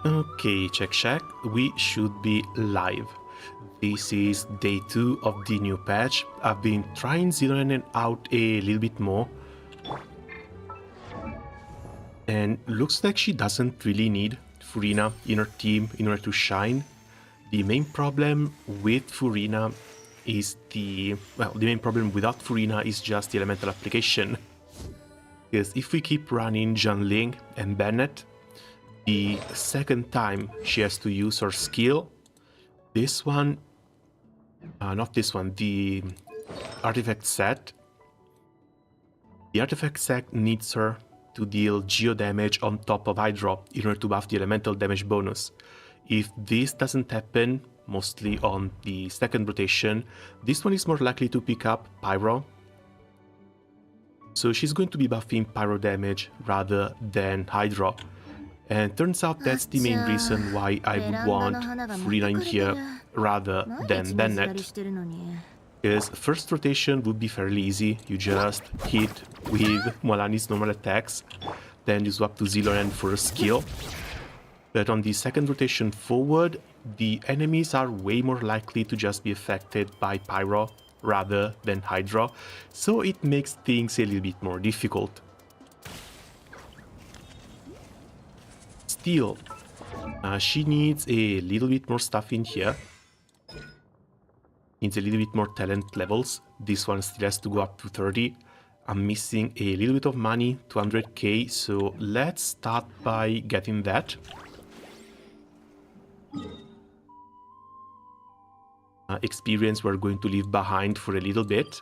Okay, check. We should be live. This is day 2 of the new patch. I've been trying Xilonen out a little bit more. And looks like she doesn't really need Furina in her team in order to shine. The main problem with Furina is the main problem without Furina is just the elemental application. Because if we keep running Jiangling and Bennett, the second time she has to use her skill, this one, not this one, the artifact set. The artifact set needs her to deal geo damage on top of Hydro in order to buff the elemental damage bonus. If this doesn't happen, mostly on the second rotation, this one is more likely to pick up Pyro. So she's going to be buffing Pyro damage rather than Hydro. And turns out that's the main reason why I would want Furina in here rather than Bennett. Because first rotation would be fairly easy, you just hit with Mualani's normal attacks, then you swap to Xilonen for a skill. But on the second rotation forward, the enemies are way more likely to just be affected by Pyro rather than Hydro, so it makes things a little bit more difficult. Still, she needs a little bit more stuff in here. Needs a little bit more talent levels. This one still has to go up to 30. I'm missing a little bit of money, 200k, so let's start by getting that. Experience we're going to leave behind for a little bit.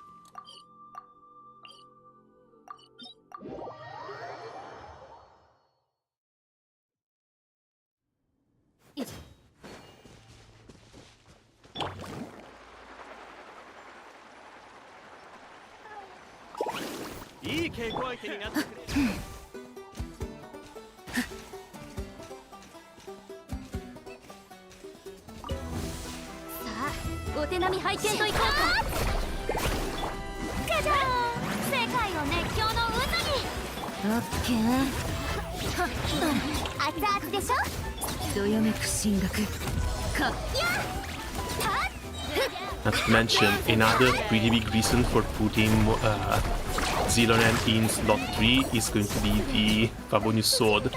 Not to mention, another pretty big reason for putting Xilonen in slot 3 is going to be the Favonius sword.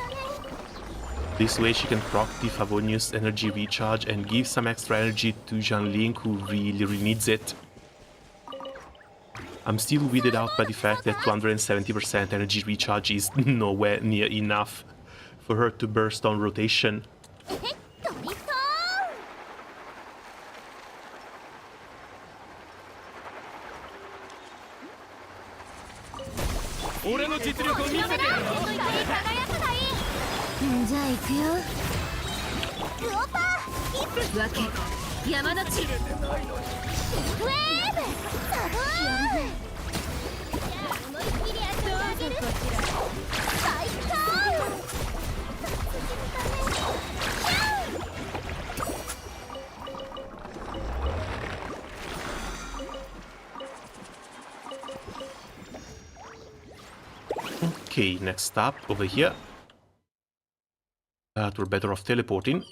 This way she can proc the Favonius energy recharge and give some extra energy to Jiangling, who really needs it. I'm still weirded out by the fact that 270% energy recharge is nowhere near enough for her to burst on rotation. Okay, next up, over here. We're better off teleporting.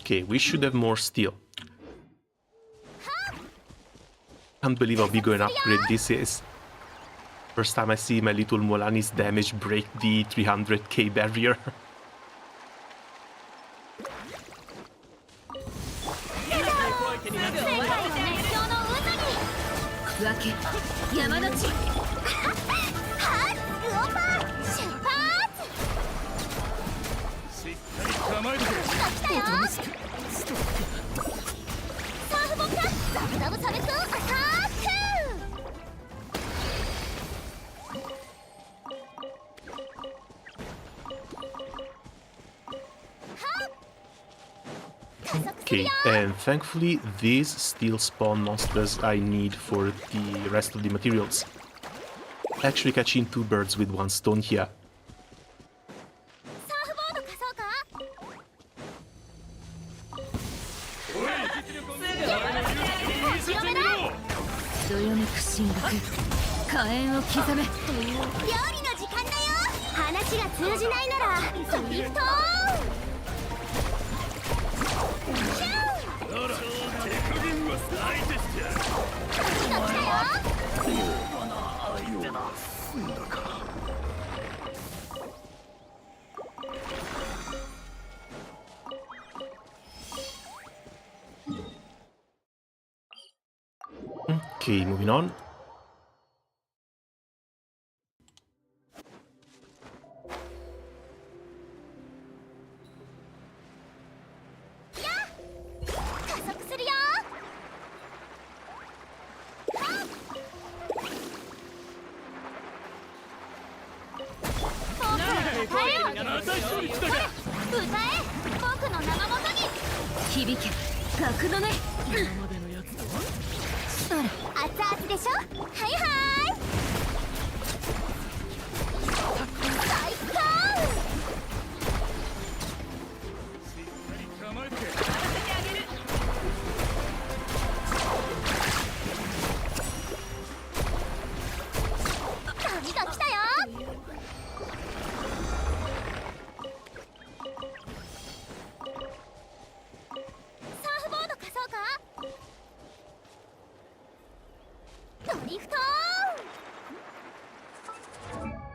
Okay, we should have more steel. Can't believe how big an upgrade this is. First time I see my little Mualani's damage break the 300k barrier. フボカザブザブサメスアタック。Okay, and thankfully these still spawn monsters I need for the rest of the materials. Actually catching two birds with one stone here. サーフボード貸そうか。強めだ。どよめく神学火炎を刻め。料理の時間だよ。話が通じないならドリフト。Okay, moving on.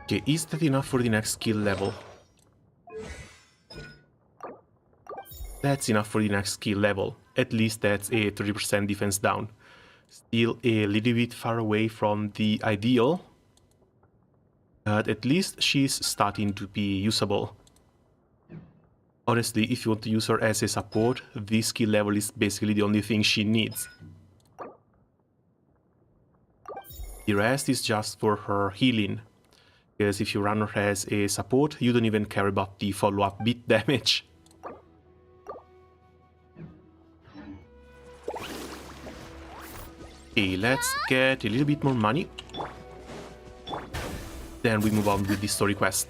Okay, is that enough for the next skill level? That's enough for the next skill level. At least that's a 30% defense down. Still a little bit far away from the ideal. But at least she's starting to be usable. Honestly, if you want to use her as a support, this skill level is basically the only thing she needs. The rest is just for her healing. Because if you run her as a support, you don't even care about the follow-up beat damage. Okay, let's get a little bit more money. Then we move on with the story quest.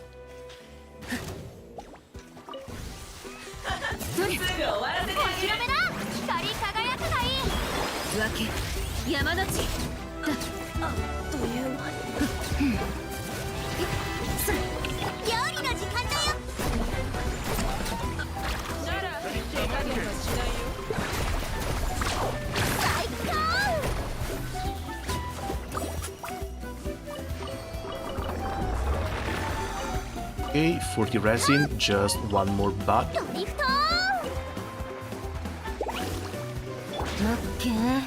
Okay, 40 resin, just one more bud. Okay.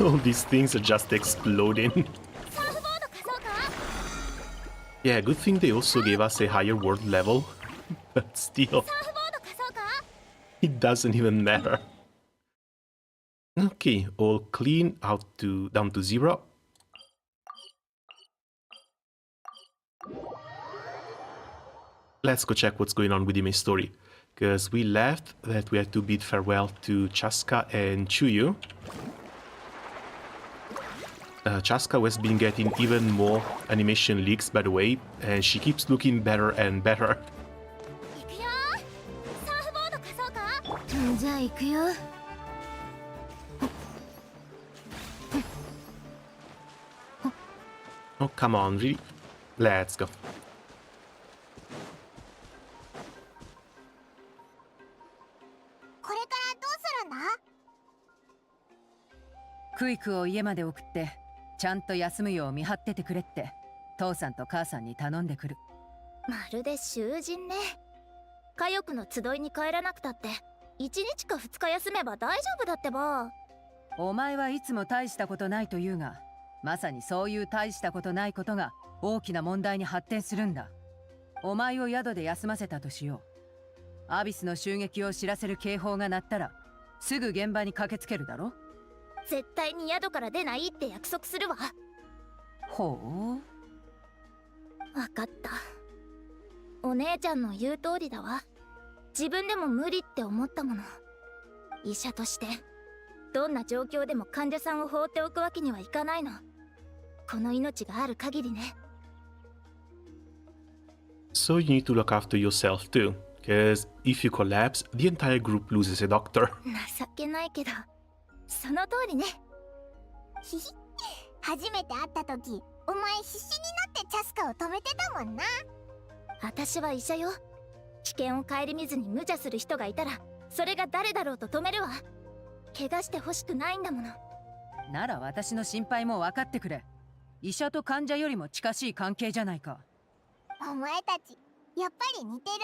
All these things are just exploding. Yeah, good thing they also gave us a higher world level, but still, it doesn't even matter. Okay, all clean, down to 0. Let's go check what's going on with the main story, because we left that we had to bid farewell to Chaska and Chuyu. Chaska has been getting even more animation leaks, by the way, and she keeps looking better and better. Oh, come on, really? Let's go. クイクを家まで送ってちゃんと休むよう見張っててくれって父さんと母さんに頼んでくる。まるで囚人ね。家族の集いに帰らなくたって1日か2日休めば大丈夫だってば。お前はいつも大したことないと言うが、まさにそういう大したことないことが大きな問題に発展するんだ。お前を宿で休ませたとしよう。アビスの襲撃を知らせる警報が鳴ったらすぐ現場に駆けつけるだろ。絶対に宿から出ないって約束するわ。ほう、わかった。お姉ちゃんの言う通りだわ。自分でも無理って思ったもの。医者としてどんな状況でも患者さんを放っておくわけにはいかないの。この命がある限りね。So you need to look after yourself too, because if you collapse, the entire group loses a doctor. 情けないけどその通りね。ひひ、初めて会った時お前必死になってチャスカを止めてたもんな。私は医者よ。危険を顧みずに無茶する人がいたらそれが誰だろうと止めるわ。怪我してほしくないんだもの。なら私の心配も分かってくれ。医者と患者よりも近しい関係じゃないか。お前たちやっぱり似てる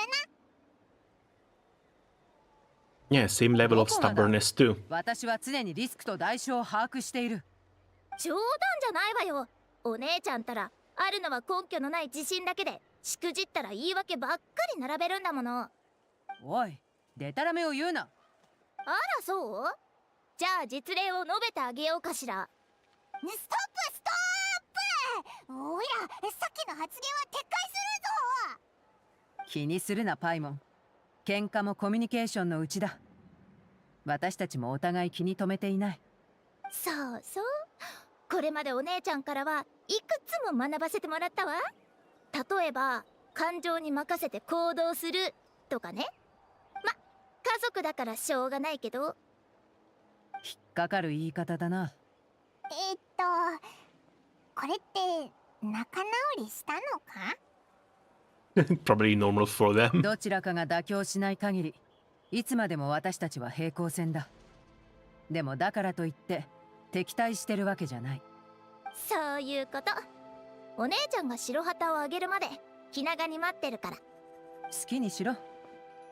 Yeah, same level of stubbornness too. 私は常にリスクと代償を把握している。冗談じゃないわよ。お姉ちゃんたらあるのは根拠のない自信だけで、しくじったら言い訳ばっかり並べるんだもの。おい、デタラメを言うな。あらそう？じゃあ実例を述べてあげようかしら。ストップストップ、おいらさっきの発言は撤回するぞ。気にするなパイモン。喧嘩もコミュニケーションのうちだ。私たちもお互い気に留めていない。そうそう。これまでお姉ちゃんからはいくつも学ばせてもらったわ。例えば感情に任せて行動するとかね。ま、家族だからしょうがないけど。引っかかる言い方だな。これって仲直りしたのか？Probably normal for them. どちらかが妥協しない限り、いつまでも私たちは平行線だ。でもだからといって敵対してるわけじゃない。そういうこと。お姉ちゃんが白旗をあげるまで気長に待ってるから。好きにしろ。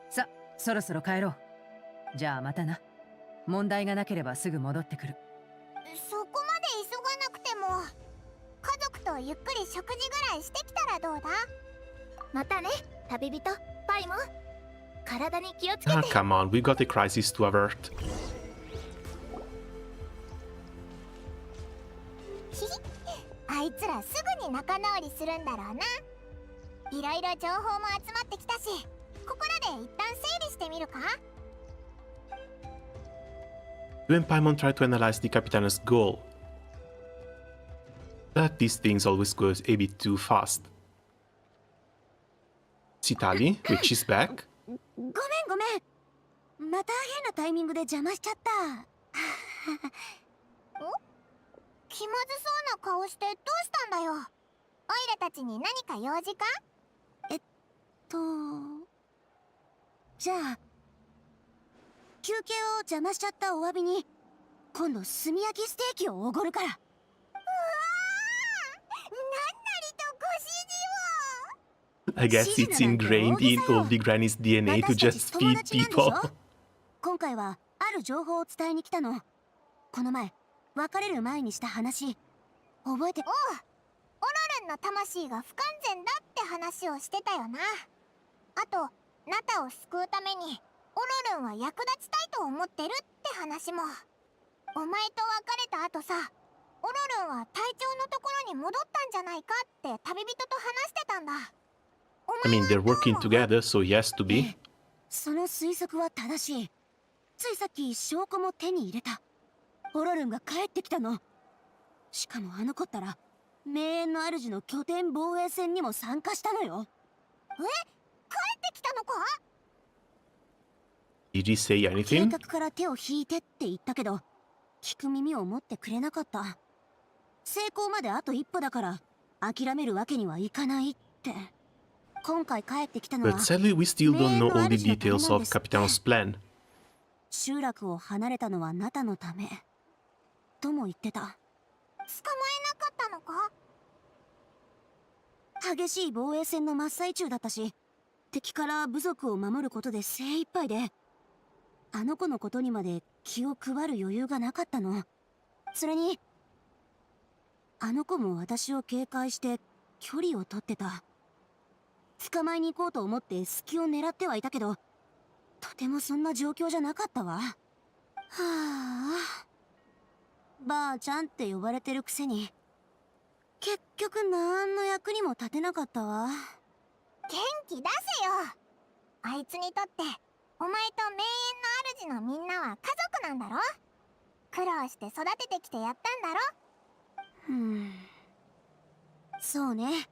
さ、そろそろ帰ろう。じゃあまたな。問題がなければすぐ戻ってくる。そこまで急がなくても家族とゆっくり食事ぐらいしてきたらどうだ？またね、旅人パイモン。体に気をつけ Ah, て。 come on, we got a crisis to avert. ひひ、あいつらすぐに仲直りするんだろうな。いろいろ情報も集まってきたし、ここらで一旦整理してみるか？ When Paimon tried to analyze the Capitane's goal, but these things always goes a bit too fast. Citali, which is back. ごめんごめん。また変なタイミングで邪魔しちゃった。お？気まずそうな顔してどうしたんだよ。オイラたちに何か用事か？じゃあ休憩を邪魔しちゃったお詫びに今度炭焼きステーキをおごるから。うわー、なんなりとご指示を。 I guess it's ingrained in all the granny's DNA to just feed people. 今回はある情報を伝えに来たの。この前別れる前にした話覚えて？おう、オロルンの魂が不完全だって話をしてたよな。あとナタを救うためにオロルンは役立ちたいと思ってるって話も。お前と別れた後さ、オロルンは隊長のところに戻ったんじゃないかって旅人と話してたんだ。 I mean, they're working together, so he has to be. その推測は正しい。ついさっき証拠も手に入れた。オロルンが帰ってきたの。しかもあの子ったら名園の主の拠点防衛戦にも参加したのよ。帰ってきたのか？ Did he say 計 anything? 画から手を引いてって言ったけど聞く耳を持ってくれなかった。成功まであと一歩だから諦めるわけにはいかないって。今回帰ってきたのは But sadly, we still don't know all the details of Capitane's plan. 集落を離れたのはナタのため。とも言ってた。捕まえなかったのか？激しい防衛戦の真っ最中だったし、敵から部族を守ることで精一杯で、あの子のことにまで気を配る余裕がなかったの。それにあの子も私を警戒して距離を取ってた。捕まえに行こうと思って隙を狙ってはいたけど、とてもそんな状況じゃなかったわ。はあ、ばあちゃんって呼ばれてるくせに結局なんの役にも立てなかったわ。元気出せよ。あいつにとってお前と名園の主のみんなは家族なんだろ。苦労して育ててきてやったんだろ。そうね。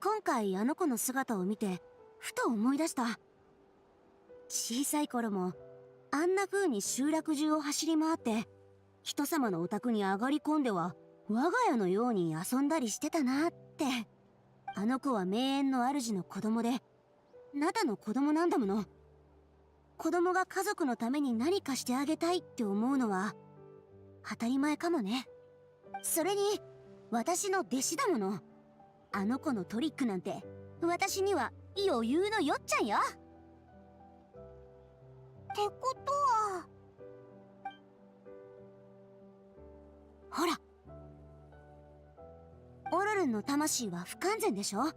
今回あの子の姿を見てふと思い出した。小さい頃もあんな風に集落中を走り回って人様のお宅に上がり込んでは我が家のように遊んだりしてたなって。あの子は名園の主の子供で、灘の子供なんだもの。子供が家族のために何かしてあげたいって思うのは当たり前かもね。それに私の弟子だもの。あの子のトリックなんて私には余裕のよっちゃんよ。ってことは、ほら、オロルンの魂は不完全でしょ。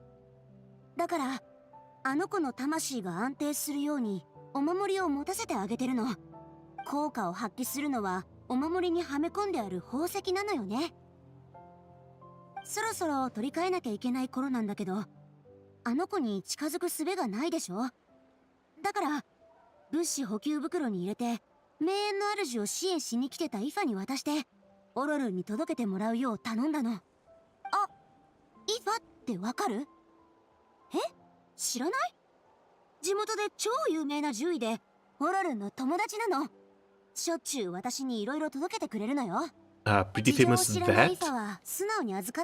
だからあの子の魂が安定するようにお守りを持たせてあげてるの。効果を発揮するのはお守りにはめ込んである宝石なのよね。そろそろ取り替えなきゃいけない頃なんだけど、あの子に近づく術がないでしょ。だから物資補給袋に入れて名園の主を支援しに来てたイファに渡してオロルンに届けてもらうよう頼んだの。あ、イファってわかる？え？知らない？地元で超有名な獣医でオロルンの友達なの。しょっちゅう私にいろいろ届けてくれるのよ。Pretty famous vet.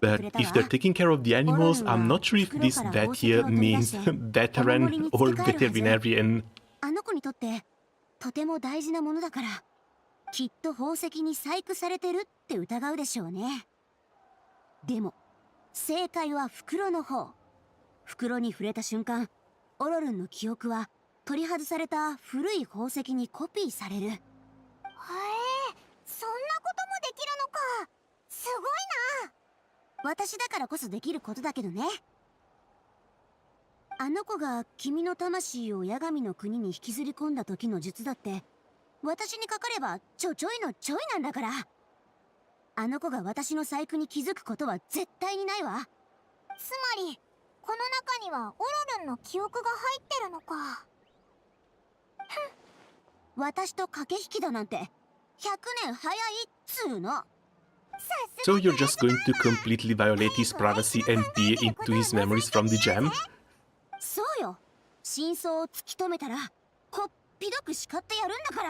But if they're taking care of the animals, I'm not sure if this vet here means veteran or veterinarian. あの子にとってとても大事なものだから、きっと宝石に細工されてるって疑うでしょうね。でも正解は袋の方。袋に触れた瞬間、オロルンの記憶は取り外された古い宝石にコピーされる。へえ、そんなこともできるのか。すごいな。私だからこそできることだけどね。あの子が君の魂を八神の国に引きずり込んだ時の術だって、私にかかればちょいのちょいなんだから。あの子が私の細工に気づくことは絶対にないわ。つまりこの中にはオロルンの記憶が入ってるのか。私と駆け引きだなんて100年早いっつーの。 So you're just going to completely violate his privacy and peer into his memories from the gem? そうよ。真相を突き止めたらこっぴどく叱ってやるんだか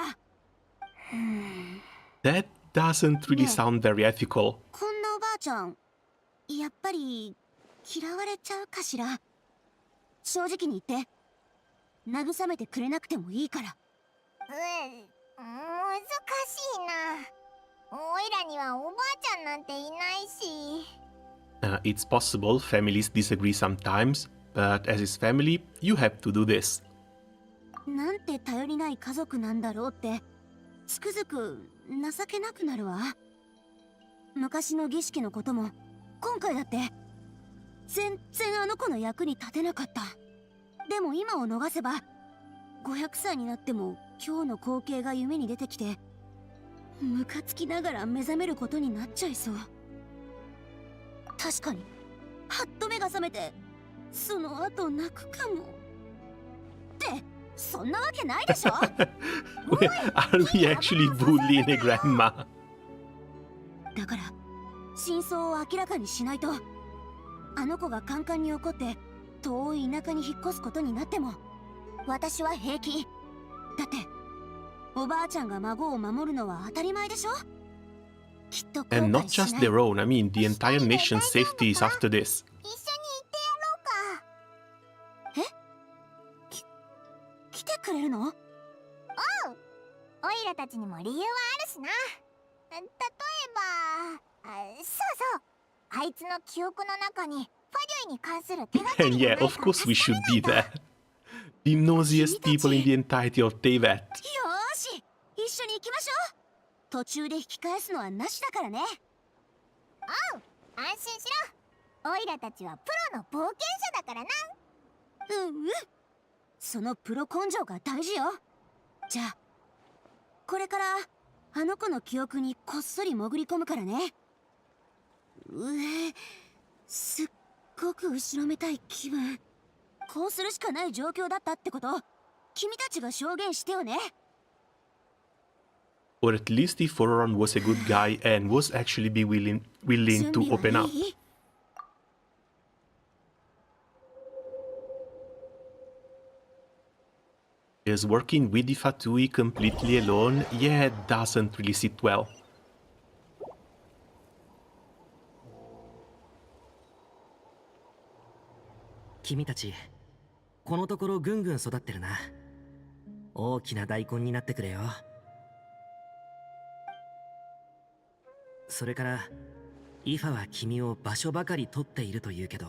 ら。That doesn't really sound very ethical. こんなおばあちゃんやっぱり嫌われちゃうかしら。正直に言って慰めてくれなくてもいいから。難しいな。おいらにはおばあちゃんなんていないし。It's possible families disagree sometimes, but as his family, you have to do this. なんて頼りない家族なんだろうってつくづく情けなくなるわ。昔の儀式のことも今回だって全然あの子の役に立てなかった。でも今を逃せば500歳になっても今日の光景が夢に出てきてムカつきながら目覚めることになっちゃいそう。確かにはっと目が覚めてその後泣くかも。ってそんなわけないでしょ。Are we actually bullying a grandma? だから真相を明らかにしないと。あの子がカンカンに怒って遠い田舎に引っ越すことになっても私は平気だって。おばあちゃんが孫を守るのは当たり前でしょ。きっと後悔しない。 And not just their own, I mean the entire nation's safety is after this. 一緒に行ってやろうか。来てくれるの？おいらたちにも理由はあるしな。例えばそうそう。あいつの記憶の中にファデュイに関する手がか And りが yeah, ない of か course we 確 should か be めない there. The nosiest people in the entirety of Teyvat. よーし、一緒に行きましょう。途中で引き返すのはなしだからね。おう、安心しろ。オイラたちはプロの冒険者だからな。そのプロ根性が大事よ。じゃあこれからあの子の記憶にこっそり潜り込むからね。すっごく後ろめたい気分。こうするしかない状況だったってこと、君たちが証言してよね。Or at least if Fororon was a good guy and was actually be willing to open up. Is working with the Fatui completely alone, yeah, it doesn't really sit well. 君たち、このところぐんぐん育ってるな。大きな大根になってくれよ。それから、イファは君を場所ばかり取っていると言うけど、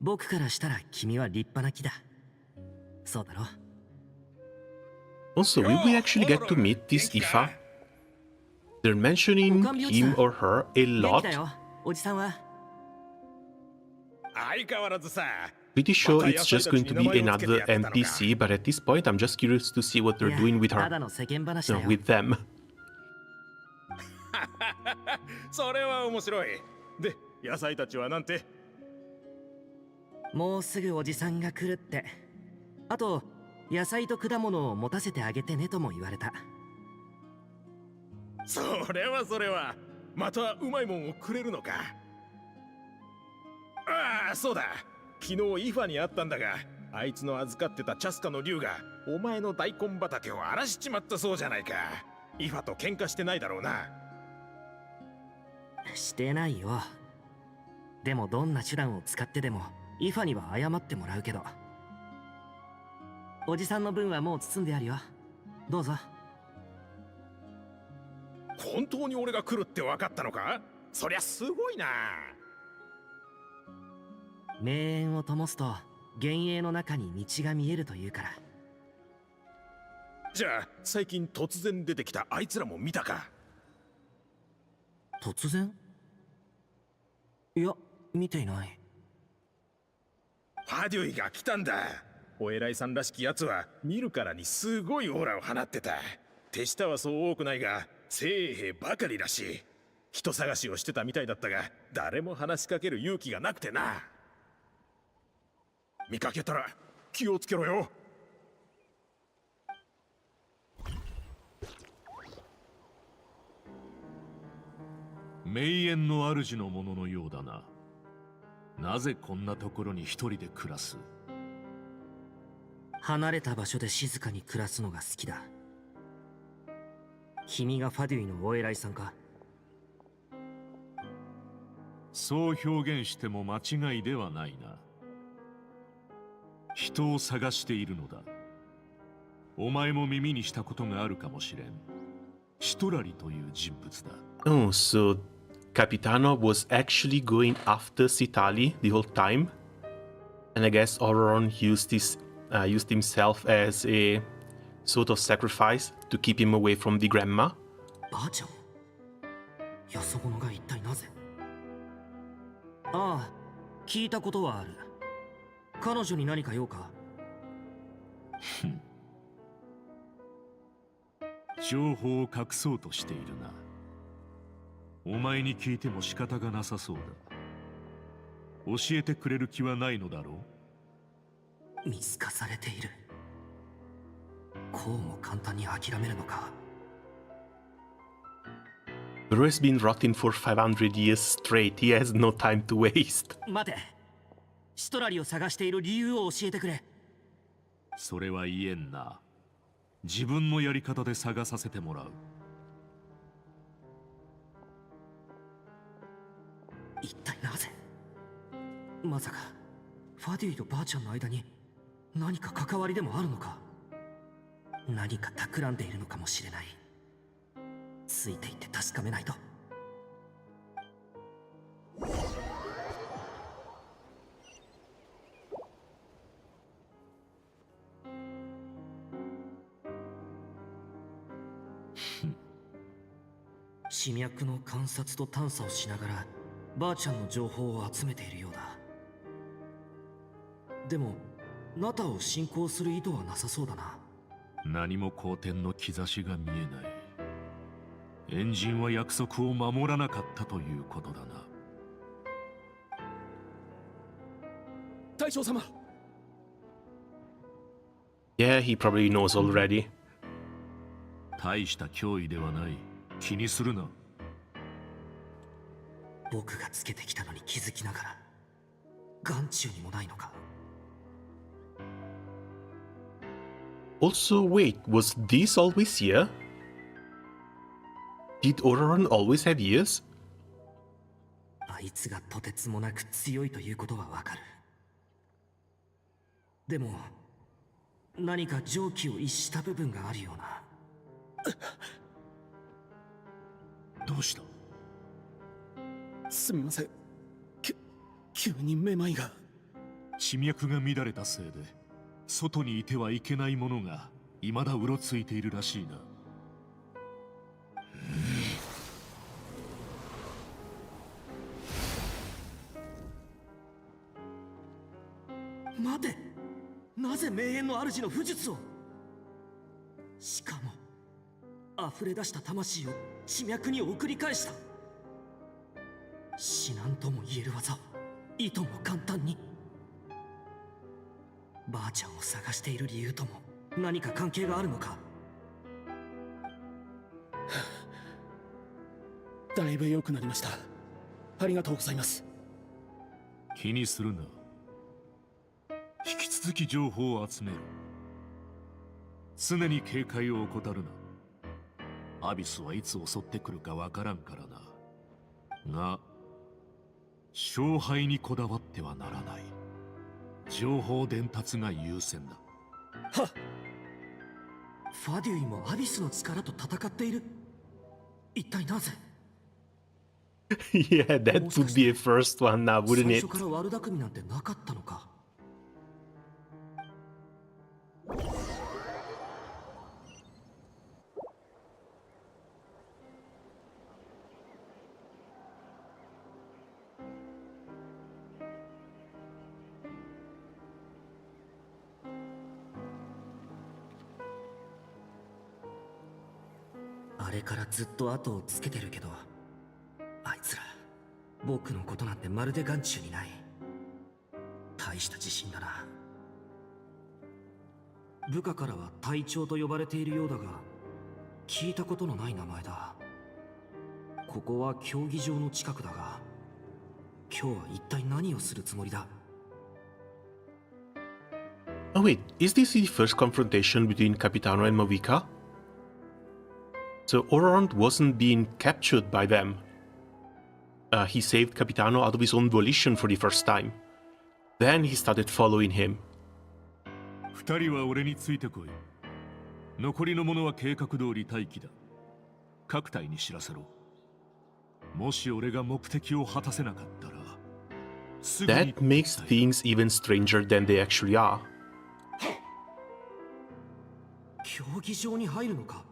僕からしたら君は立派な木だ。そうだろAlso, will we actually get to meet this Ifa? They're mentioning him or her a 元気 lot. だよ、おじさんは。相変わらずさ。 Pretty sure it's just going to be another NPC, but at this point I'm just curious to see what they're doing with た her, だの世間話だよ。 with them. それは面白い。で、野菜たちはなんて？もうすぐおじさんが来るって。あと、野菜と果物を持たせてあげてねとも言われた。それは。またうまいもんをくれるのか。ああ、そうだ。昨日イファに会ったんだが、あいつの預かってたチャスカの竜がお前の大根畑を荒らしちまったそうじゃないか。イファと喧嘩してないだろうな。してないよ。でもどんな手段を使ってでもイファには謝ってもらうけど、おじさんの分はもう包んであるよ。どうぞ。本当に俺が来るって分かったのか？そりゃすごいな。名煙を灯すと幻影の中に道が見えるというから。じゃあ最近突然出てきたあいつらも見たか？突然？いや、見ていない。ファデュイが来たんだ。お偉いさんらしきやつは見るからにすごいオーラを放ってた。手下はそう多くないが精鋭兵ばかりらしい。人探しをしてたみたいだったが、誰も話しかける勇気がなくてな。見かけたら気をつけろよ。名園の主のもののようだな。なぜこんなところに一人で暮らす？離れた場所で静かに暮らすのが好きだ。君がファデュイのお偉いさんか？そう表現しても間違いではないな。人を探しているのだ。お前も耳にしたことがあるかもしれん。シトラリという人物だ。Oh, so Capitano was actually going after Citali the whole time, and I guess Auroron used himself as a sort of sacrifice to keep him away from the grandma. ばあちゃん、よそ者が一体なぜ？ああ、聞いたことはある。彼女に何か用か？情報を隠そうとしているな。お前に聞いても仕方がなさそうだ。教えてくれる気はないのだろう？見透かされている。こうも簡単に諦めるのか。Bro has been rotting for 500 years straight. He has no time to waste. 待て。シトラリを探している理由を教えてくれ。それは言えんな。自分のやり方で探させてもらう。一体なぜ？まさかファデュイとばあちゃんの間に何か関わりでもあるのか？何か企んでいるのかもしれない。ついていって確かめないと。地脈の観察と探査をしながらばあちゃんの情報を集めているようだ。でもナタを侵攻する意図はなさそうだな。何も好転の兆しが見えない。エンジンは約束を守らなかったということだな。大将様。 Yeah, he probably knows already. 大した脅威ではない。気にするな。僕がつけてきたのに気づきながら眼中にもないのか。Also, wait, was this always here? Did Ororon always have ears? あいつがとてつもなく強いということはわかる。でも何か常軌を逸した部分があるような。どうした？すみません。急にめまいが。地脈が乱れたせいで外にいてはいけないものが未だうろついているらしいな。待て、なぜ名園の主の不術を。しかも溢れ出した魂を地脈に送り返した。至難とも言える技をいとも簡単に。ばあちゃんを探している理由とも何か関係があるのか。だいぶ良くなりました。ありがとうございます。気にするな。引き続き情報を集めろ。常に警戒を怠るな。アビスはいつ襲ってくるかわからんからな。が勝敗にこだわってはならない。情報伝達が優先だ。はっ。ファデュイもアビスの力と戦っている。一体なぜ。Yeah, that would be a first one now, wouldn't 最 it? 初から悪巧みなんてなかったのか。あれからずっと後をつけてるけど、あいつら僕のことなんてまるで眼中にない。大した自信だな。部下からは隊長と呼ばれているようだが、聞いたことのない名前だ。ここは競技場の近くだが、今日は一体何をするつもりだ。 Oh wait, is this the first confrontation between Capitano and Mavica? So Ororon wasn't being captured by them. He saved Capitano out of his own volition for the first time. Then he started following him. 二人は俺についてこい。残りの者は計画通り待機だ。各隊に知らせろ。もし俺が目的を果たせなかったら、すぐに That makes things even stranger than they actually are. 競技場に入るのか。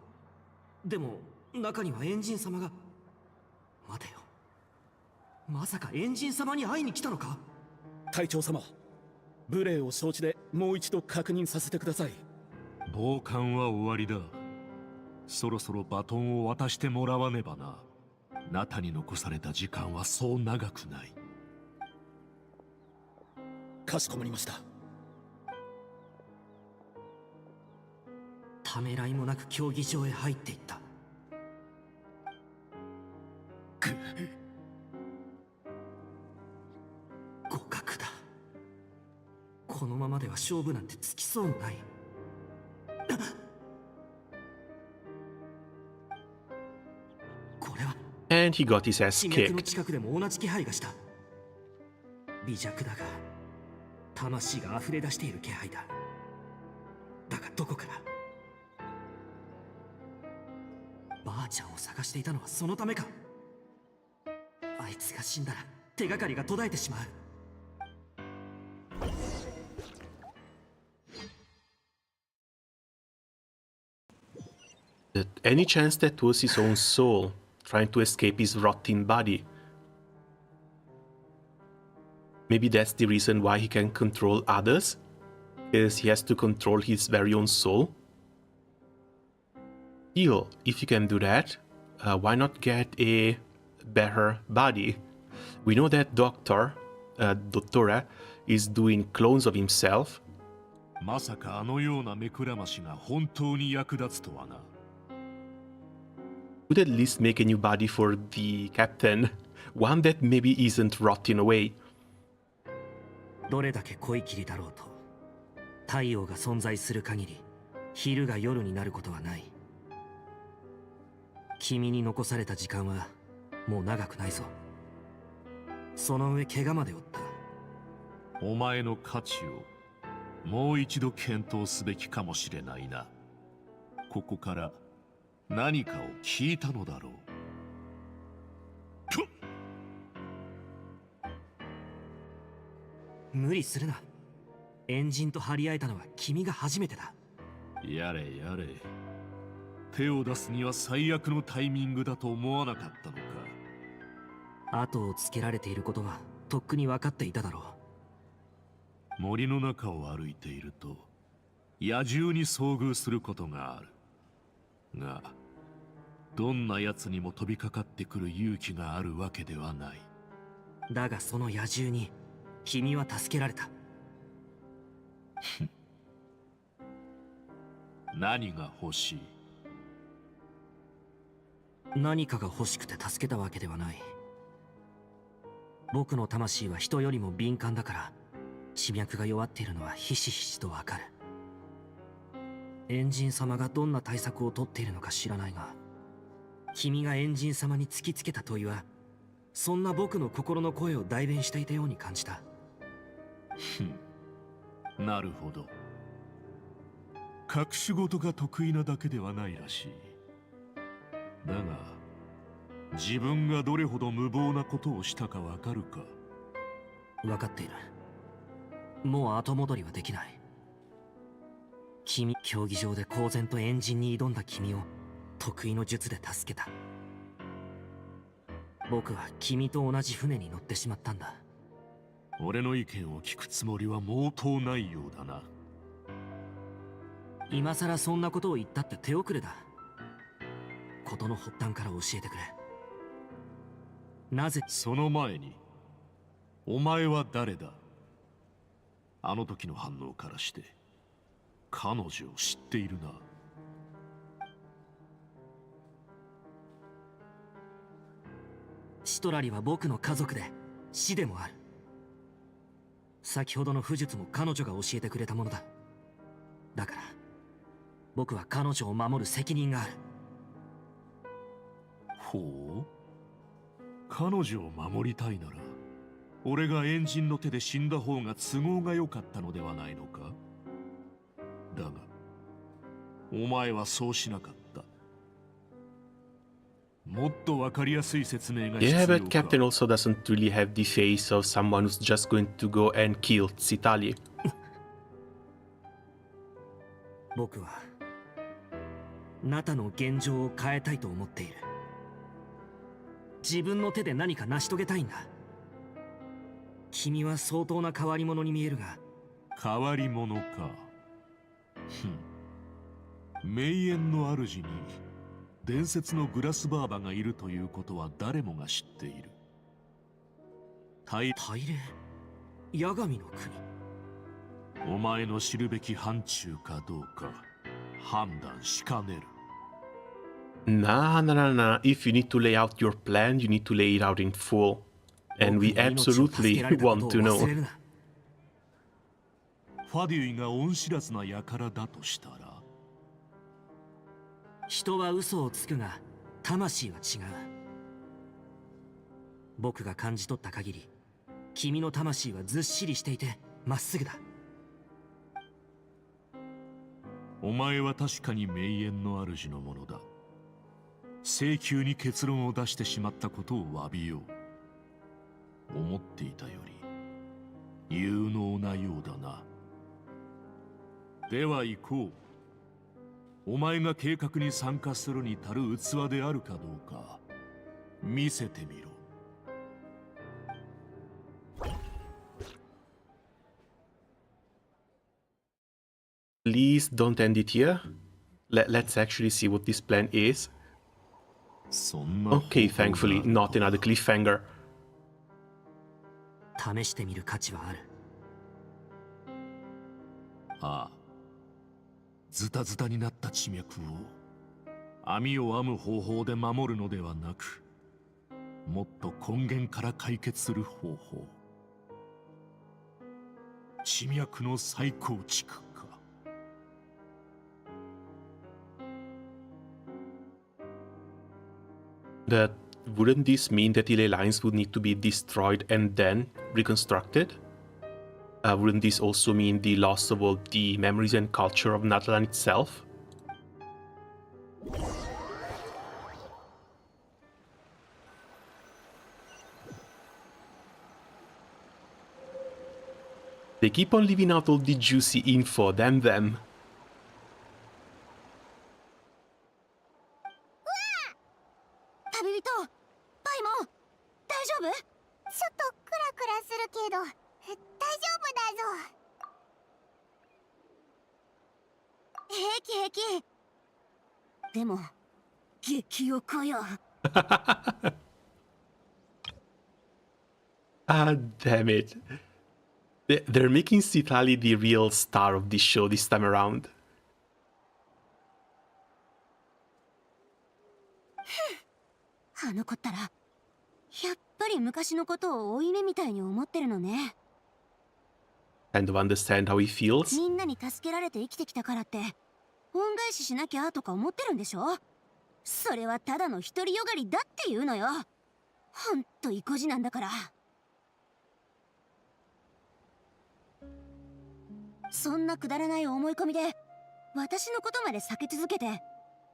でも中にはエンジン様が。待てよ、まさかエンジン様に会いに来たのか。隊長様、無礼を承知でもう一度確認させてください。傍観は終わりだ。そろそろバトンを渡してもらわねばな。ナタに残された時間はそう長くない。かしこまりました。ためらいもなく競技場へ入っていった。互角だ。このままでは勝負なんてつきそうもない。これは And he got his ass 地脈の kicked. 近くでも同じ気配がした。微弱だが魂が溢れ出している気配だ。だがどこから。ばあちゃんを探していたのはそのためか。あいつが死んだら手がかりが途絶えてしまう。Any chance that was his own soul? trying to escape his rotting body. Maybe that's the reason why he can control others, because he has to control his very own soul. Still, if you can do that, why not get a better body? We know that Dottore is doing clones of himself. まさかあのような目くらましが本当に役立つとはな。Could at least make a new body for the captain, one that maybe isn't rotting away. どれだけ濃い霧だろうと、太陽が存在する限り昼が夜になることはない。君に残された時間はもう長くないぞ。その上怪我まで負った。お前の価値をもう一度検討すべきかもしれないな。ここから何かを聞いたのだろう。無理するな。エンジンと張り合えたのは君が初めてだ。やれやれ。手を出すには最悪のタイミングだと思わなかったのか。後をつけられていることはとっくに分かっていただろう。森の中を歩いていると野獣に遭遇することがあるが、どんな奴にも飛びかかってくる勇気があるわけではない。だがその野獣に君は助けられた。何が欲しい？何かが欲しくて助けたわけではない。僕の魂は人よりも敏感だから、地脈が弱っているのはひしひしとわかる。エンジン様がどんな対策をとっているのか知らないが、君がエンジン様に突きつけた問いは、そんな僕の心の声を代弁していたように感じた。なるほど。隠し事が得意なだけではないらしい。だが、自分がどれほど無謀なことをしたかわかるか？わかっている。もう後戻りはできない。競技場で公然とエンジンに挑んだ君を得意の術で助けた。僕は君と同じ船に乗ってしまったんだ。俺の意見を聞くつもりは毛頭ないようだな。今さらそんなことを言ったって手遅れだ。事の発端から教えてくれ。なぜ？その前に、お前は誰だ？あの時の反応からして彼女を知っているな。シトラリは僕の家族で死でもある。先ほどの巫術も彼女が教えてくれたものだ。だから僕は彼女を守る責任がある。ほう、彼女を守りたいなら俺がエンジンの手で死んだ方が都合が良かったのではないのか？だがお前はそうしなかった。もっとわかりやすい説明が必要 Yeah, か。 but Captain also doesn't really have the face of someone who's just going to go and kill Tsitali. 僕はナタの現状を変えたいと思っている。自分の手で何か成し遂げたいんだ。君は相当な変わり者に見えるが。変わり者か。名園の主に伝説のグラスバーバがいるということは誰もが知っている。大霊、八神の国。お前の知るべき範疇かどうか判断しかねる。Nah. If you need to lay out your plan, you need to lay it out in full. And we absolutely want to know. ファデュイが恩知らずな輩だとしたら、人は嘘をつくが魂は違う。僕が感じ取った限り、君の魂はずっしりしていてまっすぐだ。お前は確かに名園の主のものだ。請求に結論を出してしまったことを詫びよう。思っていたより有能なようだな。では行こう。お前が計画に参加するに足る器であるかどうか見せてみろ。Please don't end it here. Let's actually see what this plan is. そんな Okay, thankfully, not another cliffhanger. 試してみる価値はある。ああ、ズタズタになった地脈を網を編む方法で守るのではなく、もっと根源から解決する方法。地脈の再構築か。That wouldn't this mean that the lines would need to be destroyed and then reconstructed? Wouldn't this also mean the loss of all the memories and culture of Natlan itself? They keep on leaving out all the juicy info, damn them. 旅人、パイモン、大丈夫？ちょっとクラクラするけど、大丈夫だぞ。平気平気。でも、激おこよ。Ah, damn it. They're making Citali the real star of this show this time around. あの子ったら、やっぱり昔のことを負い目みたいに思ってるのね。Kind of understand how he feels. みんなに助けられて生きてきたからって、恩返ししなきゃとか思ってるんでしょ？それはただの独りよがりだっていうのよ。ほんと意固地なんだから。そんなくだらない思い込みで私のことまで避け続けて、羽が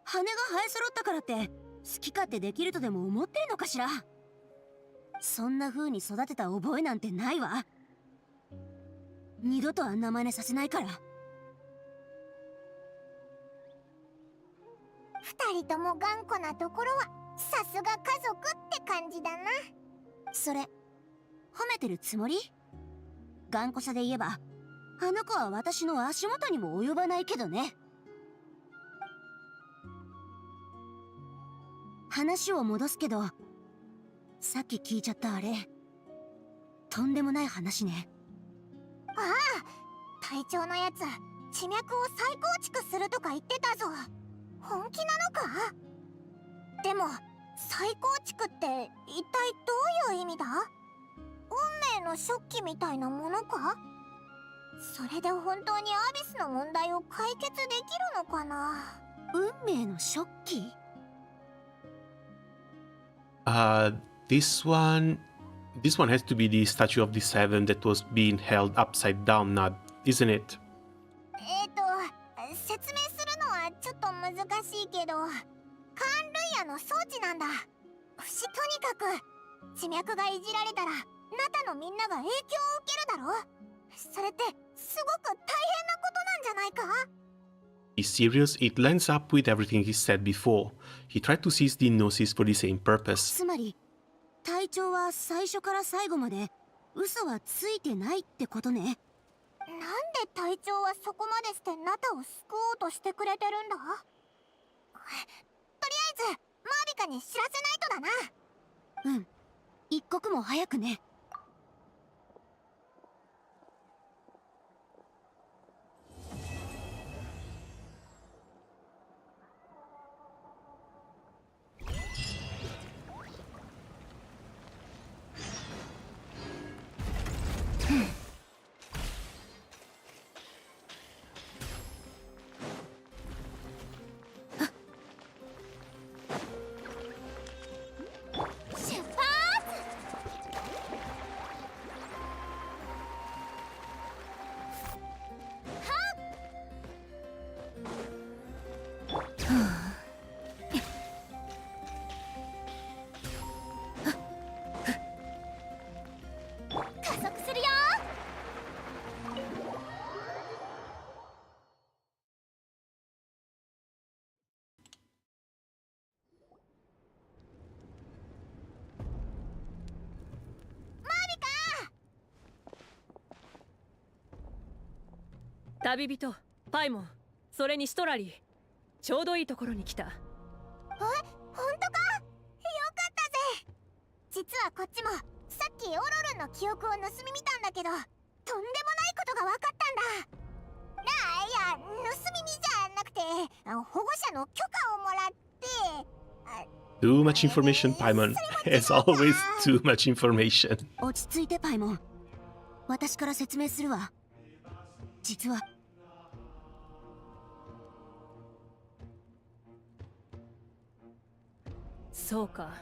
生え揃ったからって好き勝手できるとでも思ってるのかしら。そんな風に育てた覚えなんてないわ。二度とあんな真似させないから。二人とも頑固なところはさすが家族って感じだな。それ褒めてるつもり？頑固さで言えばあの子は私の足元にも及ばないけどね。話を戻すけど、さっき聞いちゃったあれ、とんでもない話ね。ああ、隊長のやつ、地脈を再構築するとか言ってたぞ。本気なのか？でも、再構築って一体どういう意味だ？運命の食器みたいなものか？それで本当にアビスの問題を解決できるのかな？運命の食器？ This one has to be the statue of the Seven that was being held upside down, not, isn't it? 説明するのはちょっと難しいけど、カーンルイヤの装置なんだ。とにかく地脈がいじられたらナタのみんなが影響を受けるだろ。それってすごく大変なことなんじゃないか？ He's serious, it lines up with everything he said before. He tried to seize the Gnosis for the same purpose. つまり隊長は最初から最後まで嘘はついてないってことね。なんで隊長はそこまでしてナタを救おうとしてくれてるんだ？とりあえずマービカに知らせないとだな。うん、一刻も早くね。旅人パイモン、それにシトラリー、ちょうどいいところに来た。本当か？よかったぜ。実はこっちもさっきオロルンの記憶を盗み見たんだけど、とんでもないことが分かったんだ。いや、盗み見じゃなくて、保護者の許可をもらって、Too much information, Paimon. As always, too much information. 落ち着いてパイモン。私から説明するわ。実はそうか。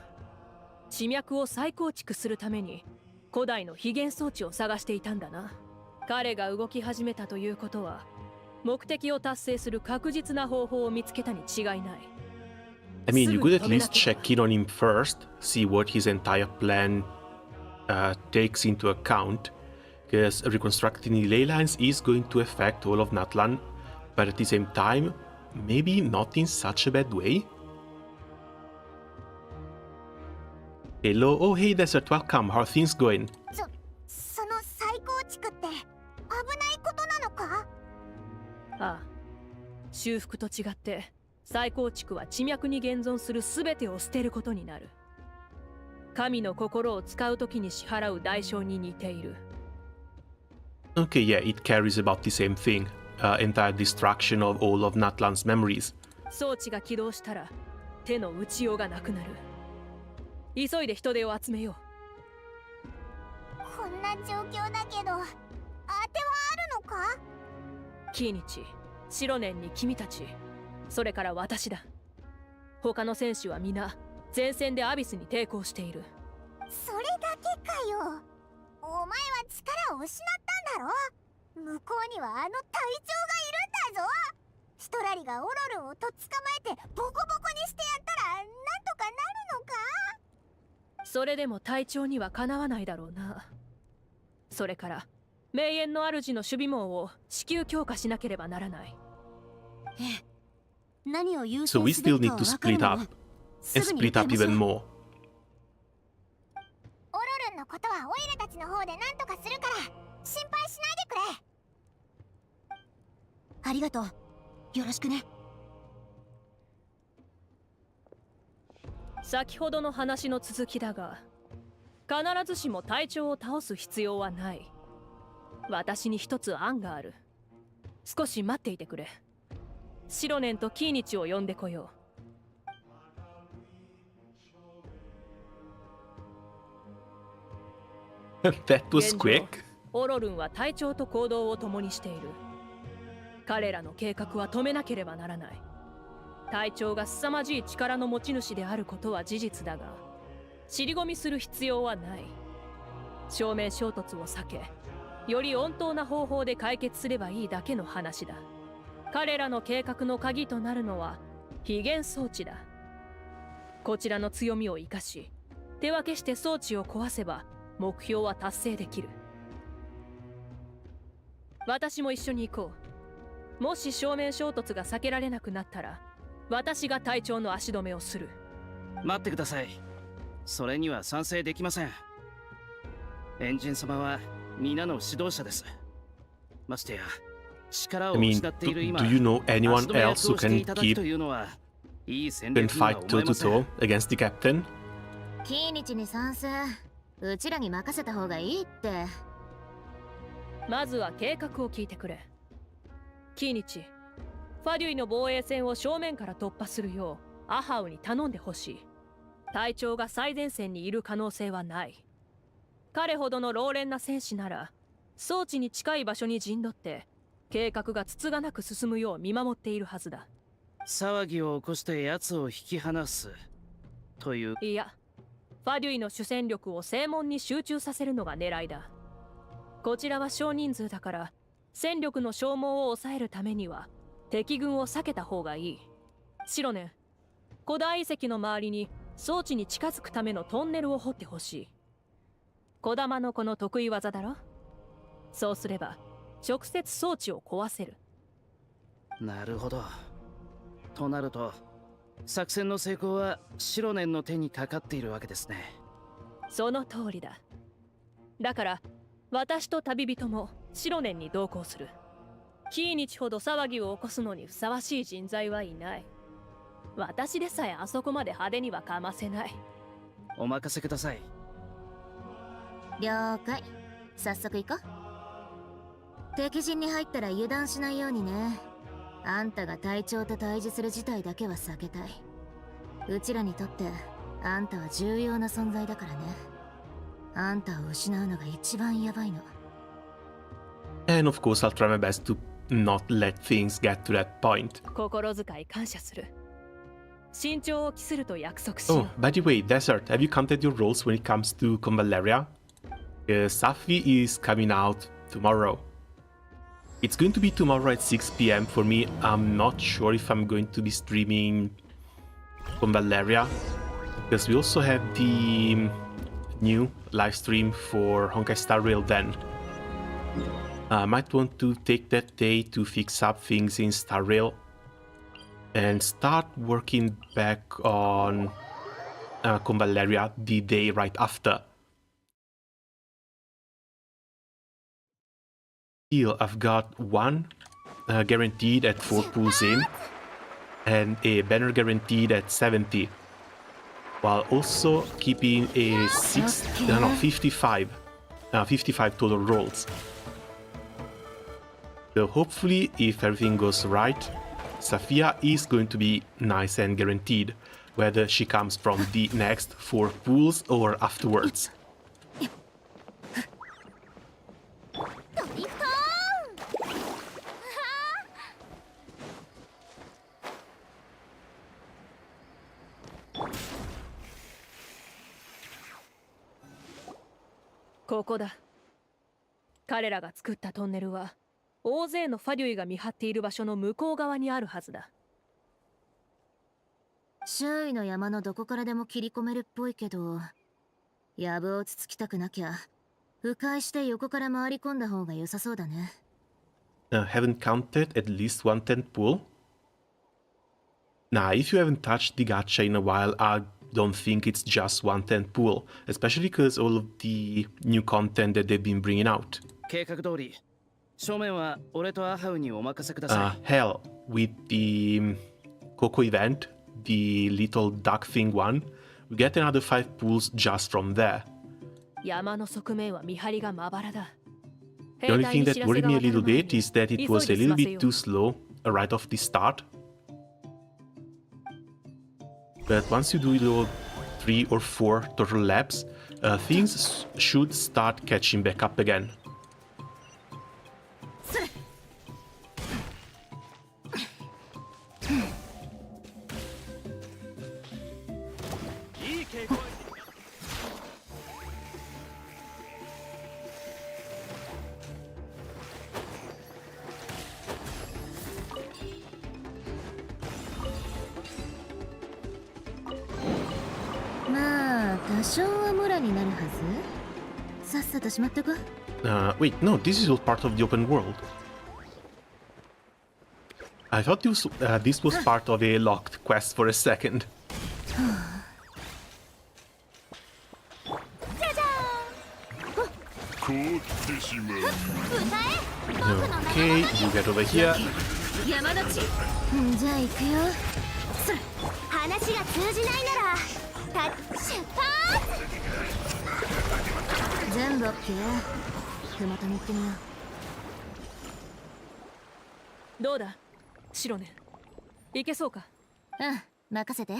地脈を再構築するために古代の非現装置を探していたんだな。彼が動き始めたということは、目的を達成する確実な方法を見つけたに違いない。I mean, you could at least check in on him first, see what his entire plan takes into account, because reconstructing the ley lines is going to affect all of Natlan, but at the same time, maybe not in such a bad way. Hello, oh hey Desert, welcome, how are things going? その再構築って危ないことなのか？ああ、修復と違って再構築は地脈に現存する全てを捨てることになる。神の心を使うときに支払う代償に似ている。Okay, yeah, it carries about the same thing. Entire destruction of all of Natlan's memories. 装置が起動したら手の打ちようがなくなる。急いで人手を集めよう。こんな状況だけど、当てはあるのか？キーニチ、シロネンに君たち、それから私だ。他の選手は皆前線でアビスに抵抗している。それだけかよ。お前は力を失ったんだろ？向こうにはあの隊長がいるんだぞ。シトラリがオロルンをとっ捕まえてボコボコにしてやったらなんとかなるのか？それでも隊長にはかなわないだろうな。それから名園の主の守備網を至急強化しなければならない。ええ、何を優 So 先 we すべ still きか need は to 分かる split の。 up す and ぐに split up 行きましょ even う。 more. オロルンのことはオイラたちの方で何とかするから心配しないでくれ。ありがとう。よろしくね。先ほどの話の続きだが、必ずしも隊長を倒す必要はない。私に一つ案がある。少し待っていてくれ。シロネンとキーニチを呼んでこよう。 That was 現状 quick. オロルンは隊長と行動を共にしている。彼らの計画は止めなければならない。隊長が凄まじい力の持ち主であることは事実だが、尻込みする必要はない。正面衝突を避け、より穏当な方法で解決すればいいだけの話だ。彼らの計画の鍵となるのは非現装置だ。こちらの強みを生かし、手分けして装置を壊せば目標は達成できる。私も一緒に行こう。もし正面衝突が避けられなくなったら、私が隊長の足止めをする。待ってください。それには賛成できません。エンジン様は皆の指導者です。ましてや力を I mean, 失っている今、 do you know anyone 足止め else 役 who をして can いただく keep というのはいい戦 can 略には fight 思 toe え to ません。 toe against the captain? キーニチに賛成。うちらに任せた方がいいって。まずは計画を聞いてくれ。キーニチ、ファデュイの防衛線を正面から突破するようアハウに頼んでほしい。隊長が最前線にいる可能性はない。彼ほどの老練な戦士なら装置に近い場所に陣取って計画がつつがなく進むよう見守っているはずだ。騒ぎを起こして奴を引き離すという。いや、ファデュイの主戦力を正門に集中させるのが狙いだ。こちらは少人数だから戦力の消耗を抑えるためには敵軍を避けた方がいい。シロネン、古代遺跡の周りに装置に近づくためのトンネルを掘ってほしい。小玉の子の得意技だろ。そうすれば直接装置を壊せる。なるほど。となると作戦の成功はシロネンの手にかかっているわけですね。その通りだ。だから私と旅人もシロネンに同行する。キー日ほど騒ぎを起こすのにふさわしい人材はいない。私でさえあそこまで派手にはかませない。お任せください。了解。早速行こう。敵陣に入ったら油断しないようにね。あんたが隊長と対峙する事態だけは避けたい。うちらにとってあんたは重要な存在だからね。あんたを失うのが一番やばいの。 And of course, I'll try my best to not let things get to that point. 心遣い感謝する。慎重を期すると約束しよ Oh, う。 by the way, Desert, have you counted your roles when it comes to Convaleria? Safi is coming out tomorrow. It's going to be tomorrow at 6 p.m. for me. I'm not sure if I'm going to be streaming Convaleria, because we also have the new live stream for Honkai Star Rail then. I might want to take that day to fix up things in Star Rail and start working back on Convaleria the day right after. Still, I've got one guaranteed at 4 pulls in and a banner guaranteed at 70, while also keeping a 55 total rolls. So hopefully, if everything goes right, Safia is going to be nice and guaranteed, whether she comes from the next 4 pools or afterwards. ここだ。彼らが作ったトンネルは大勢のファデュイが見張っている場所の向こう側にあるはずだ。周囲の山のどこからでも切り込めるっぽいけど、やぶをつつきたくなきゃ迂回して横から回り込んだ方が良さそうだね。Haven't counted at least 110 pool. Nah, if you haven't touched the gacha in a while, I don't think it's just 110 pool, especially because all of the new content that they've been bringing out. 計画通り、正面は俺とアハウにお任せください。Hell, with the Coco event, the little duck thing one, we get another 5 pools just from there. 山の側面は見張りがまばらだ。 The only thing that worried me a little bit is that it was a little bit too slow right off the start. But once you do your 3 or 4 total laps, things should start catching back up again. Wait, no, this is all part of the open world. I thought this was part of a locked quest for a second. Okay, you get over here. じゃあ行くよ。話が通じないなら出発。全部 OK。ふもとに行ってみよう。どうだ、シロネ。行けそうか？うん、任せて。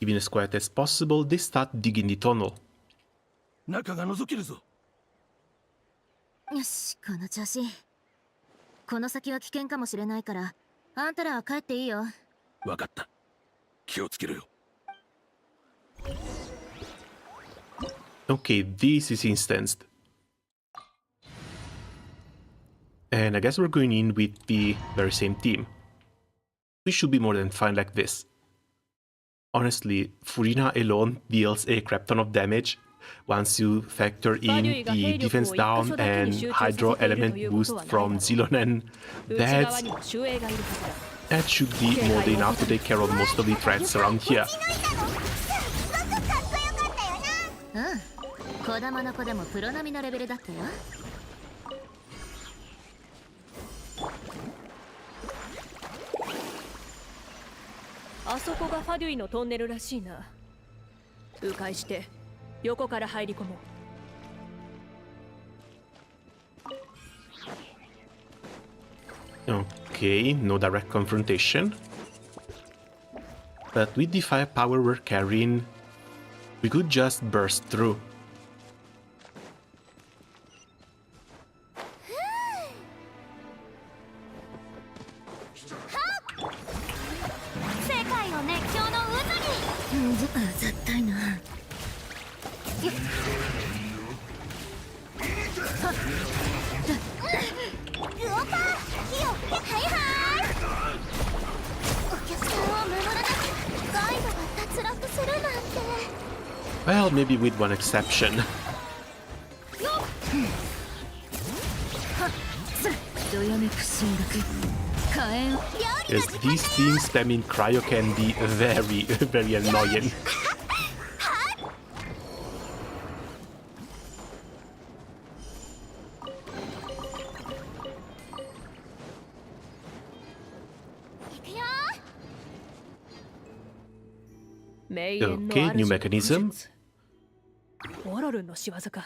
Even as quiet as possible, they start digging the tunnel. 中が覗けるぞ。よし、この調子。この先は危険かもしれないから、あんたらは帰っていいよ。わかった。気をつけろよ。Okay, this is instanced. And I guess we're going in with the very same team. We should be more than fine like this. Honestly, Furina alone deals a crap ton of damage once you factor in the defense down and hydro element boost from Xilonen. That should be more than enough to take care of most of the threats around here. 子供の子でもプロ並みのレベルだったよ。あそこがファデュイのトンネルらしいな。迂回して横から入り込もう。Okay, no direct confrontation. But with the firepower we're carrying, we could just burst through. 世界を熱狂の渦に。絶対な。ウオパー、火を。はいはい。お客さんを守らなきゃガイドが脱落するなんて。 Well, maybe with one exception. Yes, these things spamming cryo can be very, very annoying. Okay, new mechanism. オロルンの仕業か。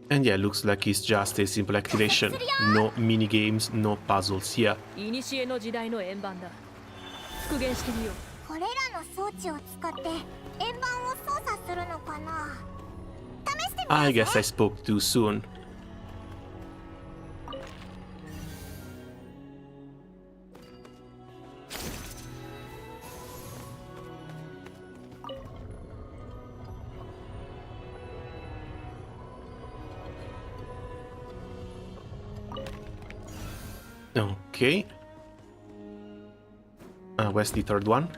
And yeah, looks like it's just a simple activation. No mini games, no puzzles here. いにしえの時代の円盤だ。復元してみよう。これらの装置を使って円盤を操作するのかな。試してみよう。 I guess I spoke too soon. Okay. Where's the third one?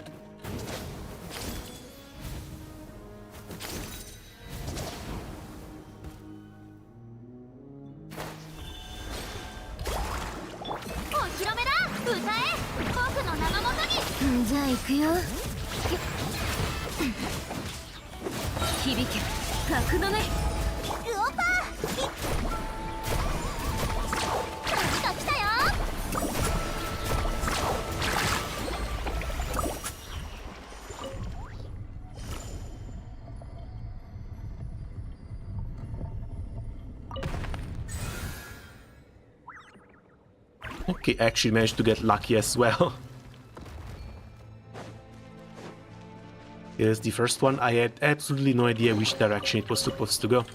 Okay, actually managed to get lucky as well. Here's the first one. I had absolutely no idea which direction it was supposed to go.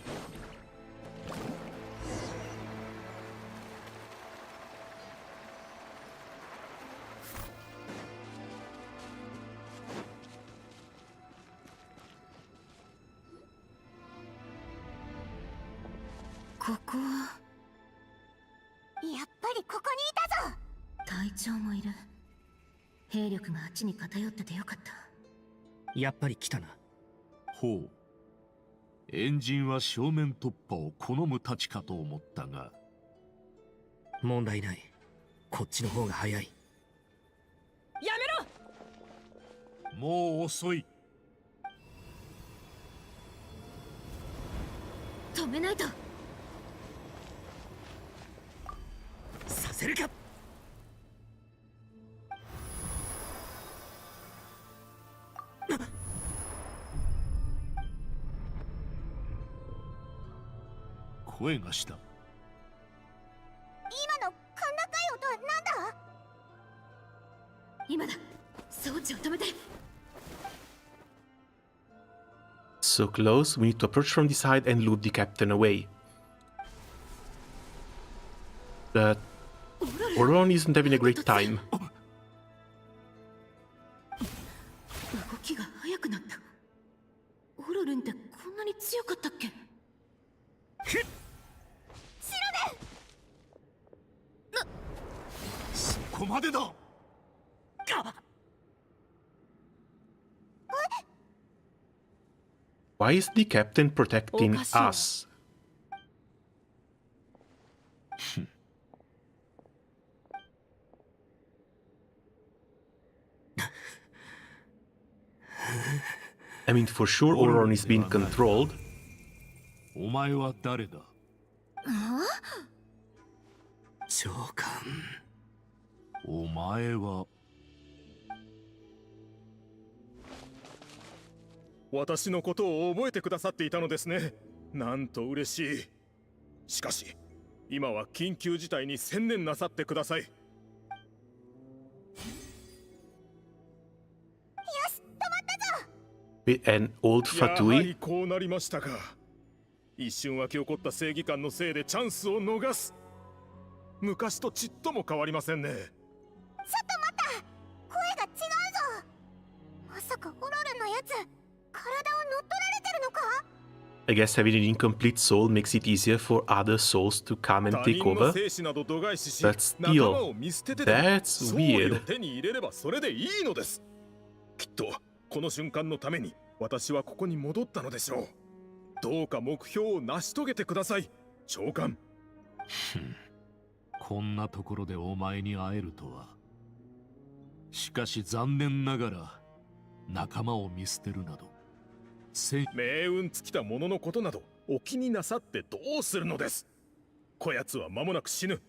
Taicouもいる。兵力があっちに偏っててよかった。やっぱり来たな。ほう。エンジンは正面突破を好むたちかと思ったが。問題ない。こっちの方が早い。やめろ！もう遅い。止めないと。させるか。声がした。今の甲高い音は何だ？今だ。装置を止めて。 So close, we need to approach from the side and loot the captain away. But Oron isn't having a great time. 動きが速くなった。オロルンってこんなに強かったっけ？そこまでだ。Why is the captain protecting us? I mean, for sure, Auron is being controlled. お前は誰だ？長官。お前は私のことを覚えてくださっていたのですね。なんと嬉しい。しかし今は緊急事態に専念なさってください。よし、止まったぞ。 With an old やはり Fatui. こうなりましたか。一瞬湧き起こった正義感のせいでチャンスを逃す。昔とちっとも変わりませんね。ちょっと待った、声が違うぞ。まさかオロルンのやつ、体を乗っ取られてるのか？ I guess having an incomplete soul makes it easier for other souls to come and 他 take 人の over. 生死など度外視し、 But 仲間 still, を見捨ててでも that's 総理を weird. 手に入れればそれでいいのです。きっとこの瞬間のために私はここに戻ったのでしょう。どうか目標を成し遂げてください、長官。こんなところでお前に会えるとは。しかし残念ながら仲間を見捨てるなど命運尽きた者のことなどお気になさってどうするのです。こやつは間もなく死ぬ。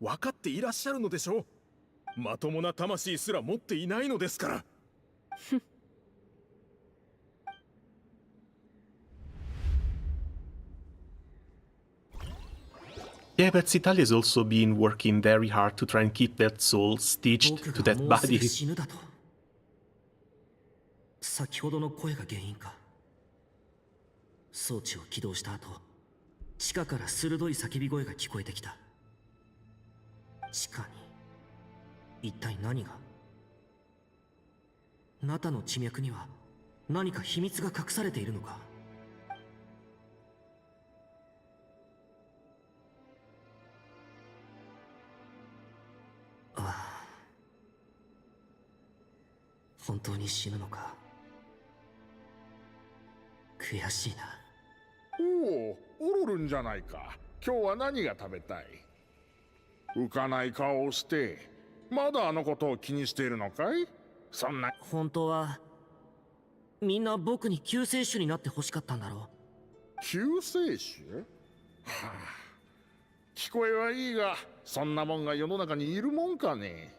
分かっていらっしゃるのでしょう。まともな魂すら持っていないのですから。Yeah, but Citalia has also been working very hard to try and keep that soul stitched 僕 to が that もうすぐ body. 死ぬだと。先ほどの声が原因か。装置を起動した後、地下から鋭い叫び声が聞こえてきた。地下に一体何が？ナタの地脈には何か秘密が隠されているのか？ああ、本当に死ぬのか。悔しいな。おお、オロルンじゃないか。今日は何が食べたい？浮かない顔をして、まだあのことを気にしているのかい？そんな。本当はみんな僕に救世主になって欲しかったんだろう。救世主？はあ、聞こえはいいが、そんなもんが世の中にいるもんかね。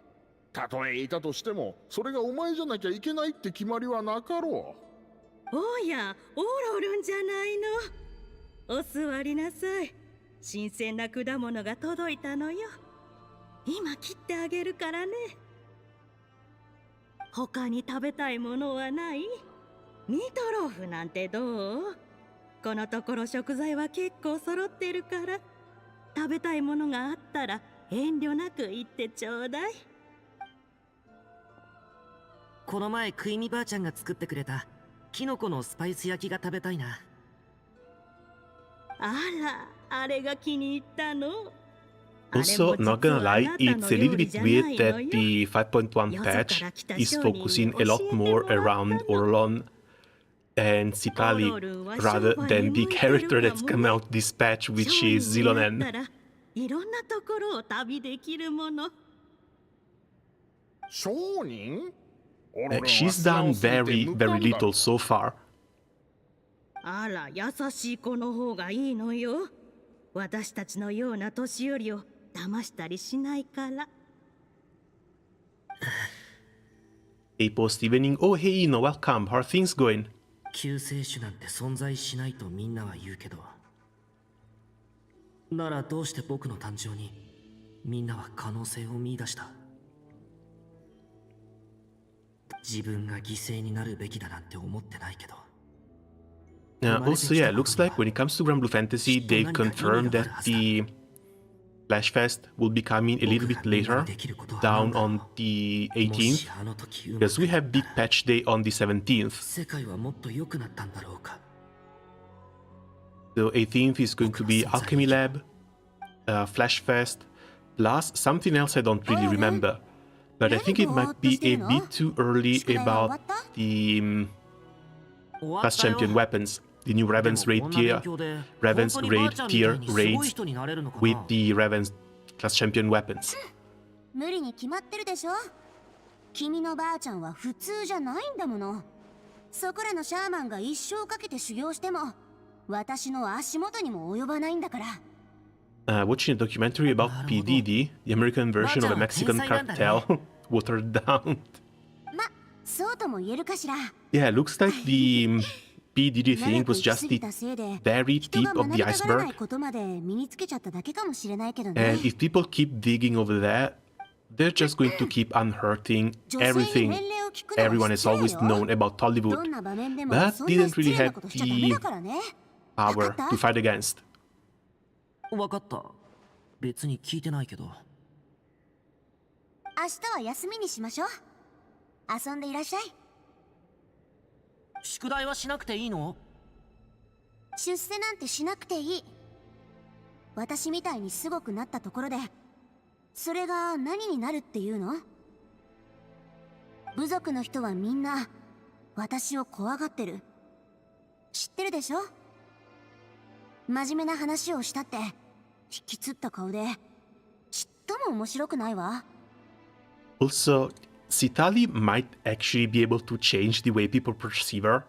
たとえいたとしても、それがお前じゃなきゃいけないって決まりはなかろう。おや、オロルンじゃないの。お座りなさい。新鮮な果物が届いたのよ。今切ってあげるからね。他に食べたいものはない？ミートローフなんてどう？このところ食材は結構揃ってるから、食べたいものがあったら遠慮なく言ってちょうだい。この前クイミばあちゃんが作ってくれたキノコのスパイス焼きが食べたいな。あら、あれが気に入ったの。 Also, not gonna lie, it's a little bit weird that the 5.1 patch is focusing a lot more around Orlon and Citali rather than the character that's come out this patch, which is Xilonen. いろんなところを旅できるもの。商人？ She's done very, very little so far. あら、優しい子の方がいいのよ。私たちのような年寄りを騙したりしないから。A post evening. Oh, hey, Ino, welcome. How are things going? 救世主なんて存在しないとみんなは言うけど、ならどうして僕の誕生にみんなは可能性を見出した？自分が犠牲になるべきだなんて思ってないけど。Also, yeah, looks like when it comes to Granblue Fantasy, they confirmed that the Flash Fest will be coming a little bit later, down on the 18th, because we have Big Patch Day on the 17th. 世界はもっと良くなったんだろうか。 So 18th is going to be Alchemy Lab, Flash Fest, plus something else I don't really remember. But I think it might be a bit too early about the Class Champion weapons. The new Raven's Raid tier, Raven's Raid tier raids with the Raven's Class Champion weapons. 無理に決まってるでしょ。君のばあちゃんは普通じゃないんだもの。そこらのシャーマンが一生かけて修行しても私の足元にも及ばないんだから。Watching a documentary about PDD, the American version of a Mexican cartel, watered down. ま、そうとも言えるかしら。Yeah, looks like the PDD thing was just the very tip of the iceberg. ことまで身につけちゃっただけかもしれないけどね。 And if people keep digging over there, they're just going to keep unearthing everything everyone has always known about Hollywood, but didn't really have the power to fight against. わかった。別に聞いてないけど。明日は休みにしましょう。遊んでいらっしゃい。宿題はしなくていいの？出世なんてしなくていい。私みたいにすごくなったところで、それが何になるっていうの？部族の人はみんな私を怖がってる。知ってるでしょ？真面目な話をしたって引きつった顔でちっとも面白くないわ。 Also, Citali might actually be able to change the way people perceive her.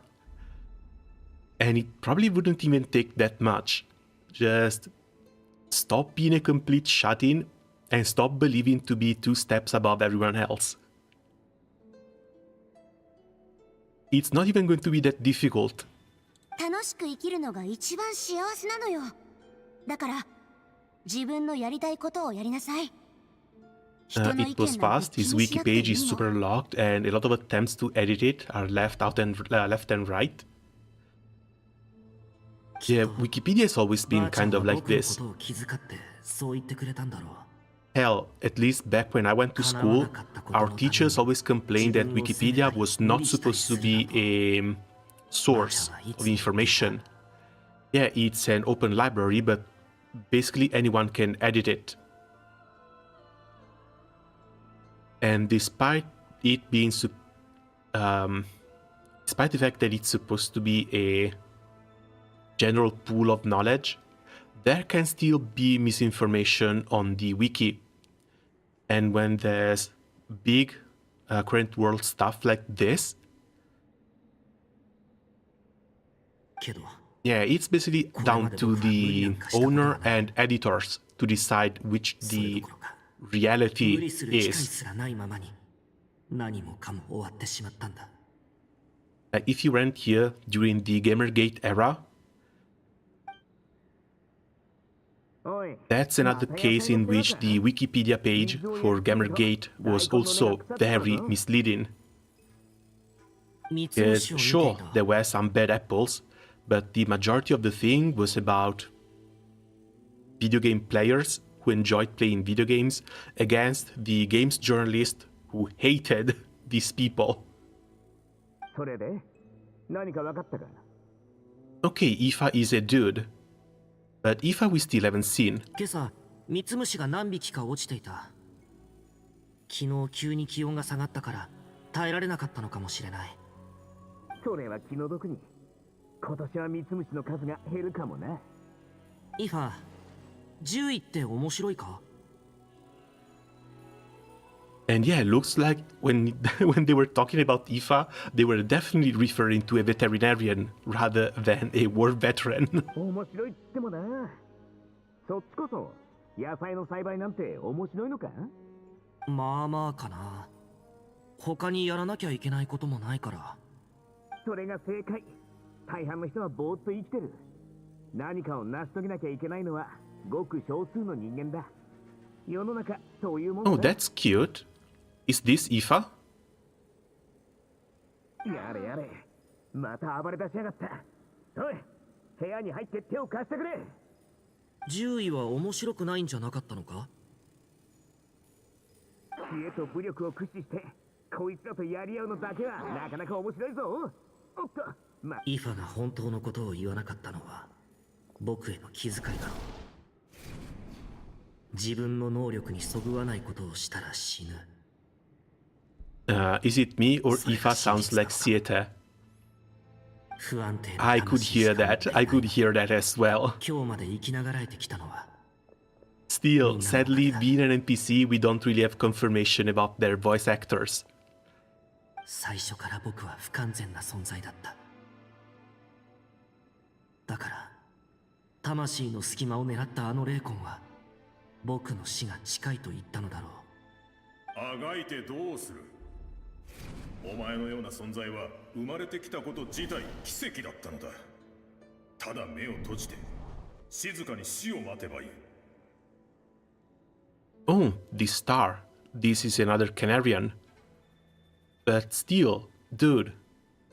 And it probably wouldn't even take that much. Just stop being a complete shut-in and stop believing to be 2 steps above everyone else. It's not even going to be that difficult. 楽しく生きるのが一番幸せなのよ。だから自分のやりたいことをやりなさい。 It was fast, his wiki page is super locked, and a lot of attempts to edit it are left and right. Yeah, Wikipedia has always been kind of like this. Hell, at least back when I went to school, our teachers always complained that Wikipedia was not supposed to be a source of information. Yeah, it's an open library, but basically anyone can edit it. And despite it being, despite the fact that it's supposed to be a general pool of knowledge, there can still be misinformation on the wiki. And when there's big current world stuff like this, yeah, it's basically down to the owner and editors to decide which the reality is. If you weren't here during the Gamergate era, that's another case in which the Wikipedia page for Gamergate was also very misleading. Because sure, there were some bad apples, but the majority of the thing was about video game players who enjoyed playing video games against the games journalists who hated these people. Okay, Aoife is a dude, but Aoife we still haven't seen. 今朝、ミツムシが何匹か落ちていた。昨日急に気温が下がったから耐えられなかったのかもしれない。それは気の毒に。今年はミツムシの数が減るかもな。イファ、獣医って面白いか？ And yeah, it looks like when they were talking about Aoife, they were definitely referring to a veterinarian rather than a war veteran. 面白いってもな。そっちこそ野菜の栽培なんて面白いのか？まあまあかな。他にやらなきゃいけないこともないから。それが正解。大半の人はぼーっと生きてる。何かを成し遂げなきゃいけないのはごく少数の人間だ。世の中そういうもんだ。 Oh, that's cute. Is this Aoife? やれやれ。また暴れ出しやがった。おい、部屋に入って手を貸してくれ。獣医は面白くないんじゃなかったのか？知恵と武力を駆使してこいつらとやり合うのだけはなかなか面白いぞ。おっと。イファが本当のことを言わなかったのは僕への気遣いだろう。自分の能力にそぐわないことをしたら死ぬ。Is it me or Aoife sounds like Siete? 不安定な I could hear that. I could hear that as well. 今日まで生きながらえてきたのは。Still, sadly, being an NPC, we don't really have confirmation about their voice actors. 最初から僕は不完全な存在だった。だから魂の隙間を狙ったあの霊魂は僕の死が近いと言ったのだろう。あがいてどうする。お前のような存在は生まれてきたこと自体奇跡だったのだ。ただ目を閉じて静かに死を待てばいい。 Oh, this star. This is another Canarian. But still, dude,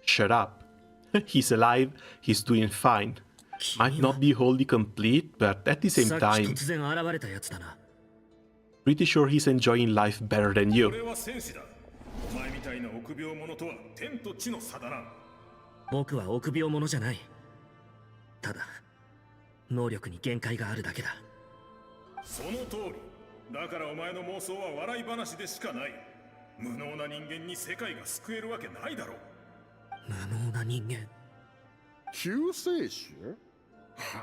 shut up. He's alive, he's doing fine. Might not be wholly complete, but at the same さっき time, 突然現れたやつだな。 pretty sure he's enjoying life better than こ you. れは戦士だ。お前みたいな臆病者とは天と地の差だな。僕は臆病者じゃない。ただ能力に限界があるだけだ。その通り。だからお前の妄想は笑い話でしかない。無能な人間に世界が救えるわけないだろう。無能な人間。救世主？はあ、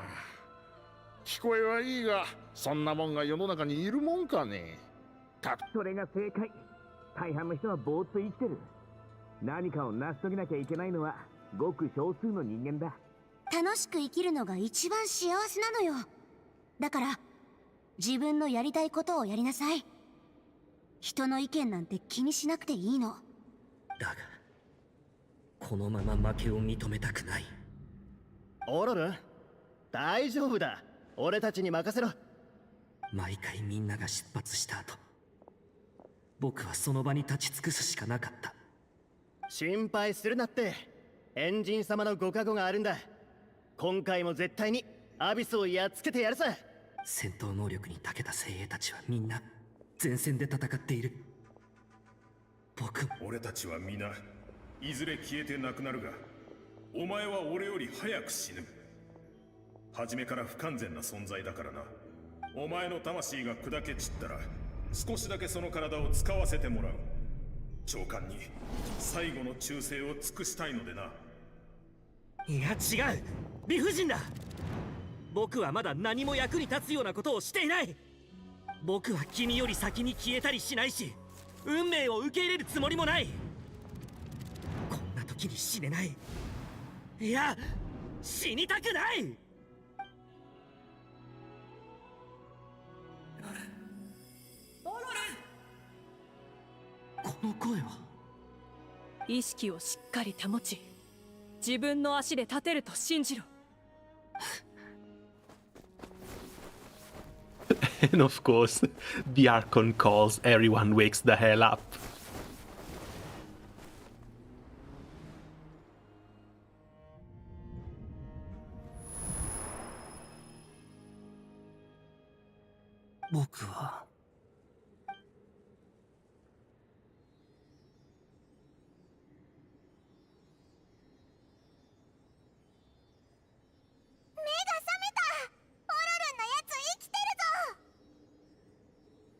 聞こえはいいが、そんなもんが世の中にいるもんかね。それが正解。大半の人はぼーっと生きてる。何かを成し遂げなきゃいけないのはごく少数の人間だ。楽しく生きるのが一番幸せなのよ。だから自分のやりたいことをやりなさい。人の意見なんて気にしなくていいの。だがこのまま負けを認めたくない。オロルン、大丈夫だ。俺たちに任せろ。毎回みんなが出発した後、僕はその場に立ち尽くすしかなかった。心配するなって。エンジン様のご加護があるんだ。今回も絶対にアビスをやっつけてやるさ。戦闘能力に長けた精鋭たちはみんな前線で戦っている。俺たちは皆いずれ消えてなくなるが、お前は俺より早く死ぬ。初めから不完全な存在だからな。お前の魂が砕け散ったら少しだけその体を使わせてもらう。長官に最後の忠誠を尽くしたいのでな。いや違う、理不尽だ。僕はまだ何も役に立つようなことをしていない。僕は君より先に消えたりしないし、運命を受け入れるつもりもない。こんな時に死ねない。いや、死にたくない。この声は。意識をしっかり保ち、自分の足で立てると信じろ。And of course, the Archon calls, everyone wakes the hell up. 僕は目が覚めた。オロルンのやつ生きてるぞ。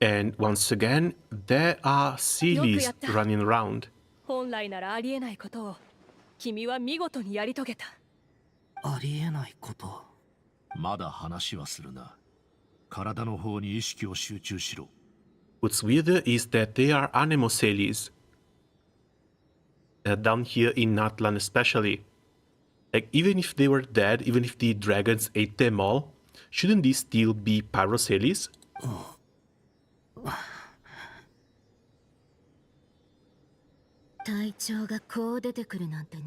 And once again, there are Sealies running around. 本来ならありえないことを君は見事にやり遂げた。ありえないこと。まだ話はするな。体の方に意識を集中しろ。What's weirder is that they are animal Sealies. Down here in Natlan especially. Like, even if they were dead, even if the dragons ate them all, shouldn't these still be Pyro Sealies? 隊長がこう出てくるなんてね。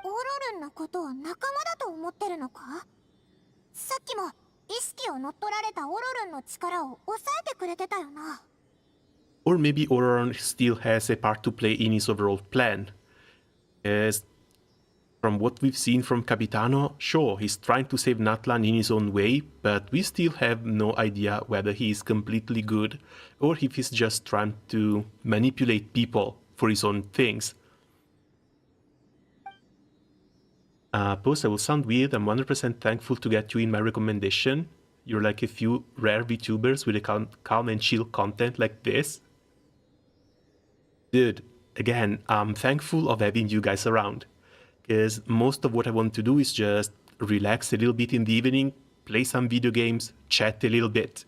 オロルンのことを仲間だと思ってるのか？さっきも意識を乗っ取られたオロルンの力を抑えてくれてたよな。Or maybe Auroron still has a part to play in his overall plan. As from what we've seen from Capitano, sure, he's trying to save Natlan in his own way, but we still have no idea whether he is completely good or if he's just trying to manipulate people for his own things. Post, I will sound weird. I'm 100% thankful to get you in my recommendation. You're like a few rare VTubers with a calm and chill content like this. Dude, again, I'm thankful of having you guys around. Because most of what I want to do is just relax a little bit in the evening, play some video games, chat a little bit.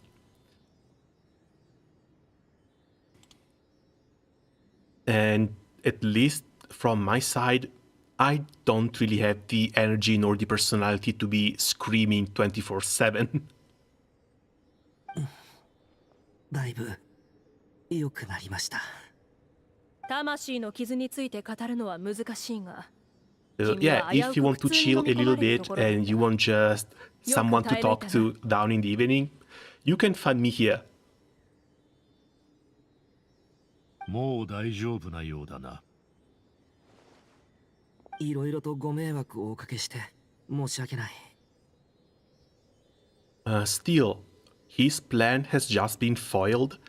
And at least from my side, I don't really have the energy nor the personality to be screaming 24/7. だいぶ良くなりました。魂の傷について語るのは難しいが。Yeah, if you want to chill a little bit and you want just someone to talk to down in the evening, you can find me here. もう大丈夫なようだな。いろいろとご迷惑をおかけして申し訳ない。Still, his plan has just been foiled.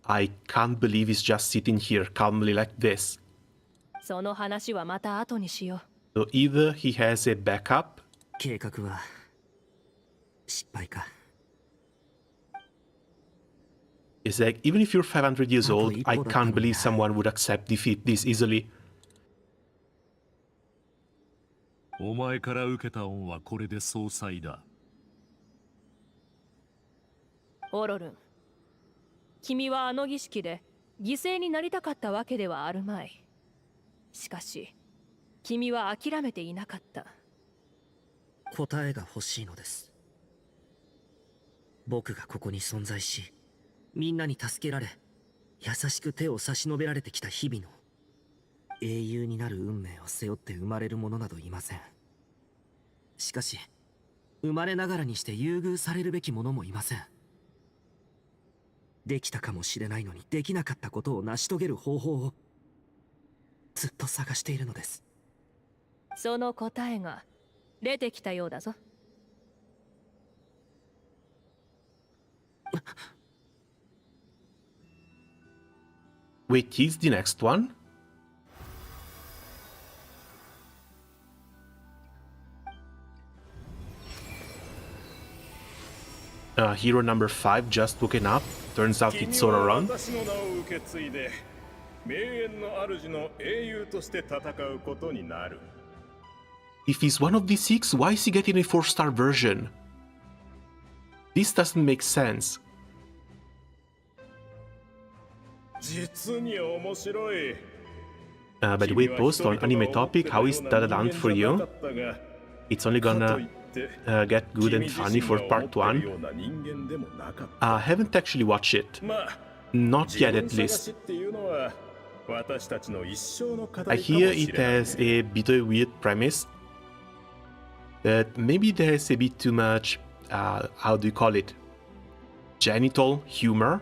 I can't believe he's just sitting here calmly like this. その話はまた後にしよう。So either he has a backup. 計画は失敗か。It's like, even if you're 500 years old, I can't believe someone would accept defeat this easily. お前から受けた恩はこれで総裁だ。オロルン、君はあの儀式で犠牲になりたかったわけではあるまい。しかし、君は諦めていなかった。答えが欲しいのです。僕がここに存在し、みんなに助けられ、優しく手を差し伸べられてきた日々の英雄になる運命を背負って生まれる者などいません。しかし、生まれながらにして優遇されるべき者もいません。できたかもしれないのにできなかったことを成し遂げる方法をずっと探しているのです。その答えが出てきたようだぞ。Wait, he's the next one? Hero number 5 just woken up. Turns out it's Xilonen. If he's one of the 6, why is he getting a 4-star version? This doesn't make sense. By the way, post on anime topic, how is Dadaland for you? It's only gonna get good and funny for part 1. I haven't actually watched it. Not yet, at least. I hear it has a bit of a weird premise. That maybe there's a bit too much, how do you call it? Genital humor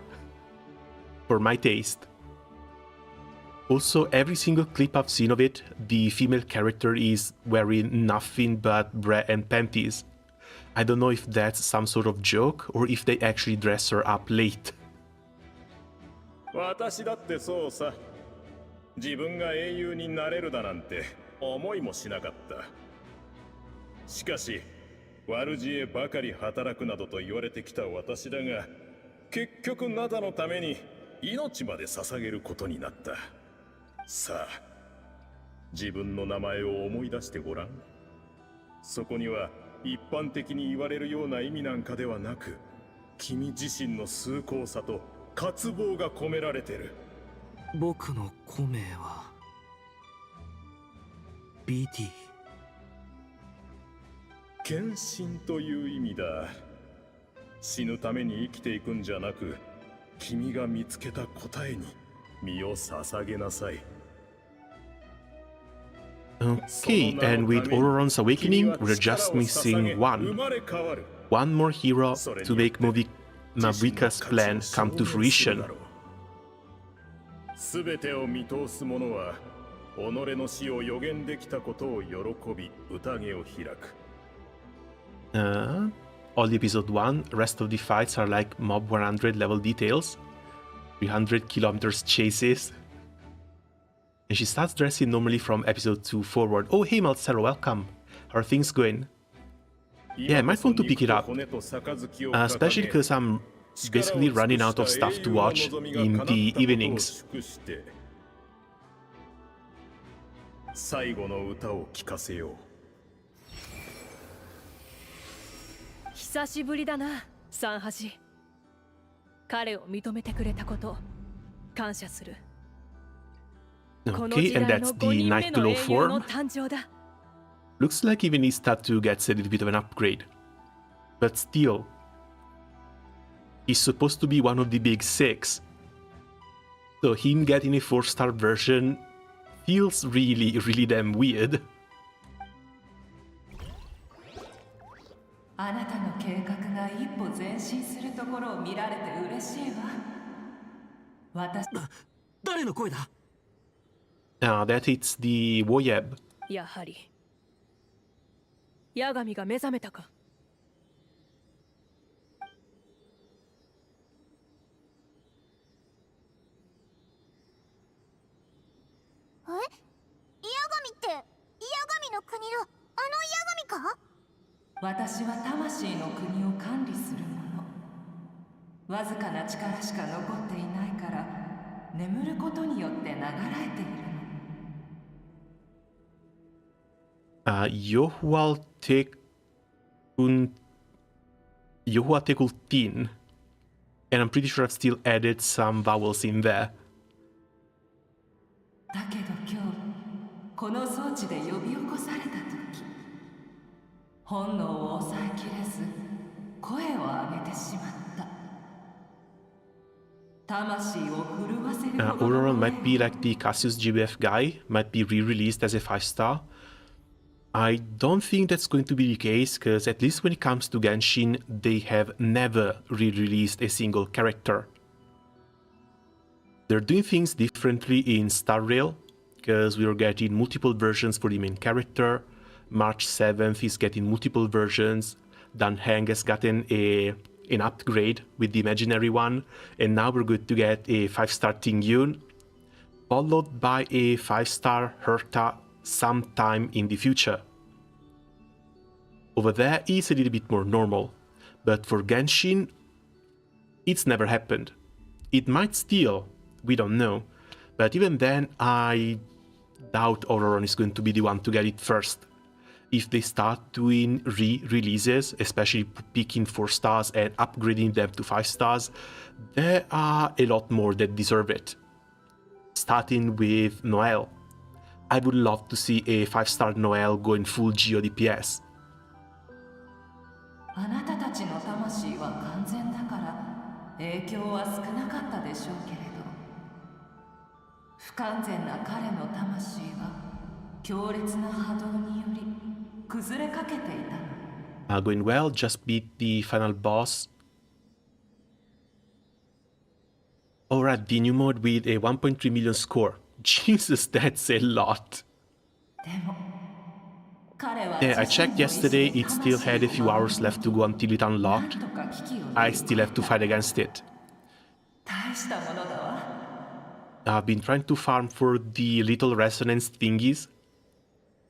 for my taste. Also, every single clip I've seen of it, the female character is wearing nothing but bra and panties. I don't know if that's some sort of joke or if they actually dress her up late. 私だってそうさ。自分が英雄になれるだなんて思いもしなかった。しかし、悪知恵ばかり働くなどと言われてきた私だが、結局灘のために命まで捧げることになった。さあ、自分の名前を思い出してごらん。そこには一般的に言われるような意味なんかではなく、君自身の崇高さと渇望が込められてる。僕の個名は BT。 献身という意味だ。死ぬために生きていくんじゃなく、君が見つけた答えに身を捧げなさい。Okay, and with Auroron's awakening, we're just missing one. One more hero to make Mavrika's plan come to fruition. すべてを見通す者は、己の死を予言できたことを喜び、宴を開く。All the episode 1, rest of the fights are like mob 100 level details. 300 kilometers chases. And she starts dressing normally from episode 2 forward. Oh, hey Malzero, welcome. How are things going? Yeah, I might want to pick it up. Especially because I'm basically running out of stuff to watch in the evenings. 最後の歌を聴かせよう。久しぶりだな、三橋。彼を認めてくれたこと、感謝する。Okay, and that's the Night Glow form. Looks like even his tattoo gets a little bit of an upgrade. But still, he's supposed to be one of the big six. So him getting a 4-star version feels really, really damn weird. あなたの計画が一歩前進するところを見られて嬉しいわ。私、誰の声だ? That it's the Woyeb. やはり。ヤガミが目覚めたか。え？ヤガミってヤガミの国のあのヤガミか？私は魂の国を管理する者。わずかな力しか残っていないから眠ることによって流れているの。Yohuatekultin. And I'm pretty sure I've still added some vowels in there. だけど今日この装置で呼び起こされた時本能を抑えきれず声を上げてしまった。魂を震わせるほどの Auroron might be like the Cassius GBF guy, might be re-released as a 5-star. I don't think that's going to be the case, because at least when it comes to Genshin, they have never re-released a single character. They're doing things differently in Star Rail, because we are getting multiple versions for the main character. March 7th is getting multiple versions. Dan Heng has gotten an upgrade with the imaginary one, and now we're going to get a 5-star Ting Yun, followed by a 5-star Herta sometime in the future. Over there it's a little bit more normal, but for Genshin, it's never happened. It might still, we don't know, but even then I doubt Auroron is going to be the one to get it first. If they start doing re-releases, especially picking 4 stars and upgrading them to 5 stars, there are a lot more that deserve it. Starting with Noelle. I would love to see a 5-star Noelle going full Geo DPS. あなたたちの魂は完全だから影響は少なかったでしょうけれど不完全な彼の魂は強烈な波動により崩れかけていたの。Going well, just beat the final boss. Alright, the new mode with a 1.3 million score. Jesus, that's a lot. Yeah, I checked yesterday, it still had a few hours left to go until it unlocked. I still have to fight against it. I've been trying to farm for the little resonance thingies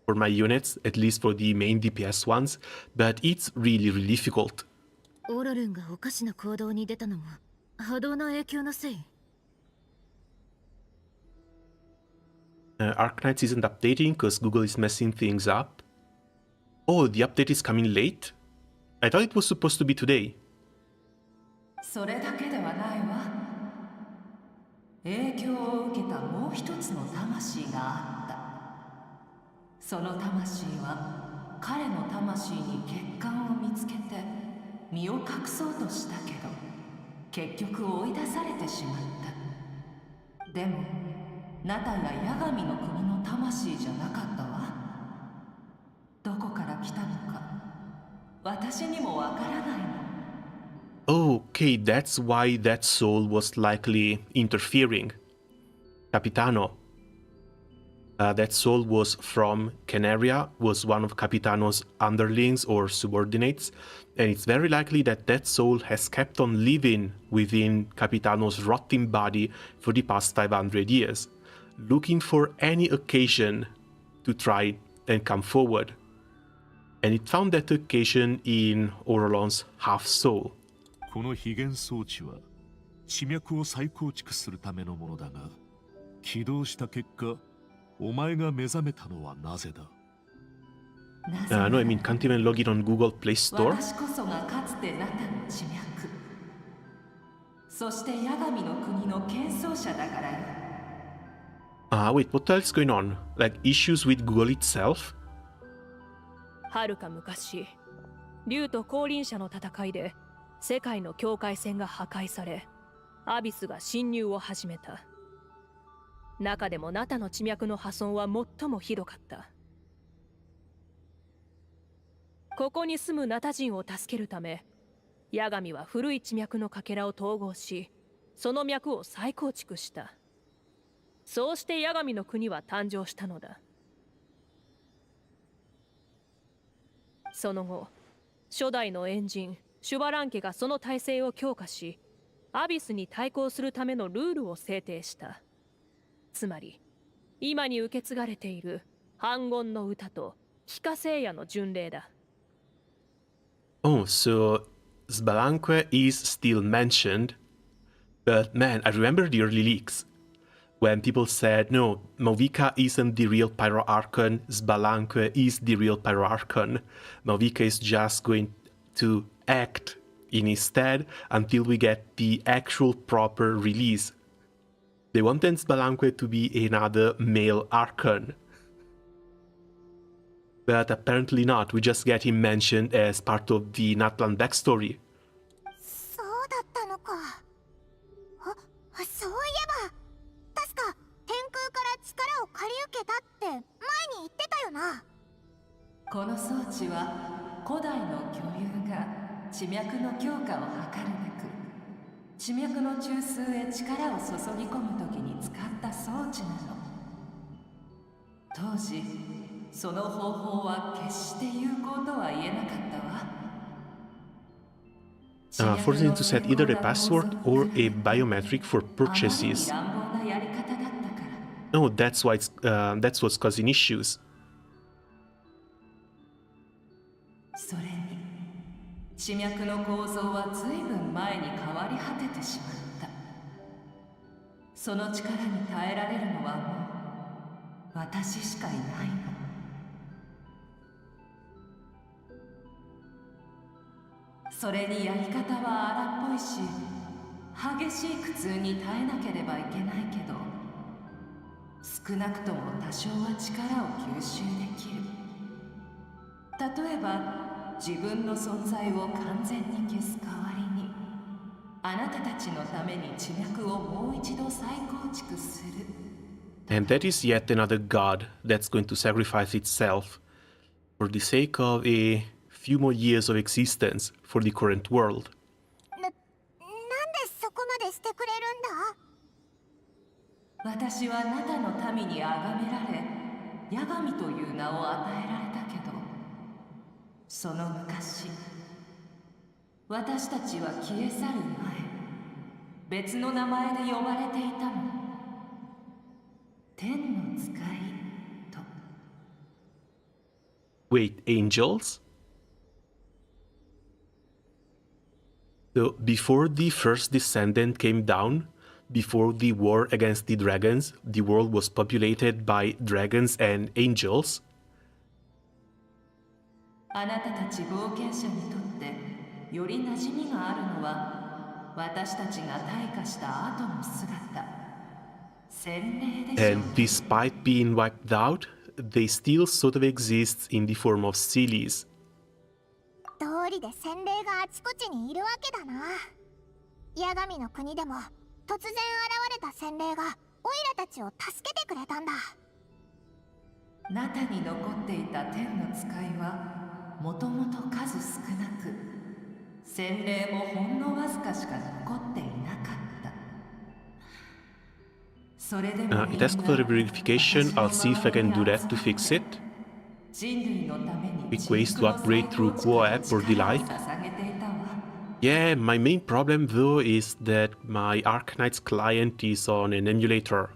for my units, at least for the main DPS ones, but it's really, really difficult. オロルンがおかしな行動に出たのも波動の影響のせい。Arknights isn't updating because Google is messing things up. Oh, the update is coming late? I thought it was supposed to be today. それだけではないわ。影響を受けたもう一つの魂があった。その魂は彼の魂に欠陥を見つけて身を隠そうとしたけど結局追い出されてしまった。でもナタやヤガミの国の魂じゃなかったわ。どこから来たのか私にもわからないの。Okay, that's why that soul was likely interfering. Capitano. That soul was from Canaria, was one of Capitano's underlings or subordinates, and it's very likely that that soul has kept on living within Capitano's rotting body for the past 500 years, looking for any occasion to try and come forward. And it found that occasion in Auroron's half-soul. この非現装置は地脈を再構築するためのものだが、起動した結果、お前が目覚めたのはなぜだ? No, I mean, can't even log in on Google Play Store? 私こそがかつてナタの地脈、そしてヤガミの国の建造者だからよ。Wait, what else is going on? Like issues with Google itself? はるか昔、竜と降臨者の戦いで世界の境界線が破壊され、アビスが侵入を始めた。中でもナタの地脈の破損は最もひどかった。ここに住むナタ人を助けるため、ヤガミは古い地脈のかけらを統合し、その脈を再構築した。そうしてヤガミの国は誕生したのだ。その後、初代のエンジンシュバラン家がその体制を強化し、アビスに対抗するためのルールを制定した。つまり今に受け継がれている反言の歌と帰化聖夜の巡礼だ。Oh, so Sbalanque is still mentioned, but man, I remember the early leaks when people said, no, Malvika isn't the real Pyro Archon, Sbalanque is the real Pyro Archon. Malvika is just going to act in his stead until we get the actual proper release. They wanted Sbalanque to be another male Archon. But apparently not, we just get him mentioned as part of the Natlan backstory. そうだったのか。そういえば確か天空から力を借り受けたって前に言ってたよな。この装置は古代の巨竜が地脈の強化を図るべく地脈の中枢へ力を注ぎ込む時に使った装置なの。当時その方法は決して有効とは言えなかったわ。Forcing to set either a password or a biometric for purchases. No, that's what's causing issues. それに地脈の構造は随分前に変わり果ててしまった。その力に耐えられるのはもう私しかいないの。それにやり方は荒っぽいし、激しい苦痛に耐えなければいけないけど、少なくとも多少は力を吸収できる。例えば自分の存在を完全に消す代わりに、あなたたちのために地脈をもう一度再構築する。And that is yet another god that's going to sacrifice itself for the sake of a few more years of existence for the current world. なんでそこまでしてくれるんだ？私はナタの民に崇められ、ヤガミという名を与えられたけど、その昔、私たちは消え去る前、別の名前で呼ばれていたの。天の使いと。Wait, angels? So before the first descendant came down, before the war against the dragons, the world was populated by dragons and angels. あなたたち冒険者にとってより馴染みがあるのは私たちが退化した後の姿、洗礼でしょう。 And despite being wiped out, they still sort of exist in the form of Silis. 道理で洗礼があちこちにいるわけだな。ヤガミの国でも突然現れた洗礼がオイラたちを助けてくれたんだ。ナタに残っていた天の使いはもともと数少なく、洗礼もほんのわずかしか残っていなかった。それでも It asks for verification. I'll see if I can do that to fix it. 人類のために Quick ways to upgrade through Quo app or the like. Yeah, my main problem though is that my Arknight's client is on an emulator.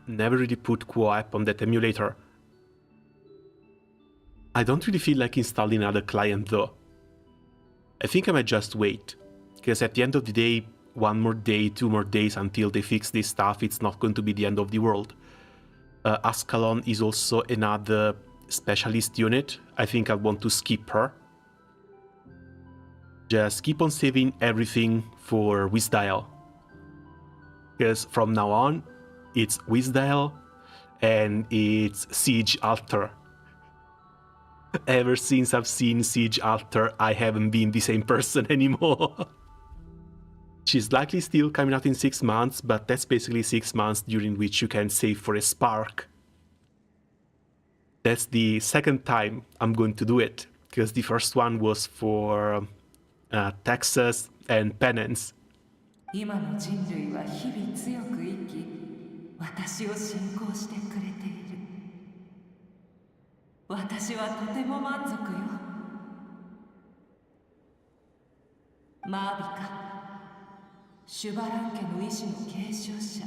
Never really put Quo app on that emulator. I don't really feel like installing another client though. I think I might just wait, because at the end of the day, one more day, 2 more days until they fix this stuff, it's not going to be the end of the world. Ascalon is also another specialist unit. I think I want to skip her. Just keep on saving everything for Wisdial. Because from now on, it's Wisdale, and it's Siege Alter. Ever since I've seen Siege Alter, I haven't been the same person anymore. She's likely still coming out in 6 months, but that's basically 6 months during which you can save for a spark. That's the second time I'm going to do it, because the first one was for Texas and Penance. 今の人類は日々強く生き、私を信仰してくれている。私はとても満足よ。マービカ、シュバラン家の意志の継承者、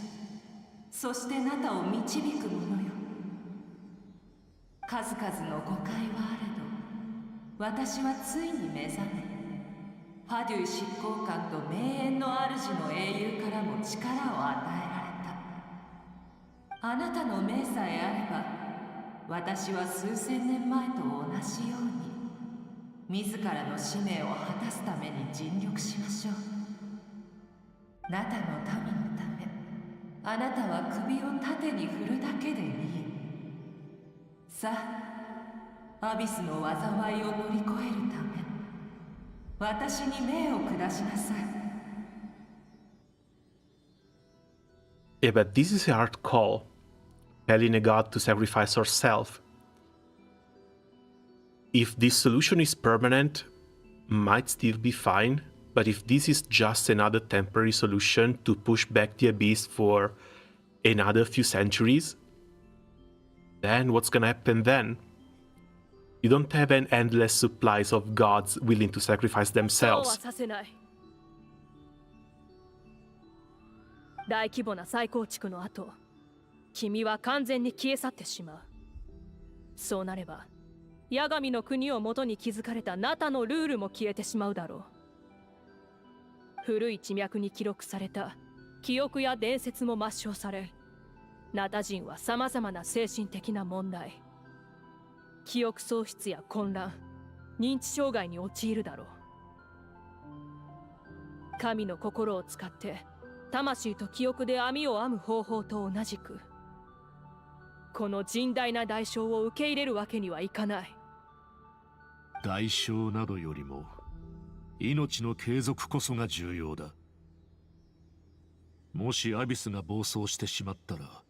そしてナタを導く者よ。数々の誤解はあれど、私はついに目覚め、ファデュイ執行官と名園の主の英雄からも力を与えられた。あなたの命さえあれば、私は数千年前と同じように自らの使命を果たすために尽力しましょう。ナタの民のため、あなたは首を縦に振るだけでいい。さあ、アビスの災いを乗り越えるため、私に命を下しなさい。Yeah, but this is a hard call. Telling a god to sacrifice herself. If this solution is permanent, might still be fine, but if this is just another temporary solution to push back the abyss for another few centuries, then what's gonna happen then? You don't have an endless supplies of gods willing to sacrifice themselves. 大規模な再構築の後、君は完全に消え去ってしまう。そうなれば、八神の国をもとに築かれたナタのルールも消えてしまうだろう。古い地脈に記録された記憶や伝説も抹消され、ナタ人は様々な精神的な問題、記憶喪失や混乱、認知障害に陥るだろう。神の心を使って魂と記憶で網を編む方法と同じく、この甚大な代償を受け入れるわけにはいかない。代償などよりも命の継続こそが重要だ。もしアビスが暴走してしまったら、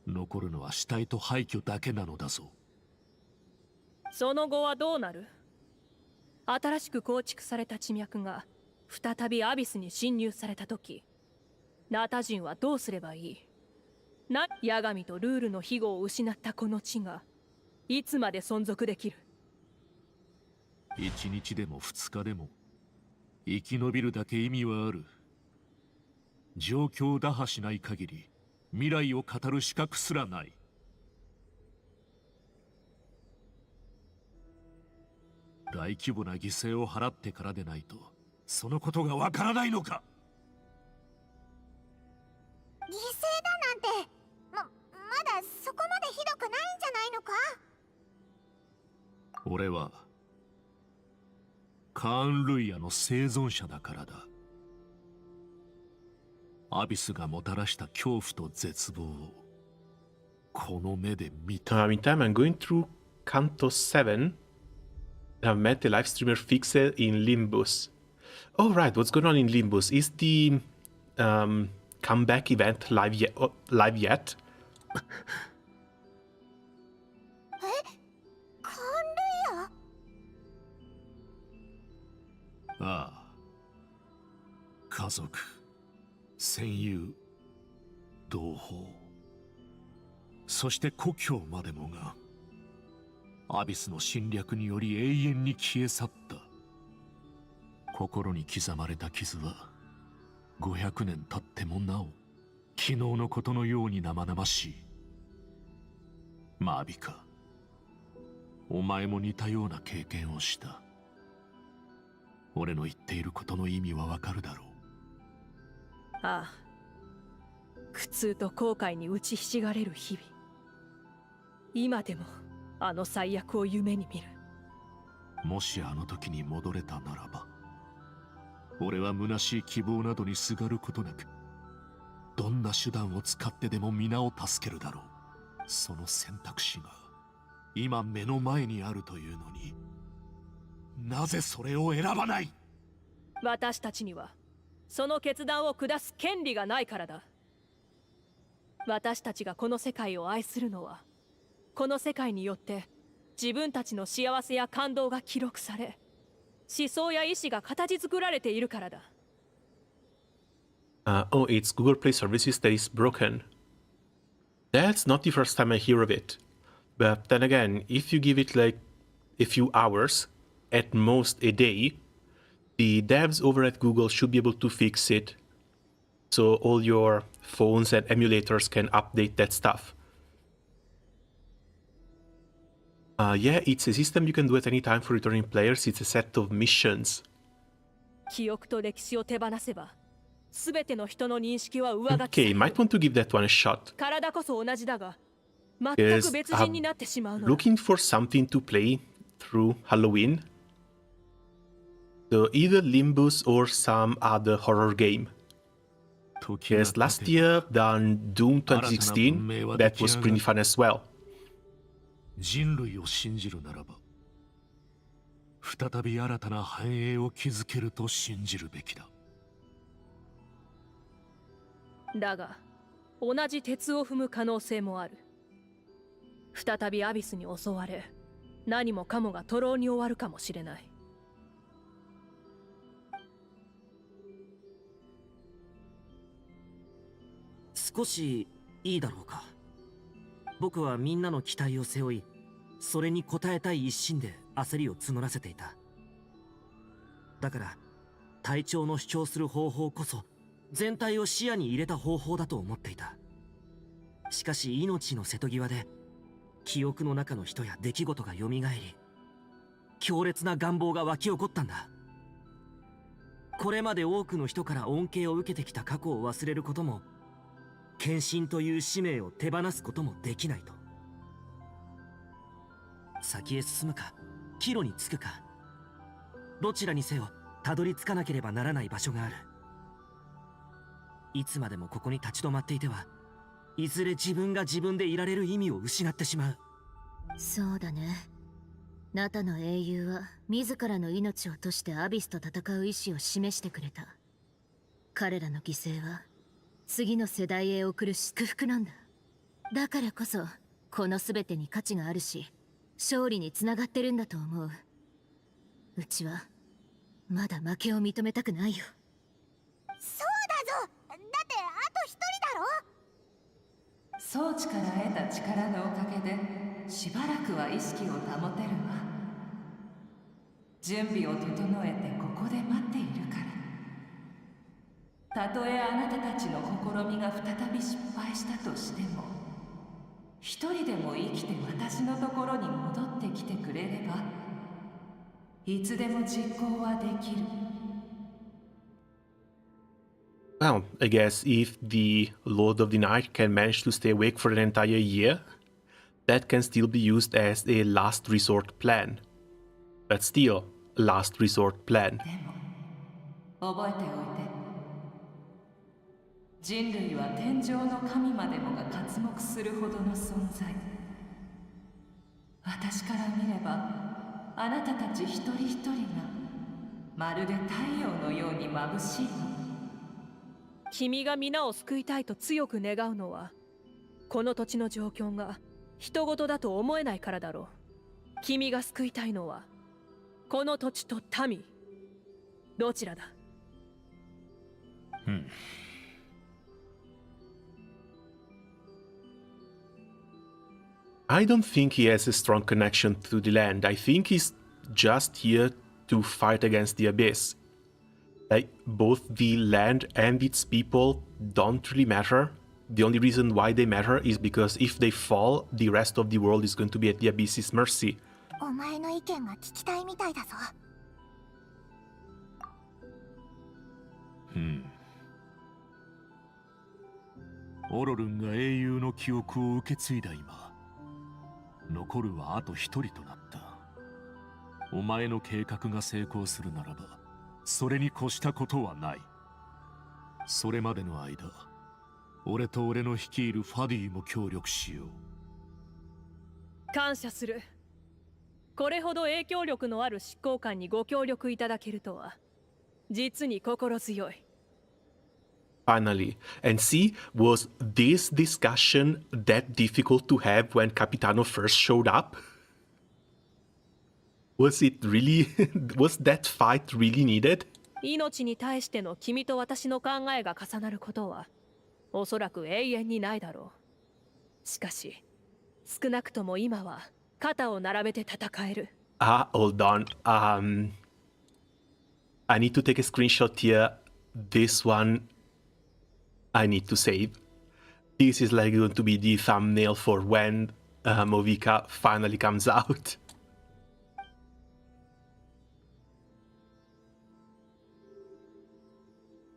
残るのは死体と廃墟だけなのだぞ。その後はどうなる？新しく構築された地脈が再びアビスに侵入された時、ナタ人はどうすればいい？八神とルールの庇護を失ったこの地がいつまで存続できる？1日でも2日でも生き延びるだけ意味はある。状況を打破しない限り未来を語る資格すらない。大規模な犠牲を払ってからでないとそのことがわからないのか？犠牲だなんてまだそこまでひどくないんじゃないのか？俺はカーン・ルイヤの生存者だからだ。アビスがもたらした恐怖と絶望をこの目で見た。Meantime, I'm going through Canto 7. I've met a live streamer Fixer in Limbus. Oh right, what's going on in Limbus? Is the comeback event live yet? カーン・ルイヤ？ああ、家族、戦友、同胞、そして故郷までもがアビスの侵略により永遠に消え去った。心に刻まれた傷は500年経ってもなお昨日のことのように生々しい。マービカ、お前も似たような経験をした。俺の言っていることの意味はわかるだろう。ああ、苦痛と後悔に打ちひしがれる日々。今でもあの最悪を夢に見る。もしあの時に戻れたならば、俺は虚しい希望などにすがることなくどんな手段を使ってでも皆を助けるだろう。その選択肢が今目の前にあるというのに、なぜそれを選ばない？私たちにはその決断を下す権利がないからだ。私たちがこの世界を愛するのは、この世界によって自分たちの幸せや感動が記録され、思想や意志が形作られているからだ。Oh, it's Google Play Services that is broken. That's not the first time I hear of it. But then again, if you give it like a few hours, at most a day, the devs over at Google should be able to fix it. So all your phones and emulators can update that stuff. Yeah, it's a system you can do at any time for returning players. It's a set of missions. 記憶と歴史を手放せば、すべての人の認識は上書き Okay, might want to give that one a shot. 体こそ同じだが、全 Because く別人になってしまう I'm のだ。 looking for something to play through Halloween. So either Limbus or some other horror game. Because last year, done Doom 2016, that was pretty fun as well. 人類を信じるならば、再び新たな繁栄を築けると信じるべきだ。だが、同じ鉄を踏む可能性もある。再びアビスに襲われ、何もかもが徒労に終わるかもしれない。少しいいだろうか。僕はみんなの期待を背負い、それに応えたい一心で焦りを募らせていた。だから隊長の主張する方法こそ全体を視野に入れた方法だと思っていた。しかし命の瀬戸際で記憶の中の人や出来事が蘇り、強烈な願望が湧き起こったんだ。これまで多くの人から恩恵を受けてきた過去を忘れることも、献身という使命を手放すこともできないと。先へ進むか岐路につくか、どちらにせよたどり着かなければならない場所がある。いつまでもここに立ち止まっていては、いずれ自分が自分でいられる意味を失ってしまう。そうだね。ナタの英雄は自らの命を賭してアビスと戦う意志を示してくれた。彼らの犠牲は次の世代へ送る祝福なんだ。だからこそこの全てに価値があるし、勝利につながってるんだと思う。うちはまだ負けを認めたくないよ。そうだぞ。だってあと一人だろ。装置から得た力のおかげでしばらくは意識を保てるわ。準備を整えてここで待っているから。たとえあなたたちの試みが再び失敗したとしても、一人でも生きて私のところに戻ってきてくれれば、いつでも実行はできる。Well, I guess if the Lord of the Night can manage to stay awake for an entire year, that can still be used as a last resort plan. But still, a last resort plan. 覚えておいて。人類は天上の神までもが刮目するほどの存在。私から見れば、あなたたち一人一人がまるで太陽のように眩しいの。君が皆を救いたいと強く願うのは、この土地の状況が人事だと思えないからだろう。君が救いたいのは、この土地と民、どちらだ？I don't think he has a strong connection to the land. I think he's just here to fight against the abyss. Like, both the land and its people don't really matter. The only reason why they matter is because if they fall, the rest of the world is going to be at the abyss's mercy. お前の意見が聞きたいみたいだぞ。オロルンが英雄の記憶を受け継いだ今、残るはあと一人となった。お前の計画が成功するならば、それに越したことはない。それまでの間、俺と俺の率いるファディも協力しよう。感謝する。これほど影響力のある執行官にご協力いただけるとは実に心強い。 Finally. And see, was this discussion that difficult to have when Capitano first showed up? Was it really... was that fight really needed? 命に対しての君と私の考えが重なることはおそらく永遠にないだろう。しかし少なくとも今は肩を並べて戦える。Hold on. I need to take a screenshot here. This one I need to save. This is like going to be the thumbnail for when Movica finally comes out.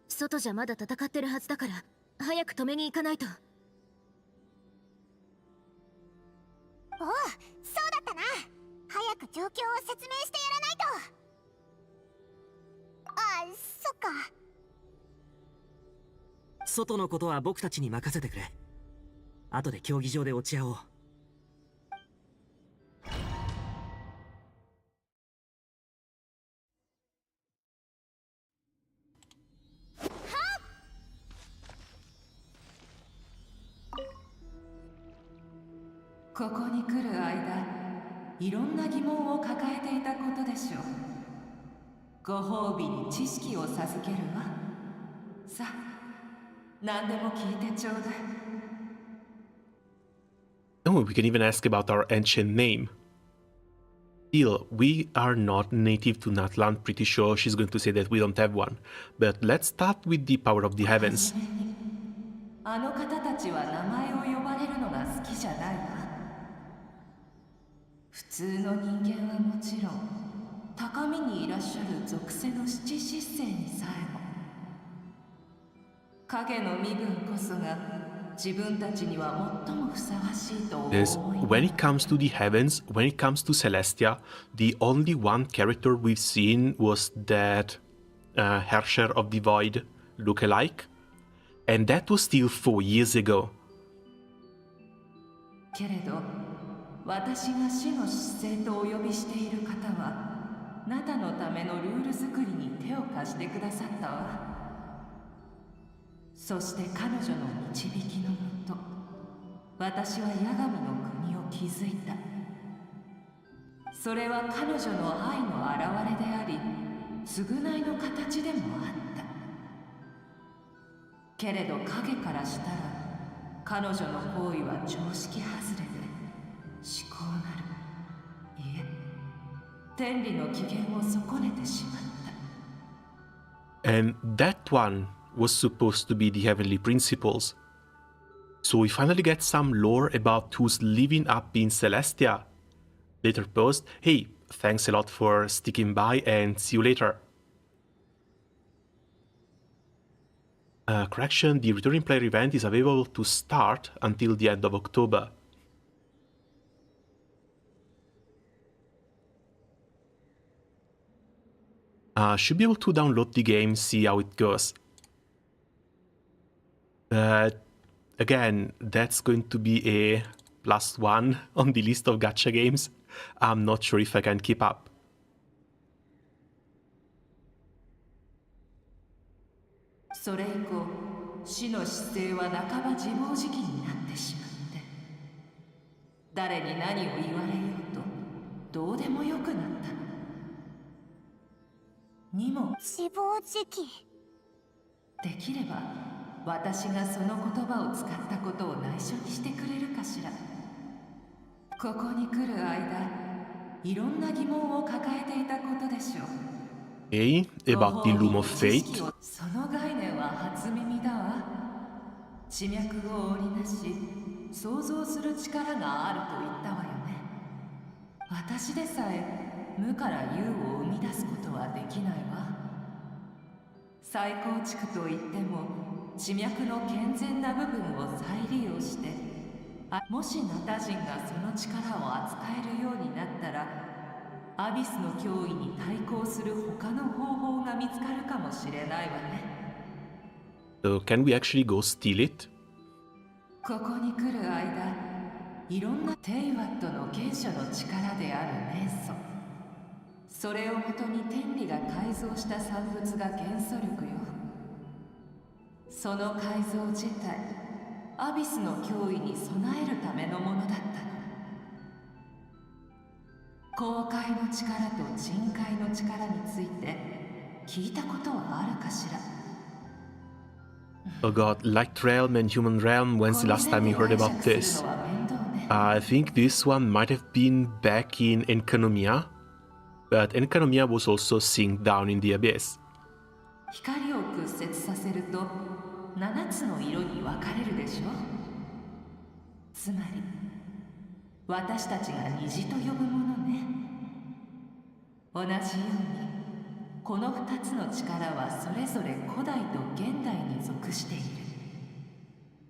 外じゃまだ戦ってるはずだから早く止めに行かないと。おう、そうだったな。早く状況を説明してやらないと。あ、そっか。外のことは僕たちに任せてくれ。後で競技場で落ち合おう。ここに来る間、いろんな疑問を抱えていたことでしょう。ご褒美に知識を授けるわ。さあ、何でも聞いてちょうだい。Oh, we can even ask about our ancient name. Still, we are not native to Natlan. Pretty sure she's going to say that we don't have one. But let's start with the power of the heavens. あの方たちは名前を呼ばれるのが好きじゃないわ。普通の人間はもちろん、高みにいらっしゃる属性の七失星にさえも、影の身分こそが自分たちには最もふさわしいと思い。Yes, when it comes to the heavens, when it comes to Celestia, the only one character we've seen was that Herrscher of the Void lookalike, and that was still 4 years ago. けれど、私が死の失勢とお呼びしている方は、ナタのためのルール作りに手を貸してくださったわ。そして彼女の導きのもと、私は八神の国を築いた。それは彼女の愛の表れであり、償いの形でもあった。けれど影からしたら、彼女の行為は常識外れで思考なる。いえ、天理の機嫌を損ねてしまった。And that one was supposed to be the heavenly principles. So we finally get some lore about who's living up in Celestia. Later post, hey, thanks a lot for sticking by and see you later. Correction, the returning player event is available to start until the end of October. Should be able to download the game, see how it goes. But again, that's going to be a +1 on the list of gacha games. I'm not sure if I can keep up. それ以降、死の姿勢は半ば自暴自棄になってしまって、誰に何を言われようとどうでもよくなったの。にも自暴自棄。できれば私がその言葉を使ったことを内緒にしてくれるかしら。ここに来る間、いろんな疑問を抱えていたことでしょう。Okay, about the Loom of Fate. その概念は初耳だわ。地脈を織りなし、想像する力があると言ったわよね。私でさえ無から有を生み出すことはできないわ。再構築といっても地脈の健全な部分を再利用して、もしナタ人がその力を扱えるようになったら、アビスの脅威に対抗する他の方法が見つかるかもしれないわね。So can we actually go steal it? ここに来る間、いろんなテイワットの原初の力である元素、それをもとに天理が改造した産物が元素力よ。その改造自体、アビスの脅威に備えるためのものだったの。公開の力と人海の力について聞いたことはあるかしら。Oh god, Light Realm and Human Realm, when's the last time you heard about this? I think this one might have been back in Enkanomiya, but Enkanomiya was also synced down in the Abyss. 光を屈折させると7つの色に分かれるでしょ。つまり私たちが虹と呼ぶものね。同じようにこの2つの力はそれぞれ古代と現代に属している。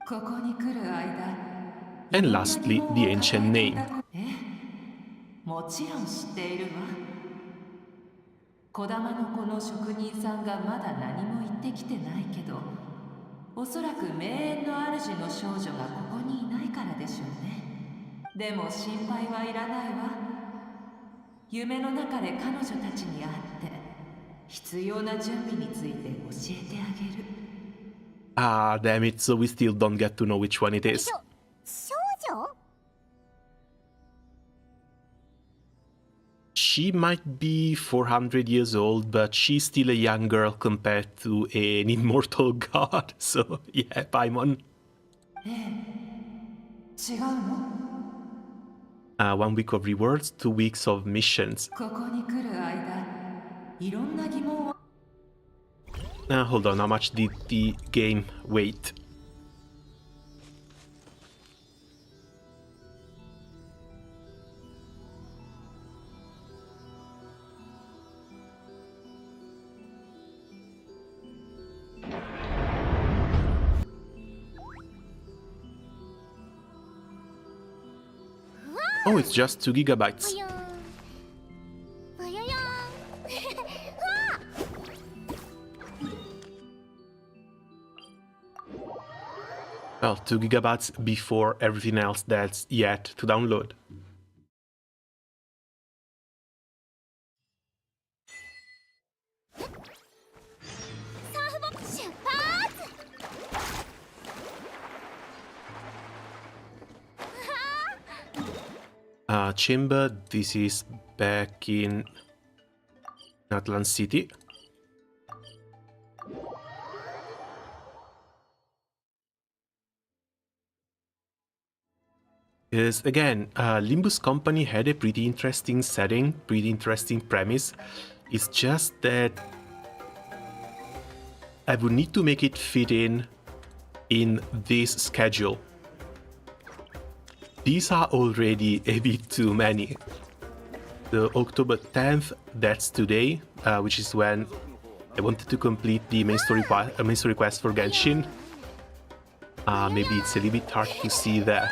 ここに来る間、 And lastly, the ancient name. もちろん知っているわ。児玉の子の職人さんがまだ何も言ってきてないけど、おそらく名園の主の少女がここにいないからでしょうね。でも心配はいらないわ。夢の中で彼女たちに会って必要な準備について教えてあげる。Ah, damn it, so we still don't get to know which one it is. 少女？ She might be 400 years old, but she's still a young girl compared to an immortal god. So, yeah, Paimon. 違うの？1 week of rewards, 2 weeks of missions. ここに来る間、いろんな疑問を。Hold on, how much did the game wait? Oh, it's just 2 gigabytes. Well, 2 gigabytes before everything else that's yet to download. Chamber, this is back in Atlant City. Because again, Limbus Company had a pretty interesting setting, pretty interesting premise. It's just that I would need to make it fit in this schedule. These are already a bit too many. The October 10th, that's today, which is when I wanted to complete the main story quest for Genshin. Maybe it's a little bit hard to see there.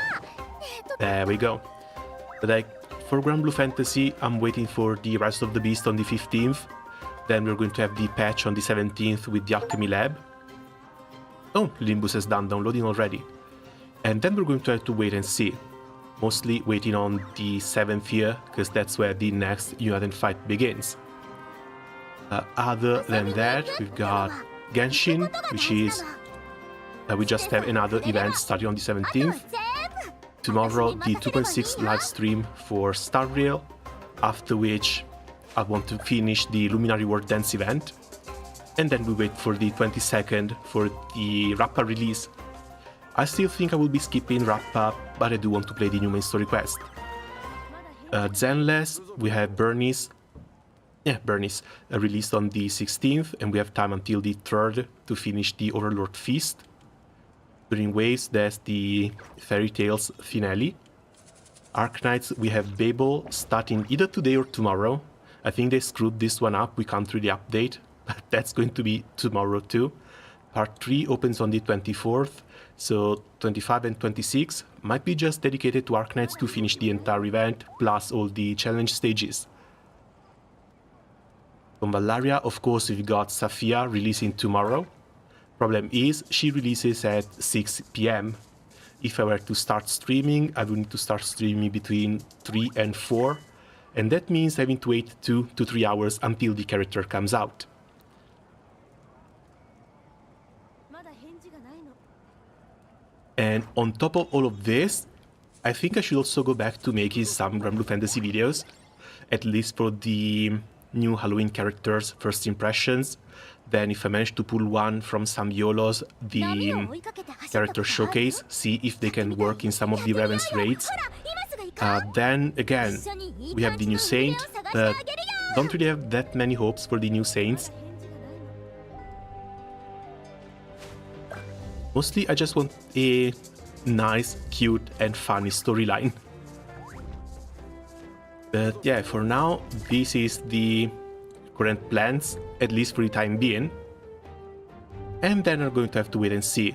There we go. But like, for Grand Blue Fantasy, I'm waiting for the Rise of the Beast on the 15th. Then we're going to have the patch on the 17th with the Alchemy Lab. Oh, Limbus has done downloading already. And then we're going to have to wait and see. Mostly waiting on the 7th year, because that's where the next Xilonen fight begins. Other than that, we've got Genshin, which is... we just have another event starting on the 17th. Tomorrow, the 2.6 live stream for Star Rail, after which I want to finish the Luminary War Dance event. And then we wait for the 22nd for the Rappa release. I still think I will be skipping Rappa, but I do want to play the new main story quest. Zenless, we have Bernice, released on the 16th, and we have time until the 3rd to finish the Overlord Feast. During Waves, there's the Fairy Tales finale. Arknights, we have Babel starting either today or tomorrow. I think they screwed this one up, we can't really update, but that's going to be tomorrow too. Part 3 opens on the 24th, so 25 and 26 might be just dedicated to Arknights to finish the entire event, plus all the challenge stages. From Valaria, of course, we've got Saphia releasing tomorrow. Problem is, she releases at 6 PM, If I were to start streaming, I would need to start streaming between 3 and 4, and that means having to wait 2 to 3 hours until the character comes out. And on top of all of this, I think I should also go back to making some Granblue Fantasy videos, at least for the new Halloween characters' first impressions. Then if I manage to pull one from some YOLOs, the character showcase, see if they can work in some of the Raven's raids. Then again, we have the new Saint, but don't really have that many hopes for the new Saints. Mostly I just want a nice, cute and funny storyline. But yeah, for now, this is the current plans, at least for the time being. And then I'm going to have to wait and see.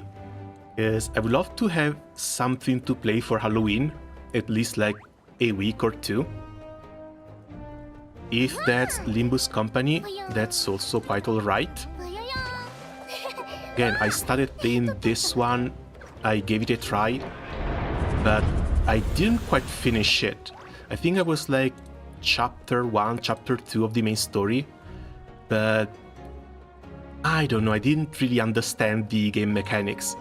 Because I would love to have something to play for Halloween, at least like a week or 2. If that's Limbus Company, that's also quite alright. Again, I started playing this one, I gave it a try, but I didn't quite finish it. I think I was like chapter 1, chapter 2 of the main story, but I don't know, I didn't really understand the game mechanics.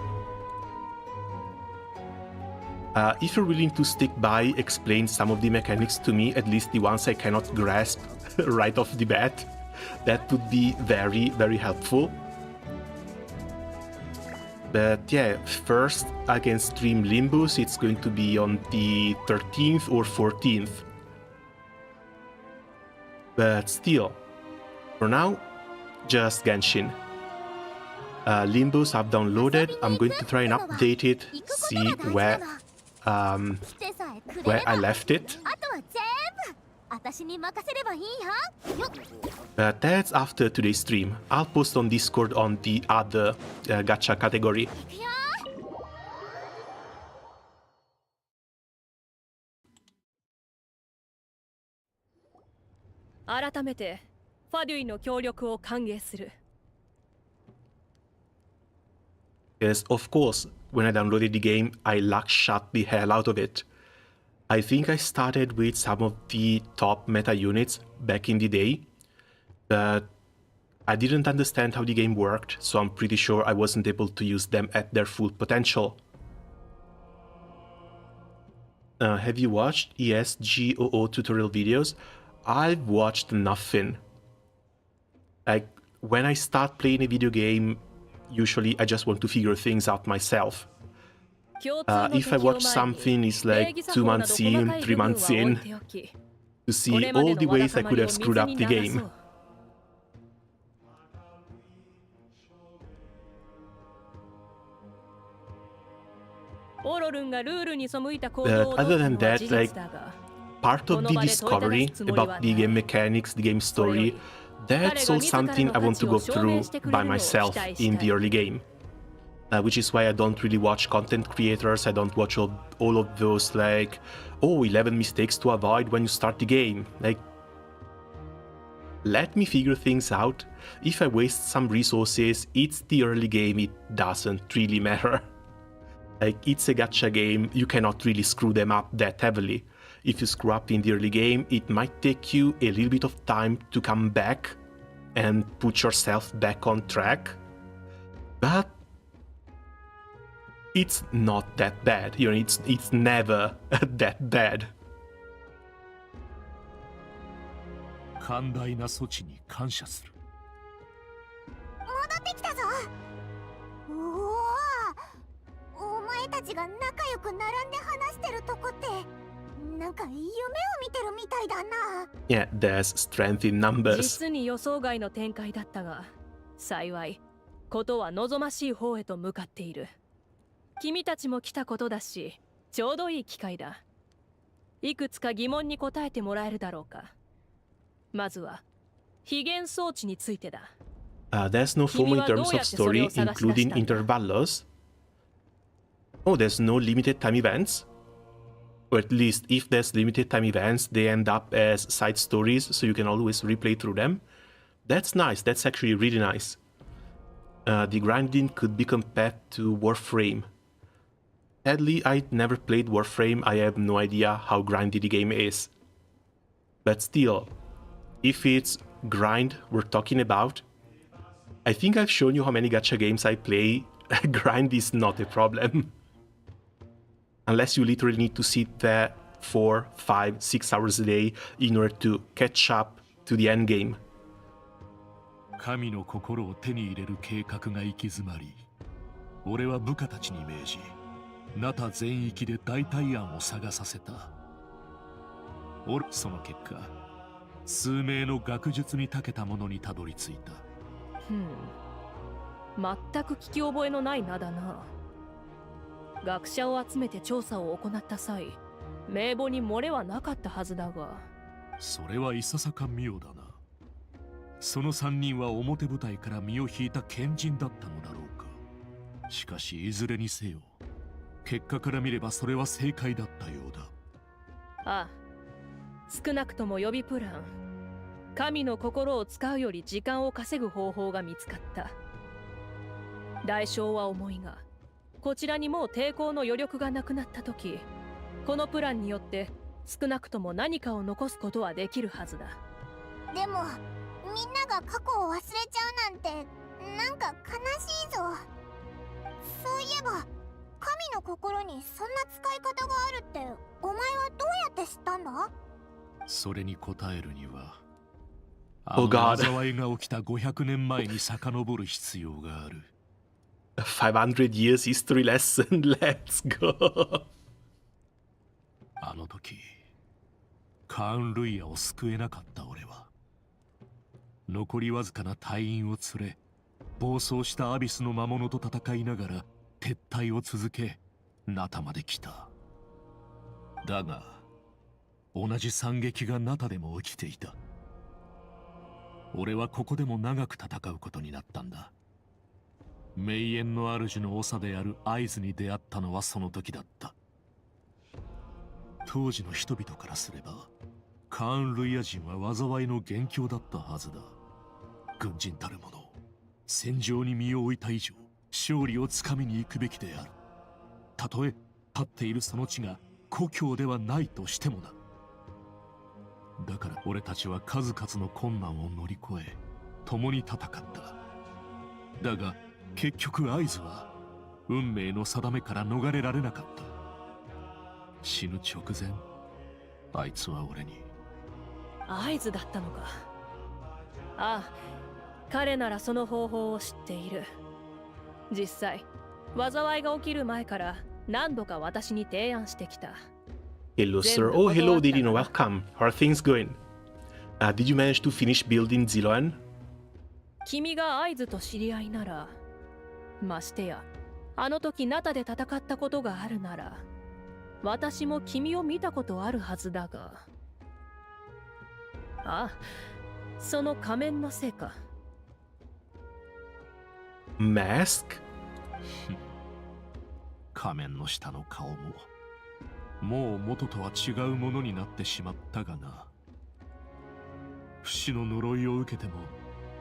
If you're willing to stick by, explain some of the mechanics to me, at least the ones I cannot grasp right off the bat, that would be very, very helpful. But yeah, first I can stream Limbus, it's going to be on the 13th or 14th. But still, for now, just Genshin. Limbus I've downloaded, I'm going to try and update it, see where I left it. But that's after today's stream. I'll post on Discord on the other gacha category. Yes, of course, when I downloaded the game, I luck shot the hell out of it. I think I started with some of the top meta units back in the day, but I didn't understand how the game worked, so I'm pretty sure I wasn't able to use them at their full potential. Have you watched ESGOO tutorial videos? I've watched nothing. Like, when I start playing a video game, usually I just want to figure things out myself. If I watch something, it's like 2 months in, 3 months in, to see all the ways I could have screwed up the game. But other than that, like, part of the discovery about the game mechanics, the game story, that's all something I want to go through by myself in the early game. Which is why I don't really watch content creators, I don't watch all of those like, oh, 11 mistakes to avoid when you start the game. Like, let me figure things out. If I waste some resources, it's the early game, it doesn't really matter. Like, it's a gacha game, you cannot really screw them up that heavily. If you screw up in the early game, it might take you a little bit of time to come back and put yourself back on track. But it's not that bad, you know, it's never that bad. 寛大な措置に感謝する。戻ってきたぞ。おお、お前たちが仲良く並んで話してるとこってなんか夢を見てるみたいだな。Yeah, there's strength in numbers. 実に予想外の展開だったが、幸いことは望ましい方へと向かっている。君たちも来たことだし、ちょうどいい機会だ。いくつか疑問に答えてもらえるだろうか。まずは非現装置についてだ。There's no FOMO in terms of story, including intervalos. Oh, there's no limited time events? Or at least, if there's limited time events, they end up as side stories, so you can always replay through them. That's nice, that's actually really nice. The grinding could be compared to Warframe. Sadly, I never played Warframe, I have no idea how grindy the game is. But still, if it's grind we're talking about, I think I've shown you how many gacha games I play. Grind is not a problem. Unless you literally need to sit there 4, 5, 6 hours a day in order to catch up to the end game. 神の心を手に入れる計画が行き詰まり、俺は部下たちに命じ、ナタ全域で代替案を探させた。その結果、数名の学術に長けたものにたどり着いた。全く聞き覚えのない名だな。学者を集めて調査を行った際、名簿に漏れはなかったはずだが。それはいささか妙だな。その3人は表舞台から身を引いた賢人だったのだろうか。しかしいずれにせよ、結果から見ればそれは正解だったようだ。ああ、少なくとも予備プラン、神の心を使うより時間を稼ぐ方法が見つかった。代償は重いが、こちらにもう抵抗の余力がなくなった時、このプランによって少なくとも何かを残すことはできるはずだ。でもみんなが過去を忘れちゃうなんてなんか悲しいぞ。そういえば神の心にそんな使い方があるってお前はどうやって知ったんだ？それに答えるには、Oh God. 災いが起きた500年前に遡る必要がある。500 years history lesson, let's go. あの時、カーン・ルイヤを救えなかった俺は、残りわずかな隊員を連れ、暴走したアビスの魔物と戦いながら撤退を続け、ナタまで来た。だが、同じ惨劇がナタでも起きていた。俺はここでも長く戦うことになったんだ。名園の主の長である合図に出会ったのはその時だった。当時の人々からすれば、カーン・ルイヤ人は災いの元凶だったはずだ。軍人たる者、戦場に身を置いた以上、勝利をつかみに行くべきである。たとえ立っているその地が故郷ではないとしてもな。だから俺たちは数々の困難を乗り越え、共に戦った。だが結局合図は運命の定めから逃れられなかった。死ぬ直前、あいつは俺に。合図だったのか。ああ、彼ならその方法を知っている。実際、災いが起きる前から何度か私に提案してきた。Hello, sir. Oh, hello, Didino. Welcome. How are things going? Did you manage to finish building Xilonen? 君が合図と知り合いなら、ましてや、あの時ナタで戦ったことがあるなら、私も君を見たことあるはずだが。あ、その仮面のせいか。Mask? 仮面の下の顔も、もう元とは違うものになってしまったがな。不死の呪いを受けても、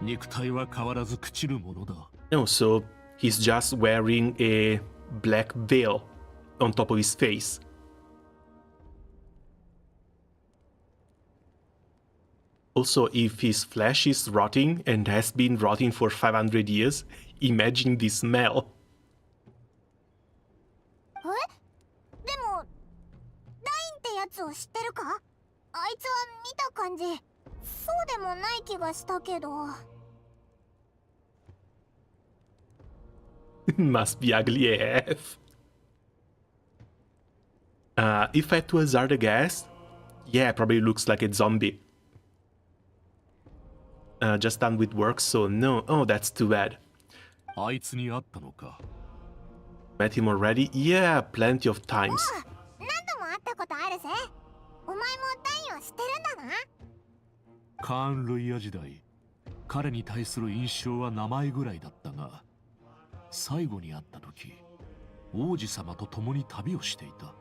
肉体は変わらず朽ちるものだ。No, so he's just wearing a black veil on top of his face. Also, if his flesh is rotting and has been rotting for 500 years, imagine the smell. え？でも、ダインってやつを知ってるか？あいつは見た感じ、そうでもない気がしたけど。Must be ugly AF. If I had to hazard a guess, yeah, probably looks like a zombie. Just done with work, so no. Oh, that's too bad. あいつに会ったのか? Met him already? Yeah, plenty of times. 何度も会ったことあるぜ。お前もダインを知ってるんだな。カーン・ルイヤ時代、彼に対する印象は名前ぐらいだったが、最後に会った時、王子様と共に旅をしていた。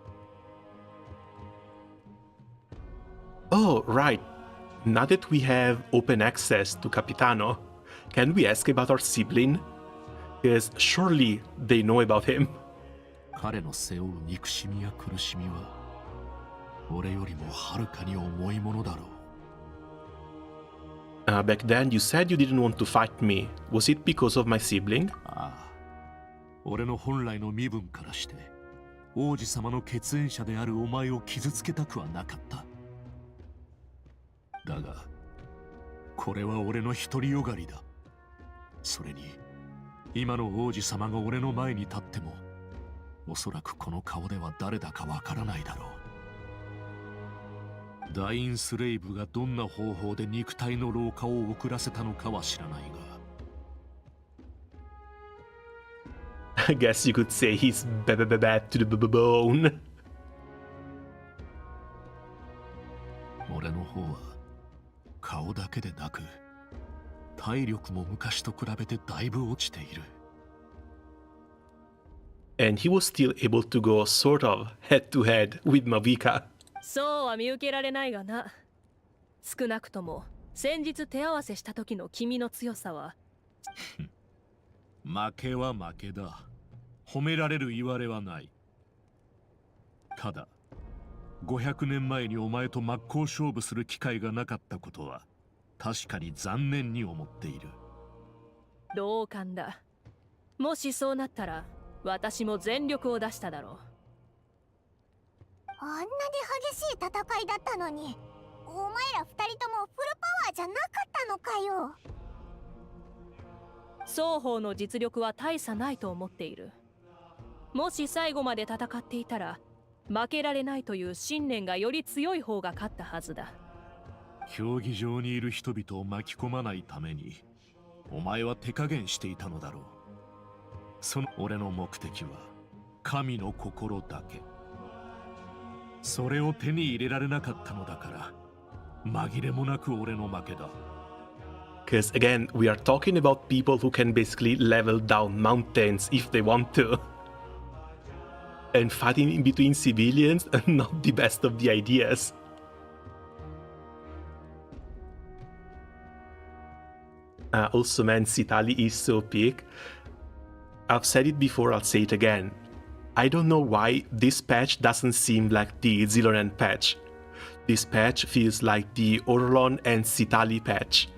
Oh, right. Now that we have open access to Capitano, can we ask about our sibling? Because surely they know about him. 彼の背負う憎しみや苦しみは俺よりもはるかに重いものだろう。Back then, you said you didn't want to fight me. Was it because of my sibling? ああ、俺の本来の身分からして王子様の血縁者であるお前を傷つけたくはなかった。だがこれは俺の独りよがりだ。それに今の王子様が俺の前に立ってもおそらくこの顔では誰だかわからないだろう。ダインスレイブがどんな方法で肉体の老化を遅らせたのかは知らないがI guess you could say he's bad to the bone. 俺の方は顔だけでなく体力も昔と比べてだいぶ落ちている。And he was still able to go sort of head to head with Mavica. そうは見受けられないがな。少なくとも先日手合わせした時の君の強さは負けは負けだ。褒められる言われはない。ただ500年前にお前と真っ向勝負する機会がなかったことは確かに残念に思っている。同感だ。もしそうなったら私も全力を出しただろう。あんなに激しい戦いだったのに、お前ら二人ともフルパワーじゃなかったのかよ。双方の実力は大差ないと思っている。もし最後まで戦っていたら負けられないという信念がより強い方が勝ったはずだ。競技場にいる人々を巻き込まないためにお前は手加減していたのだろう。その俺の目的は神の心だけ。それを手に入れられなかったのだから紛れもなく俺の負けだ。 Because again, we are talking about people who can basically level down mountains if they want to. And fighting in between civilians are not the best of the ideas. Also, man, Citali is so big. I've said it before, I'll say it again. I don't know why this patch doesn't seem like the Xilonen patch. This patch feels like the Orlon and Citali patch.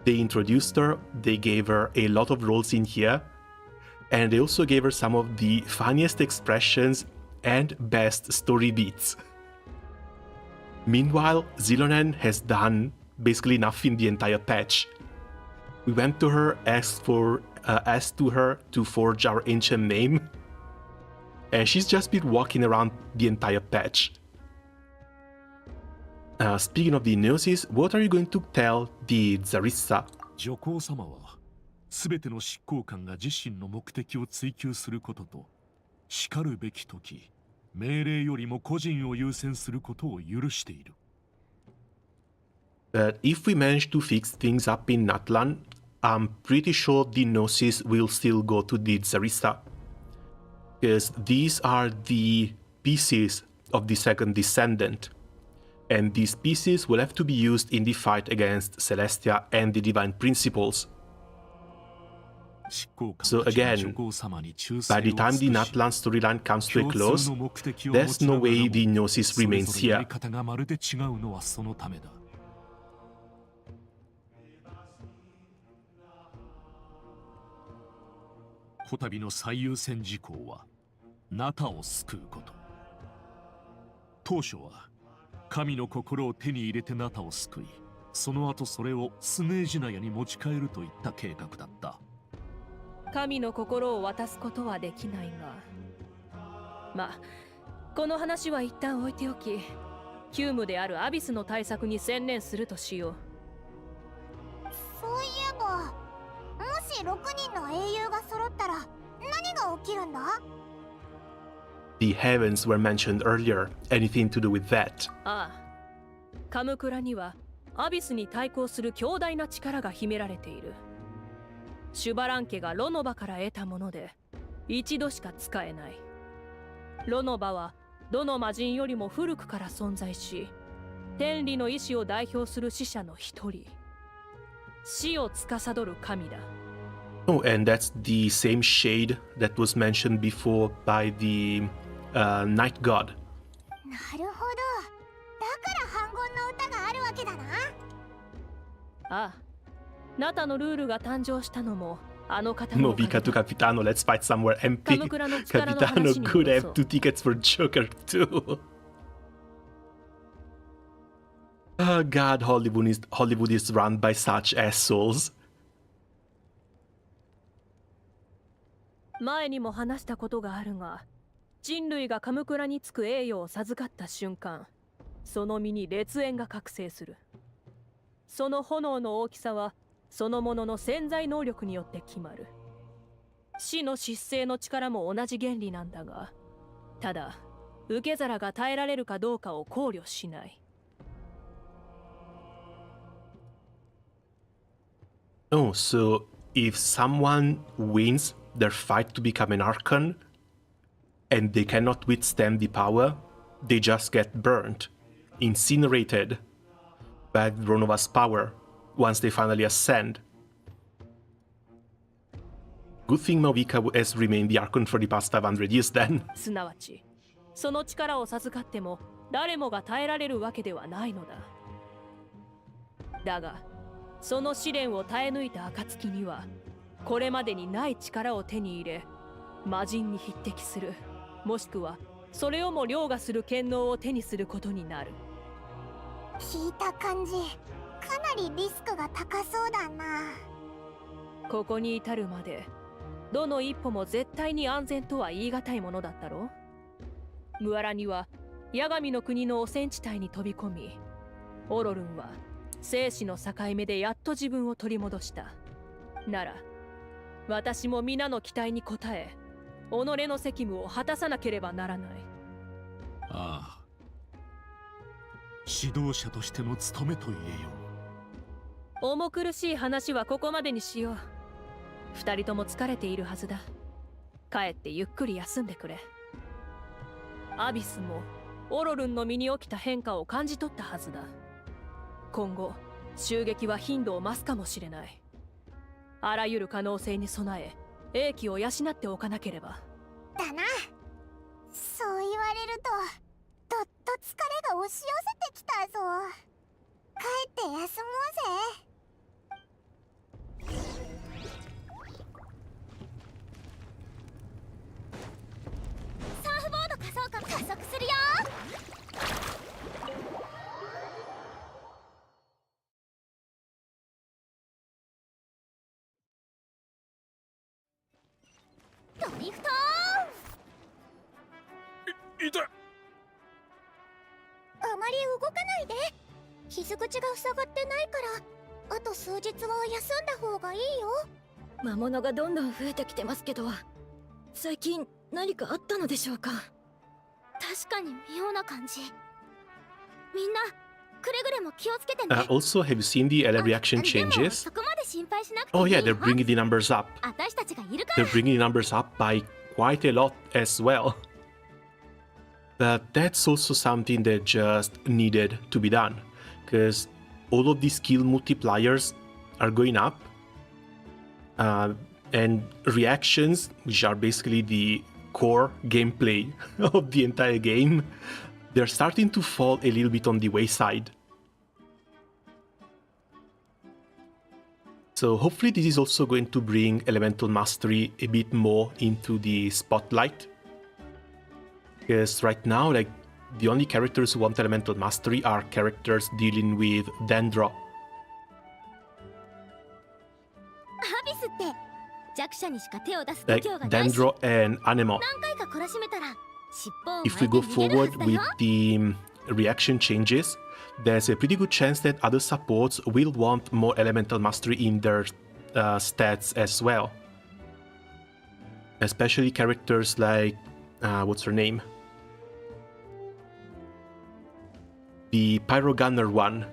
They introduced her, they gave her a lot of roles in here, and they also gave her some of the funniest expressions and best story beats. Meanwhile, Xilonen has done basically nothing the entire patch. We went to her, asked to her to forge our ancient name, and she's just been walking around the entire patch. Speaking of the Gnosis, what are you going to tell the Zarissa? 女皇様は全ての執行官が自身の目的を追求することと叱るべき時命令よりも個人を優先することを許している。But if we manage to fix things up in Natlan, I'm pretty sure the Gnosis will still go to the Zarissa. Because these are the pieces of the second descendant. And these pieces will have to be used in the fight against Celestia and the Divine Principles. So again, by the time the Natlan storyline comes to a close, there's no way the Gnosis remains here. こたびの最優先事項はナタを救うこと。当初は神の心を手に入れてナタを救い、その後それをスネージナヤに持ち帰るといった計画だった。神の心を渡すことはできないが、まあこの話は一旦置いておき、急務であるアビスの対策に専念するとしよう。そういえば、もし6人の英雄が揃ったら何が起きるんだ？ The heavens were mentioned earlier. Anything to do with that? ああ、カムクラにはアビスに対抗する強大な力が秘められている。シュバラン家がロノバから得たもので一度しか使えない。ロノバはどの魔人よりも古くから存在し、天理の意志を代表する使者の一人、死を司る神だ。Oh, and that's the same shade that was mentioned before by the Night God. なるほど。だから反言の歌があるわけだな。ああ、ナタのルールが誕生したのもあの方のおかげ Movica to Capitano, let's fight somewhere empty. Capitano could have 2 tickets for Joker too. Oh god, Hollywood is run by such assholes. 前にも話したことがあるが、人類がカムクラにつく栄誉を授かった瞬間、その身に烈焰が覚醒する。その炎の大きさはそのものの潜在能力によって決まる。死の疾生の力も同じ原理なんだが、ただ受け皿が耐えられるかどうかを考慮しない。Oh, so if someone wins their fight to become an Archon and they cannot withstand the power, they just get burnt, incinerated by Ronova's power once they finally ascend. Good thing Movica has remained the Archon for the past 500 years then. すなわち、その力を授かっても誰もが耐えられるわけではないのだ。だが、その試練を耐え抜いた暁には、これまでにない力を手に入れ、魔人に匹敵する、もしくはそれをも凌駕する権能を手にすることになる。聞いた感じ、かなりリスクが高そうだな。ここに至るまで、どの一歩も絶対に安全とは言い難いものだったろう。ムアラニは八神の国の汚染地帯に飛び込み、オロルンは生死の境目でやっと自分を取り戻した。なら私も皆の期待に応え、己の責務を果たさなければならない。ああ、指導者としての務めと言えよ。重苦しい話はここまでにしよう。二人とも疲れているはずだ。帰ってゆっくり休んでくれ。アビスもオロルンの身に起きた変化を感じ取ったはずだ。今後襲撃は頻度を増すかもしれない。あらゆる可能性に備え、英気を養っておかなければ。だな。そう言われるとどっと疲れが押し寄せてきたぞ。帰って休もうぜ。サーフボード加速するよ。ドリフト痛い。あまり動かないで。傷口が塞がってないから、あと数日は休んだ方がいいよ。魔物がどんどん増えてきてますけど、最近何かあったのでしょうか。確かに妙な感じ。みんなくれぐれも気をつけてね。Also, have you seen the LR reaction changes? そこまで心配しなくていい Oh よ。 yeah, they're bringing the numbers up. 私たちがいるから。 They're bringing the numbers up by quite a lot as well. But that's also something that just needed to be done, because all of these skill multipliers are going up, and reactions, which are basically the core gameplay of the entire game, they're starting to fall a little bit on the wayside. So hopefully this is also going to bring Elemental Mastery a bit more into the spotlight. Because right now, like, the only characters who want Elemental Mastery are characters dealing with Dendro. アビスって弱者にしか手を出す度 Like 胸がないし、 Dendro and Anemo. 何回か懲らしめたら尻尾を If we 巻いて go 逃げるは forward ずだ with よ。 the reaction changes, there's a pretty good chance that other supports will want more Elemental Mastery in their stats as well. Especially characters like, what's her name? The Pyro Gunner one.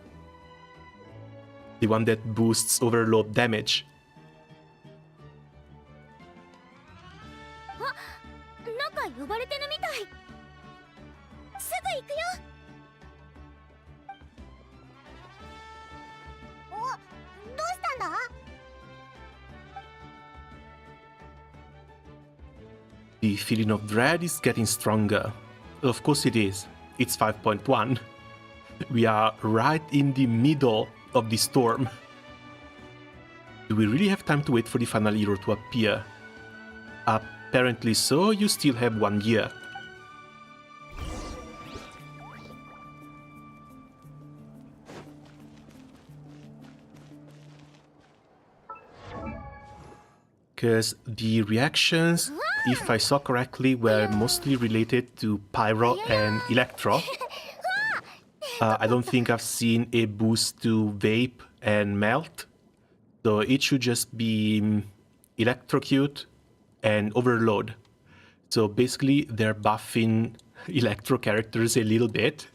The one that boosts overload damage. あ、なんか呼ばれてるみたい。すぐ行くよ。お、どうしたんだ？ The feeling of dread is getting stronger. Of course it is. It's 5.1. We are right in the middle of the storm. Do we really have time to wait for the final hero to appear? Apparently so. You still have 1 year. Because the reactions, if I saw correctly, were mostly related to Pyro and Electro. I don't think I've seen a boost to Vape and Melt. So it should just be Electrocute and Overload. So basically they're buffing Electro characters a little bit.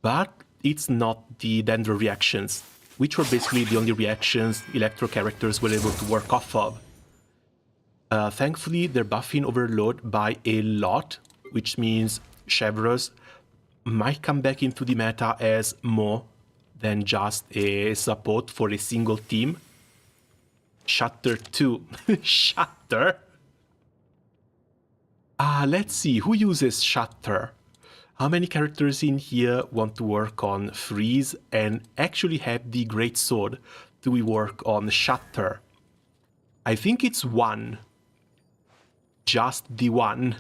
But it's not the Dendro reactions, which were basically the only reactions Electro characters were able to work off of. Thankfully, they're buffing Overload by a lot, which means Chevros might come back into the meta as more than just a support for a single team. Shutter 2. Shutter? Let's see, who uses Shutter? How many characters in here want to work on Freeze and actually have the Great Sword to work on Shutter? I think it's one. Just the one.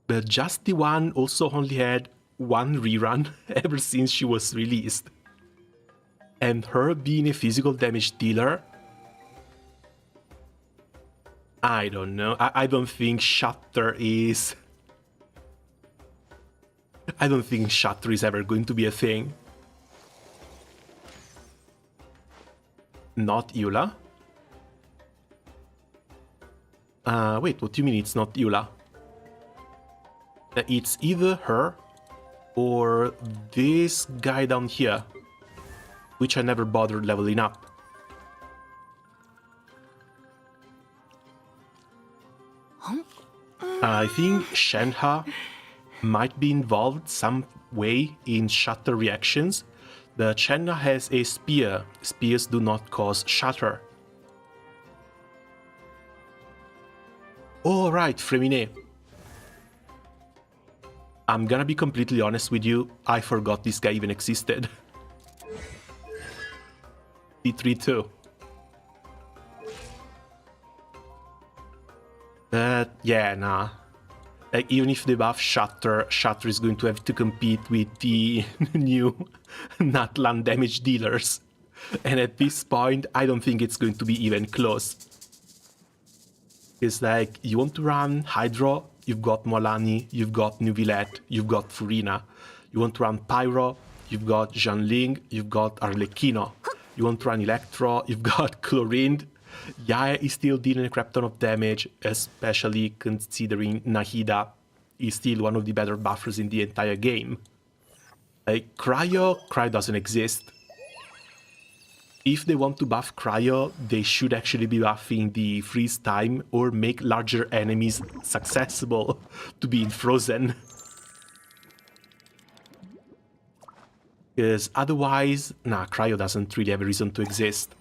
But Just the one also only had one rerun ever since she was released. And her being a physical damage dealer, I don't know. I don't think Shutter is... I don't think Shutter is ever going to be a thing. Not Eula? Wait, what do you mean it's not Eula? It's either her or this guy down here, which I never bothered leveling up. I think Shenhe might be involved some way in Shutter reactions, but Shenhe has a spear. Spears do not cause Shutter. Oh right, Fremine. I'm gonna be completely honest with you, I forgot this guy even existed. D3-2. But yeah, nah. Like, even if they buff Shutter, Shutter is going to have to compete with the new Natlan damage dealers. And at this point, I don't think it's going to be even close. It's like, you want to run Hydro, you've got Mualani, you've got Nuvilette, you've got Furina. You want to run Pyro, you've got Zhanling, you've got Arlecchino. You want to run Electro, you've got Chlorinde. Yae is still dealing a crap ton of damage, especially considering Nahida is still one of the better buffers in the entire game. Like, Cryo doesn't exist. If they want to buff Cryo, they should actually be buffing the freeze time or make larger enemies successful to being frozen. Because otherwise, nah, Cryo doesn't really have a reason to exist.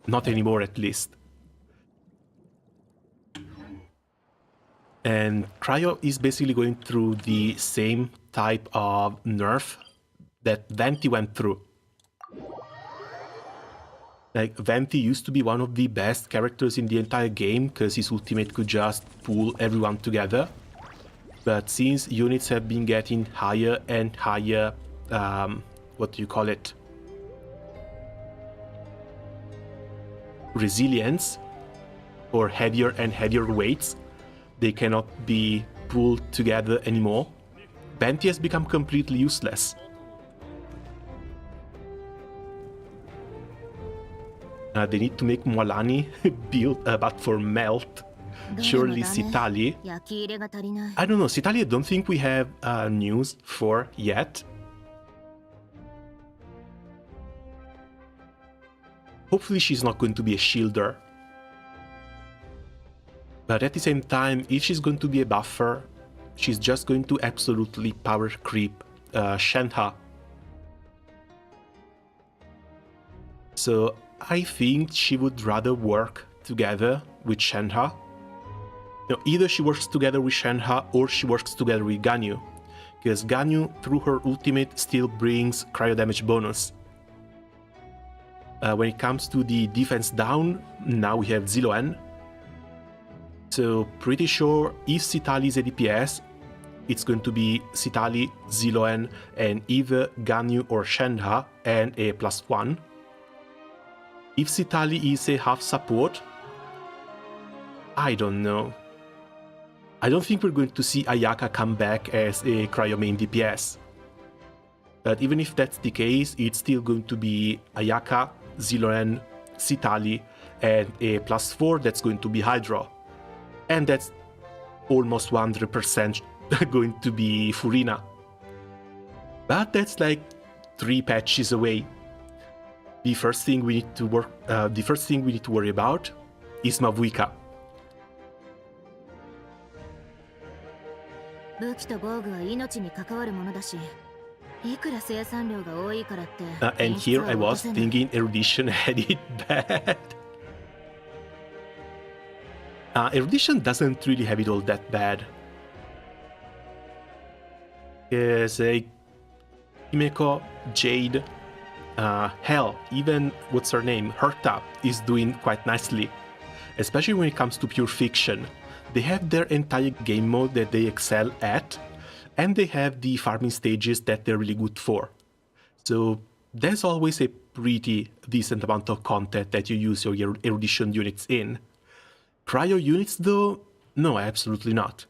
Not anymore, at least. And Cryo is basically going through the same type of nerf that Venti went through. Like, Venti used to be one of the best characters in the entire game because his ultimate could just pull everyone together. But since units have been getting higher and higher, what do you call it? Resilience, or heavier and heavier weights, they cannot be pulled together anymore. Venti has become completely useless. They need to make Mualani build, but for Melt. Surely Citali. I don't know, Citali I don't think we have news for yet. Hopefully she's not going to be a shielder. But at the same time, if she's going to be a buffer, she's just going to absolutely power creep Shenhe. So I think she would rather work together with Shenhe Either she works together with Shenhe or she works together with Ganyu, because Ganyu, through her ultimate, still brings cryo damage bonus. When it comes to the defense down, now we have Xilonen. So pretty sure if Citali is a DPS, it's going to be Citali, Xilonen, and either Ganyu or Shenhe and a +1. If Citali is a half support, I don't know. I don't think we're going to see Ayaka come back as a cryo main DPS. But even if that's the case, it's still going to be Ayaka, Xilonen, Citali, and a +4 that's going to be Hydra. And that's almost 100% going to be Furina. But that's like 3 patches away. The first thing we need to worry about is Mavuika. 武器と防具は命に関わるものだし、いくら生産量が多いからって。And here I was thinking Erudition had it bad. Erudition doesn't really have it all that bad. Because Himeko, Jade, hell, even what's her name, Herta, is doing quite nicely. Especially when it comes to pure fiction. They have their entire game mode that they excel at, and they have the farming stages that they're really good for. So there's always a pretty decent amount of content that you use your erudition units in. Cryo units though? No, absolutely not.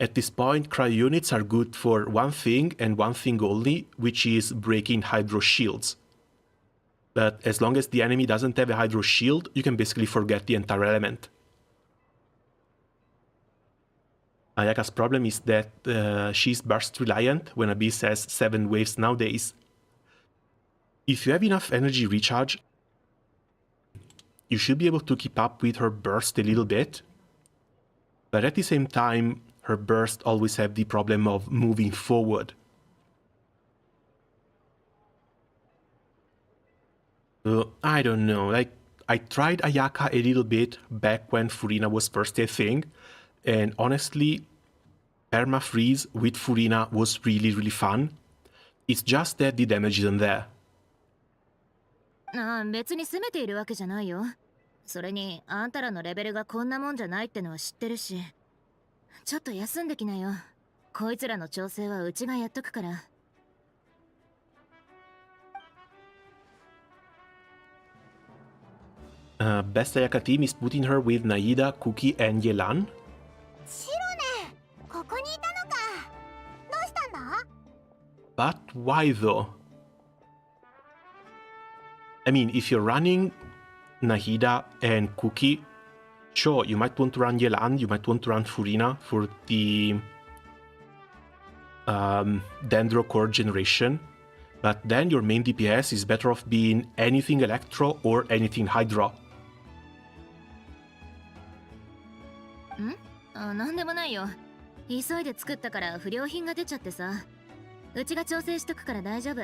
At this point, cryo units are good for one thing and one thing only, which is breaking Hydro shields. But as long as the enemy doesn't have a Hydro shield, you can basically forget the entire element. Ayaka's problem is that she's burst reliant when Abyss has 7 waves nowadays. If you have enough energy recharge, you should be able to keep up with her burst a little bit. But at the same time, her burst always have the problem of moving forward. I don't know, like, I tried Ayaka a little bit back when Furina was first a thing, and honestly, Perma-freeze with Furina was really, really fun. It's just that the damage isn't there. 別に責めているわけじゃないよ。それに、あんたらのレベルがこんなもんじゃないってのは知ってるし。ちょっと休んできなよ。こいつらの調整はうちがやっとくから。Best Ayaka team is putting her with Naida, Kuki, and Yelan. シロネ、ここにいたのか。どうしたんだ？ But why though? I mean, if you're running Nahida and Kuki, sure, you might want to run Yelan, you might want to run Furina for the Dendro core generation, but then your main DPS is better off being anything Electro or anything Hydra. なんでもないよ。急いで作ったから不良品が出ちゃってさ。うちが調整しとくから大丈夫。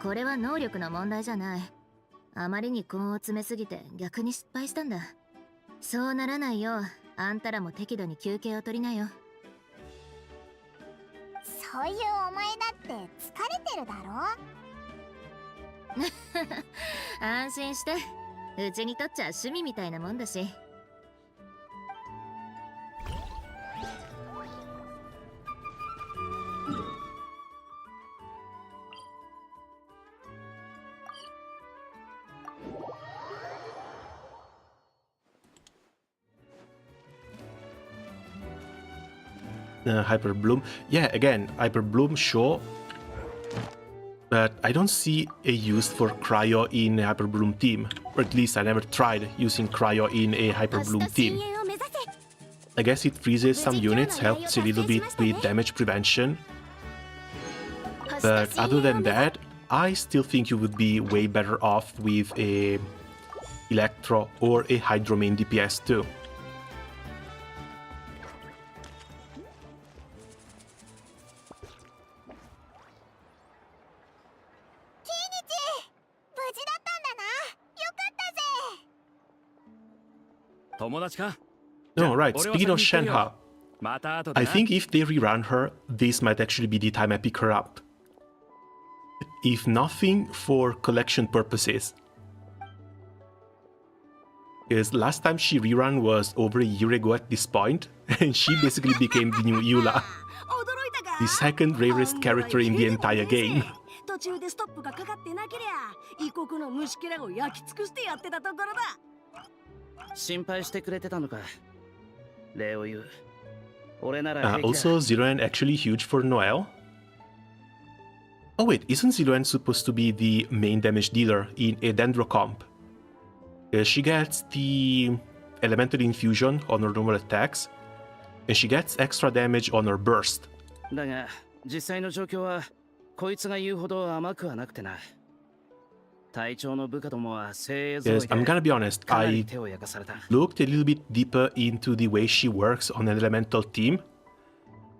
これは能力の問題じゃない。あまりに根を詰めすぎて逆に失敗したんだ。そうならないよう、あんたらも適度に休憩を取りなよ。そういうお前だって疲れてるだろ？安心して。うちにとっちゃ趣味みたいなもんだし。Hyper Bloom. Yeah, again, Hyper Bloom, sure. But I don't see a use for Cryo in a Hyper Bloom team. Or at least I never tried using Cryo in a Hyper Bloom team. I guess it freezes some units, helps a little bit with damage prevention. But other than that, I still think you would be way better off with a Electro or a Hydro main DPS too. 友達か？ No, right. 俺は Speaking of 先に行ってるよ。 Shenhe, また後で I な。 think if they rerun her, this might actually be the time I pick her up. If nothing, for collection purposes. Because last time she rerun was over a year ago at this point, and she basically became the new Eula. The second rarest character in the entire game. 途中でストップがかかってなけりゃ異国の虫けらを焼き尽くしてやってたところだ。心配してくれてたのか。礼を言う。俺なら平気だ。 Also, Xilonen actually huge for Noelle? Oh wait, isn't Xilonen supposed to be the main damage dealer in a Dendro comp? She gets the Elemental Infusion on her normal attacks, and she gets extra damage on her burst. だが実際の状況はこいつが言うほど甘くはなくてな。隊長の部下どもは精鋭揃い Yes, I'm で gonna be honest, かなり I 手を焼かされた。 looked a little bit deeper into the way she works on an elemental team.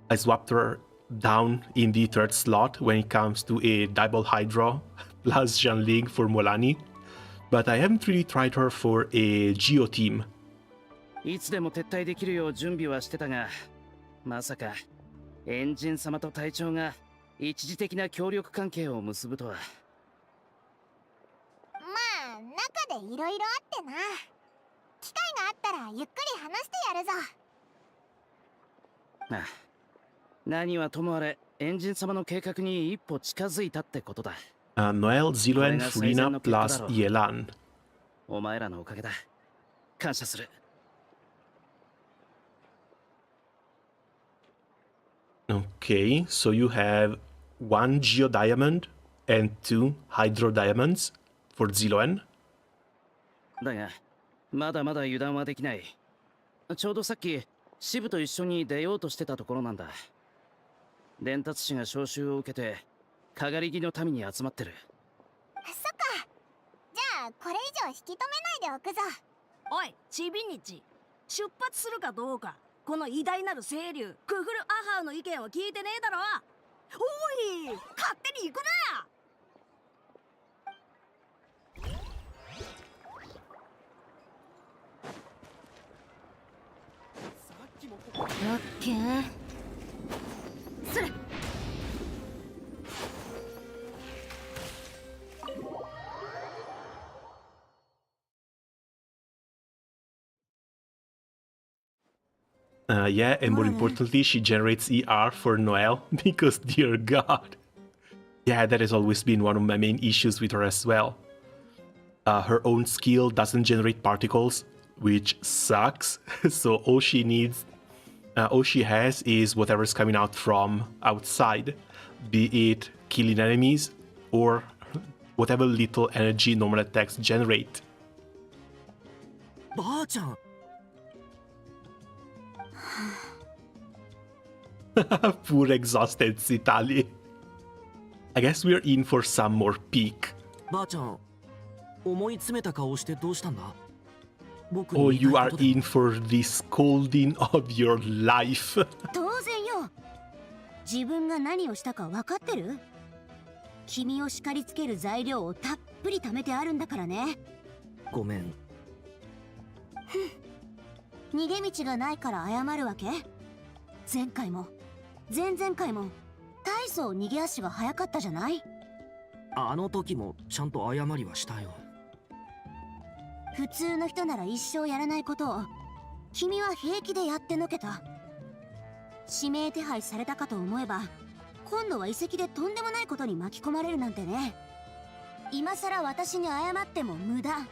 I swapped her down in the third slot when it comes to a Diabol Hydra plus Xianling for mualani, but I haven't really tried her for a Geo team. いつでも撤退できるよう準備はしてたが、まさかエンジン様と隊長が一時的な協力関係を結ぶとは。まあ中でいろいろあってな。機会があったらゆっくり話してやるぞ。ああ、何はともあれエンジン様の計画に一歩近づいたってことだ。Noelle, Xilonen, Furina plus Yelan. お前らのおかげだ。感謝する。Okay, so you have 1 Geo Diamond and 2 Hydro Diamonds for Xilonen. だが、まだまだ油断はできない。ちょうどさっき、支部と一緒に出ようとしてたところなんだ。伝達士が招集を受けて、かがり木の民に集まってる。そっか。じゃあこれ以上引き止めないでおくぞ。おいちびにち、出発するかどうかこの偉大なる清流クフルアハウの意見を聞いてねえだろ。おい勝手に行くな。オッケー。それ。Yeah, and more importantly, she generates ER for Noelle because, dear God. Yeah, that has always been one of my main issues with her as well. Her own skill doesn't generate particles, which sucks. So all she needs, all she has is whatever's coming out from outside, be it killing enemies or whatever little energy normal attacks generate. ばあちゃん。 Poor exhausted Citali. I guess we're in for some more peak. ばあちゃん、思い詰めた顔してどうしたんだ？ Oh, you are in for the scolding of your life. 当然よ。自分が何をしたか分かってる？君を叱りつける材料をたっぷり貯めてあるんだからね。ごめん。逃げ道がないから謝るわけ？前回も前々回も大層逃げ足が早かったじゃない？あの時もちゃんと謝りはしたよ。普通の人なら一生やらないことを君は平気でやってのけた。指名手配されたかと思えば今度は遺跡でとんでもないことに巻き込まれるなんてね。今さら私に謝っても無駄。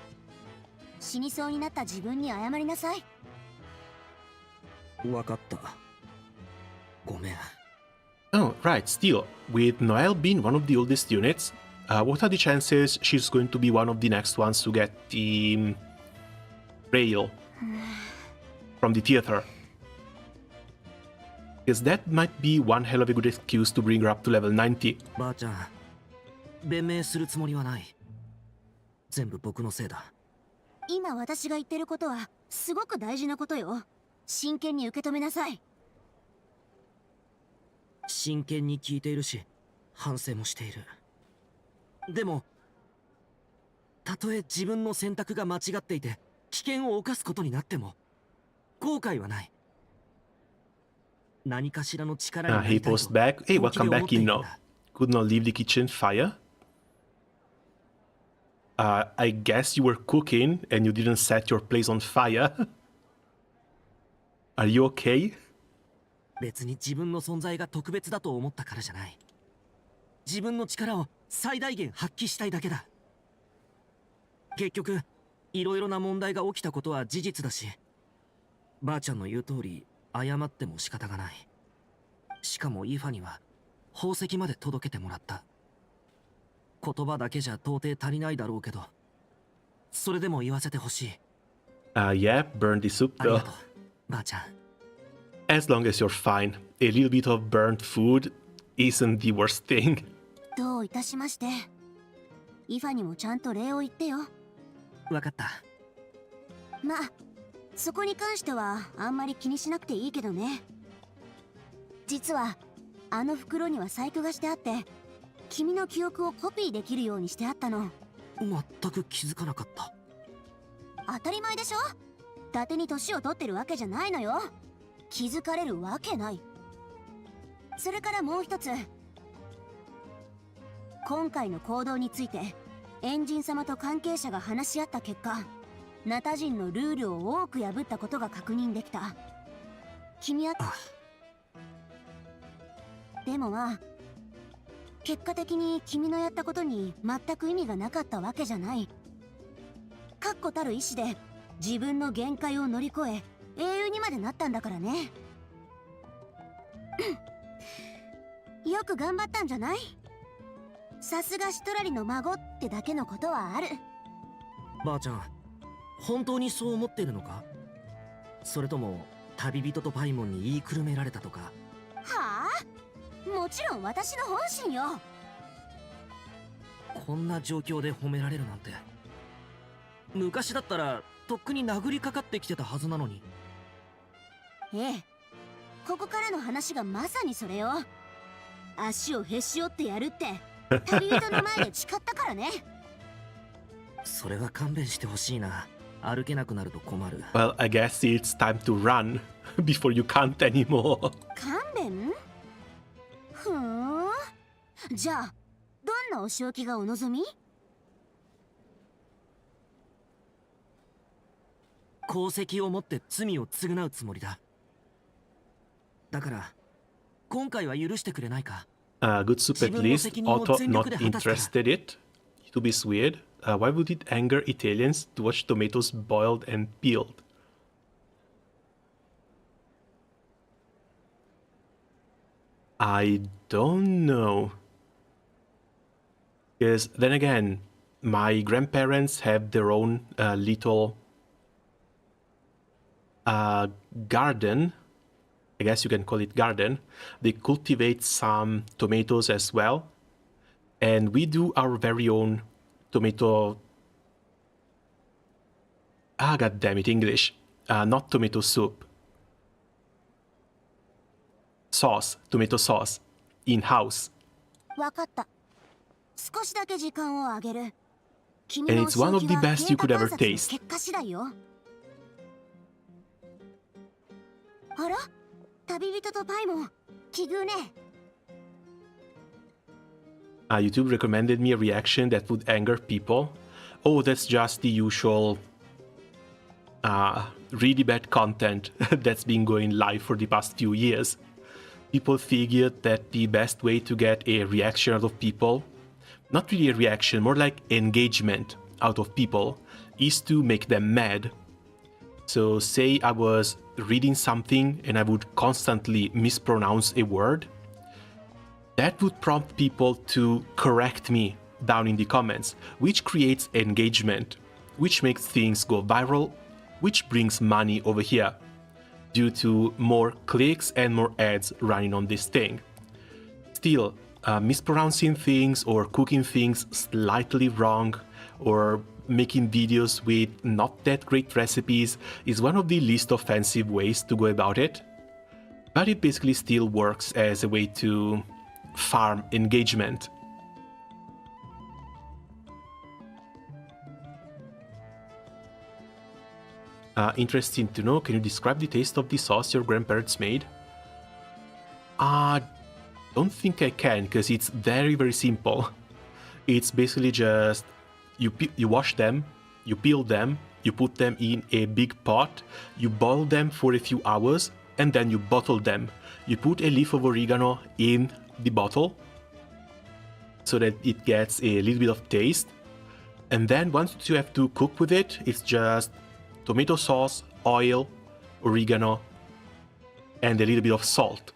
死にそうになった自分に謝りなさい。わかった。ごめん。 Oh, right, still, with Noelle being one of the oldest units, what are the chances she's going to be one of the next ones to get the rail from the theater? Because that might be one hell of a good excuse to bring her up to level 90. ばあちゃん、弁明するつもりはない。全部僕のせいだ。今私が言ってることはすごく大事なことよ。真剣に受け止めなさい。真剣に聞いているし、反省もしている。でも、たとえ自分の選択が間違っていて、危険を冒すことになっても後悔はない。何かしらの力にな He りたいと posts back. Hey, 本気で welcome 思っ back, ているん Ino. だ。 Could not leave the kitchen fire. I guess you were cooking and you didn't set your place on fire. Are you okay? 別に自分の存在が特別だと思ったからじゃない。自分の力を最大限発揮したいだけだ。結局いろいろな問題が起きたことは事実だし、ばあちゃんの言う通り謝っても仕方がない。しかもイファには宝石まで届けてもらった。言葉だけじゃ到底足りないだろうけど、それでも言わせてほしい。Yeah, burn the soup ありが though. とう、ばあちゃん。As long as you're fine, a little bit of burnt food isn't the worst thing. どういたしまして。イファにもちゃんと礼を言ってよ。わかった。まあ、そこに関してはあんまり気にしなくていいけどね。実はあの袋には細工がしてあって、君の記憶をコピーできるようにしてあったの。全く気づかなかった。当たり前でしょ。伊達に年を取ってるわけじゃないのよ。気づかれるわけない。それからもう一つ、今回の行動についてエンジン様と関係者が話し合った結果、ナタ人のルールを多く破ったことが確認できた。君はでもまあ、結果的に君のやったことに全く意味がなかったわけじゃない。確固たる意志で自分の限界を乗り越え英雄にまでなったんだからね。よく頑張ったんじゃない？さすがシトラリの孫ってだけのことはある。ばあちゃん、本当にそう思ってるのか？それとも旅人とパイモンに言いくるめられたとか？はあ？もちろん私の本心よ。こんな状況で褒められるなんて。昔だったらとっくに殴りかかってきてたはずなのに。ええ、ここからの話がまさにそれよ。足をへし折ってやるって旅人の前で誓ったからね。それは勘弁してほしいな。歩けなくなると困る。 Well, I guess it's time to run before you can't anymore. 勘弁？ふーん。じゃあどんなお仕置きがお望み？功績を持って罪を償うつもりだ。だから今回は許してくれないか。Good soup at least. Otto not interested it. To be weird. Why would it anger Italians to watch tomatoes boiled and peeled? I don't know. Because then again, my grandparents have their own little garden. I guess you can call it garden. They cultivate some tomatoes as well. And we do our very own tomato... God damn it, English. Not tomato soup. Sauce. Tomato sauce. In-house. わかった。少しだけ時間をあげる。 And it's one of the best you could ever taste. 結果次第よ。あら？旅人とパイモン、奇遇ね。YouTube recommended me a reaction that would anger people. Oh, that's just the usual really bad content that's been going live for the past few years. People figured that the best way to get a reaction out of people, not really a reaction, more like engagement out of people, is to make them mad. So say I was reading something and I would constantly mispronounce a word. That would prompt people to correct me down in the comments, which creates engagement, which makes things go viral, which brings money over here, due to more clicks and more ads running on this thing. Still, mispronouncing things or cooking things slightly wrong or making videos with not that great recipes is one of the least offensive ways to go about it, but it basically still works as a way to farm engagement. Interesting to know. Can you describe the taste of the sauce your grandparents made? Don't think I can, because it's very, very simple. It's basically just you wash them, you peel them, you put them in a big pot, you boil them for a few hours, and then you bottle them. You put a leaf of oregano in the bottle so that it gets a little bit of taste. And then once you have to cook with it, it's just tomato sauce, oil, oregano, and a little bit of salt.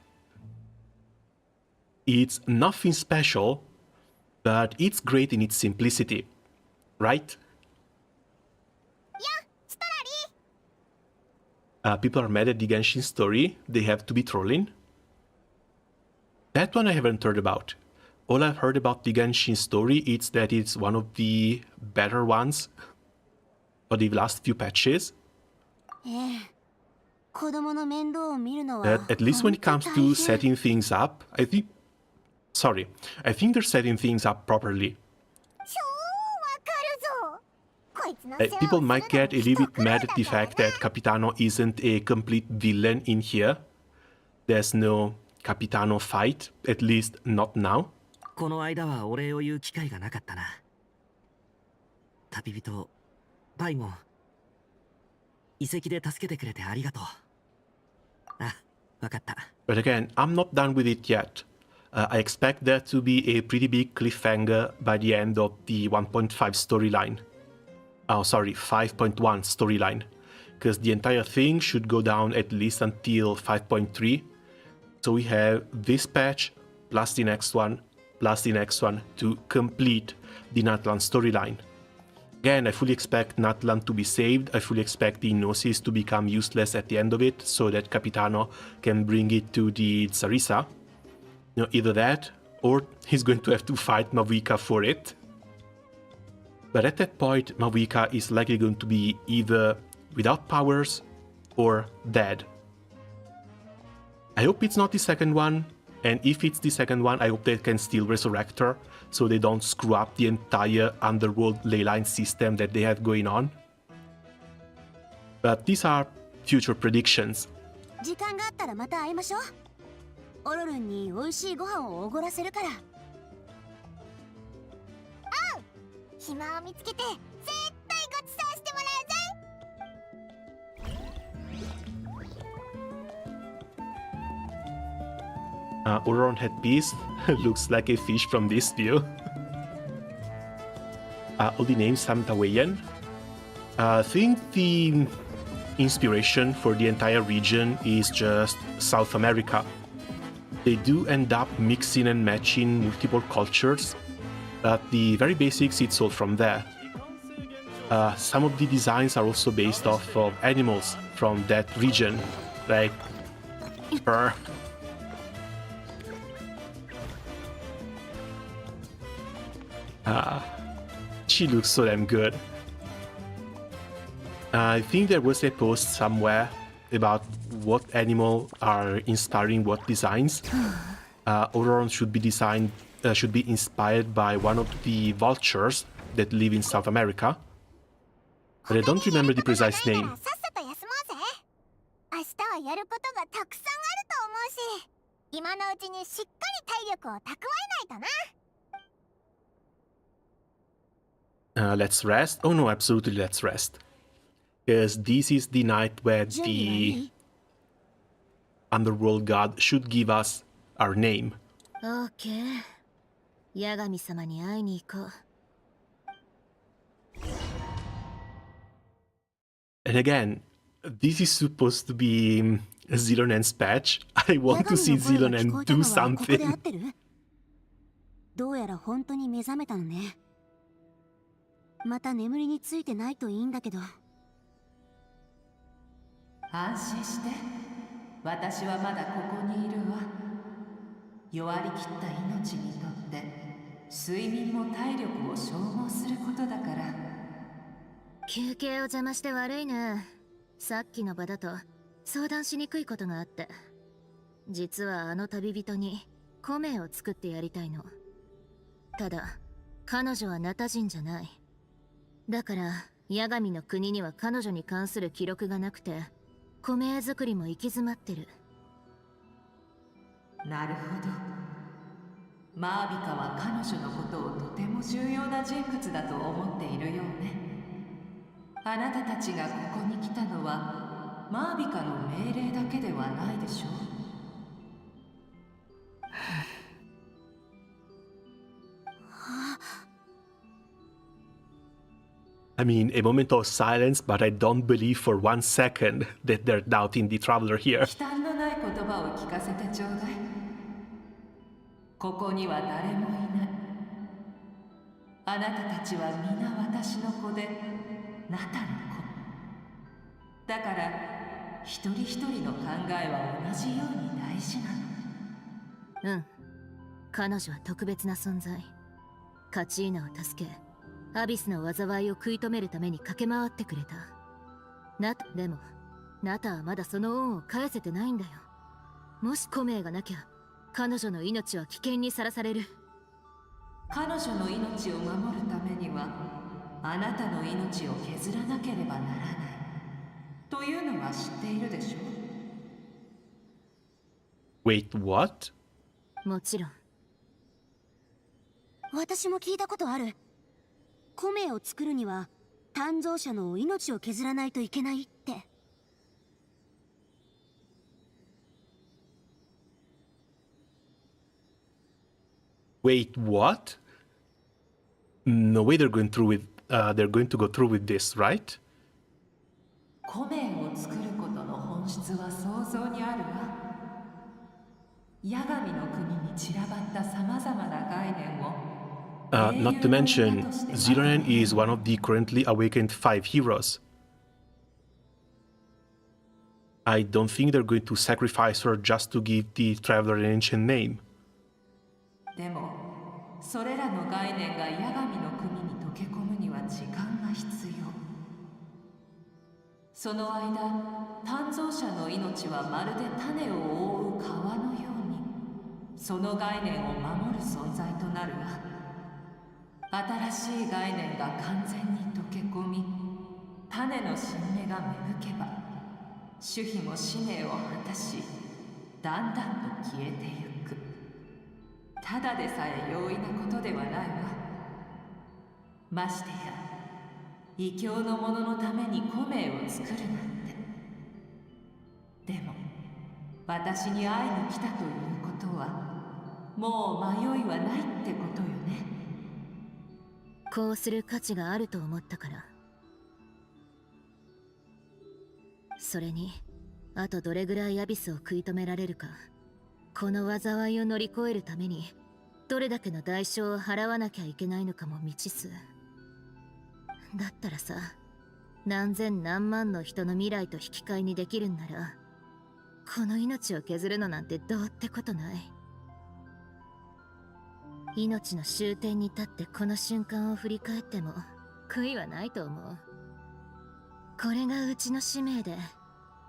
It's nothing special, but it's great in its simplicity, right? People are mad at the Genshin story. They have to be trolling. That one I haven't heard about. All I've heard about the Genshin story is that it's one of the better ones for the last few patches. At least when it comes to setting things up, I think they're setting things up properly. People might get a little bit mad at the fact that Capitano isn't a complete villain in here. There's no Capitano fight, at least not now. この間はお礼を言う機会がなかったな。旅人、パイゴン、遺跡で助けてくれてありがとう。あ、わかった。But again, I'm not done with it yet. I expect there to be a pretty big cliffhanger by the end of the 1.5 storyline. Oh, sorry, 5.1 storyline. Because the entire thing should go down at least until 5.3. So we have this patch, plus the next one, plus the next one to complete the Natlan storyline. Again, I fully expect Natlan to be saved. I fully expect the Gnosis to become useless at the end of it, so that Capitano can bring it to the Tsarisa. You know, either that, or he's going to have to fight Mavuika for it. But at that point, Mavuika is likely going to be either without powers or dead. I hope it's not the second one, and if it's the second one, I hope they can still resurrect her, so they don't screw up the entire underworld leyline system that they have going on. But these are future predictions. 時間があったらまた会いましょう。オロルンに美味しいご飯をおごらせるから。暇を見つけて絶対ごちそうしてもらうぜ。Auron headpiece looks like a fish from this view. All the names Samtawayan. I think the inspiration for the entire region is just South America. They do end up mixing and matching multiple cultures, but the very basics, it's all from there. Some of the designs are also based off of animals from that region, like fur. She looks so damn good. I think there was a post somewhere about what animal are inspiring what designs. Auron should be inspired by one of the vultures that live in South America, but I don't remember the precise name. 明日はやることがたくさんあると思うし、今のうちにしっかり体力を蓄えないとな。Let's rest. Oh no, absolutely, let's rest. Because this is the night where the Underworld God should give us our name. Okay. ヤガミ様に会いに行こう。And again, this is supposed to be Xilonen's patch. I want to see Xilonen do something. どうやら本当に目覚めたのね。また眠りについてないといいんだけど。安心して。私はまだここにいるわ。弱りきった命にとって睡眠も体力を消耗することだから。休憩を邪魔して悪いね。さっきの場だと相談しにくいことがあって。実はあの旅人に米を作ってやりたいの。ただ彼女はナタ人じゃない。だから八神の国には彼女に関する記録がなくて、米作りも行き詰まってる。なるほど。マービカは彼女のことをとても重要な人物だと思っているようね。あなたたちがここに来たのはマービカの命令だけではないでしょう。I mean, a moment of silence, but I don't believe for 1 second that they're doubting the traveler here. 忌憚のない言葉を聞かせてちょうだい。ここには誰もいない。あなたたちは皆私の子で、ナタの子。だから、一人一人の考えは同じように大事なの。うん。彼女は特別な存在。カチーナを助け、アビスの災いを食い止めるために駆け回ってくれた。でも、ナタはまだその恩を返せてないんだよ。もしコメイがなきゃ、彼女の命は危険にさらされる。彼女の命を守るためには、あなたの命を削らなければならない。というのは知っているでしょう。 Wait, what? もちろん。私も聞いたことある。米を作るには誕生者の命を削らないといけないって。Wait, what? No way they're going to go through with this, right? 米を作ることの本質は想像にあるわ。八神の国に散らばったさまざまな概念を Not to mention, Xilonen is one of the currently awakened 5 heroes. I don't think they're going to sacrifice her just to give the traveler an ancient name. でも、それらの概念が八神の国に溶け込むには時間が必要。その間、誕生者の命はまるで種を覆う皮のように、その概念を守る存在となるわ。新しい概念が完全に溶け込み、種の新芽が芽吹けば、主妃も使命を果たし、だんだんと消えてゆく。ただでさえ容易なことではないわ。ましてや、異教の者のために米を作るなんて。でも、私に会いに来たということは、もう迷いはないってことよね。こうする価値があると思ったから。それに、あとどれぐらいアビスを食い止められるか、この災いを乗り越えるためにどれだけの代償を払わなきゃいけないのかも未知数だったらさ、何千何万の人の未来と引き換えにできるんなら、この命を削るのなんてどうってことない。命の終点に立ってこの瞬間を振り返っても悔いはないと思う。これがうちの使命で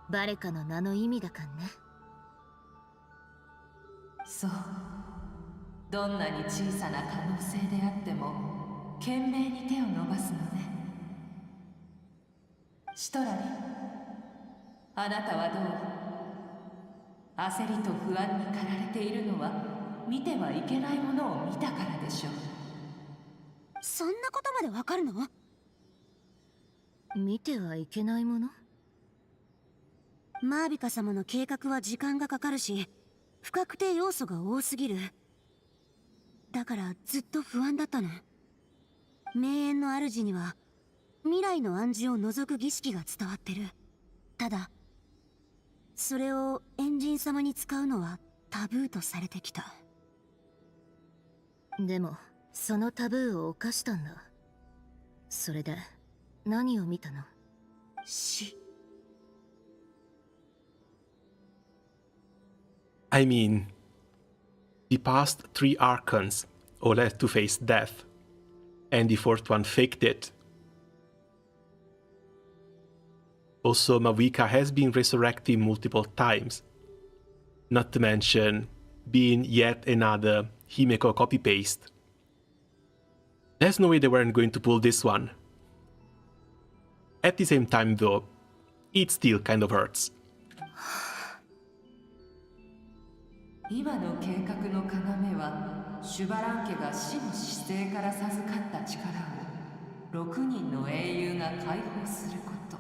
バレカの名の意味だかんね。そう。どんなに小さな可能性であっても懸命に手を伸ばすのね。シトラリ、あなたはどう？焦りと不安に駆られているのは見てはいけないものを見たからでしょう。そんなことまでわかるの？見てはいけないもの？マービカ様の計画は時間がかかるし、不確定要素が多すぎる。だからずっと不安だったの。名園の主には未来の暗示を除く儀式が伝わってる。ただそれをエンジン様に使うのはタブーとされてきた。でもそのタブーを犯したんだ。それで何を見たの？死。I mean, the past 3 Archons all had to face death, and the 4th one faked it. Also, Mavika has been resurrected multiple times, not to mention being yet another Himeko copy-paste. There's no way they weren't going to pull this one. At the same time, though, it still kind of hurts. 今の計画の要はシュバラン家が死の姿勢から授かった力を6人の英雄が解放すること。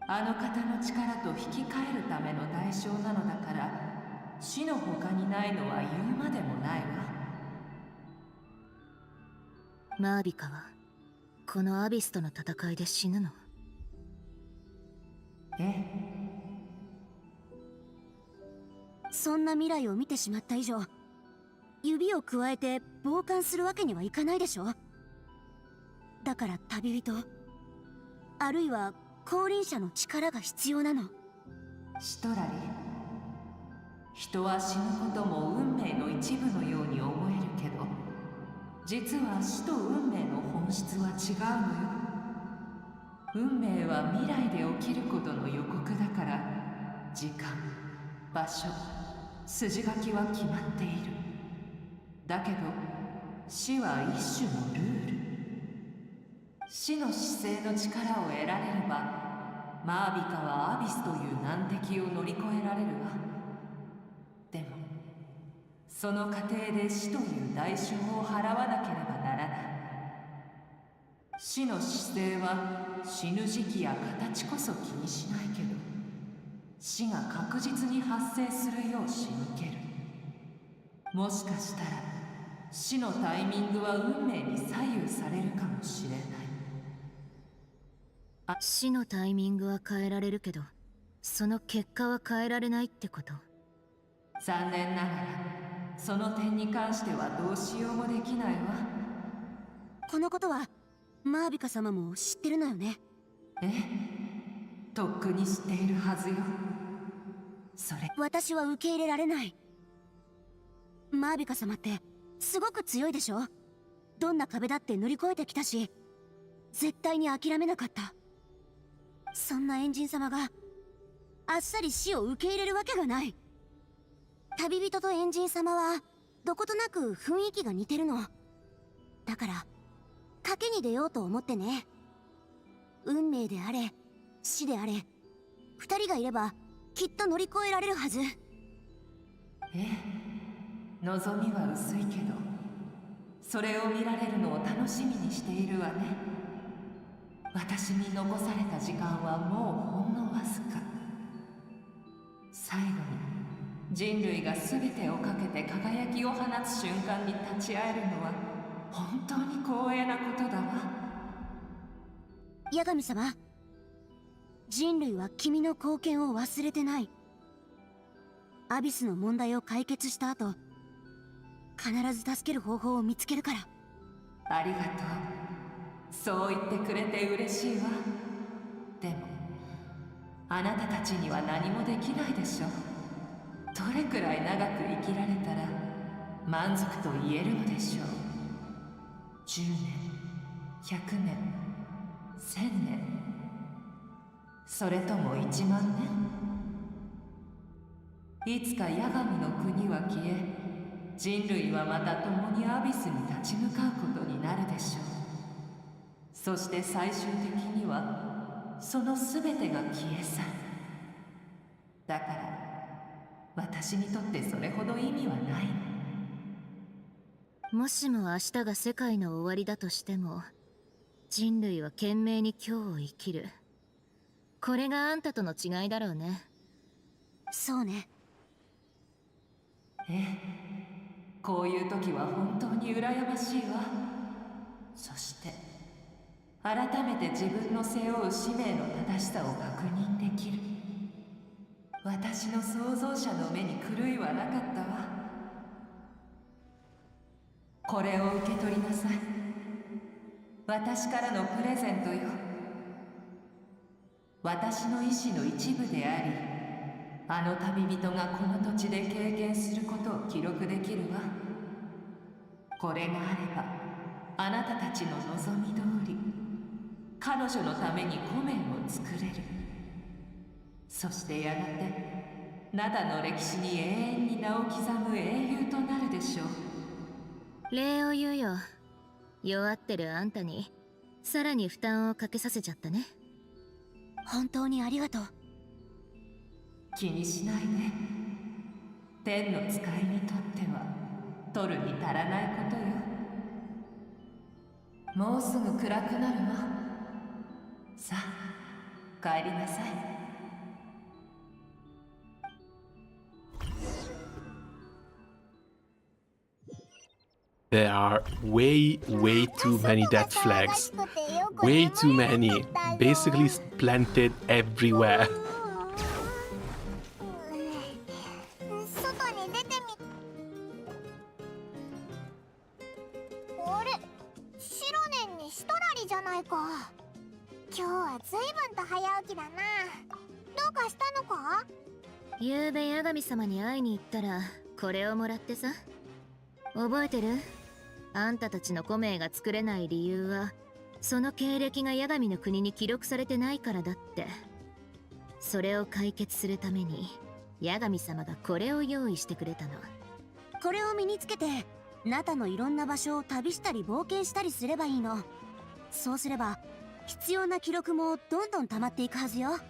あの方の力と引き換えるための代償なのだから、死の他にないのは言うまでもないわ。マービカはこのアビスとの戦いで死ぬの？ええ。そんな未来を見てしまった以上、指をくわえて傍観するわけにはいかないでしょ。だから旅人、あるいは降臨者の力が必要なの。シトラリ、人は死ぬことも運命の一部のように思えるけど、実は死と運命の本質は違うのよ。運命は未来で起きることの予告だから、時間、場所、筋書きは決まっている。だけど死は一種のルール。死の姿勢の力を得られれば、マービカはアビスという難敵を乗り越えられるわ。でもその過程で死という代償を払わなければならない。死の姿勢は死ぬ時期や形こそ気にしないけど、死が確実に発生するよう仕向ける。もしかしたら死のタイミングは運命に左右されるかもしれない。死のタイミングは変えられるけど、その結果は変えられないってこと？残念ながらその点に関してはどうしようもできないわ。このことはマービカ様も知ってるのよね？ええ、とっくに知っているはずよ。それ私は受け入れられない。マービカ様ってすごく強いでしょ。どんな壁だって乗り越えてきたし、絶対に諦めなかった。そんなエンジン様があっさり死を受け入れるわけがない。旅人とエンジン様はどことなく雰囲気が似てるの。だから賭けに出ようと思ってね。運命であれ死であれ、二人がいればきっと乗り越えられるはず。ええ、望みは薄いけど、それを見られるのを楽しみにしているわね。私に残された時間はもうほんのわずか。最後に人類が全てをかけて輝きを放つ瞬間に立ち会えるのは本当に光栄なことだわ。八神様、人類は君の貢献を忘れてない。アビスの問題を解決した後、必ず助ける方法を見つけるから。ありがとう。そう言ってくれて嬉しいわ。でもあなたたちには何もできないでしょ。どれくらい長く生きられたら満足と言えるのでしょう。10年、100年、1000年、それとも1万年。いつかヤガムの国は消え、人類はまた共にアビスに立ち向かうことになるでしょう。そして最終的にはその全てが消え去る。だから私にとってそれほど意味はないの。もしも明日が世界の終わりだとしても、人類は懸命に今日を生きる。これがあんたとの違いだろうね。そうね。ええ、こういう時は本当に羨ましいわ。そして改めて自分の背負う使命の正しさを確認できる。私の創造者の目に狂いはなかったわ。これを受け取りなさい。私からのプレゼントよ。私の意志の一部であり、あの旅人がこの土地で経験することを記録できるわ。これがあればあなたたちの望み通り彼女のために湖面を作れる。そしてやがて灘の歴史に永遠に名を刻む英雄となるでしょう。礼を言うよ。弱ってるあんたにさらに負担をかけさせちゃったね。本当にありがとう。気にしないで。天の使いにとっては取るに足らないことよ。もうすぐ暗くなるわ。さあ帰りなさい。There are way too many death flags. Way too many. Basically planted everywhere. 外に出てみ。あれ、シロネンにシトラリじゃないか。今日は随分と早起きだな。どうかしたのか？ゆうべ八神様に会いに行ったらこれをもらってさ。覚えてる？あんたたちのコメイが作れない理由はその経歴が八神の国に記録されてないからだって。それを解決するために八神様がこれを用意してくれたの。これを身につけてナタのいろんな場所を旅したり冒険したりすればいいの。そうすれば必要な記録もどんどん溜まっていくはずよ。本当か？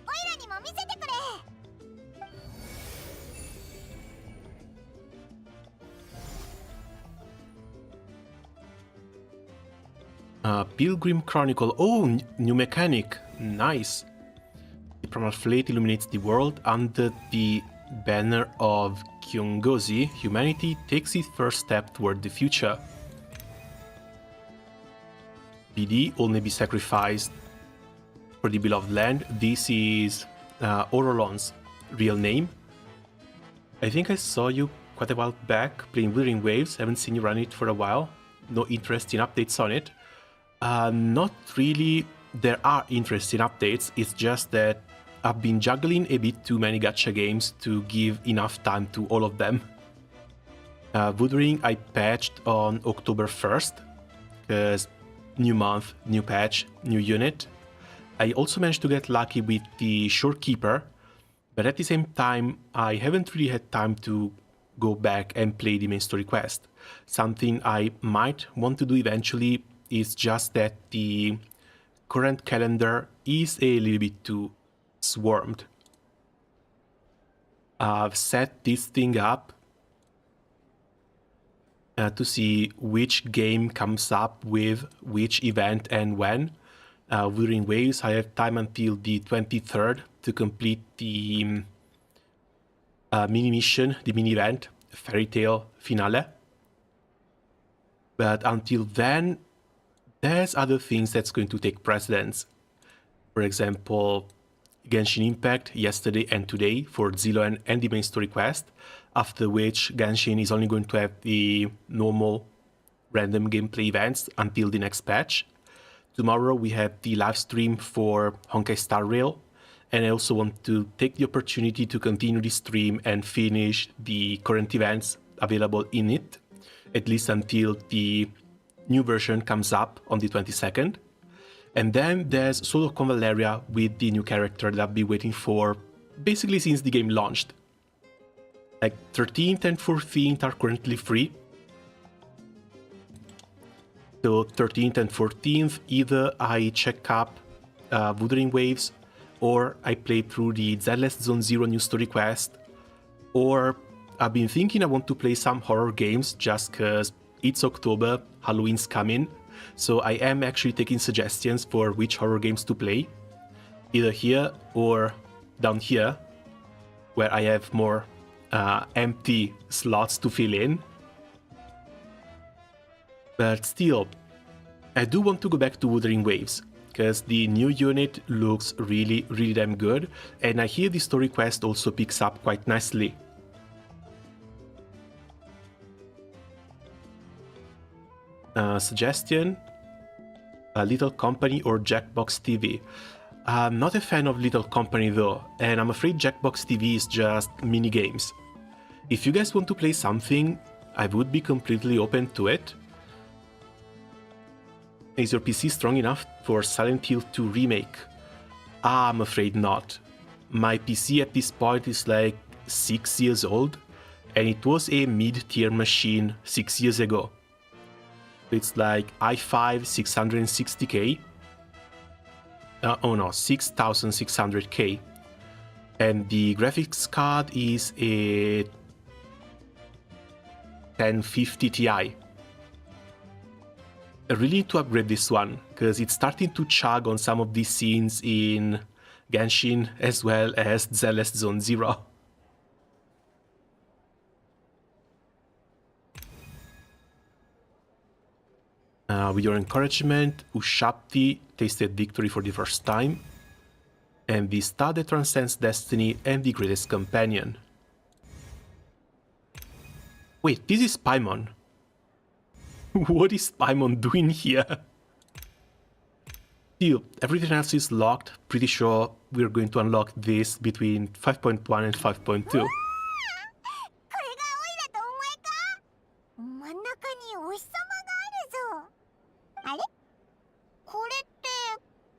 オイラにも見せてくれ。Pilgrim Chronicle. Oh, new mechanic. Nice. The primal flame illuminates the world under the banner of Kyongozi. Humanity takes its first step toward the future. BD only be sacrificed for the beloved land. This is Orolon's real name. I think I saw you quite a while back playing Wuthering Waves. Haven't seen you run it for a while. No interesting updates on it. Not really. There are interesting updates. It's just that I've been juggling a bit too many gacha games to give enough time to all of them. Wuthering I patched on October 1st, because new month, new patch, new unit. I also managed to get lucky with the Shorekeeper, but at the same time I haven't really had time to go back and play the main story quest. Something I might want to do eventually. Is just that the current calendar is a little bit too swarmed. I've set this thing up to see which game comes up with which event and when. Wuthering Waves, I have time until the 23rd to complete the mini mission, the mini event, Fairy Tail Finale. But until then, there's other things that's going to take precedence. For example, Genshin Impact yesterday and today for Xilonen and the main story quest, after which Genshin is only going to have the normal random gameplay events until the next patch. Tomorrow we have the live stream for Honkai Star Rail, and I also want to take the opportunity to continue the stream and finish the current events available in it, at least until the new version comes up on the 22nd. And then there's Soul of Convaleria with the new character that I've been waiting for basically since the game launched. Like 13th and 14th are currently free. So 13th and 14th, either I check up Wuthering Waves, or I play through the Zenless Zone Zero new story quest, or I've been thinking I want to play some horror games just cause it's October, Halloween's coming, so I am actually taking suggestions for which horror games to play, either here or down here, where I have more empty slots to fill in. But still, I do want to go back to Wuthering Waves, because the new unit looks really damn good, and I hear the story quest also picks up quite nicely. Suggestion, Little Company or Jackbox TV. I'm not a fan of Little Company though, and I'm afraid Jackbox TV is just mini games. If you guys want to play something, I would be completely open to it. Is your PC strong enough for Silent Hill 2 Remake? I'm afraid not. My PC at this point is like 6 years old, and it was a mid-tier machine 6 years ago. It's like i5 660K. oh no, 6600K. And the graphics card is a 1050 Ti. I really need to upgrade this one, because it's starting to chug on some of these scenes in Genshin as well as Zealous Zone Zero. With your encouragement, Ushapti tasted victory for the first time, and the star that transcends destiny and the greatest companion. Wait, this is Paimon. What is Paimon doing here? Still, everything else is locked. Pretty sure we're going to unlock this between 5.1 and 5.2. 真ん中にお日様があるぞ。あれ？これって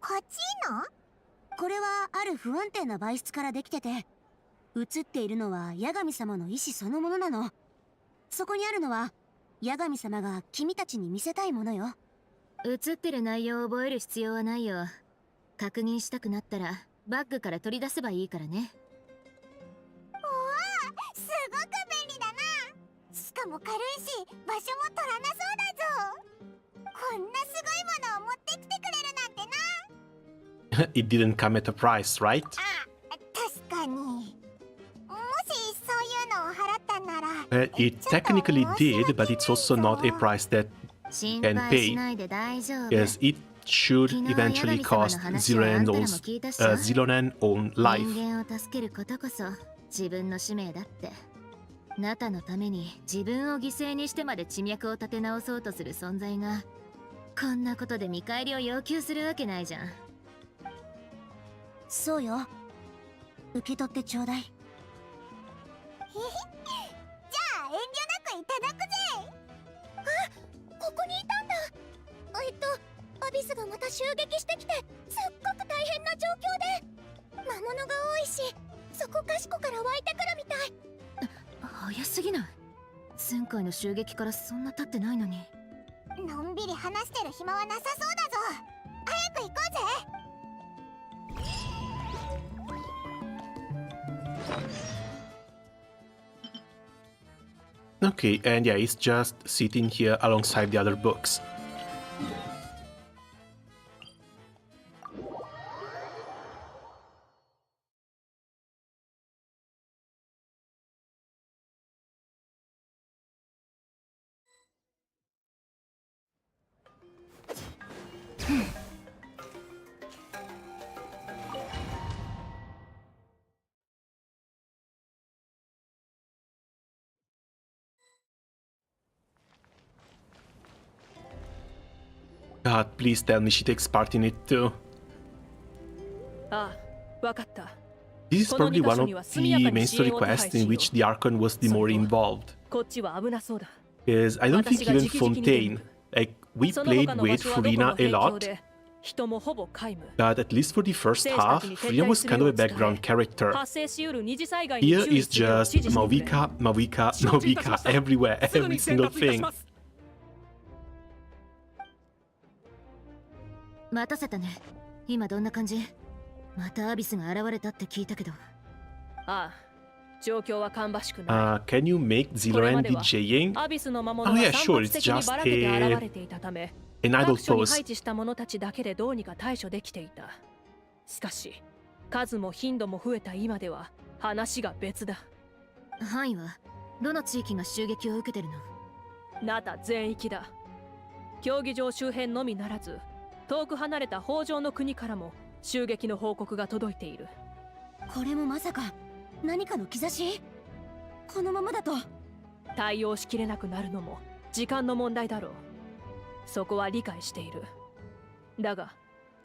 カチーナ？これはある不安定な媒質からできてて、映っているのは八神様の意志そのものなの。そこにあるのは八神様が君たちに見せたいものよ。映ってる内容を覚える必要はないよ。確認したくなったらバッグから取り出せばいいからね。おお、すごく便利だな。しかも軽いし場所も取らなそうだぞ。こんなすごいものを持ってきてくれるなんてな。 It didn't come at a price, right? 確かに。もしそういうのを払ったなら。It technically did, but it's also not a price that can pay, as it should eventually cost Xilonen own life. 人間を助けることこそ自分の使命だって。ナタのために自分を犠牲にしてまで地脈を立て直そうとする存在がこんなことで見返りを要求するわけないじゃん。そうよ。受け取ってちょうだい。じゃあ遠慮なくいただくぜ。あ、ここにいたんだ。アビスがまた襲撃してきてすっごく大変な状況で魔物が多いし、そこかしこから湧いてくるみたい。早すぎない？前回の襲撃からそんな経ってないのに。のんびり話してる暇はなさそうだぞ。早く行こうぜ。Okay, and yeah, it's just sitting here alongside the other books. God, please tell me she takes part in it too. ああ、わかった。 This is probably one of the main story quests in which the Archon was the more involved. こっちは危なそうだ。 Because I don't think even Fontaine, like, we played with Furina a lot, but at least for the first half, Furina was kind of a background character. Here is just Mavica, Mavica, Mavica everywhere, every single thing. 待たせたね。今どんな感じ？またアビスが現れたって聞いたけど。ああ、状況は芳しくない。Can you make Xilonen DJing? Oh yeah, sure, it's just an idle pose. 配置した者たちだけでどうにか対処できていた。しかし、数も頻度も増えた今では話が別だ。範囲はどの地域が襲撃を受けてるの？ナタ全域だ。競技場周辺のみならず、遠く離れた北条の国からも襲撃の報告が届いている。これもまさか何かの兆し？このままだと対応しきれなくなるのも時間の問題だろう。そこは理解している。だが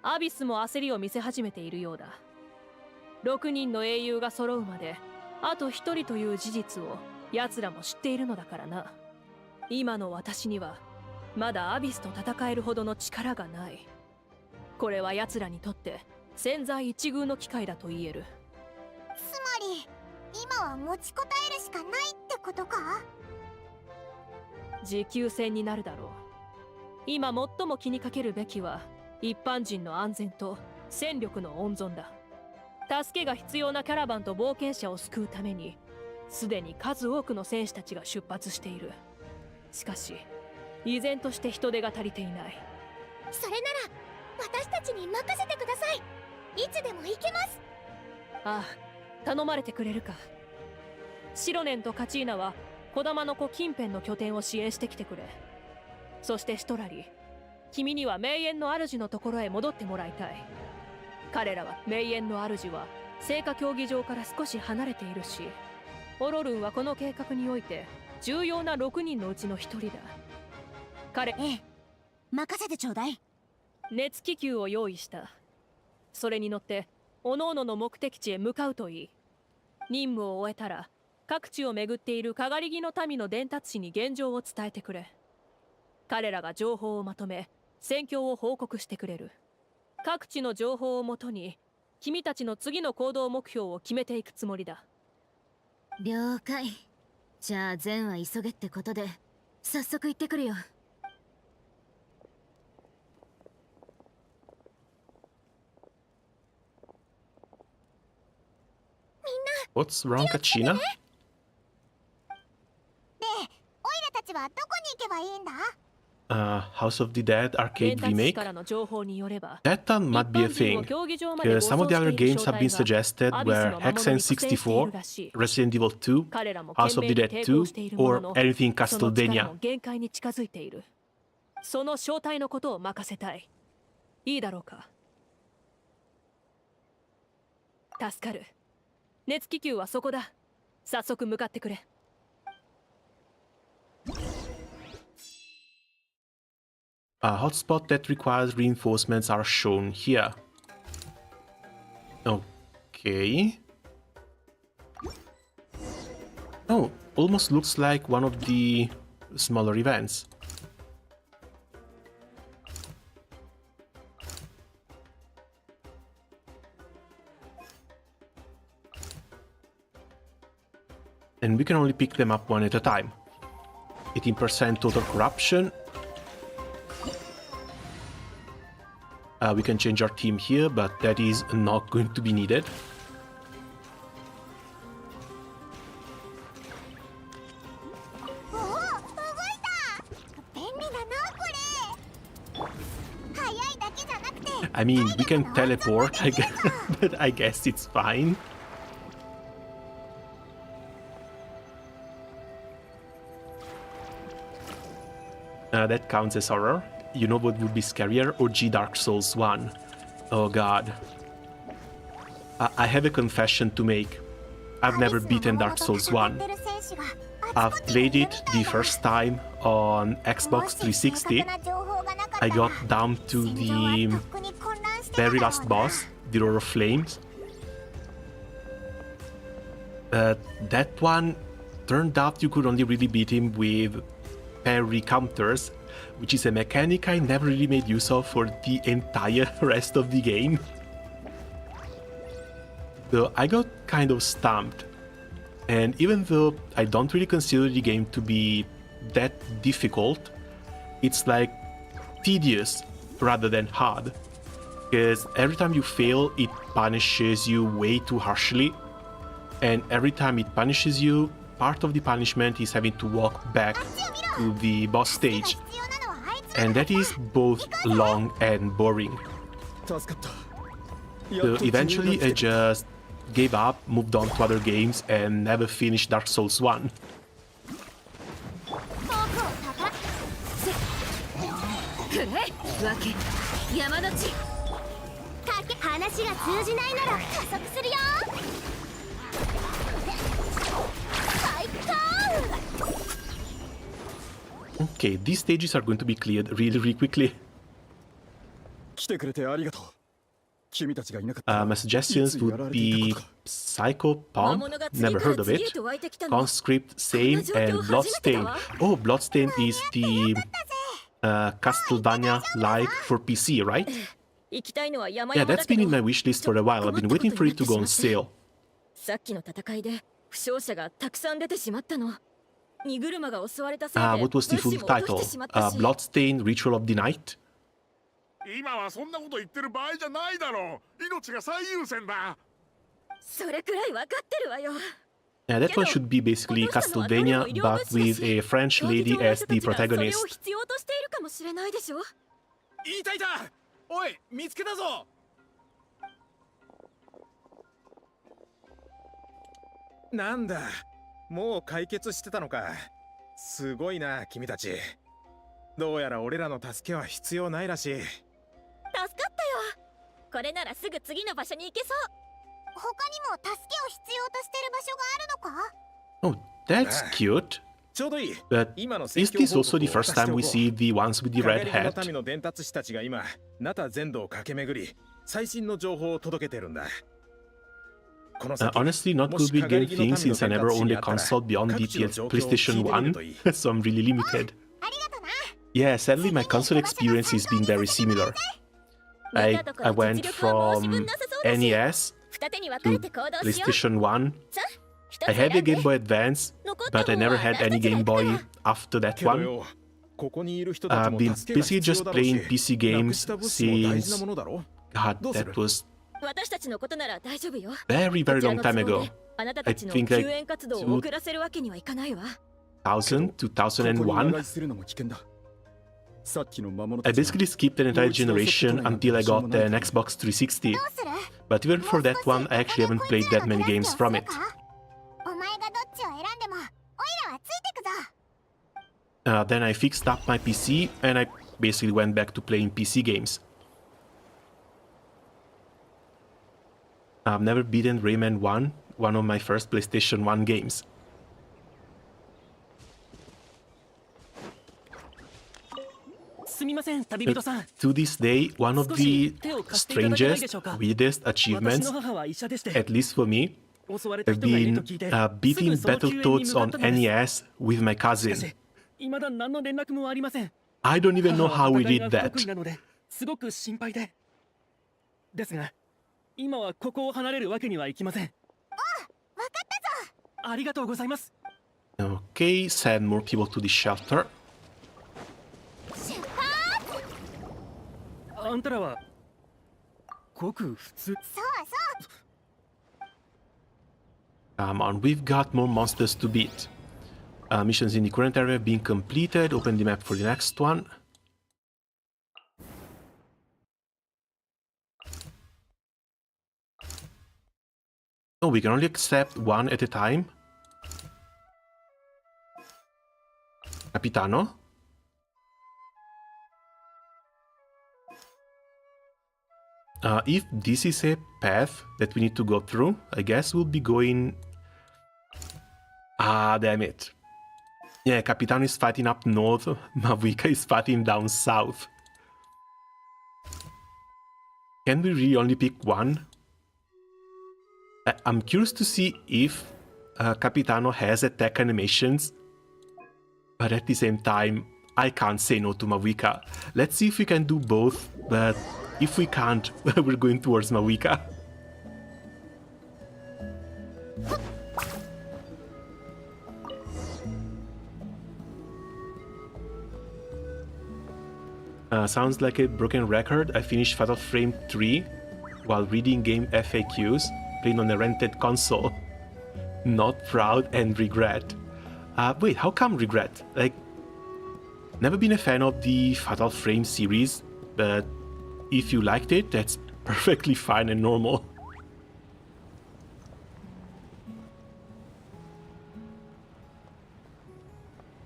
アビスも焦りを見せ始めているようだ。6人の英雄が揃うまであと1人という事実を奴らも知っているのだからな。今の私にはまだアビスと戦えるほどの力がない。これは奴らにとって千載一遇の機会だと言える。つまり今は持ちこたえるしかないってことか？持久戦になるだろう。今最も気にかけるべきは一般人の安全と戦力の温存だ。助けが必要なキャラバンと冒険者を救うためにすでに数多くの戦士たちが出発している。しかし依然として人手が足りていない。それなら私たちに任せてください。いつでも行けます。ああ、頼まれてくれるか。シロネンとカチーナは小玉の湖近辺の拠点を支援してきてくれ。そしてシトラリ、君には名園の主のところへ戻ってもらいたい。彼らは名園の主は聖火競技場から少し離れているし、オロルンはこの計画において重要な6人のうちの1人だ。ええ、任せてちょうだい。熱気球を用意した。それに乗って各々の目的地へ向かうといい。任務を終えたら各地を巡っているかがり木の民の伝達士に現状を伝えてくれ。彼らが情報をまとめ戦況を報告してくれる。各地の情報をもとに君たちの次の行動目標を決めていくつもりだ。了解。じゃあ善は急げってことで早速行ってくるよ。What's wrong, Kachina? で、オイラたちはどこに行けばいいんだ？ House of the Dead arcade 伝達士 remake? からの情報によれば、 That one might be a thing, because some of the other games have been suggested were Hexen 64, Resident Evil 2, House of the Dead 2, or anything その力 Castlevania. も限界に近づいている。その正体のことを任せたい。いいだろうか。助かる。熱気球はそこだ。早速向かってくれ。Hotspot that requires reinforcements are shown here. Okay. Oh, almost looks like one of the smaller events. And we can only pick them up one at a time. 18% total corruption. We can change our team here, but that is not going to be needed. I mean, we can teleport, I guess, but I guess it's fine. That counts as horror. You know what would be scarier? OG Dark Souls 1. Oh god. I have a confession to make. I've never beaten Dark Souls 1. I've played it the first time on Xbox 360. I got down to the very last boss, the Roar of Flames. That one turned out you could only really beat him with parry counters, which is a mechanic I never really made use of for the entire rest of the game. So I got kind of stumped. And even though I don't really consider the game to be that difficult, it's like tedious rather than hard. Because every time you fail, it punishes you way too harshly. And every time it punishes you, part of the punishment is having to walk back to the boss stage. And that is both long and boring. So eventually I just gave up, moved on to other games, and never finished Dark Souls 1. Okay, these stages are going to be cleared really quickly. My suggestions would be Psycho Pomp, never heard of it, Conscript, Sane, and Bloodstain. Oh, Bloodstain is the Castlevania-like for PC, right? Yeah, that's been in my wishlist for a while. I've been waiting for it to go on sale. What was the full title? Bloodstain, Ritual of the Night? 今はそんなこと言ってる場合じゃないだろう。命が最優先だ。それくらい分かってるわよ。 Yeah, that one should be basically Castlevania, but with a French lady as the それを protagonist. 必要としているかもしれないでしょ。いたいた。おい、見つけたぞ。なんだ、もう解決してたのか。すごいな、君たち。どうやら俺らの助けは必要ないらしい。助かったよ。これならすぐ次の場所に行けそう。他にも助けを必要としてる場所があるのか？ Oh, that's cute. ちょうどいい。 But 今の is this also the first time we see the ones with the red 陰り hat? の民の伝達師たちが今、ナタ全土を駆け巡り、最新の情報を届けてるんだ。Honestly, not good with game things since I never owned a console beyond the PlayStation 1, so I'm really limited. Yeah, sadly my console experience has been very similar. I went from NES to PlayStation 1. I had a Game Boy Advance, but I never had any Game Boy after that one. I've been basically just playing PC games since... God, that was very, very long time ago. I think like 2000, 2001. I basically skipped an entire generation until I got an Xbox 360. But even for that one, I actually haven't played that many games from it. Then I fixed up my PC and I basically went back to playing PC games. I've never beaten Rayman 1, one of my first PlayStation 1 games. To this day, one of the strangest, weirdest achievements, at least for me, have been beating Battletoads on NES with my cousin. I don't even know how we did that. Okay, send more people to the shelter. Come on, we've got more monsters to beat. Missions in the current area have been completed. Open the map for the next one. Oh, we can only accept one at a time. Capitano? If this is a path that we need to go through, I guess we'll be going... Ah, damn it. Yeah, Capitano is fighting up north, Mavuika is fighting down south. Can we really only pick one? I'm curious to see if Capitano has attack animations, but at the same time, I can't say no to Mavuika. Let's see if we can do both, but if we can't, we're going towards Mavuika. Sounds like a broken record. I finished Fatal Frame 3 while reading game FAQs, playing on a rented console. Not proud and regret. Wait, how come regret? Like, never been a fan of the Fatal Frame series, but if you liked it, that's perfectly fine and normal.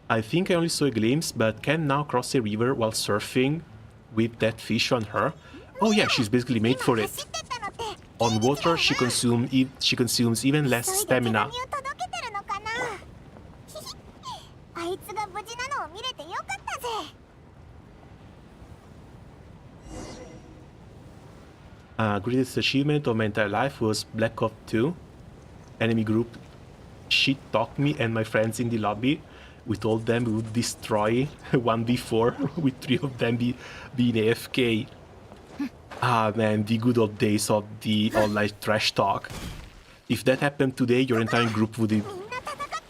I think I only saw a glimpse, but can now cross a river while surfing with that fish on her. Oh yeah, she's basically made for it. On water, she consumes even less stamina. Greatest achievement of my entire life was Black Ops 2. Enemy group shit-talked me and my friends in the lobby. We told them we would destroy 1v4 with 3 of them being AFK. Ah man, the good old days of the online trash talk. If that happened today, your entire group would...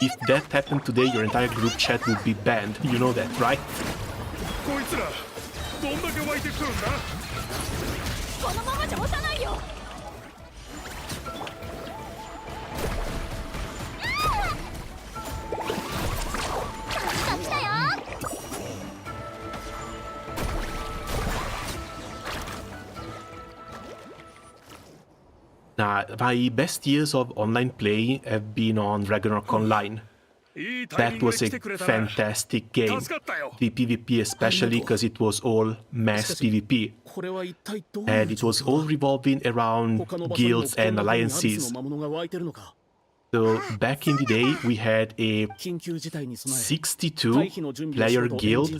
If that happened today, your entire group chat would be banned. You know that, right? どんだけ湧いてくるんだ。このままじゃ押さないよ。来たよ。My best years of online play have been on Ragnarok Online. That was a fantastic game. The PvP especially, because it was all mass PvP. And it was all revolving around guilds and alliances. So back in the day, we had a 62-player guild,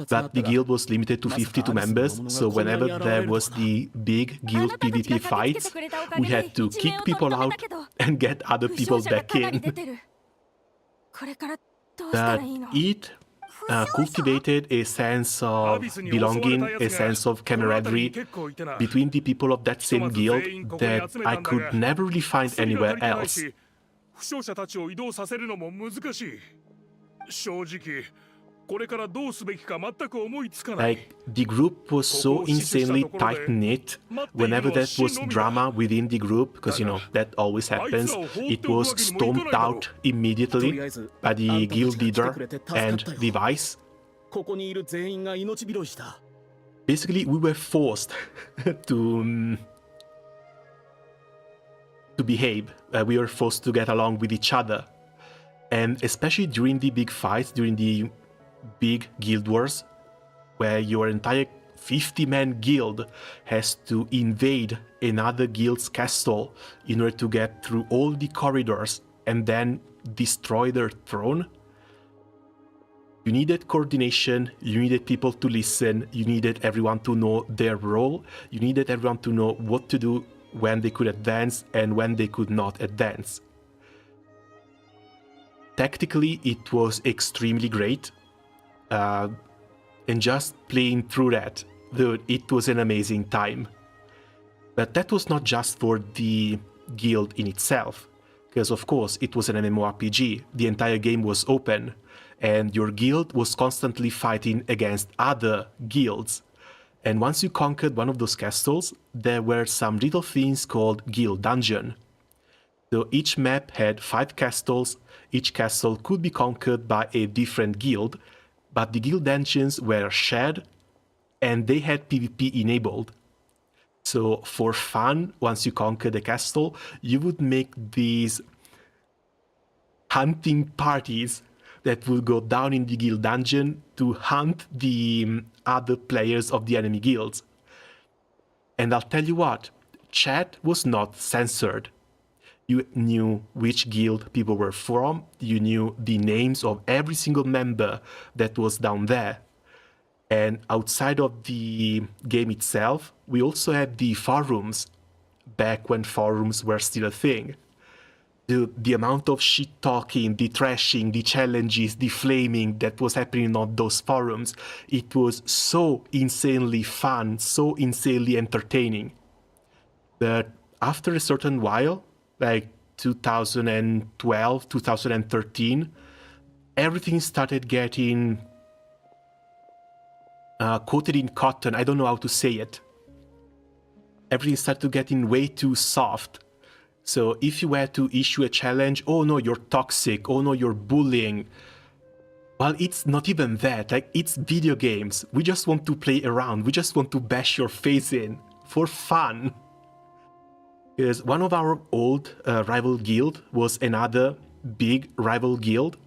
but the guild was limited to 52 members, so whenever there was the big guild PvP fights, we had to kick people out and get other people back in. But it cultivated a sense of belonging, a sense of camaraderie between the people of that same guild that I could never really find anywhere else. 負傷者たちを移動させるのも難しい。正直、これからどうすべきか全く思いつかない。Like, the group was so insanely tight-knit. Whenever there was drama within the group, because, you know, that always happens, it was stomped out immediately by the guild leader and the vice. ここにいる全員が命拾いした。Basically, we were forced to behave. We were forced to get along with each other. And especially during the big fights, during the big guild wars, where your entire 50-man guild has to invade another guild's castle in order to get through all the corridors and then destroy their throne. You needed coordination, you needed people to listen, you needed everyone to know their role, you needed everyone to know what to do when they could advance and when they could not advance. Tactically, it was extremely great, and just playing through that, dude, it was an amazing time. But that was not just for the guild in itself, because of course it was an MMORPG, the entire game was open, and your guild was constantly fighting against other guilds. And once you conquered one of those castles, there were some little things called guild dungeon. So each map had 5 castles, each castle could be conquered by a different guild, but the guild dungeons were shared and they had PvP enabled. So for fun, once you conquered a castle, you would make these hunting parties that would go down in the guild dungeon to hunt the other players of the enemy guilds. And I'll tell you what, chat was not censored. You knew which guild people were from, you knew the names of every single member that was down there. And outside of the game itself, we also had the forums, back when forums were still a thing. The amount of shit-talking, the trashing, the challenges, the flaming that was happening on those forums, it was so insanely fun, so insanely entertaining. But after a certain while, like 2012, 2013, everything started getting coated in cotton. I don't know how to say it. Everything started getting way too soft. So if you were to issue a challenge, oh no, you're toxic, oh no, you're bullying. Well, it's not even that, like, it's video games. We just want to play around, we just want to bash your face in, for fun. Because one of our old rival guild was another big rival guild.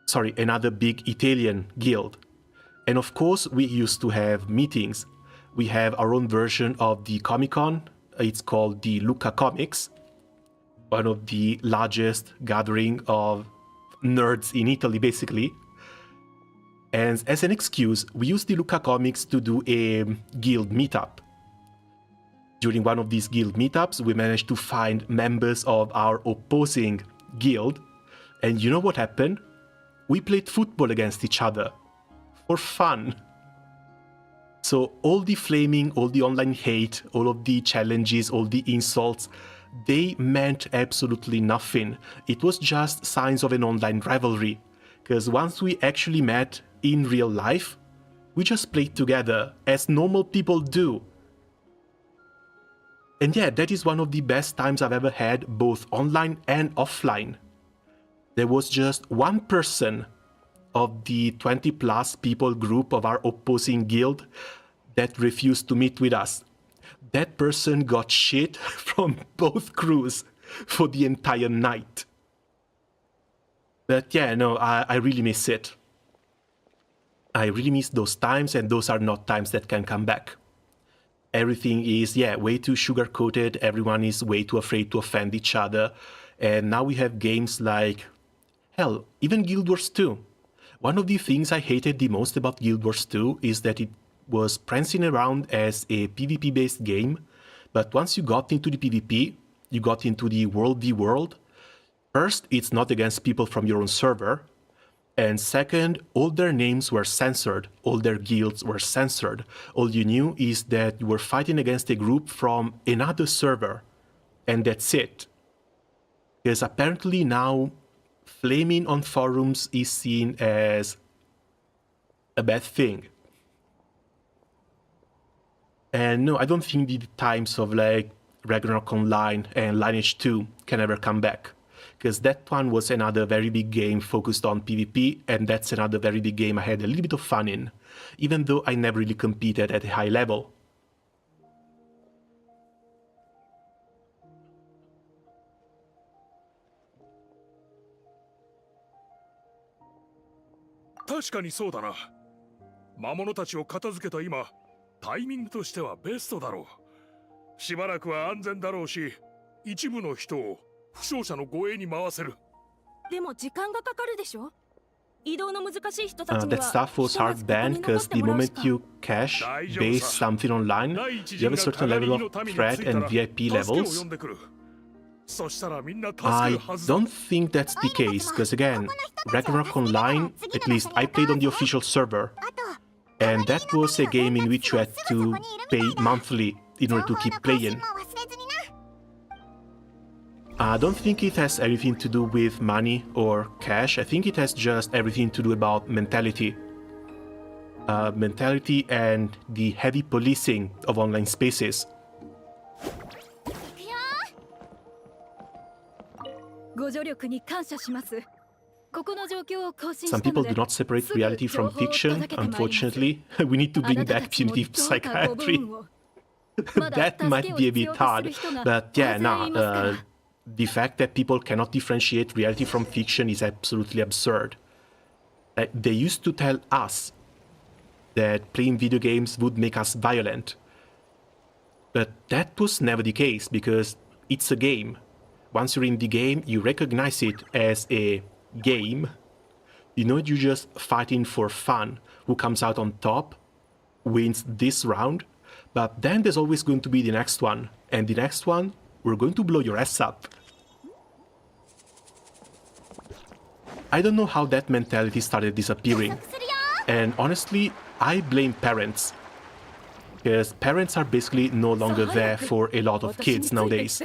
Sorry, another big Italian guild. And of course, we used to have meetings. We have our own version of the Comic-Con. It's called the Lucca Comics, one of the largest gathering of nerds in Italy, basically. And as an excuse, we used the Lucca Comics to do a guild meetup. During one of these guild meetups, we managed to find members of our opposing guild. And you know what happened? We played football against each other. For fun. So all the flaming, all the online hate, all of the challenges, all the insults, they meant absolutely nothing. It was just signs of an online rivalry. Because once we actually met in real life, We just played together, as normal people do. And yeah, that is one of the best times I've ever had, both online and offline. There was just one person of the 20 plus people group of our opposing guild that refused to meet with us. That person got shit from both crews for the entire night. But yeah, no, I really miss it. I really miss those times, and those are not times that can come back. Everything is, yeah, way too sugar-coated, everyone is way too afraid to offend each other, and now we have games like, hell, even Guild Wars 2. One of the things I hated the most about Guild Wars 2 is that it was prancing around as a PvP-based game, but once you got into the PvP, you got into the World v World. First, it's not against people from your own server, and second, all their names were censored, all their guilds were censored. All you knew is that you were fighting against a group from another server, and that's it. Because apparently now, flaming on forums is seen as a bad thing. And no, I don't think the times of like Ragnarok Online and Lineage 2 can ever come back. Because that one was another very big game focused on PvP, and that's another very big game I had a little bit of fun in, even though I never really competed at a high level.確かにそうだな。魔物たちを片付けた今、タイミングとしてはベストだろう。しばらくは安全だろうし、一部の人を負傷者の護衛に回せる。でも時間がかかるでしょ。移動の難しい人たちに That は stuff was hard banned because the moment you cache base something online, you have a certain level of threat and VIP levels. I don't think that's the case, because again, Ragnarok Online, at least I played on the official server, and that was a game in which you had to pay monthly in order to keep playing. I don't think it has anything to do with money or cash. I think it has just everything to do about mentality. Mentality and the heavy policing of online spaces. Some people do not separate reality from fiction, unfortunately. We need to bring back punitive psychiatry. That might be a bit hard, but yeah, nah. The fact that people cannot differentiate reality from fiction is absolutely absurd. They used to tell us that playing video games would make us violent. But that was never the case, because it's a game. Once you're in the game, you recognize it as a game. You know, you're just fighting for fun. Who comes out on top wins this round. But then there's always going to be the next one. And the next one, we're going to blow your ass up. I don't know how that mentality started disappearing. And honestly, I blame parents. Because parents are basically no longer there for a lot of kids nowadays.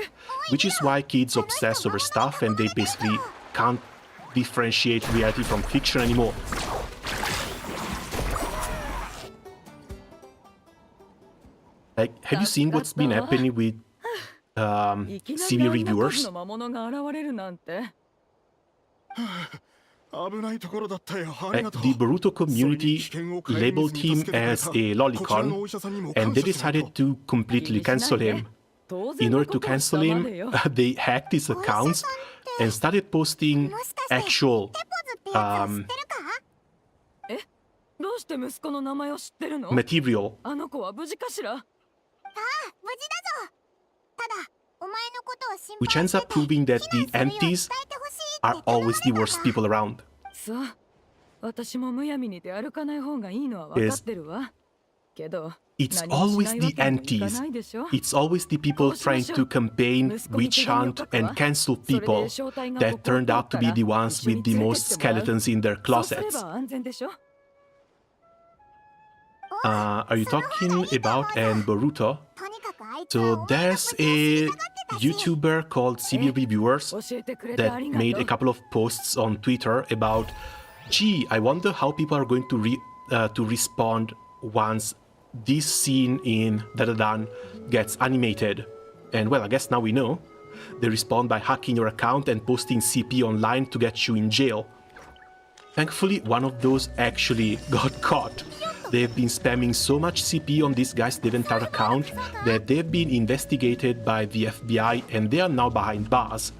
Which is why kids obsess over stuff and they basically can't differentiate reality from fiction anymore. Like, have you seen what's been happening with CV reviewers? The Boruto community labeled him as a lolicon, and they decided to completely cancel him. In order to cancel him, they hacked his accounts and started posting actual material, which ends up proving that the antis are always the worst people around. It's always the antis. It's always the people trying to campaign, witch hunt, and cancel people that turned out to be the ones with the most skeletons in their closets. Are you talking about Boruto? So there's a YouTuber called CB Reviewers that made a couple of posts on Twitter about, gee, I wonder how people are going to respond once this scene in Dadadan gets animated. And well, I guess now we know. They respond by hacking your account and posting CP online to get you in jail. Thankfully, one of those actually got caught. They've been spamming so much CP on this guy's Deventar account that they've been investigated by the FBI and they are now behind bars.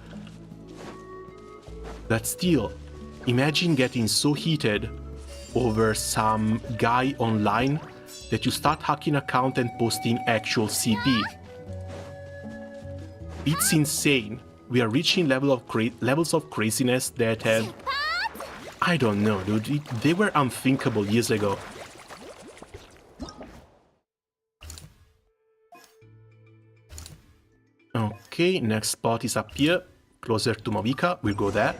But still, imagine getting so heated over some guy online that you start hacking account and posting actual CP. It's insane. We are reaching levels of craziness that have... I don't know, dude. They were unthinkable years ago. Okay, next spot is up here, closer to Movika. We'll go there.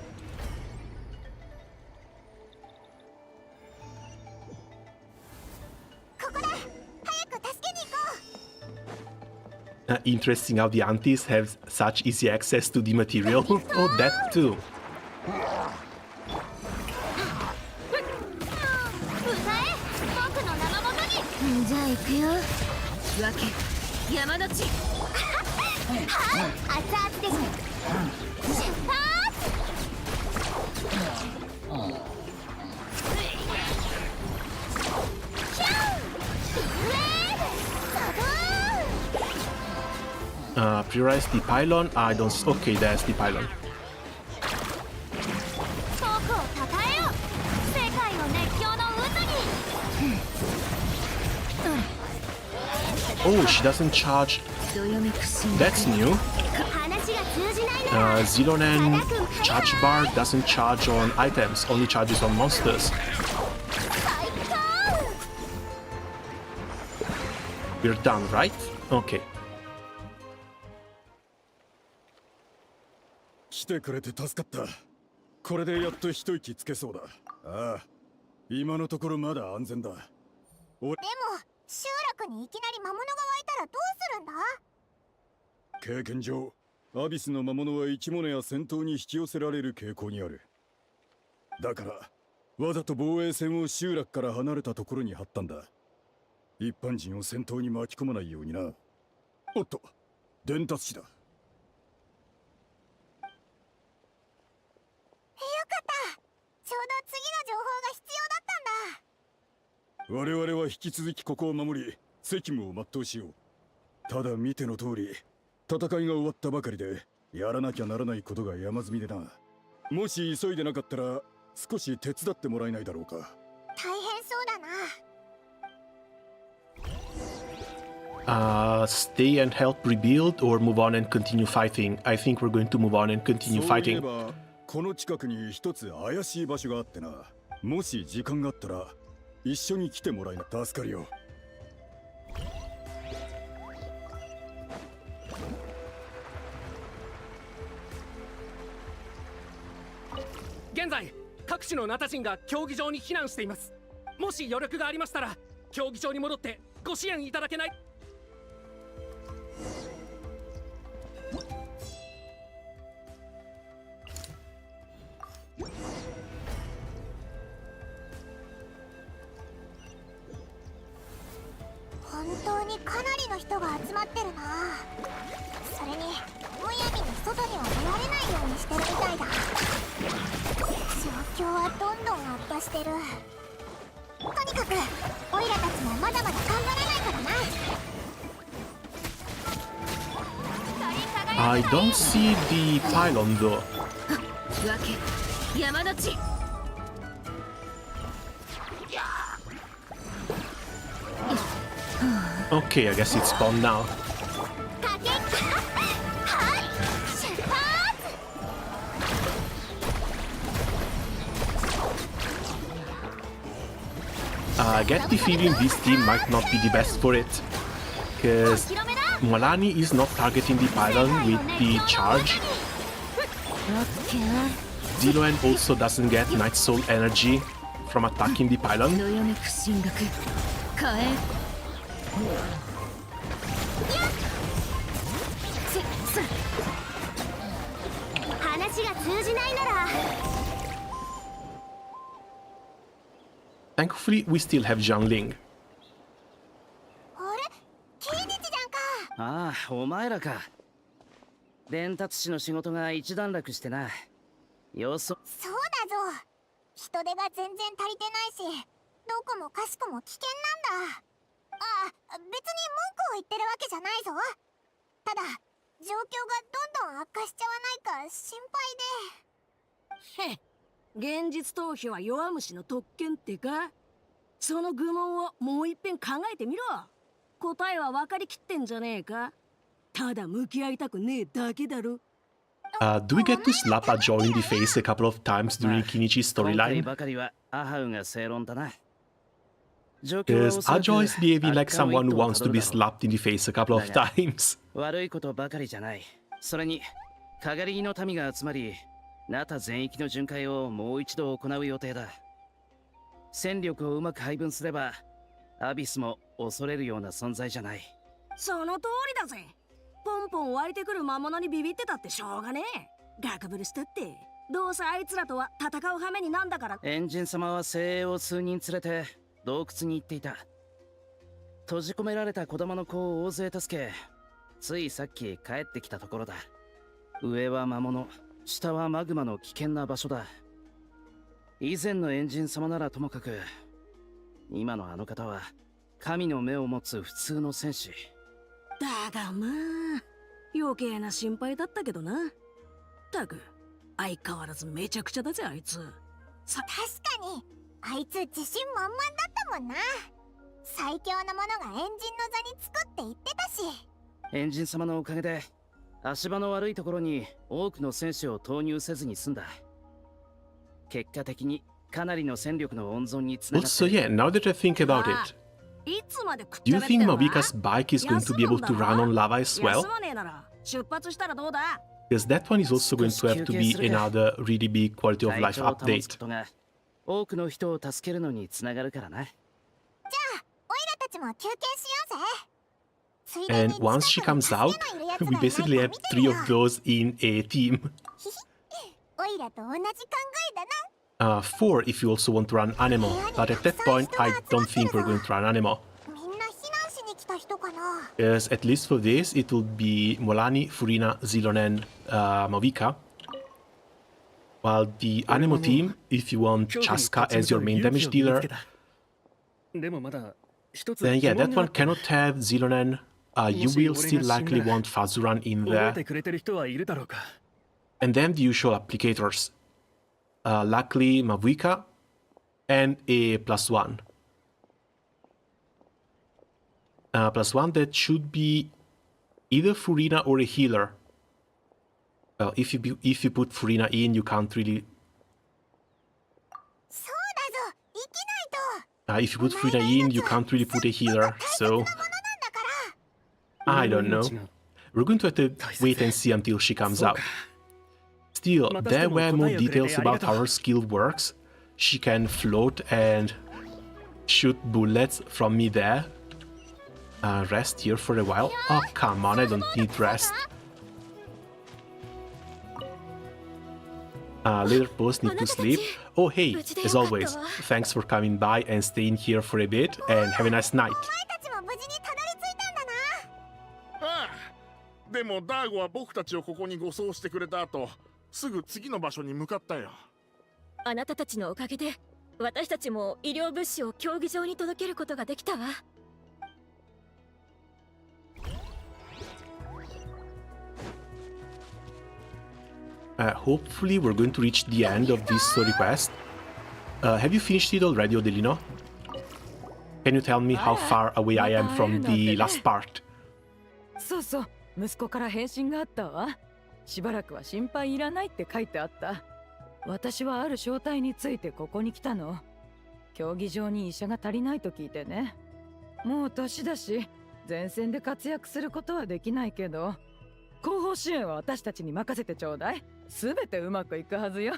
Interesting how the aunties have such easy access to the material. Oh, that too. Prioritize the pylon. I don't... Okay, there's the pylon. Oh, she doesn't charge. That's new. Xilonen charge bar doesn't charge on items, only charges on monsters. We're done, right? Okay. 来てくれて助かった。これでやっと一息つけそうだ。ああ、今のところまだ安全だ。でも、集落にいきなり魔物が湧いたらどうするんだ？経験上、アビスの魔物は生き物や戦闘に引き寄せられる傾向にある。だから、わざと防衛線を集落から離れたところに張ったんだ。一般人を戦闘に巻き込まないようにな。おっと、伝達士だ。 我々は引き続きここを守り、責務を全うしよう。ただ見ての通り、戦いが終わったばかりで、やらなきゃならないことが山積みでな。もし急いでなかったら、少し手伝ってもらえないだろうか。大変そうだな。Stay and help rebuild or move on and continue fighting. I think we're going to move on and continue fighting. そういえば、この近くに一つ怪しい場所があってな。もし時間があったら、 一緒に来てもらえな助かるよ。現在、各地のナタ人が競技場に避難しています。もし余力がありましたら、競技場に戻ってご支援いただけない？ 本当にかなりの人が集まってるな。それにむやみに外には出られないようにしてるみたいだ。状況はどんどん悪化してる。とにかくオイラたちもまだまだ頑張らないからな。 I don't see the pylon though. Okay, I guess it's gone now. I get the feeling this team might not be the best for it, because Mualani is not targeting the pylon with the charge. Xilonen also doesn't get Night Soul energy from attacking the pylon. Thankfully, we still have Zhangling. ああ、お前らか。伝達士の仕事が一段落してな。よそ。そうだぞ。人手が全然足りてないし、どこもかしこも危険なんだ。あ、別に文句を言ってるわけじゃないぞ。ただ、状況がどんどん悪化しちゃわないか心配で。へ、現実逃避は弱虫の特権ってか。その愚問をもう一遍考えてみろ。答えは分かりきってんじゃねえか。ただ向き合いたくねえだけだろ。Do we get to slap Ajoy in the face a couple of times during Kinichi's 今回 storyline? ばかりはアハウが正論だな。 Because Ajoy is behaving like someone who wants to be slapped in the face a couple of times. 悪いことばかりじゃない。それに、かがりの民が集まり、ナタ全域の巡回をもう一度行う予定だ。戦力をうまく配分すれば、アビスも恐れるような存在じゃない。その通りだぜ。ポンポン湧いてくる魔物にビビってたってしょうがねえ。ガクブルしたって、どうせあいつらとは戦う羽目になんだから。エンジン様は精鋭を数人連れて洞窟に行っていた。閉じ込められた子供の子を大勢助け、ついさっき帰ってきたところだ。上は魔物、下はマグマの危険な場所だ。以前のエンジン様ならともかく、今のあの方は神の目を持つ普通の戦士。だがまあ、余計な心配だったけどな。たく、相変わらずめちゃくちゃだぜあいつ。確かに、あいつ自信満々だったもんな。最強のものがエンジンの座につくって言ってたし。エンジン様のおかげで足場の悪いところに多くの戦士を投入せずに済んだ。結果的にかなりの戦力の温存につながって Also, yeah, now that I think about it, いつまで食っ do ちゃ you べってん think の Mavika's bike is going to be able to run on lava as 休 well? まねえなら出発したらどうだ。 Because that one is also going to have to be another really big quality of 体 life 調を保つ update. ことが多くの人を助けるのにつながるからな。じゃあ、オイラたちも休憩しようぜ。ついでに And once she comes out, we basically have 3 of those in a team. オイラと同じ考えだな。 4 if you also want to run Anemo, but at that point I don't think we're going to run Anemo. みんな避難しに来た人かな。 Because at least for this it will be Mualani, Furina, Xilonen, Mavika. While the Anemo team, if you want Chaska as your main damage dealer, then yeah, that one cannot have Xilonen. You will still likely want Fazuran in there. And then the usual applicators. Luckily, Mavika and a +1. +1 that should be either Furina or a healer. Well, if you put Furina in, you can't really. If you put Furina in, you can't really put a healer. So I don't know. We're going to have to wait and see until she comes out. Still, there were more details about how her skill works. She can float and shoot bullets from midair. Rest here for a while. Oh, come on, I don't need rest. Later post need to sleep. Oh, hey, as always, thanks for coming by and staying here for a bit, and have a nice night. でもダーゴは僕たちをここに護送してくれた後、すぐ次の場所に向かったよ。あなたたちのおかげで私たちも医療物資を競技場に届けることができたわ。Hopefully we're going to reach the end of this story quest. Have you finished it already, Odelino? Can you tell me how far away I am from the last part? そうそう、息子から返信があったわ。しばらくは心配いらないって書いてあった。私はある正体についてここに来たの。競技場に医者が足りないと聞いてね。もう年だし、前線で活躍することはできないけど、後方支援は私たちに任せてちょうだい。すべてうまくいくはずよ。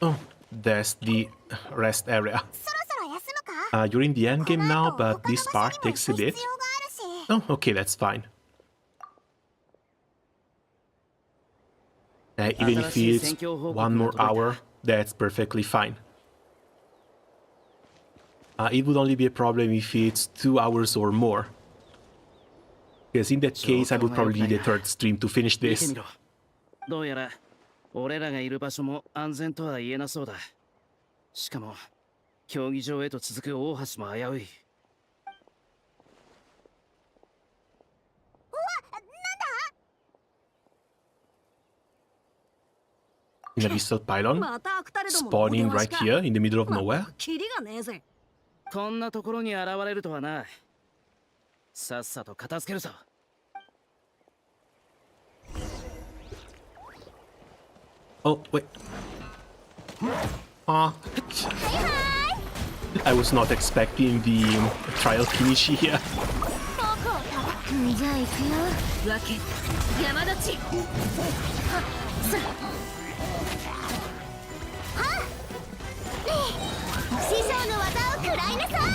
Oh, there's the rest area. You're in the end game now, but this part takes a bit. Oh, okay, that's fine. Even if it's 1 more hour, that's perfectly fine. It would only be a problem if it's 2 hours or more. Because in that case, I would probably need a third stream to finish this. どうやら俺らがいる場所も安全とは言えなそうだ。しかも競技場へと続く大橋も危うい。 In a distant pylon, spawning right here in the middle of nowhere. キリがねえぜ。こんなところに現れるとはな。さっさと片付けるぞ。 Oh, wait. I was not expecting the trial Kinichi here. じゃあ行くよ。わけ山立ち。師匠の技を食らいなさい。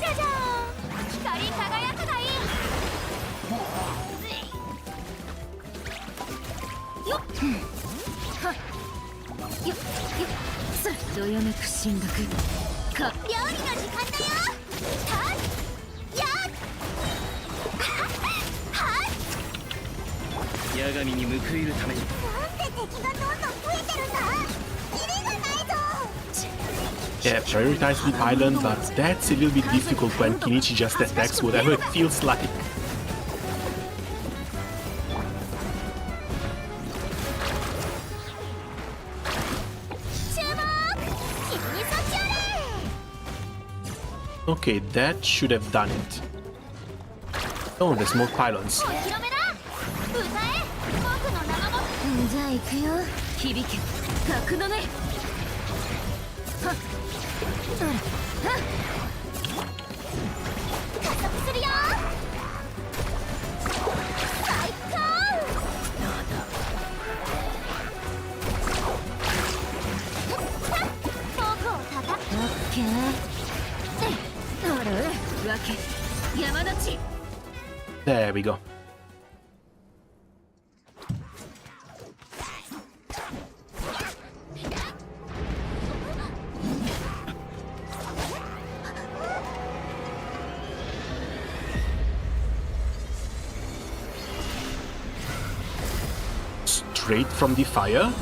じゃじゃーん。光り輝くがいい。よっ。はっ。よっ。さあ、どよめく進学。料理の時間だよ。はっやっはっ。八神に報いるために。なんで敵がどんどん増えてるんだ。キリがないぞ。 Yeah, prioritize the pylon, but that's a little bit difficult when Kinichi just attacks whatever it feels like. Okay, that should have done it. Oh, there's more pylons. じゃあ行くよ。響け。格のね。はっ。はっ。加速するよ。最高。僕を叩く。オッケー。あるわけ山立ち。 There we go. Straight from the fire?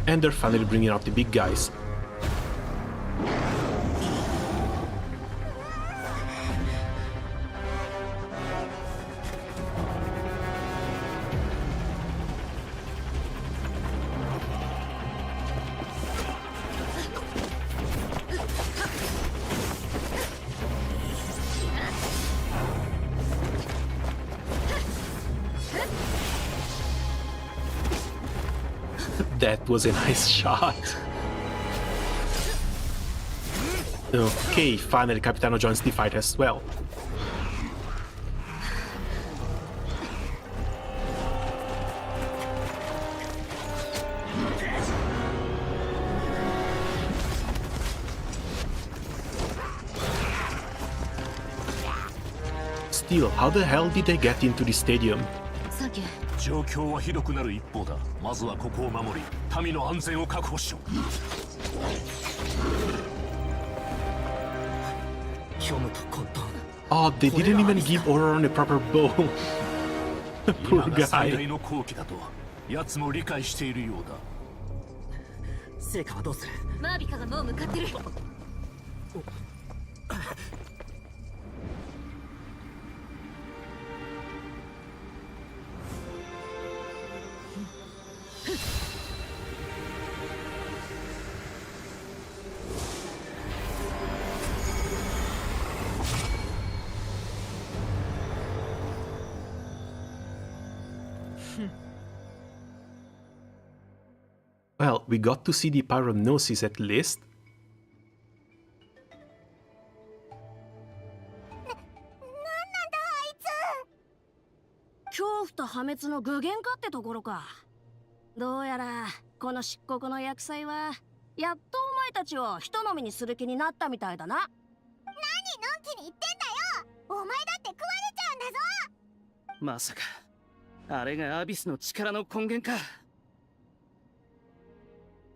And they're finally bringing out the big guys. That was a nice shot. Okay, finally Capitano joins the fight as well. Still, how the hell did they get into the stadium? 状況はひどくなる一方だ。まずはここを守り、民の安全を確保しろ。Oh, they didn't even give Auron a proper bow. Poor 今が最 guy. 大の好機だと、奴も理解しているようだ。成果はどうする。マービカがもう向かってる。Well, we got to see the Pyrognosis at least. 恐怖と破滅の具現化ってところか。どうやらこの漆黒の厄災はやっとお前たちを人飲みにする気になったみたいだな。何のんきに言ってんだよ。お前だって食われちゃうんだぞ。まさかあれがアビスの力の根源か。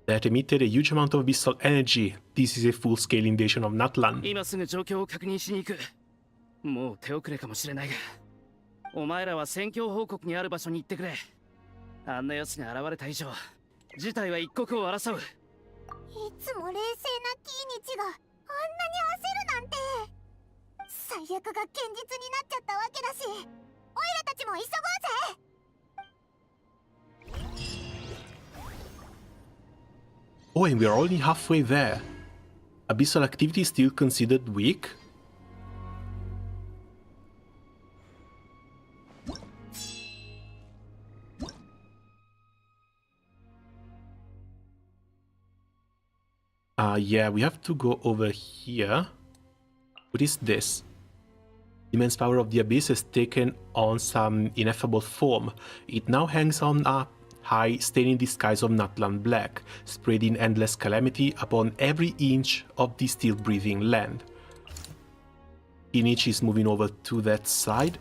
That emitted a huge amount of abyssal energy. This is a full-scale invasion of Natlan. 今すぐ状況を確認しに行く。もう手遅れかもしれないが、お前らは戦況報告にある場所に行ってくれ。あんな奴が現れた以上、事態は一刻を争う。いつも冷静なキーニチがあんなに焦るなんて。最悪が現実になっちゃったわけだし、オイラたちも急ごうぜ。Oh, and we are only halfway there. Abyssal activity is still considered weak? Yeah, we have to go over here. What is this? The immense power of the abyss has taken on some ineffable form. It now hangs on a high, staining the skies of Natlan black, spreading endless calamity upon every inch of the still-breathing land. Inich is moving over to that side,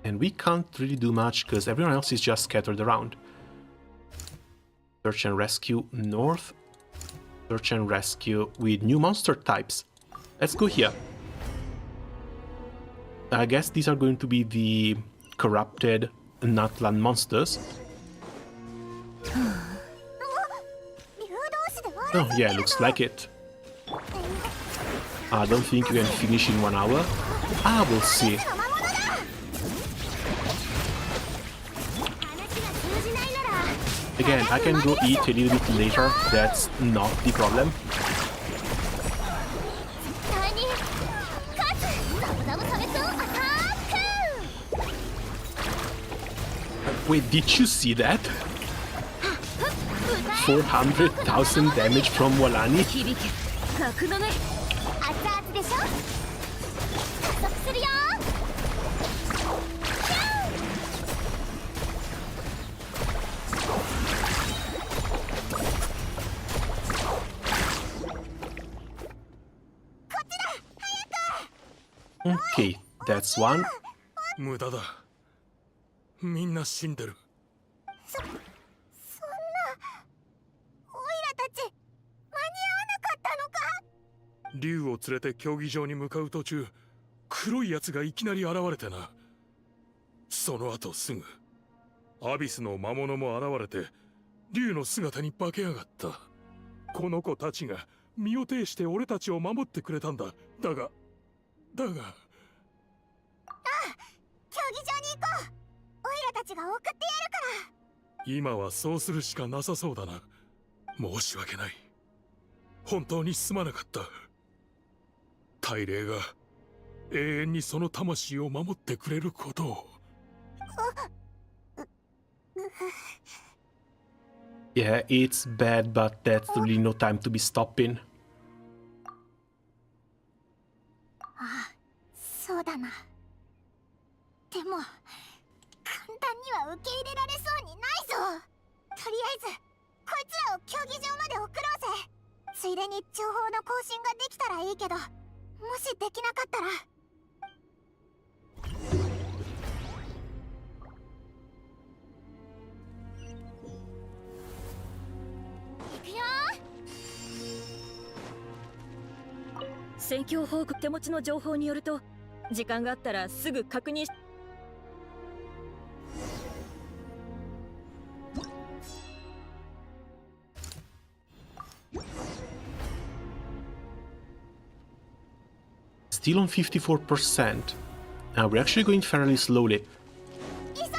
and we can't really do much because everyone else is just scattered around. Search and rescue north. Search and rescue with new monster types. Let's go here. I guess these are going to be the corrupted Natlan monsters. Oh yeah, looks like it. I don't think we can finish in 1 hour. We'll see. Again, I can go eat a little bit later, that's not the problem. Wait, did you see that? 400,000 damage from mualani? Okay, that's one. 無駄だ。みんな死んでる。そんな、オイラたち間に合わなかったのか。竜を連れて競技場に向かう途中、黒いやつがいきなり現れてな。その後すぐアビスの魔物も現れて竜の姿に化け上がった。この子たちが身を挺して俺たちを守ってくれたんだ。だが競技場に行こう。オイラたちが送ってやるから。今はそうするしかなさそうだな。申し訳ない。本当にすまなかった。大霊が永遠にその魂を守ってくれることを。Yeah, it's bad, but that's really no time to be stopping. そうだな。でも簡単には受け入れられそうにないぞ。とりあえずこいつらを競技場まで送ろうぜ。ついでに情報の更新ができたらいいけど、もしできなかったら。行くよ。戦況報告手持ちの情報によると、時間があったらすぐ確認し。Still on 54%. We're actually going fairly slowly. 急げ、ま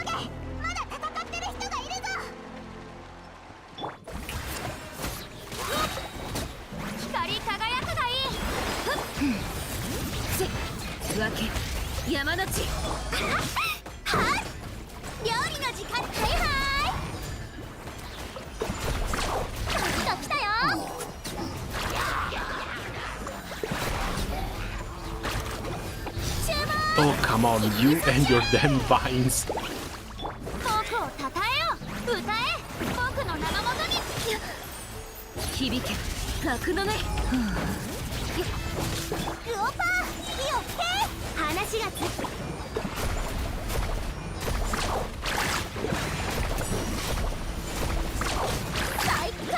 だ戦ってる人がいるぞ。光り輝くがいい。浮気山の地はっ、料理の時間はいはい。Come on, you and your damn vines. 僕をたたえよ、歌え、僕の名のもとに響け、格のね。ルオパー、火を吹け、話がつく。最高。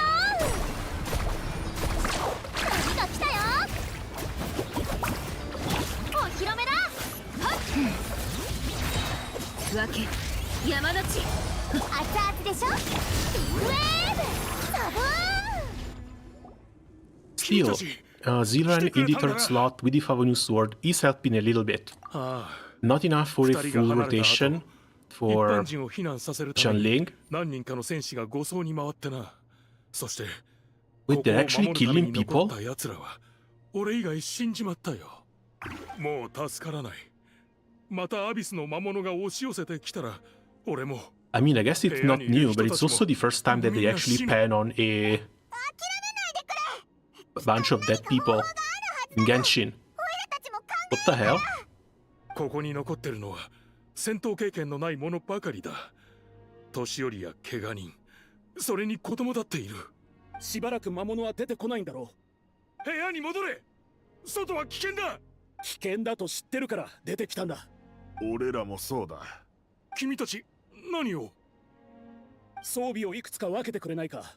波が来たよ。お披露目だ。はっ。わけ、山の地。熱々でしょ。ウェーブ、サボー。Still, Xilonen in the third slot with the Favonius sword is helping a little bit. Not enough for a full rotation for Xianling. Wait, they're actually killing people? 俺以外死んじまったよ。もう助からない。またアビスの魔物が押し寄せてきたら、俺も。I mean, I guess it's not new, but it's also the first time that they actually pan on a bunch of dead people in Genshin. What the hell? ここに残ってるのは戦闘経験のない者ばかりだ。年寄りや怪我人、それに子供だっている。しばらく魔物は出てこないんだろう。部屋に戻れ。外は危険だ。危険だと知ってるから出てきたんだ。俺らもそうだ。君たち何を？装備をいくつか分けてくれないか。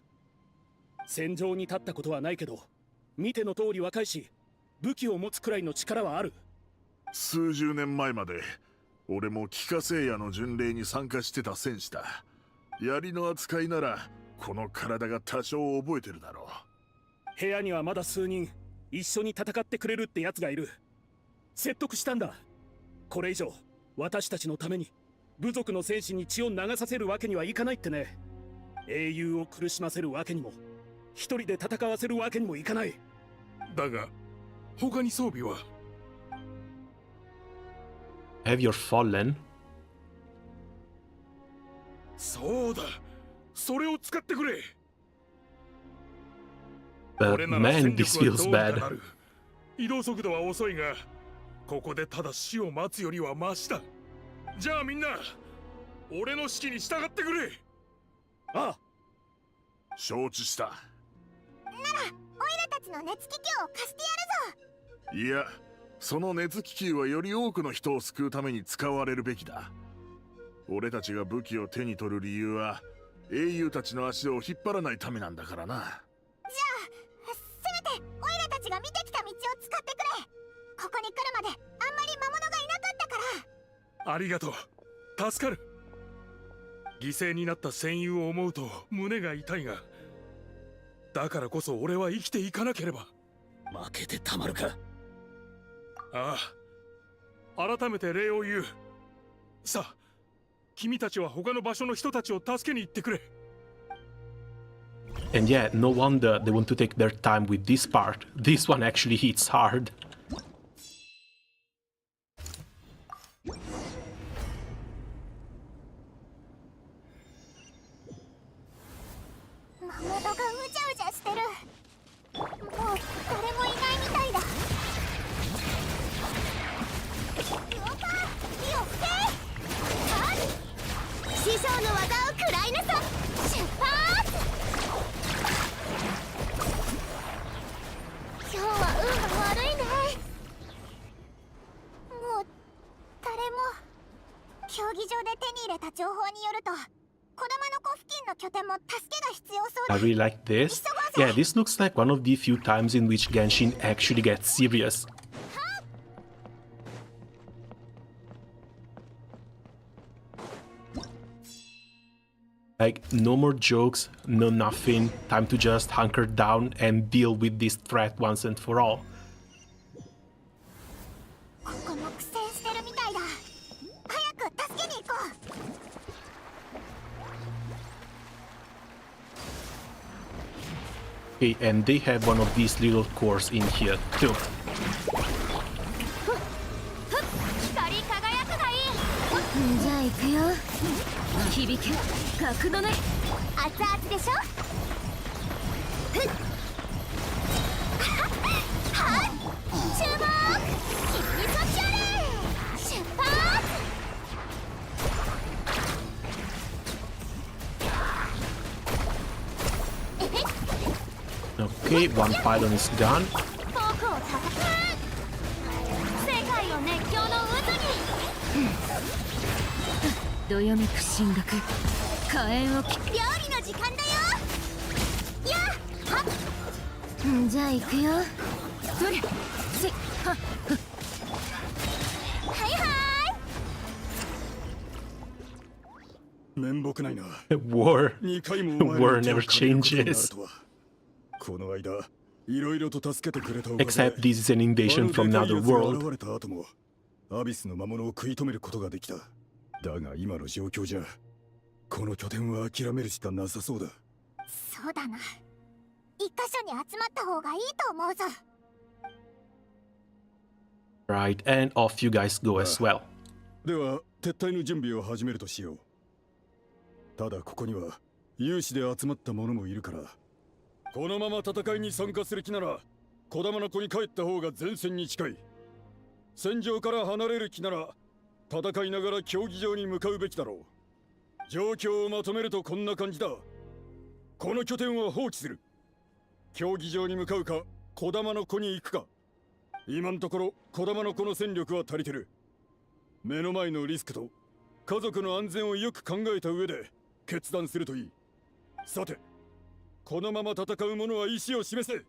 戦場に立ったことはないけど、見ての通り若いし、武器を持つくらいの力はある。数十年前まで俺も帰化聖夜の巡礼に参加してた戦士だ。槍の扱いならこの体が多少覚えてるだろう。部屋にはまだ数人一緒に戦ってくれるってやつがいる。説得したんだ。これ以上私たちのために部族の戦士に血を流させるわけにはいかないってね。英雄を苦しませるわけにも、一人で戦わせるわけにもいかない。だが他に装備は？ Have you fallen? そうだ、それを使ってくれ。 But man, this feels bad. 移動速度は遅いが、ここでただ死を待つよりはマシだ。じゃあみんな、俺の指揮に従ってくれ。ああ、承知した。なら、オイラたちの熱気球を貸してやるぞ。いや、その熱気球はより多くの人を救うために使われるべきだ。俺たちが武器を手に取る理由は、英雄たちの足を引っ張らないためなんだからな。じゃあ、せめてオイラたちが見てきた道を使ってくれ。ここに来るまであんまり魔物がいなかったから。ありがとう、助かる。犠牲になった戦友を思うと胸が痛いが、だからこそ俺は生きていかなければ。負けてたまるか。ああ、改めて礼を言う。さあ、君たちは他の場所の人たちを助けに行ってくれ。 And yeah, no wonder they want to take their time with this part. This one actually hits hard. 魔物がうじゃうじゃしてる。もう誰もいないみたいだ。ルオパー、火を吹け。はっ、師匠の技を食らいなさ。出発。今日は運が悪いね。もう誰も。競技場で手に入れた情報によると、子玉の子付近の拠点も助けが必要そうだ。 I really like this. Yeah, this looks like one of the few times in which Genshin actually gets serious. Like, no more jokes, no nothing. Time to just hunker down and deal with this threat once and for all. ここも苦戦してるみたいだ。早く助けに行こう。 Okay, and they have one of these little cores in here too. 光り輝くがいい。じゃあ行くよ。響け、格のね。熱々でしょ。はっ、注目。君にそっちあれ。出発。Okay, one pylon is gone. フォークを叩く。世界を熱狂の渦に。どよめく進学火炎をき料理の時間だよ。やっはっじゃあ行くよ。それせはっはいはい。面目ないな。 War. 2回もお前の War 手を never 借りることになる changes. とは。この間いろいろと助けてくれたおかげで Except this is an invasion from another あのでかい奴 world. が現れた後もアビスの魔物を食い止めることができた。だが今の状況じゃこの拠点は諦めるしかなさそうだ。そうだな。一箇所に集まった方がいいと思うぞ。Right, and off you guys go as well. では撤退の準備を始めるとしよう。ただここには有志で集まった者もいるから、このまま戦いに参加する気なら児玉の子に帰った方が前線に近い。戦場から離れる気なら戦いながら競技場に向かうべきだろう。状況をまとめるとこんな感じだ。この拠点は放棄する。競技場に向かうか児玉の子に行くか。今のところ児玉の子の戦力は足りてる。目の前のリスクと家族の安全をよく考えた上で決断するといい。さてこのまま戦う者は意思を示せ。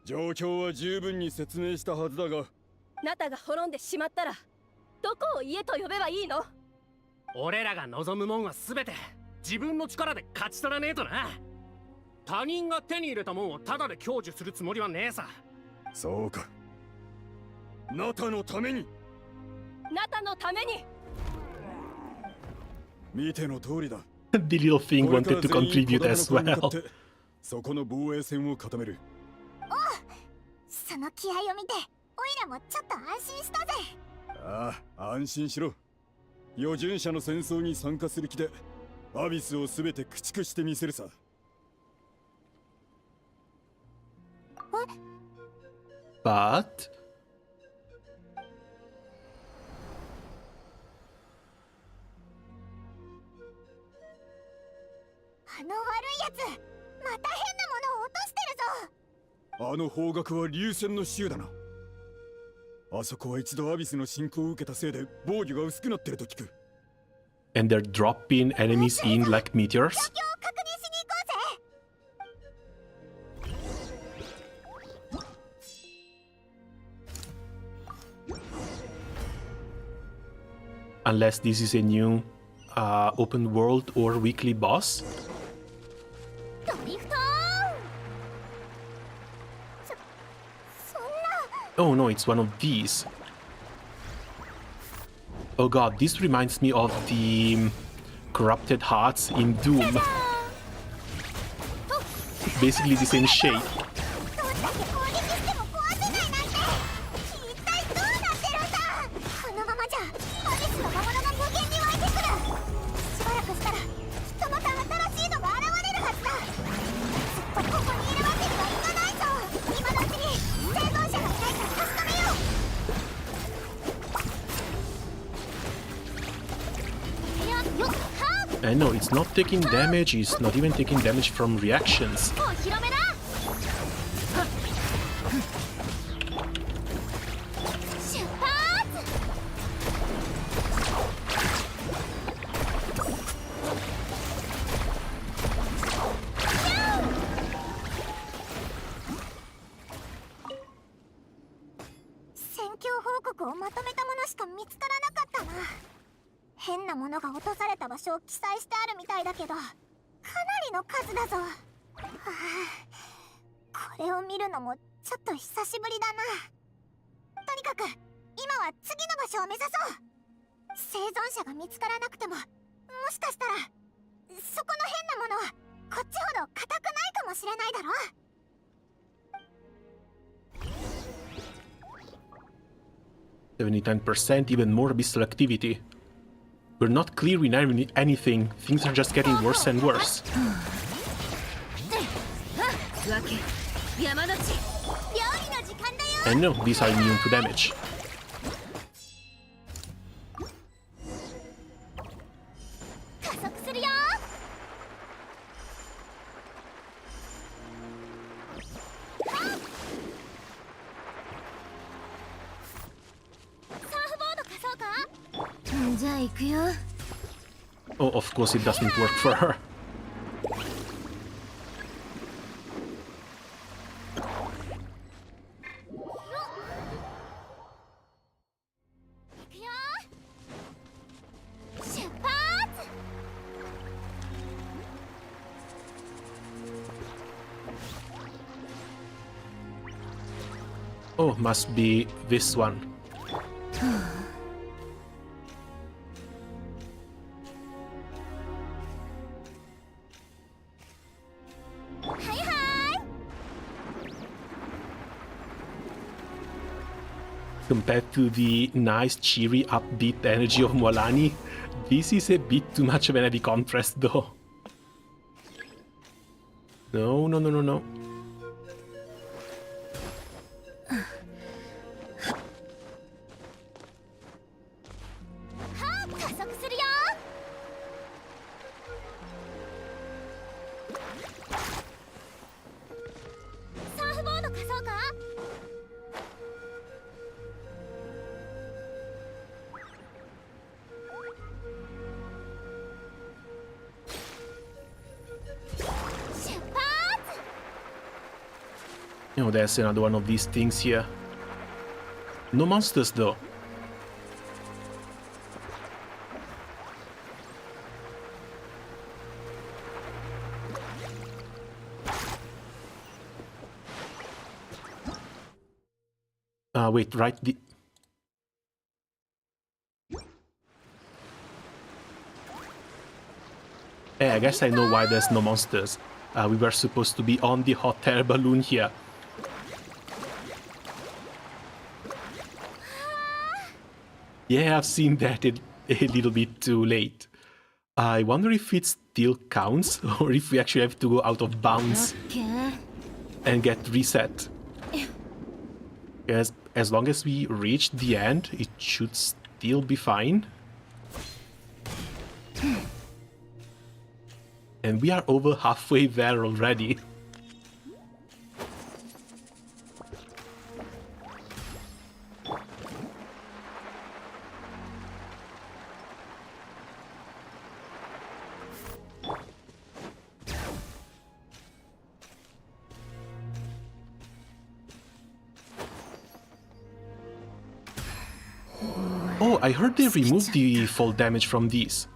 状況は十分に説明したはずだが、ナタが滅んでしまったらどこを家と呼べばいいの？俺らが望むもんは全て自分の力で勝ち取らねえとな。他人が手に入れたもんをタダで享受するつもりはねえさ。そうか。ナタのために。ナタのために。見ての通りだ。The little thing wanted to contribute as well. そこの防衛線を固める。その気合を見てオイラもちょっと安心したぜ。ああ、安心しろ。預順者の戦争に参加する気でアビスを全て駆逐してみせるさ。But あの悪いやつまた変なものを落としてるぞ。あの方角は流線の州だな。あそこは一度アビスの侵攻を受けたせいで防御が薄くなってると聞く。 and they're dropping enemies in like meteors. 状況を確認しに行こうぜ。Unless this is a new open world or weekly boss. ドリフト Oh no, it's one of these. Oh god, this reminds me of the corrupted hearts in Doom. Basically the same shape. このままじゃアビスの魔物が無限に湧いてくる。しばらくしたらきっとまた新しいのが現れるはずだ。ずっとここにいるわけにはいかないぞ。今のうちに生存者がいないか確かめよう。 And no, it's not taking damage, it's not even taking damage from reactions. もう広めだ。出発。戦況報告をまとめたものしか見つからなかったな。変なものが落とされた場所を記載してあるみたいだけど、かなりの数だぞ。はあ、これを見るのもちょっと久しぶりだな。とにかく今は次の場所を目指そう。生存者が見つからなくても、もしかしたらそこの変なものはこっちほど硬くないかもしれないだろ。 79%, even more abyssal activity. We're not clearing anything, things are just getting worse and worse. And no, these are immune to damage. じゃあ行くよ。 Oh, of course it doesn't work for her. Oh, must be this one. Compared to the nice, cheery, upbeat energy of Mualani, this is a bit too much of an heavy contrast, though. No, no, no, no, no. Oh, there's another one of these things here. No monsters, though. Wait, right? Hey, I guess I know why there's no monsters. We were supposed to be on the hot air balloon here. Yeah, I've seen that a little bit too late. I wonder if it still counts, or if we actually have to go out of bounds and get reset. Because as long as we reach the end, it should still be fine. And we are over halfway there already. Oh, I heard they removed the fall damage from these.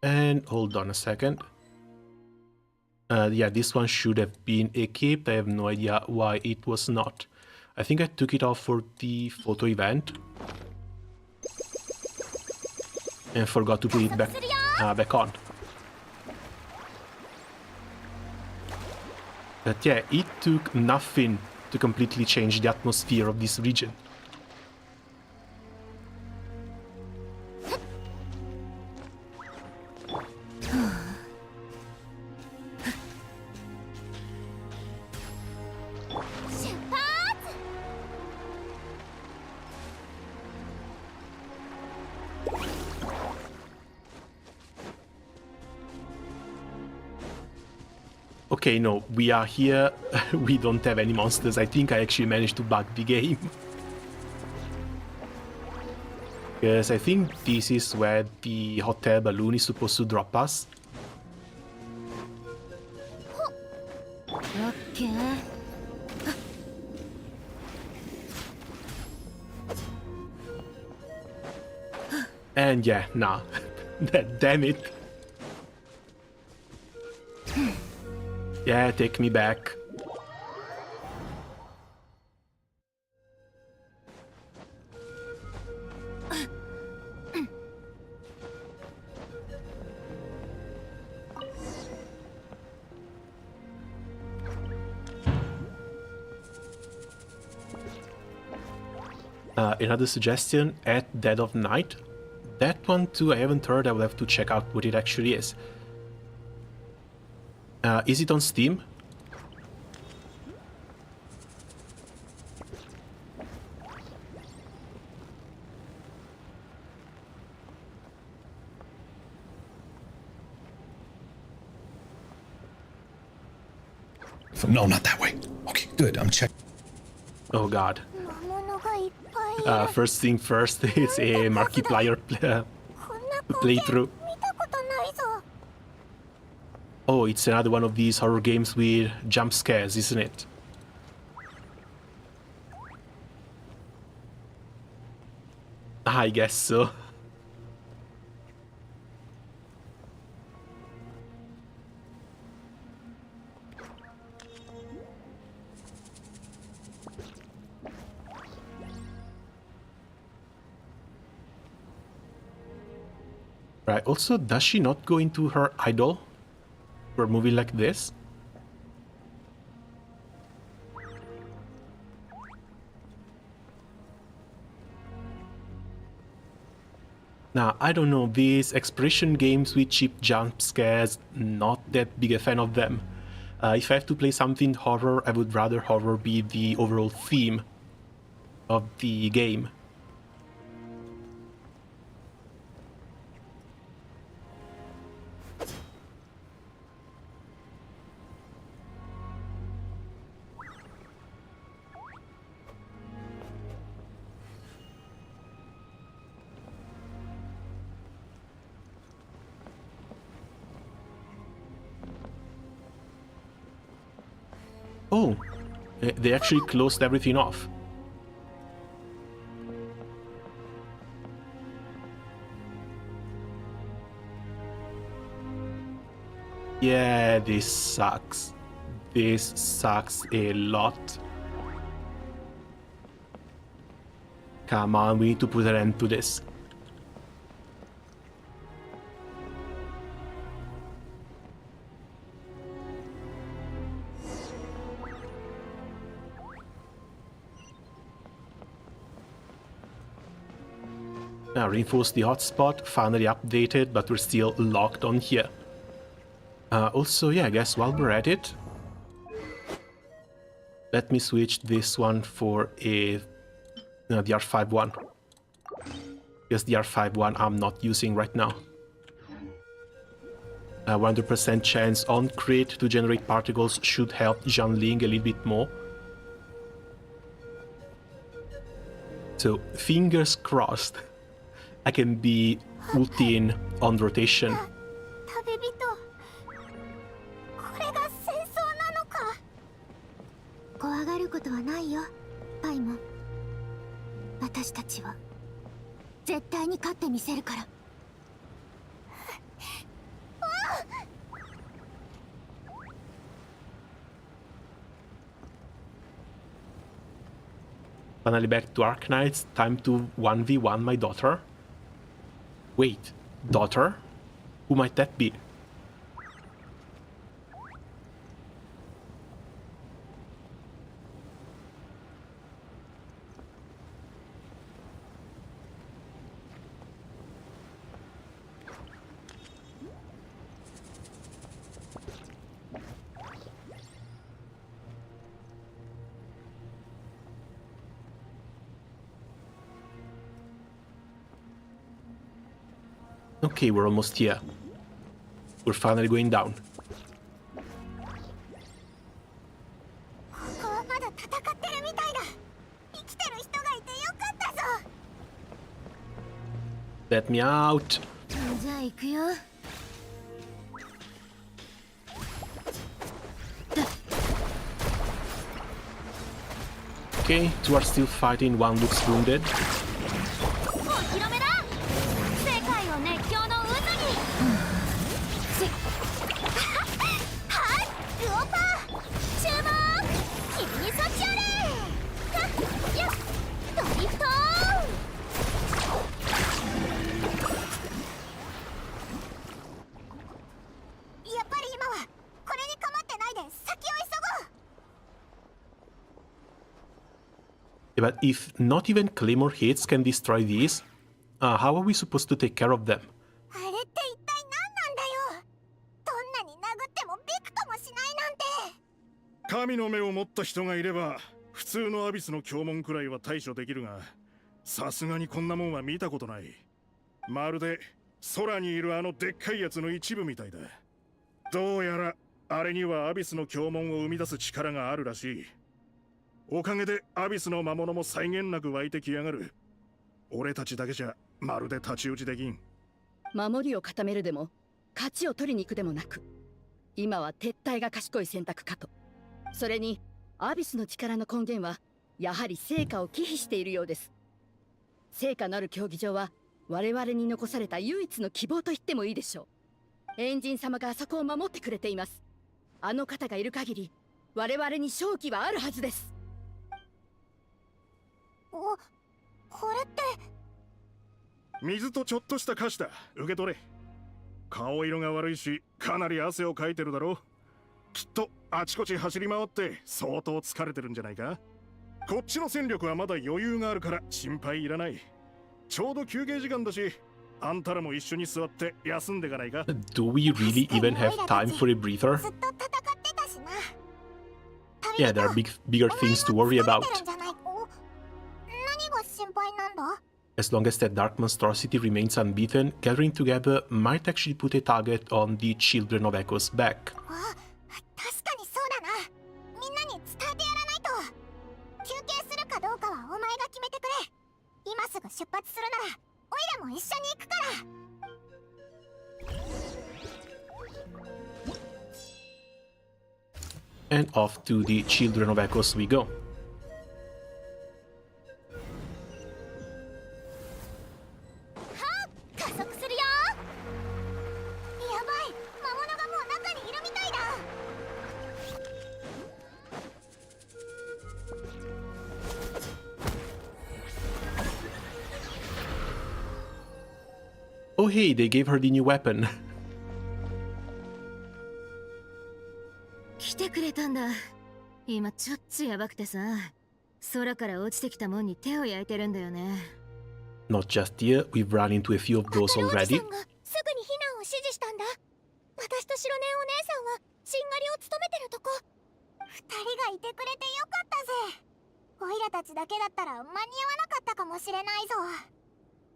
And hold on a second. Yeah, this one should have been equipped. I have no idea why it was not. I think I took it off for the photo event. And forgot to put it back on. But yeah, it took nothing to completely change the atmosphere of this region. Okay, no, we are here. We don't have any monsters. I think I actually managed to bug the game. Because I think this is where the hot air balloon is supposed to drop us. Okay. And yeah, nah. Damn it. Yeah, take me back. Another suggestion, at dead of night. That one too I haven't heard. I will have to check out what it actually is. Is it on Steam? No, not that way. Okay, good. I'm checking. Oh god. First thing first, it's a Markiplier playthrough. Oh, it's another one of these horror games with jump scares, isn't it? I guess so. Right, also, does she not go into her idol for a movie like this? Now, I don't know, these exploration games with cheap jump scares, not that big a fan of them. If I have to play something horror, I would rather horror be the overall theme of the game. Oh, they actually closed everything off. Yeah, this sucks. This sucks a lot. Come on, we need to put an end to this. Now, reinforce the hotspot, finally updated, but we're still locked on here. Also, yeah, I guess while we're at it, let me switch this one for a the R5 one. Because the R5 one I'm not using right now. 100% chance on crit to generate particles should help Jiangling a little bit more. So, fingers crossed, I can be ulting on rotation. Finally back to Arknights, time to 1v1 my daughter. Wait, daughter? Who might that be? Okay, we're almost here. We're finally going down. Let me out. Okay, two are still fighting, one looks wounded. But if not even Claymore hits can destroy these, how are we supposed to take care of them? 神の目を持った人がいれば普通のアビスの凶文くらいは対処できるが、さすがにこんなもんは見たことない。まるで空にいるあのでっかいやつの一部みたいだ。どうやらあれにはアビスの凶文を生み出す力があるらしい。おかげでアビスの魔物も際限なく湧いてきやがる。俺たちだけじゃまるで太刀打ちできん。守りを固めるでも勝ちを取りに行くでもなく、今は撤退が賢い選択かと。それにアビスの力の根源はやはり成果を忌避しているようです。成果のある競技場は我々に残された唯一の希望と言ってもいいでしょう。エンジン様があそこを守ってくれています。あの方がいる限り我々に勝機はあるはずです。これって水とちょっとした菓子だ。受け取れ。顔色が悪いしかなり汗をかいてるだろう。きっとあちこち走り回って相当疲れてるんじゃないか。こっちの戦力はまだ余裕があるから心配いらない。ちょうど休憩時間だし、あんたらも一緒に座って休んでかないか。 Do we really even have time for a breather? Yeah, there are bigger things to worry about. As long as that dark monstrosity remains unbeaten, gathering together might actually put a target on the Children of Echo's back. 確かにそうだな。みんなに伝えてやらないと。休憩するかどうかはお前が決めてくれ。今すぐ出発するならオイラも一緒に行くから。 And off to the Children of Echoes we go. 加速するよ。やばい、魔物がもう中にいるみたいだ。Oh hey, they gave her the new weapon. 来てくれたんだ。今ちょっとやばくてさ、空から落ちてきたもんに手を焼いてるんだよね。Not just here, we've run into a few of those already. すぐに避難を指示したんだ。私と白根お姉さんはしんがりを務めてるとこ。二人がいてくれてよかったぜ。オイラたちだけだったら間に合わなかったかもしれないぞ。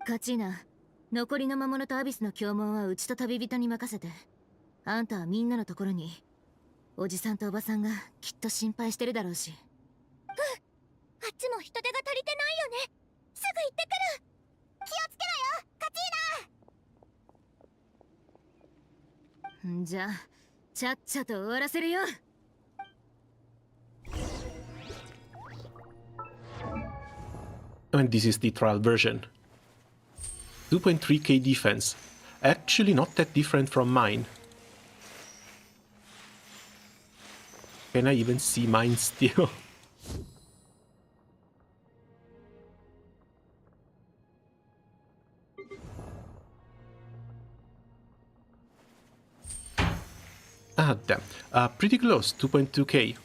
カチーナ、残りの魔物とアビスの凶問はうちと旅人に任せて。あんたはみんなのところに。おじさんとおばさんがきっと心配してるだろうし。あっちも人手が足りてないよね。すぐ行ってくる。気をつけろよ、カチーナ。じゃあちゃっちゃと終わらせるよ。And this is the trial version. 2.3k defense. Actually not that different from mine. Can I even see mine still? Ah, damn. Pretty close, 2.2k.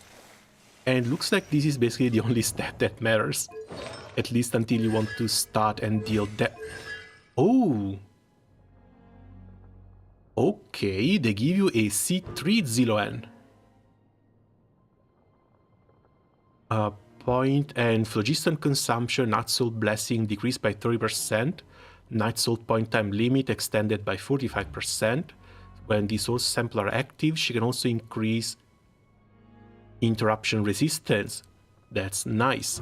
And looks like this is basically the only stat that matters. At least until you want to start and deal that. Oh! Okay, they give you a C3 Xilonen. Point and phlogiston consumption, Night Salt Blessing decreased by 30%. Night Salt point time limit extended by 45%. When the source sample are active, she can also increase interruption resistance. That's nice.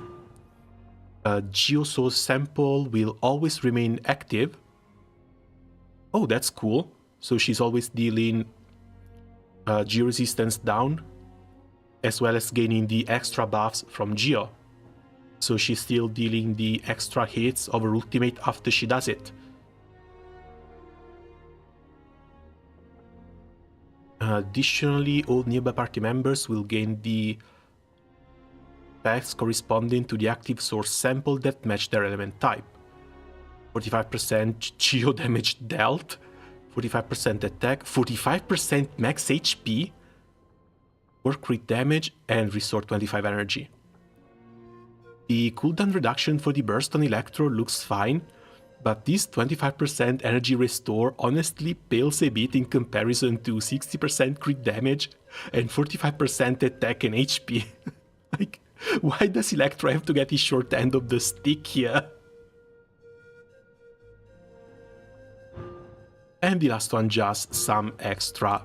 Geosource sample will always remain active. Oh, that's cool. So she's always dealing geo resistance down, as well as gaining the extra buffs from Geo. So she's still dealing the extra hits of her ultimate after she does it. Additionally, all nearby party members will gain the effects corresponding to the active source sample that match their element type. 45% Geo damage dealt, 45% attack, 45% max HP, or crit damage, and restore 25 energy. The cooldown reduction for the burst on Electro looks fine, but this 25% energy restore honestly pales a bit in comparison to 60% crit damage and 45% attack and HP. Like, why does Electro have to get his short end of the stick here? And the last one, just some extra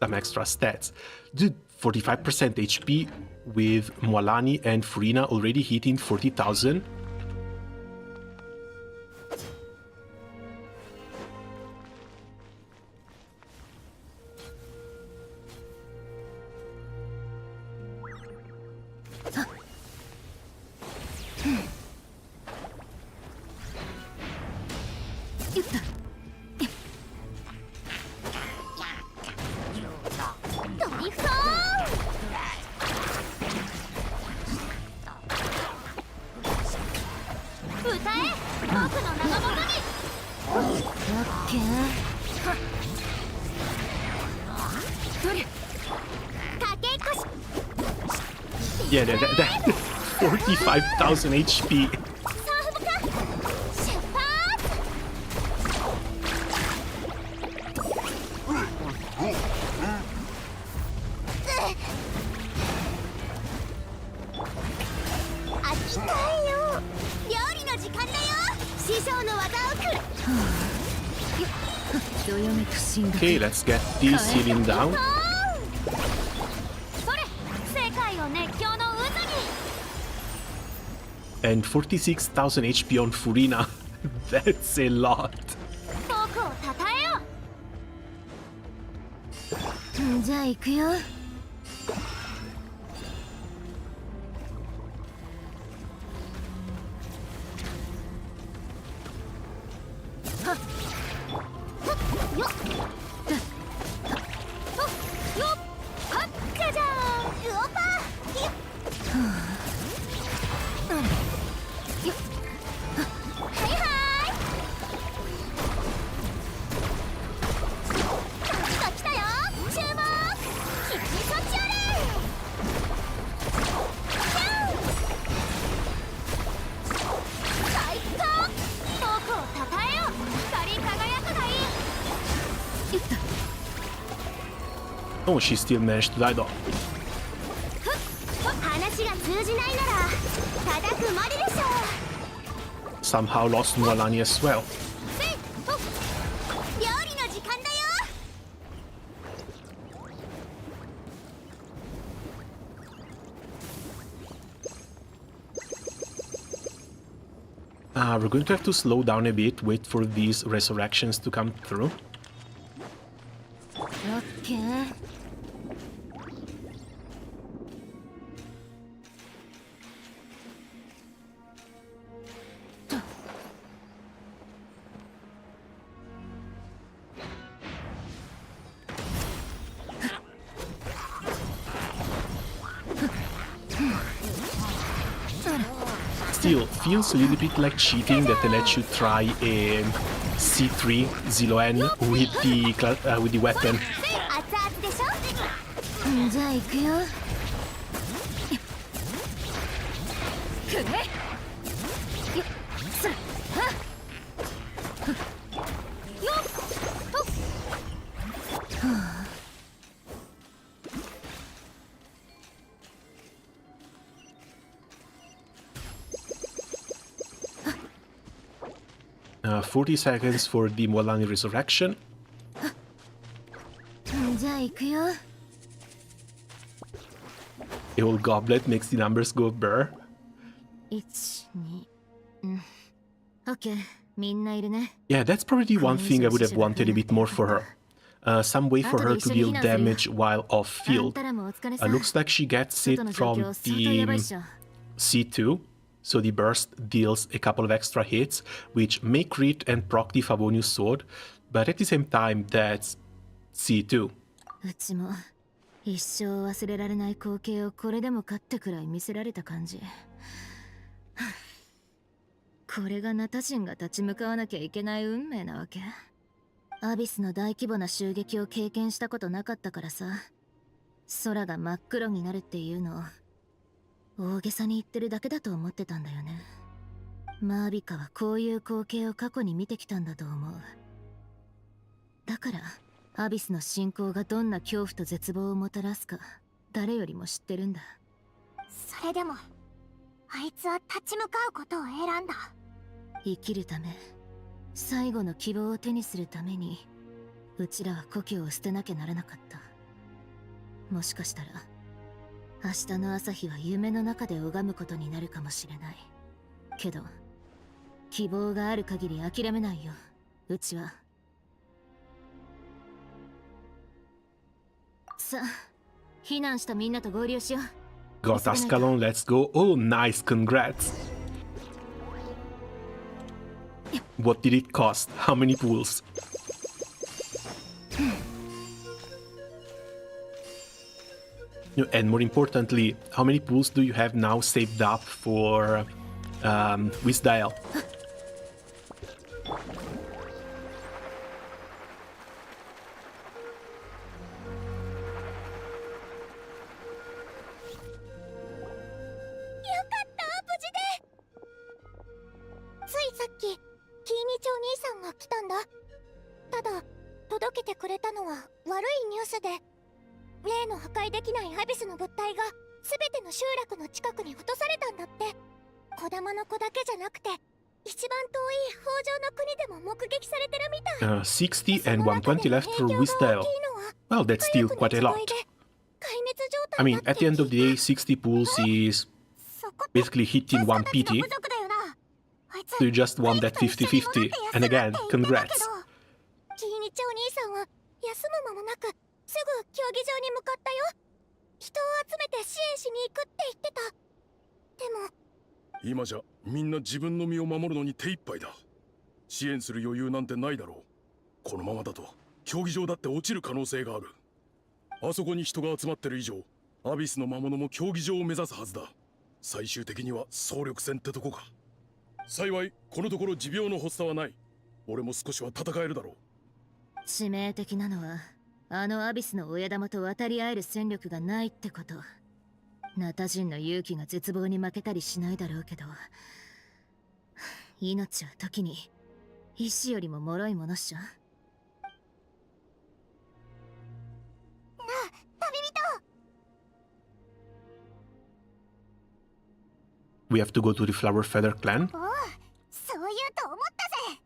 some extra stats. Dude, 45% HP with Mualani and Furina already hitting 40,000. Yeah, that 45,000 HP. Okay, let's get this healing down. And 46,000 HP on Furina. That's a lot. じゃあ行くよ。Oh, she still managed to die though. Somehow lost Mualani as well. We're going to have to slow down a bit, wait for these resurrections to come through. Okay. Still, feels a little bit like cheating that they let you try a C3 Xilonen with the weapon. じゃあ行くよ。40 seconds for the Mualani resurrection. じゃあ行くよ。A whole goblet makes the numbers go burr. 1、2、OK、みんないるね。Yeah, that's probably one thing I would have wanted a bit more for her. Some way for her to deal damage while off field. Looks like she gets it from the C2, so the burst deals a couple of extra hits, which may crit and proc the Favonius sword, but at the same time, that's C2. うちも一生忘れられない光景をこれでもかってくらい見せられた感じ。これがナタシンが立ち向かわなきゃいけない運命なわけ。アビスの大規模な襲撃を経験したことなかったからさ。空が真っ黒になるっていうのを大げさに言ってるだけだと思ってたんだよね。マービカはこういう光景を過去に見てきたんだと思う。だからアビスの進行がどんな恐怖と絶望をもたらすか誰よりも知ってるんだ。それでもあいつは立ち向かうことを選んだ。生きるため、最後の希望を手にするためにうちらは故郷を捨てなきゃならなかった。もしかしたら明日の朝日は夢の中で拝むことになるかもしれない。けど希望がある限り諦めないよ、うちは。さあ、避難したみんなと合流しよう。 Got Ascalon, let's go. Oh, nice, congrats. What did it cost? How many pools? And more importantly, how many pools do you have now saved up for Wisdial? Uh, 60 and 120 left for Wisdale. Well, that's still quite a lot. I mean, at the end of the day, 60 pools is basically hitting 1 PT. So you just won that 50-50. And again, congrats. 今じゃみんな自分の身を守るのに手一杯だ。支援する余裕なんてないだろう。このままだと競技場だって落ちる可能性がある。あそこに人が集まってる以上、アビスの魔物も競技場を目指すはずだ。最終的には総力戦ってとこか。幸いこのところ持病の発作はない。俺も少しは戦えるだろう。致命的なのはあのアビスの親玉と渡り合える戦力がないってこと。ナタ人の勇気が絶望に負けたりしないだろうけど、命は時に石よりも脆いものっしょ。なあ、旅人。We have to go to the Flower Feather Clan. おお、そう言うと思ったぜ。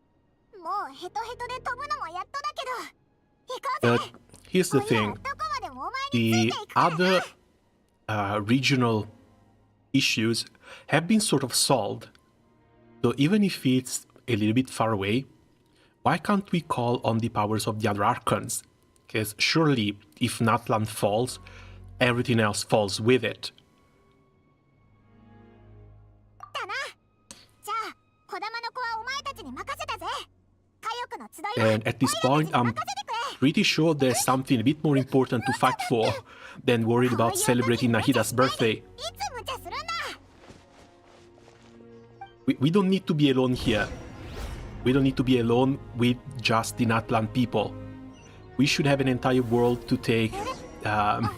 もうヘトヘトで飛ぶのもやっとだけど、行こうぜ。But here's the thing. The other regional issues have been sort of solved. So even if it's a little bit far away, why can't we call on the powers of the other Archons? Because surely, if Natlan falls, everything else falls with it. And at this point, I'm pretty sure there's something a bit more important to fight for than worried about celebrating Nahida's birthday. We don't need to be alone here. We don't need to be alone with just the Natlan people. We should have an entire world to take, to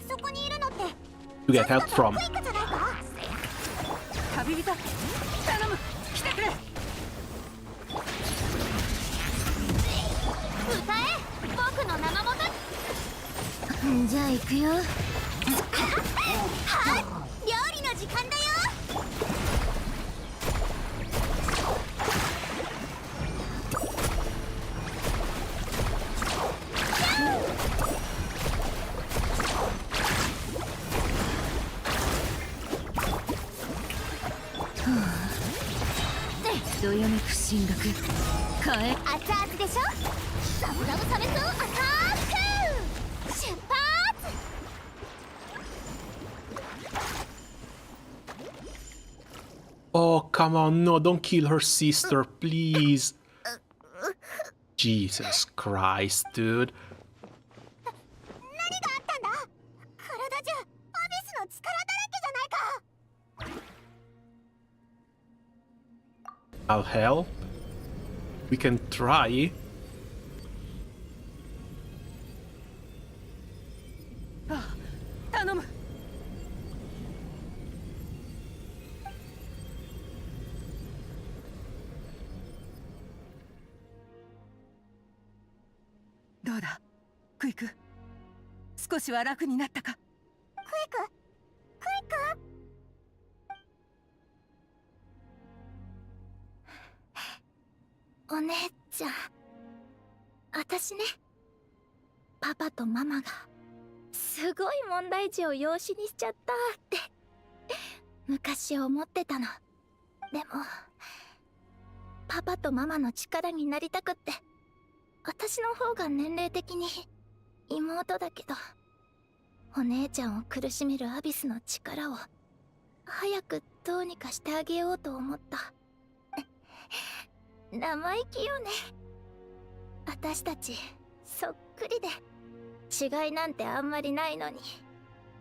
get help from. Oh, come on, no, don't kill her sister, please. Jesus Christ, dude. I'll help. We can try. Quick. 少しは楽になったか。お姉ちゃん、私ね、パパとママがすごい問題児を養子にしちゃったって昔思ってたの。でもパパとママの力になりたくって、私の方が年齢的に妹だけど、お姉ちゃんを苦しめるアビスの力を早くどうにかしてあげようと思った。生意気よね。私たちそっくりで違いなんてあんまりないのに。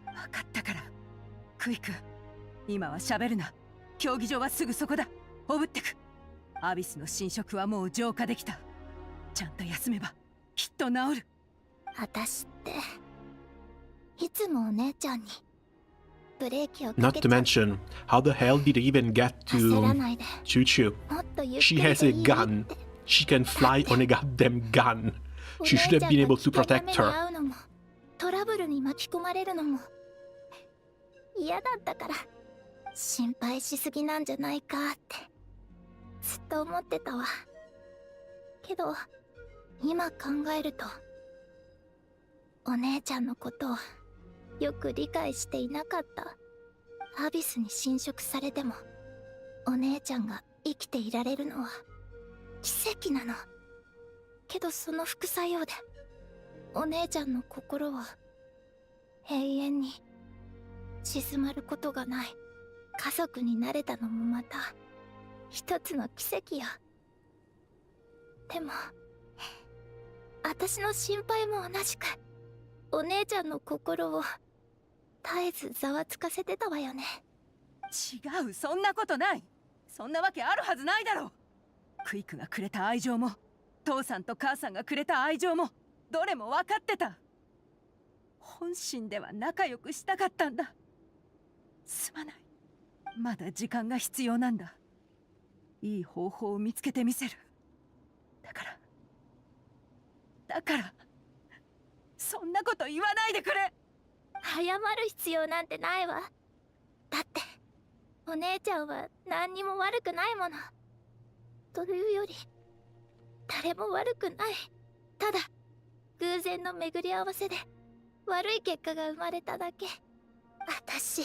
分かったから、クイ君、今は喋るな。競技場はすぐそこだ。おぶってく。アビスの侵食はもう浄化できた。ちゃんと休めばきっと治る。私っていつもお姉ちゃんにブレーキをか Not け to ちゃう。 mention, how the hell did he even get 焦ら to ないで。 Choo-Choo? もっとゆっく She り has で a いい gun. って。 She can fly on a goddamn gun. お She 姉 should ちゃ have ん been が able 危 to 険な protect 目に her. 遭うのもトラブルに巻き込まれるのも嫌だったから、心配しすぎなんじゃないかってずっと思ってたわ。けど今考えると、お姉ちゃんのことをよく理解していなかった。アビスに侵食されてもお姉ちゃんが生きていられるのは奇跡なの。けどその副作用でお姉ちゃんの心は永遠に静まることがない。家族になれたのもまた一つの奇跡や。でも私の心配も同じくお姉ちゃんの心を絶えずざわつかせてたわよね。違う、そんなことない。そんなわけあるはずないだろう。クイクがくれた愛情も父さんと母さんがくれた愛情もどれも分かってた。本心では仲良くしたかったんだ。すまない。まだ時間が必要なんだ。いい方法を見つけてみせる。だからそんなこと言わないでくれ。謝る必要なんてないわ。だってお姉ちゃんは何にも悪くないもの。というより誰も悪くない。ただ偶然の巡り合わせで悪い結果が生まれただけ。私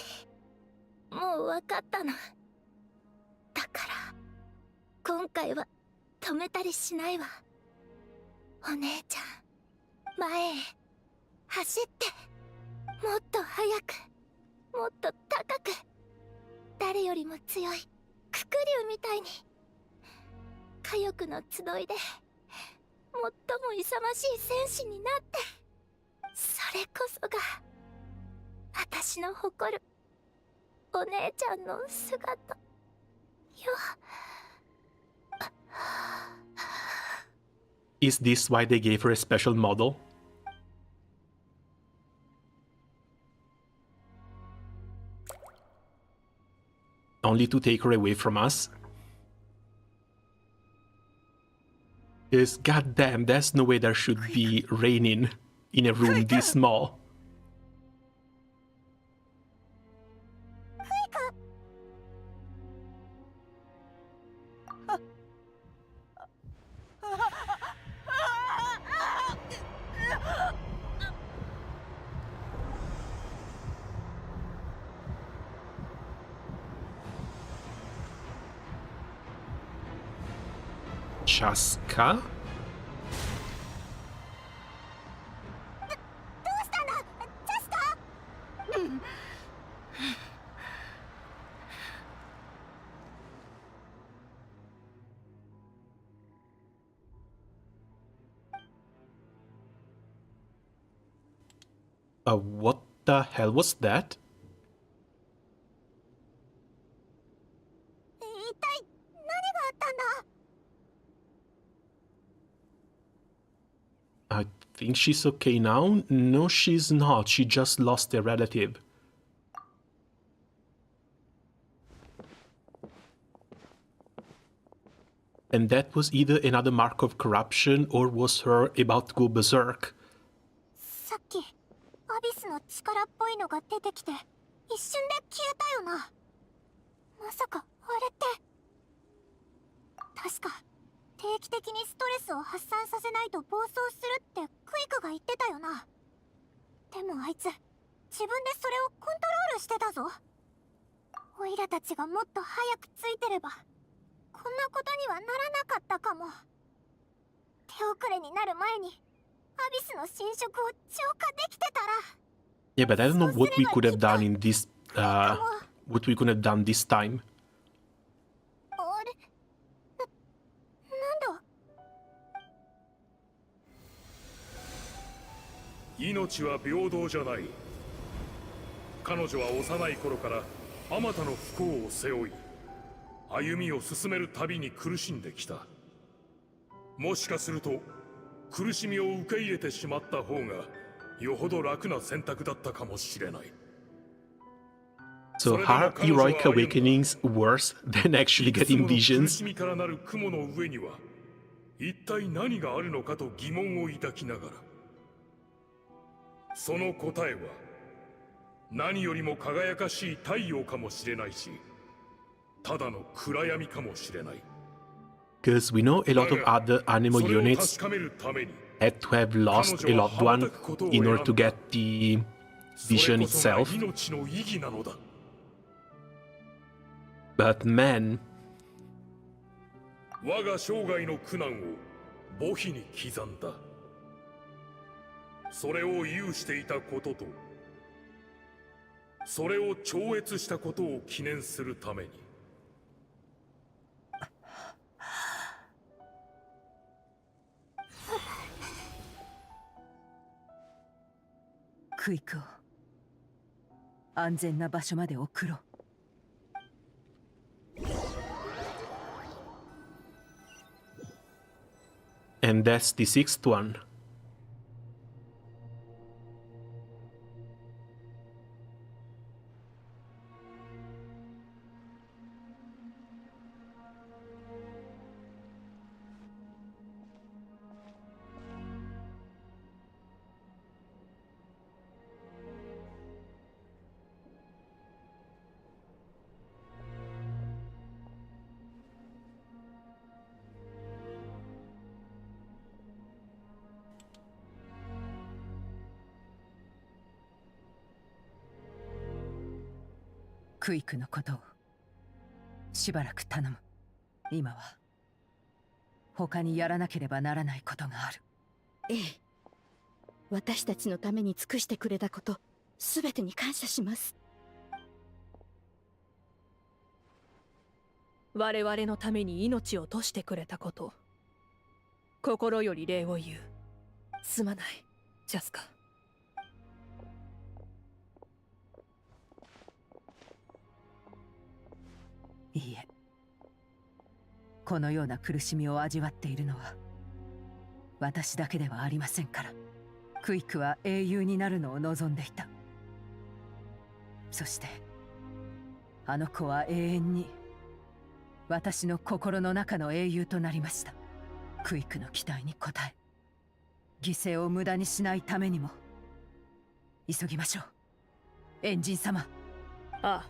もう分かったの。だから今回は止めたりしないわ。お姉ちゃん、前へ走って、もっと速く、もっと高く、誰よりも強いククリュウみたいに。火翼の集いで最も勇ましい戦士になって、それこそが私の誇るお姉ちゃんの姿よ。Is this why they gave her a special model? Only to take her away from us? Is goddamn, there's no way there should be raining in a room this small. Chaska? どうしたんだ、ジャスター。What the hell was that? 一体何があったんだ。I think she's okay now. No, she's not. She just lost a relative. And that was either another mark of corruption or was her about to go berserk. さっきアビスの力っぽいのが出てきて一瞬で消えたよな。まさかあれって確か定期的にストレスを発散させないと暴走するってクイクが言ってたよな。でもあいつ自分でそれをコントロールしてたぞ。オイラたちがもっと早くついてればこんなことにはならなかったかも。手遅れになる前にアビスの侵食を浄化できてたら。 Yeah, but I don't know what we could have done in this what we could have done this time. あれなんだ。命は平等じゃない。彼女は幼い頃からあまたの不幸を背負い、歩みを進めるたびに苦しんできた。もしかすると苦しみを受け入れてしまった方がよほど楽な選択だったかもしれない。 So her heroic awakenings worse than actually getting 苦 visions? しみからなる雲の上には一体何があるのかと疑問を抱きながら、その答えは何よりも輝かしい太陽かもしれないし、ただの暗闇かもしれない。 Because we know a lot of other animal それを units 確かめるために had to have lost a loved one in order to get the vision それこそが itself. 命の意義なのだ。 But man, 我が生涯の苦難を墓碑に刻んだ。それを有していたことと、それを超越したことを記念するために。クイックを安全な場所まで送ろう。 and that's the sixth one.クイックのことをしばらく頼む。今は他にやらなければならないことがある。ええ、私たちのために尽くしてくれたことすべてに感謝します。我々のために命を賭してくれたこと、心より礼を言う。すまない、ジャスカ。いいえ、このような苦しみを味わっているのは私だけではありませんから。クイックは英雄になるのを望んでいた。そしてあの子は永遠に私の心の中の英雄となりました。クイックの期待に応え、犠牲を無駄にしないためにも急ぎましょう、エンジン様。ああ、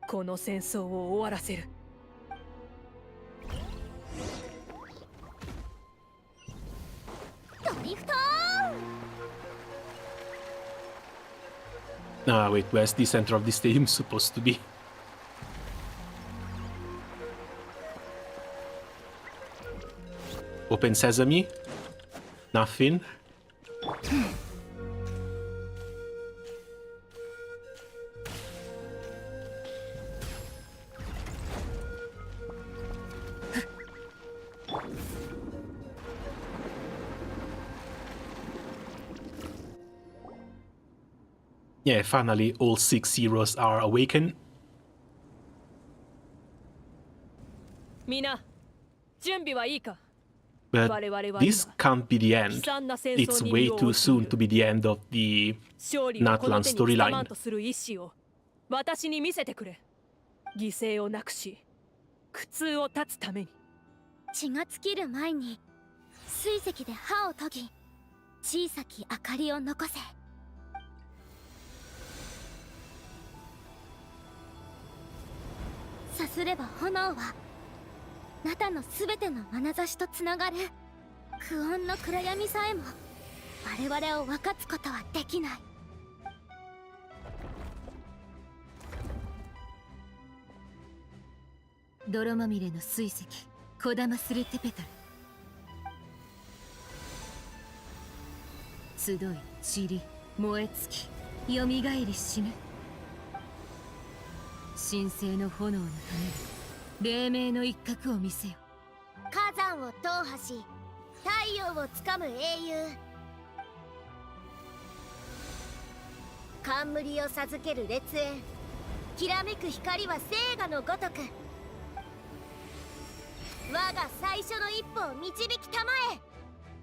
この戦争を終わらせる。ドリフト Wait, where's the center of the stadium supposed to be? Open sesame? Nothing? Yeah, finally all 6 heroes are awakened. みんな、準備はいいか? But this can't be the end. It's way too soon to be the end of the 勝利をこの Natlan 手に刻まん storyline. とする意志を私に見せてくれ。犠牲をなくし、苦痛を断つために。血が尽きる前に水石で歯を研ぎ、小さき明かりを残せ。さすれば炎はナタのすべての眼差しとつながる。苦音の暗闇さえも我々を分かつことはできない。泥まみれの水石、こだまするテペタル。集い散り燃え尽きよみがえり死ぬ。神聖の炎のために黎明の一角を見せよ。火山を踏破し太陽をつかむ英雄、冠を授ける烈焰、きらめく光は聖火のごとく、我が最初の一歩を導きたまえ。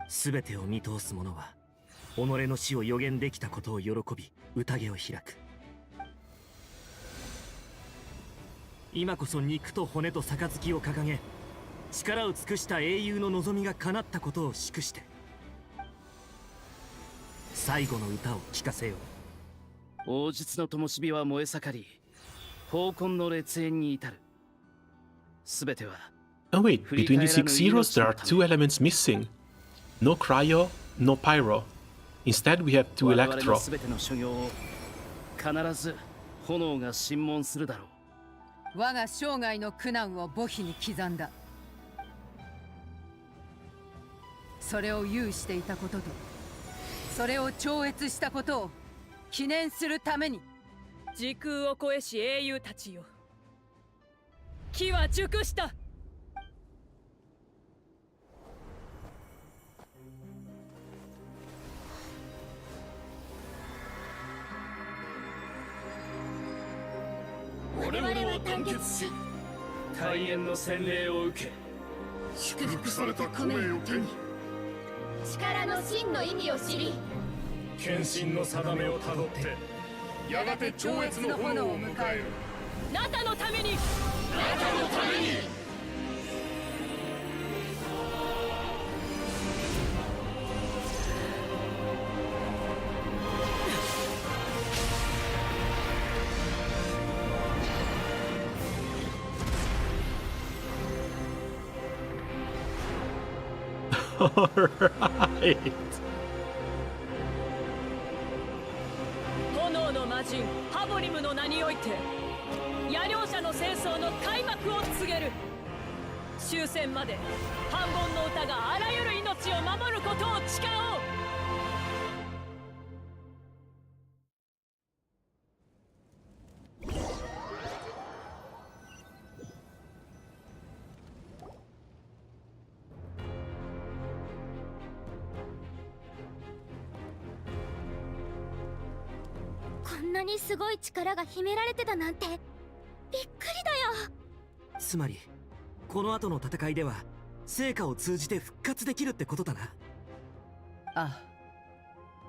全てを見通す者は己の死を予言できたことを喜び宴を開く。今こそ肉と骨と杯を掲げ、力を尽くした英雄の望みが叶ったことを祝して最後の歌を聴かせよう。王術の灯火は燃え盛り、宝魂の烈焰に至る。全ては Oh wait, between the 6 heroes there are 2 elements missing. No cryo, no pyro. Instead we have 2 我々の electro. 全ての所業を必ず炎が審問するだろう。我が生涯の苦難を墓碑に刻んだ。それを有していたことと、それを超越したことを記念するために。時空を超えし英雄たちよ、木は熟した。我々は団結し、開演の洗礼を受け、祝福された孔明を手に、力の真の意味を知り、献身の定めをたどって、やがて超越の炎を迎える。ナタのために、ナタのために。Alright. 炎の魔人ハボリムの名において野両者の戦争の開幕を告げる。終戦まで反本の歌があらゆる命を守ることを誓おう。こんなにすごい力が秘められてたなんてびっくりだよ。つまりこの後の戦いでは成果を通じて復活できるってことだな。あ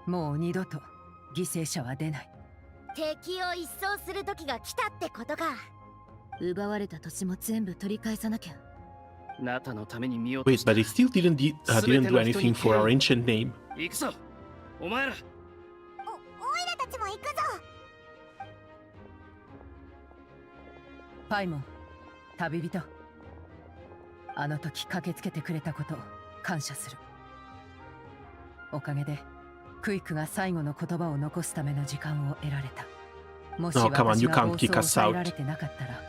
あ、もう二度と犠牲者は出ない。敵を一掃する時が来たってことか。奪われた土地も全部取り返さなきゃ。ナタのために身を Wait, but they still didn't do anything for our ancient name. 行くぞお前ら。おいらたちも行くぞ。パイモン、旅人。あの時駆けつけてくれたことを感謝する。おかげでクイックが最後の言葉を残すための時間を得られた。もし Oh, come on, 私 you が can't 暴 kick 走を us 抑え out. られてなかったら、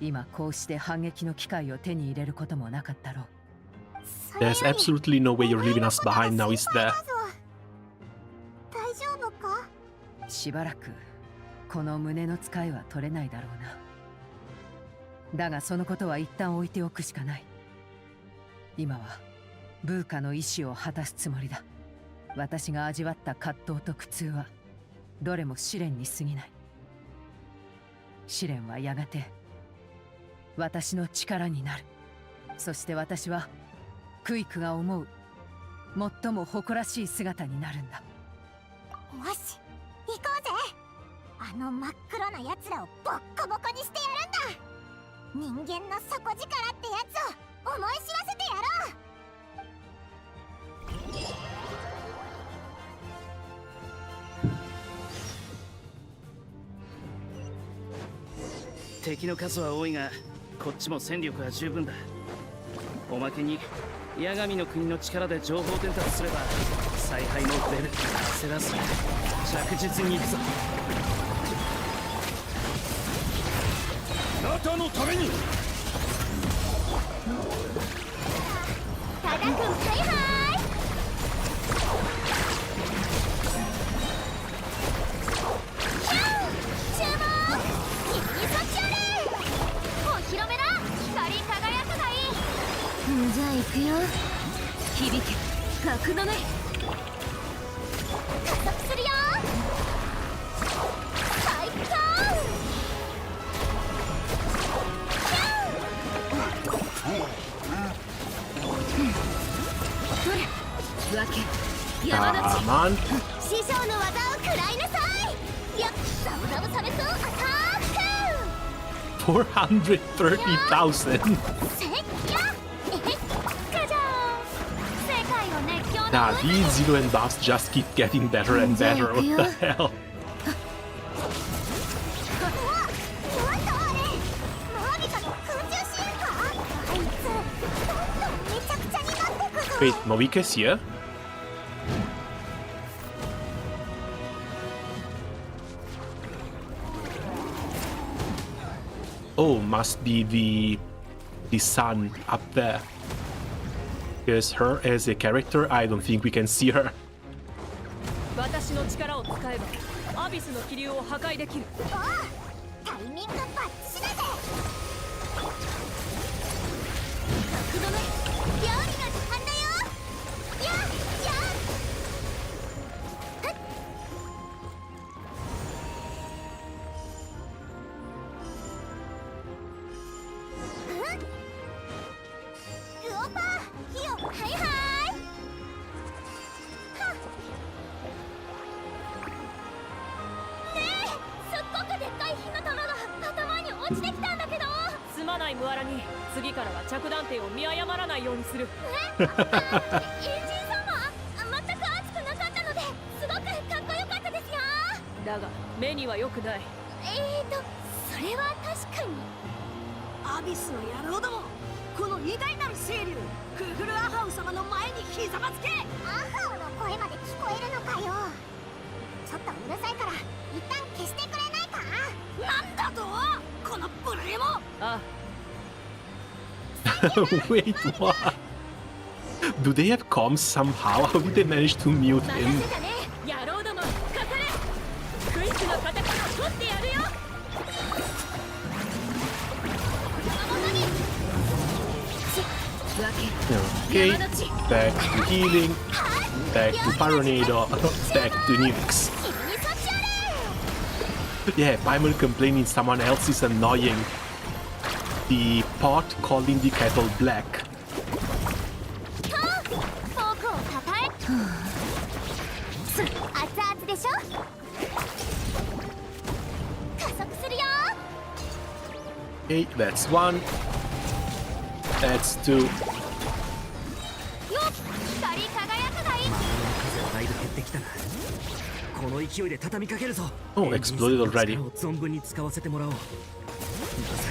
今こうして反撃の機会を手に入れることもなかったろう。There's absolutely no way you're leaving us behind now, is there? 大丈夫か。しばらくこの胸の使いは取れないだろうな。だがそのことは一旦置いておくしかない。今はブーカの意志を果たすつもりだ。私が味わった葛藤と苦痛はどれも試練に過ぎない。試練はやがて私の力になる。そして私はクイックが思う最も誇らしい姿になるんだ。よし行こうぜ。あの真っ黒な奴らをボッコボコにしてやるんだ。人間の底力ってやつを思い知らせてやろう。敵の数は多いがこっちも戦力は十分だ。おまけに八神の国の力で情報伝達すれば采配も出る。焦らすな。着実に行くぞ。あなたのために。多田君采配。注文。君にそっちあれ。お披露目だ。光り輝くがいい。じゃあ行くよ。響け。格のね。加速するよ。最高。Come on. 師匠の技を食らいなさい。やっ、ザブザブサメスをアタック。 430,000. Nah, these Xilonen buffs just keep getting better and better. What the hell? Wait, Novika's here? Oh, must be the sun up there. Because her as a character, I don't think we can see her. 私の力を使えばアビスの気流を破壊できる。タイミングバッチだぜ。格のね、料理の時間だよ。やっやっ。ウオパー、火をはいはい。すっごくでっかい火の玉が頭に落ちてきたんだけど。すまないムアラに、次からは着弾点を見誤らないようにする。エンジン様、全く熱くなかったのですごくかっこよかったですよ。だが目には良くない。それは確かに。アビスの野郎ども、この偉大なる清流クフルアハウ様の前にひざまずけ。アハウの声まで聞こえるのかよ。ちょっとうるさいから一旦消してくれないか。なんだと、この無礼者。あ Wait, what? Do they have comms somehow? How did they manage to mute him? 野郎ども、かかれ。クイックの形を取ってやるよ。Okay, back to healing, back to Paronado, back to nukes. Yeah, Paimon complaining someone else is annoying. The pot calling the kettle black. フォークを叩え。熱々でしょ。加速するよ。Okay, that's one. That's two. よっ、光り輝くがいい。風はだいぶ減ってきたな。この勢いで畳みかけるぞ。 Oh, exploded already. 力を存分に使わせてもらおう。情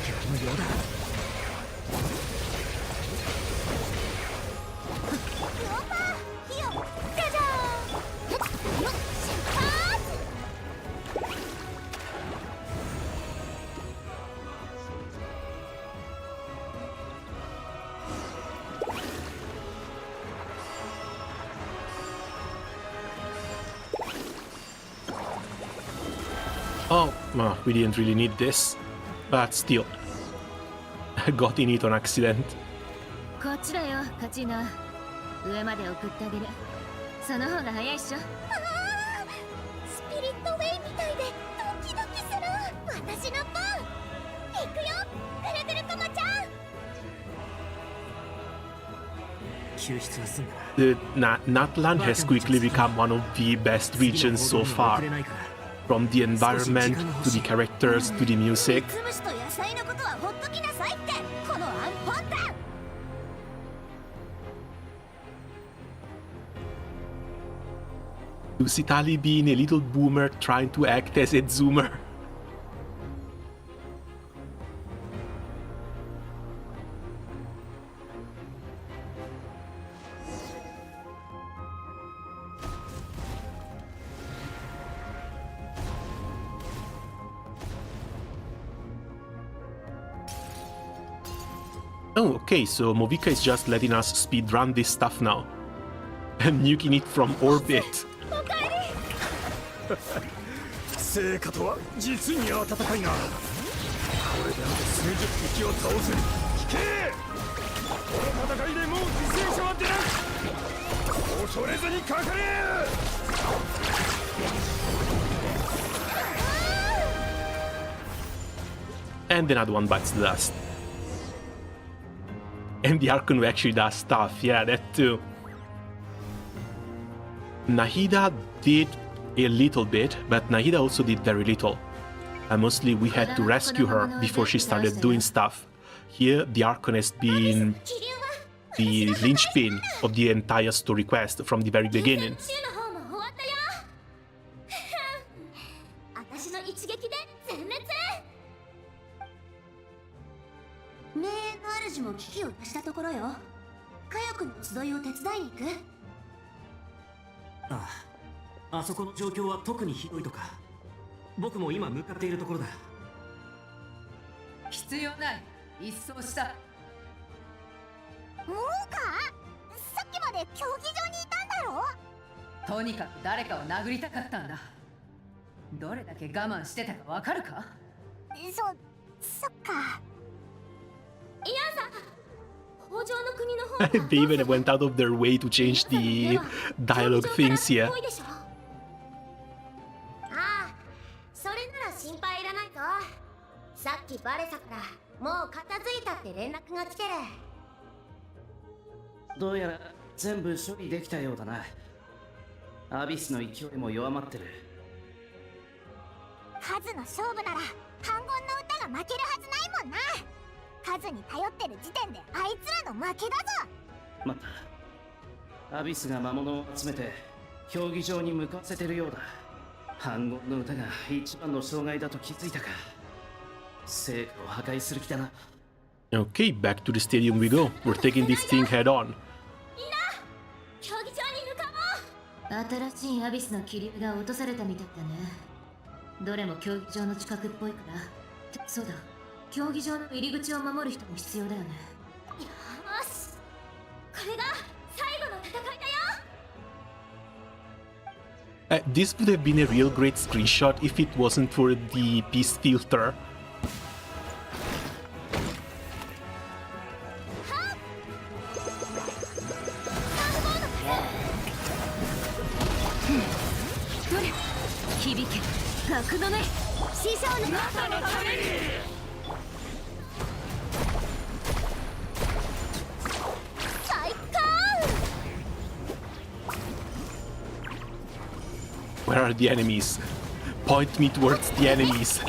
けは無用だ。Oh, well, we didn't really need this, but still, I got in it on accident. こっちだよ、カチーナ。上まで送ってあげる。その方が早いっしょ。スピリットウェイみたいでドキドキする。私の分行くよ、ぐるぐるコマちゃん。救出は済んだな。The Natlan has quickly become one of the best regions so far. From the environment, to the characters, to the music. つむしと野菜のことはほっときなさいって、このアンポンタン。Tusitali being a little boomer trying to act as a zoomer. Oh, okay, so Movica is just letting us speedrun this stuff now. And nuking it from orbit. 成果とは実に温かいな。これであと数十匹を倒せる。聞け。この戦いでもう犠牲者は出ない。恐れずにかかれ。And another one bites the dust. And the Archon actually does stuff, yeah, that too. Nahida did a little bit, but Nahida also did very little. And mostly we had to rescue her before she started doing stuff. Here, the Archon has been the linchpin of the entire story quest from the very beginning. 私の一撃で全滅。名園の主も危機を脱したところよ。火薬の集いを手伝いに行く？あそこの状況は特にひどいとか。僕も今向かっているところだ。必要ない。一掃した。もうか？さっきまで競技場にいたんだろ？とにかく誰かを殴りたかったんだ。どれだけ我慢してたかわかるか？そっか。イアンさん、北条の国の方 They even went out of their way to change the dialogue things here. ああ、それなら心配いらないぞ。さっきバレたからもう片付いたって連絡が来てる。どうやら全部処理できたようだな。アビスの勢いも弱まってる。数の勝負なら反言の歌が負けるはずないもんな。数に頼ってる時点であいつらの負けだぞ。またアビスが魔物を集めて競技場に向かわせてるようだ。反言の歌が一番の障害だと気づいたか。成果を破壊する気だな。 Okay, back to the stadium we go. We're taking this thing head on. みんな、競技場に向かおう。新しいアビスの気流が落とされたみたいだね。どれも競技場の近くっぽいから。そうだ、競技場の入り口を守る人も必要だよね。よし、これが最後の戦いだよ。This would have been a real great screenshot if it wasn't for the peace filter. Where are the enemies? Point me towards the enemies.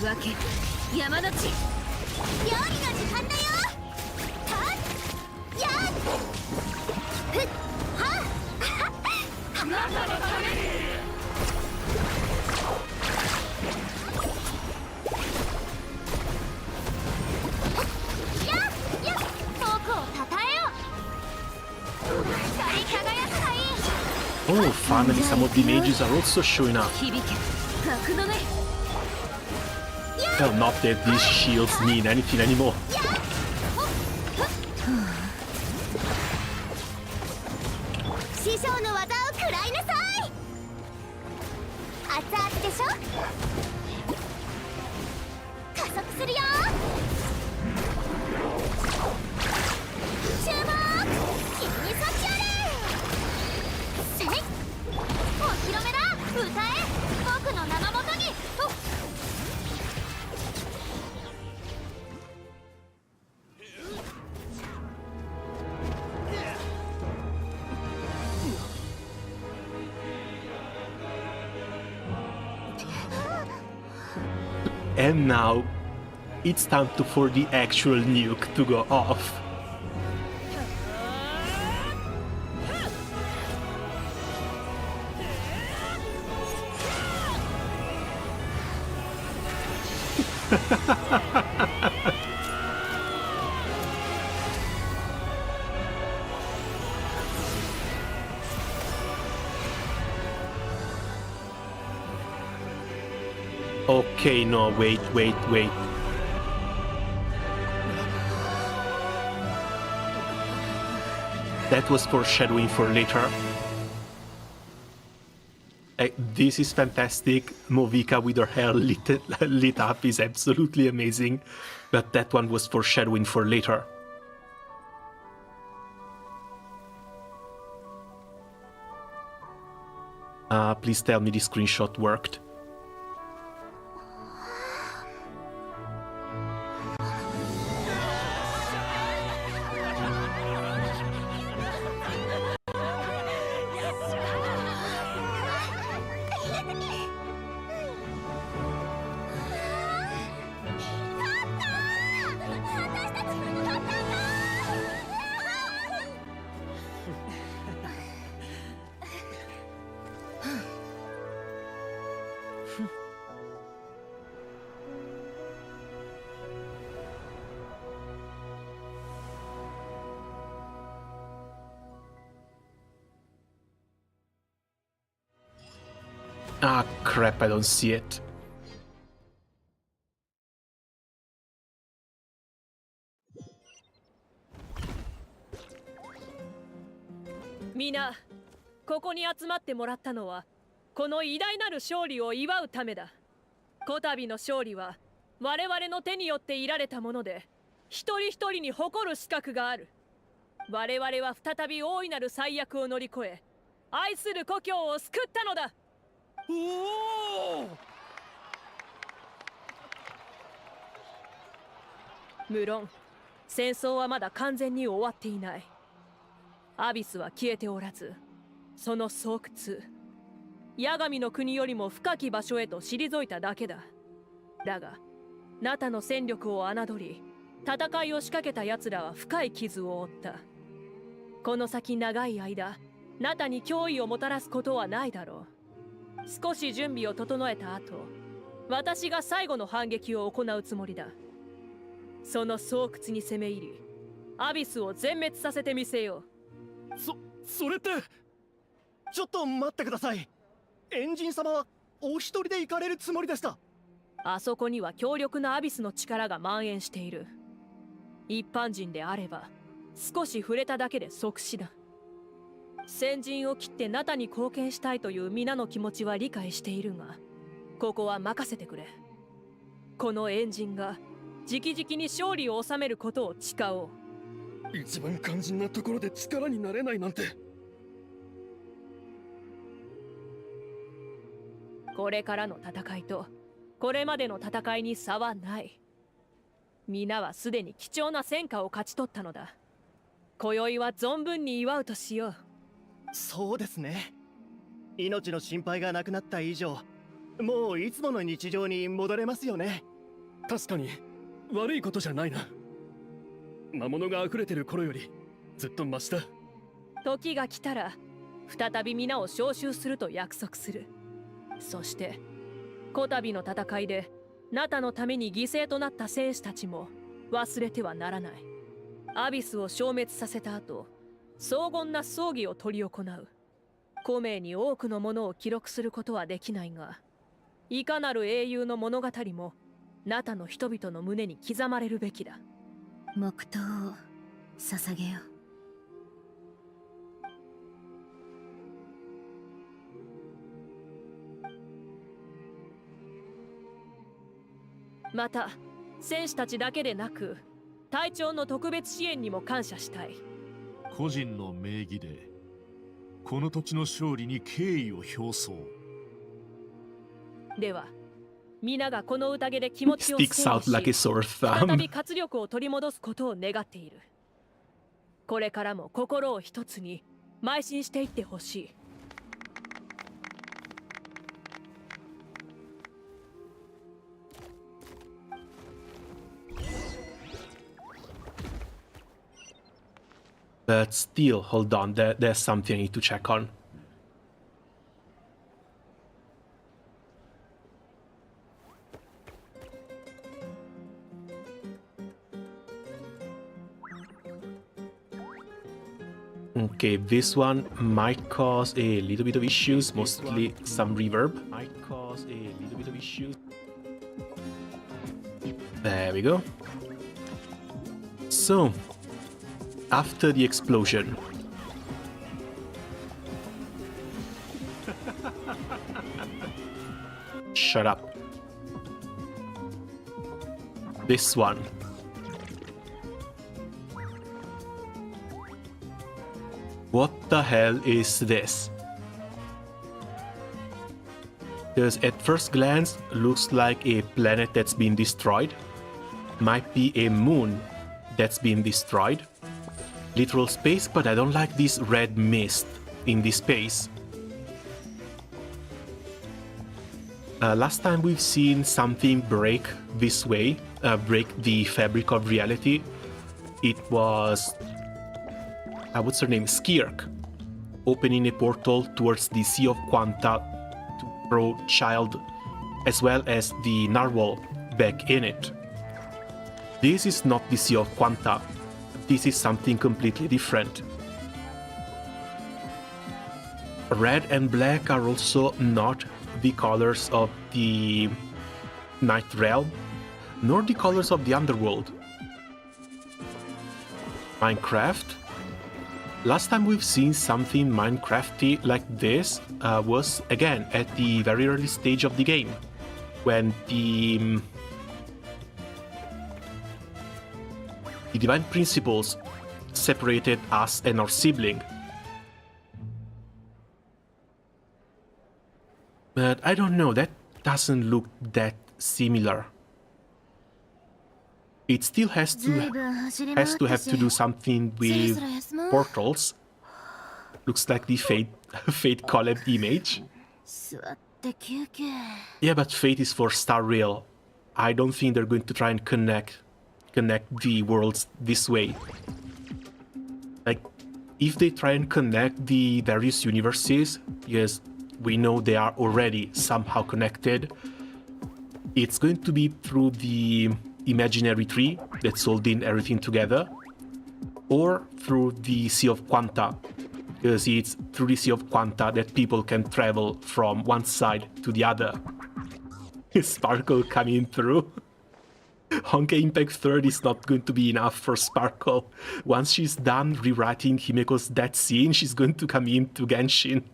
わけ山の地。料理の時間だよ。はっやっふっはっやっやっ遠くをたたえよ。光り輝くがいい。 Oh, finally some of the mages are also showing up. 響け格のね。 Well, not that these shields mean anything anymore. 師匠の技を食らいなさい。熱々でしょ。加速するよ。注目。君にそっちあれ。せい。お披露目だ。歌え。僕の名のもとに。And now, it's time for the actual nuke to go off. Okay, no, wait. That was foreshadowing for later. This is fantastic. Movika with her hair lit up is absolutely amazing. But that one was foreshadowing for later. Please tell me the screenshot worked. Ah, crap, I don't see it. Mina, ここに集まってもらったのはこの偉大なる勝利を祝うためだ。こたびの勝利は我々の手によって得られたもので、一人一人に誇る資格がある。我々は再び大いなる災厄を乗り越え、愛する故郷を救ったのだ。おお。無論、戦争はまだ完全に終わっていない。アビスは消えておらず、その巣窟、八神の国よりも深き場所へと退いただけだ。だが、ナタの戦力を侮り、戦いを仕掛けた奴らは深い傷を負った。この先長い間、ナタに脅威をもたらすことはないだろう。少し準備を整えた後、私が最後の反撃を行うつもりだ。その巣窟に攻め入り、アビスを全滅させてみせよう。それってちょっと待ってください。エンジン様はお一人で行かれるつもりでした。あそこには強力なアビスの力が蔓延している。一般人であれば少し触れただけで即死だ。先陣を切ってナタに貢献したいという皆の気持ちは理解しているが、ここは任せてくれ。このエンジンが直々に勝利を収めることを誓おう。一番肝心なところで力になれないなんて。これからの戦いとこれまでの戦いに差はない。皆はすでに貴重な戦果を勝ち取ったのだ。今宵は存分に祝うとしよう。そうですね。命の心配がなくなった以上、もういつもの日常に戻れますよね。確かに悪いことじゃないな。魔物が溢れてる頃よりずっとマシだ。時が来たら再び皆を召集すると約束する。そしてこたびの戦いでナタのために犠牲となった戦士たちも忘れてはならない。アビスを消滅させた後、荘厳な葬儀を執り行う。古名に多くのものを記録することはできないが、いかなる英雄の物語もナタの人々の胸に刻まれるべきだ。黙祷を捧げよう。また戦士たちだけでなく隊長の特別支援にも感謝したい。個人の名義でこの土地の勝利に敬意を表そう。では皆がこの宴で気持ちを整理し、 Sticks out like a sore 再 thumb. び活力を取り戻すことを願っている。これからも心を一つに邁進していってほしい。But still, hold on, there's something I need to check on. Okay, this one might cause a little bit of issues, mostly some reverb. Might cause a little bit of issues. There we go. So, after the explosion, shut up. This one. What the hell is this? Because at first glance looks like a planet that's been destroyed. Might be a moon that's been destroyed. Literal space, but I don't like this red mist in this space. Last time we've seen something break this way, break the fabric of reality. It was, what's her name? Skirk, opening a portal towards the Sea of Quanta to throw Child as well as the Narwhal back in it. This is not the Sea of Quanta. This is something completely different. Red and black are also not the colors of the Night Realm, nor the colors of the Underworld. Minecraft? Last time we've seen something Minecrafty like this was, again, at the very early stage of the game, when the Divine Principles separated us and our sibling. But I don't know, that doesn't look that similar. It still has to have to do something with portals. Looks like the Fate collab image. Yeah, but Fate is for Star Rail. I don't think they're going to try and connect the worlds this way. Like, if they try and connect the various universes, yes, we know they are already somehow connected. It's going to be through the imaginary tree that's holding everything together, or through the Sea of Quanta, because it's through the Sea of Quanta that people can travel from one side to the other. Sparkle coming through. Honkai Impact 3 is not going to be enough for Sparkle. Once she's done rewriting Himeko's death scene, she's going to come into Genshin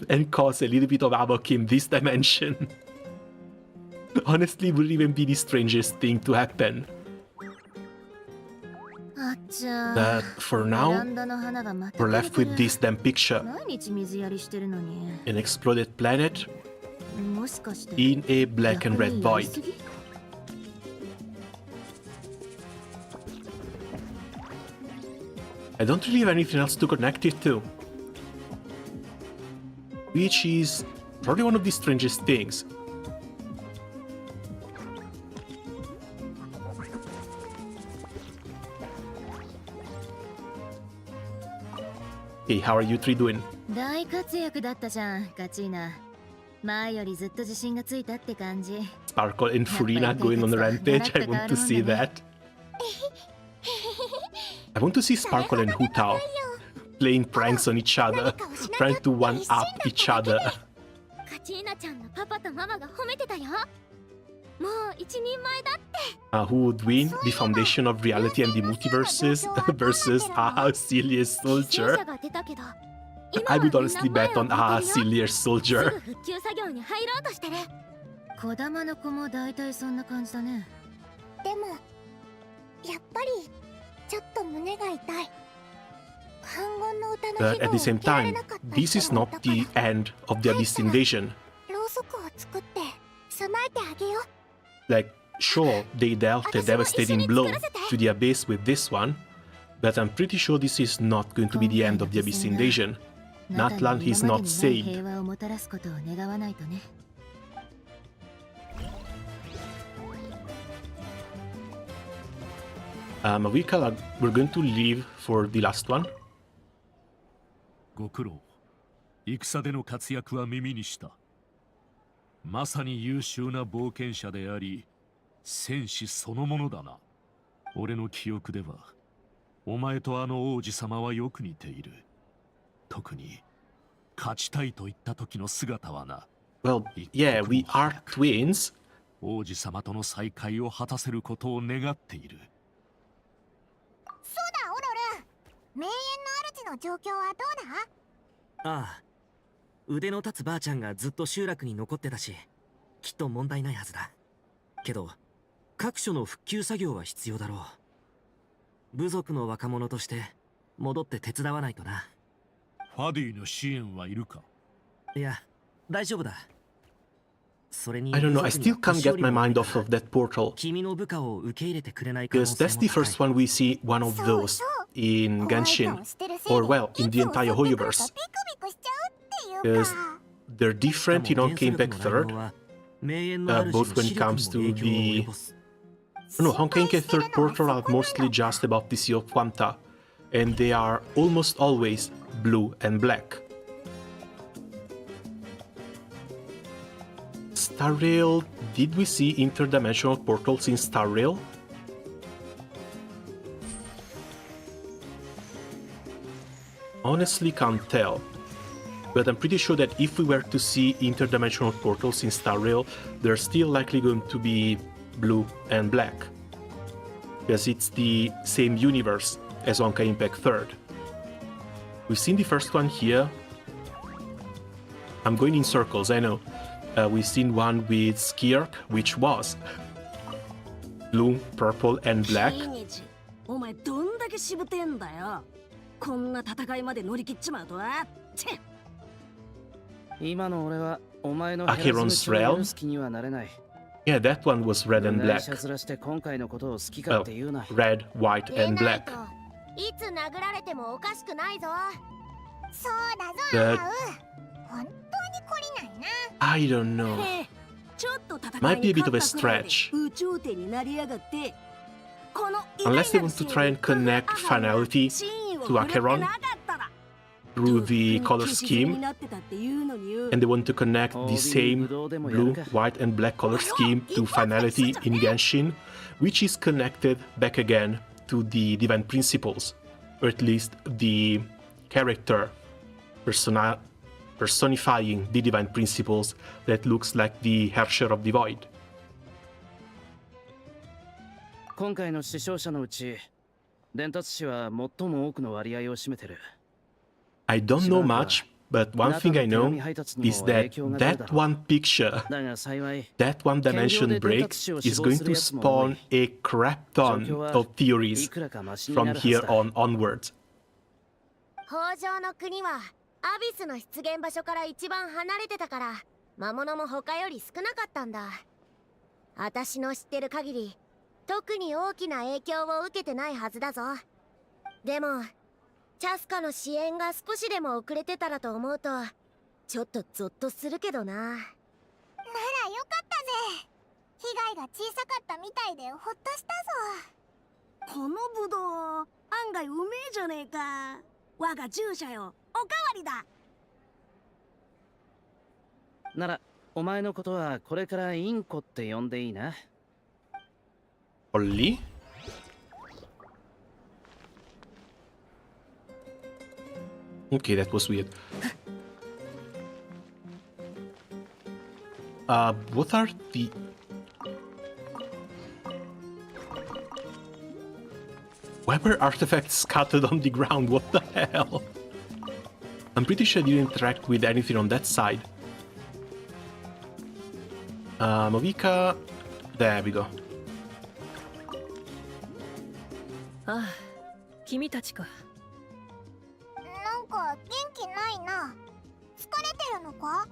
and cause a little bit of havoc in this dimension. Honestly, it would even be the strangest thing to happen. But for now, we're left with this damn picture. An exploded planet in a black and red void. I don't really have anything else to connect it to, which is probably one of the strangest things. Hey, how are you three doing? 大活躍だったじゃん、ガチーナ。前よりずっと自信がついたって感じ。Sparkle and Furina going on a rampage. I want to see that. I want to see Sparkle and Hu Tao playing pranks on each other, trying to one-up each other. カチーナちゃんのパパとママが褒めてたよ。もう一人前だって。Who would win the foundation of reality and the multiverses versus Celia's soldier? I would honestly bet on Celia's soldier. 復旧作業に入ろうとしてる。児玉の子も大体そんな感じだね。でもやっぱりちょっと胸が痛い。反言の歌の But at the same time, this is not the end of the Abyss invasion. ろうそくを作って備えてあげよう。 Like, sure, they dealt a devastating blow to the Abyss with this one, but I'm pretty sure this is not going to be the end of the Abyss invasion. Natlan is not saved. Mavika, we're going to leave for the last one. ご苦労。戦での活躍は耳にした。まさに優秀な冒険者であり、戦士そのものだな。俺の記憶では、お前とあの王子様はよく似ている。特に、勝ちたいと言った時の姿はな。Well, yeah, we are twins, 王子様との再会を果たせることを願っている。そうだオロル、名園の主の状況はどうだ？ああ、腕の立つばあちゃんがずっと集落に残ってたし、きっと問題ないはずだ。けど各所の復旧作業は必要だろう。部族の若者として戻って手伝わないとな。ファディの支援はいるか？いや、大丈夫だ。それに I don't know, I still can't get my mind off of that portal. 君の部下を受け入れてくれない可能 Because 性 that's も the 高い。 first one we see one of those in Genshin. Or well, in the entire Hoyoverse. Because they're different in Honkai Impact 3rd. Both when it comes to the... No, Honkai Impact 3rd portal are mostly just about the Sea of Quanta. And they are almost always blue and black. Star Rail, did we see interdimensional portals in Star Rail? Honestly can't tell, but I'm pretty sure that if we were to see interdimensional portals in Star Rail, they're still likely going to be blue and black, because it's the same universe as Honkai Impact 3rd. We've seen the first one here. I'm going in circles, I know. We've seen one with Skirk, which was blue, purple, and black. お前どんだけしぶてんだよ。こんな戦いまで乗り切っちまうとは。今の俺はお前の Acheron's Realm? 好きにはなれない。 Yeah, that one was red and black. シャツらして今回のことを好きかって言うな。Red, white, and black. いつ殴られてもおかしくないぞ。そうだぞ。本当に懲りないな。I don't know. ちょっと戦い Might be a に bit of a 勝ったくらいで stretch. 宇宙点になりやがって。この Unless they want to try and connect finality to Acheron through the color scheme, and they want to connect the same blue, white, and black color scheme to finality in Genshin, which is connected back again to the divine principles, or at least the character personifying the divine principles that looks like the Herrscher of the Void. 今回の死傷者のうち、伝達士は最も多くの割合を占めてる。I don't know much, but one thing I know is that that one picture, that one dimension break is going to spawn a crap ton of theories from here on onwards. 北条の国はアビスの出現場所から一番離れてたから魔物も他より少なかったんだ。私の知ってる限り特に大きな影響を受けてないはずだぞ。でもチャスカの支援が少しでも遅れてたらと思うとちょっとゾッとするけどな。ならよかったぜ。被害が小さかったみたいでほっとしたぞ。このブドウ案外うめえじゃねえか。我が従者よ、おかわりだ。ならお前のことはこれからインコって呼んでいいな。Only? Okay, that was weird. What are the... Why were artifacts scattered on the ground? What the hell? I'm pretty sure I didn't interact with anything on that side. Movika... There we go. ああ、君たちか。なんか元気ないな。疲れてるのか？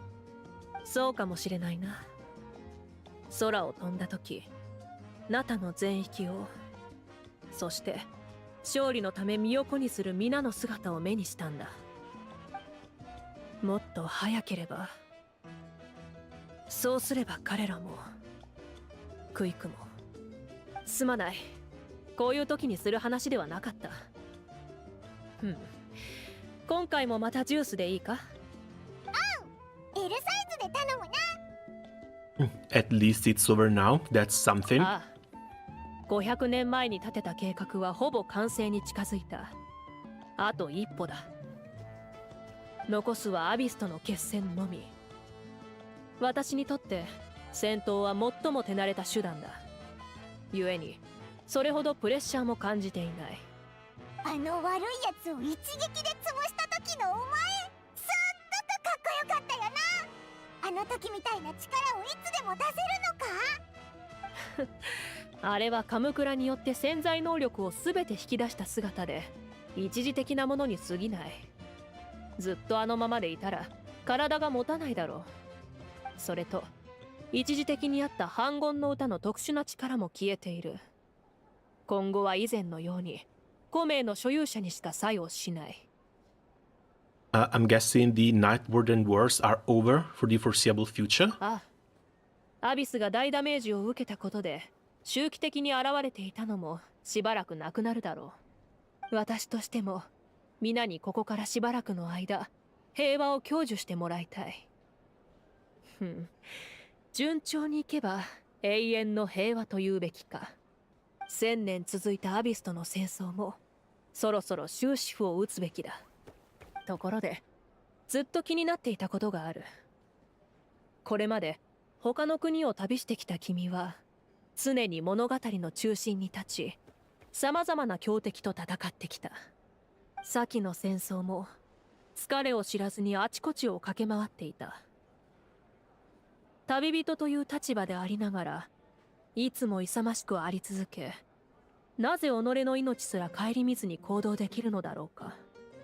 そうかもしれないな。空を飛んだ時、ナタの全域を、そして勝利のため身を粉にする皆の姿を目にしたんだ。もっと早ければ、そうすれば彼らもクイクも。すまない。こういう時にする話ではなかった。今回もまたジュースでいいか？L サイズで頼むな。At least it's over now. That's something. ああ、500年前に立てた計画はほぼ完成に近づいた。あと一歩だ。残すはアビスとの決戦のみ。私にとって戦闘は最も手慣れた手段だ。故にそれほどプレッシャーも感じていない。あの悪いやつを一撃で潰した時のお前、すっごくかっこよかったよな。あの時みたいな力をいつでも出せるのか？あれはカムクラによって潜在能力を全て引き出した姿で、一時的なものに過ぎない。ずっとあのままでいたら体が持たないだろう。それと一時的にあった反言の歌の特殊な力も消えている。今後は以前のように古名の所有者にしか作用しない。I'm guessing the Night Warden Wars are over for the foreseeable future? ああ、アビスが大ダメージを受けたことで周期的に現れていたのもしばらくなくなるだろう。私としても皆にここからしばらくの間平和を享受してもらいたい。順調にいけば永遠の平和というべきか。1000年続いたアビスとの戦争もそろそろ終止符を打つべきだ。ところでずっと気になっていたことがある。これまで他の国を旅してきた君は常に物語の中心に立ち、様々な強敵と戦ってきた。先の戦争も疲れを知らずにあちこちを駆け回っていた。旅人という立場でありながらいつも勇ましくあり続け、なぜ己の命すら顧みずに行動できるのだろうか。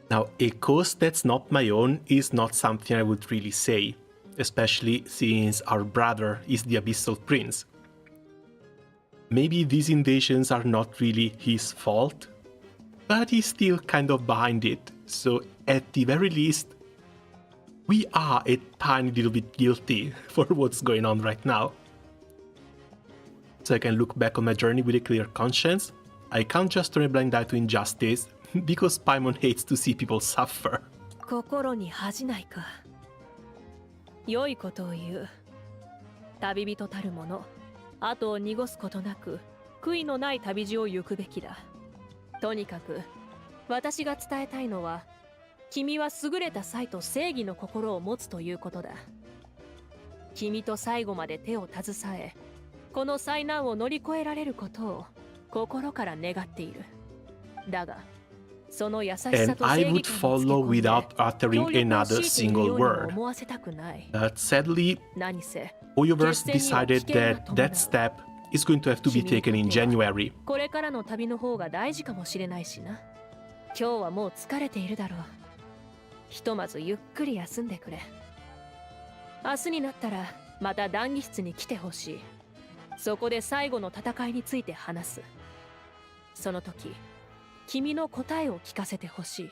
Now, a coast that's not my own is not something I would really say, especially since our brother is the Abyssal Prince. Maybe these invasions are not really his fault, but he's still kind of behind it, so at the very least, we are a tiny little bit guilty for what's going on right now. So I can look back on my journey with a clear conscience. I can't just turn a blind eye to injustice, because Paimon hates to see people suffer. 心に恥じないか。良いことを言う。旅人たるもの、後を濁すことなく悔いのない旅路を行くべきだ。とにかく私が伝えたいのは、君は優れた才と正義の心を持つということだ。君と最後まで手を携え、この災難を乗り越えられることを心から願っている。だがその優しさと正義感を And I would follow without uttering another single word. But sadly, Oyoverse decided that that step is going to have to be taken in January. これからの旅の方が大事かもしれないしな。今日はもう疲れているだろう。ひとまずゆっくり休んでくれ。明日になったらまた談義室に来てほしい。そこで最後の戦いについて話す。その時君の答えを聞かせてほしい。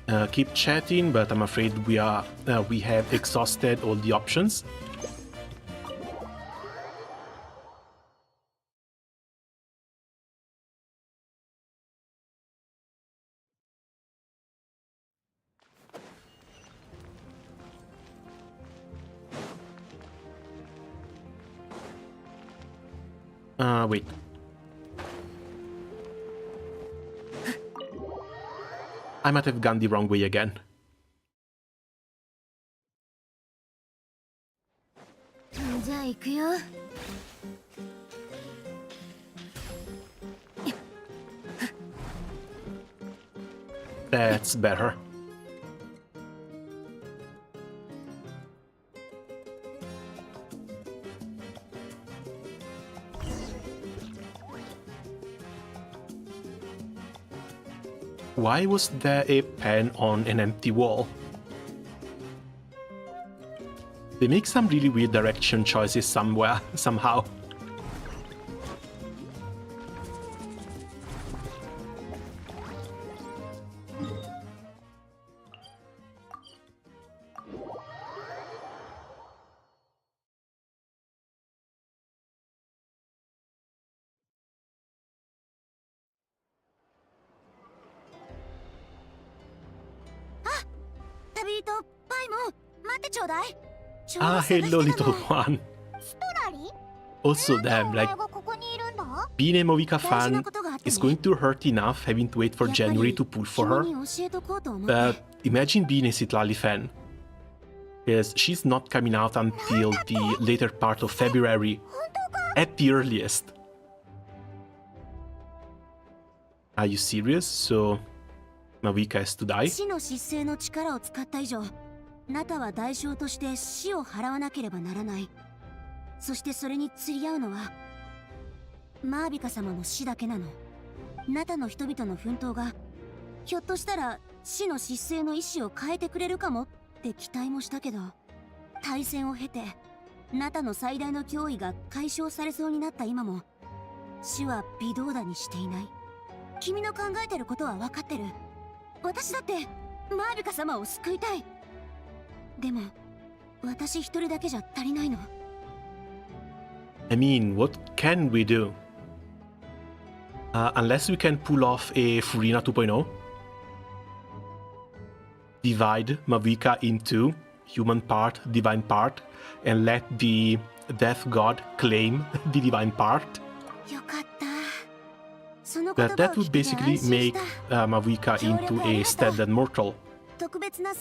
Keep chatting, but I'm afraid we have exhausted all the options. Wait. I might have gone the wrong way again. That's better. Why was there a pen on an empty wall? They make some really weird direction choices somehow. Ah, hello, little one. Also them, like, being a Movika fan is going to hurt enough having to wait for January to pull for her. But imagine being a Citlali fan. Because she's not coming out until the later part of February, at the earliest. Are you serious? So, Mavika has to die? 死の失勢の力を使った以上、ナタは代償として死を払わなければならない。そしてそれに釣り合うのはマービカ様の死だけなの。ナタの人々の奮闘がひょっとしたら死の失勢の意志を変えてくれるかもって期待もしたけど、大戦を経てナタの最大の脅威が解消されそうになった今も死は微動だにしていない。君の考えてることは分かってる。私だってマービカ様を救いたい。でも私一人だけじゃ足りないの。I mean, what can we do? Unless we can pull off a Furina 2.0? Divide Mavika into human part, divine part, and let the death god claim the divine part? But that would basically make Mavika into a standard mortal,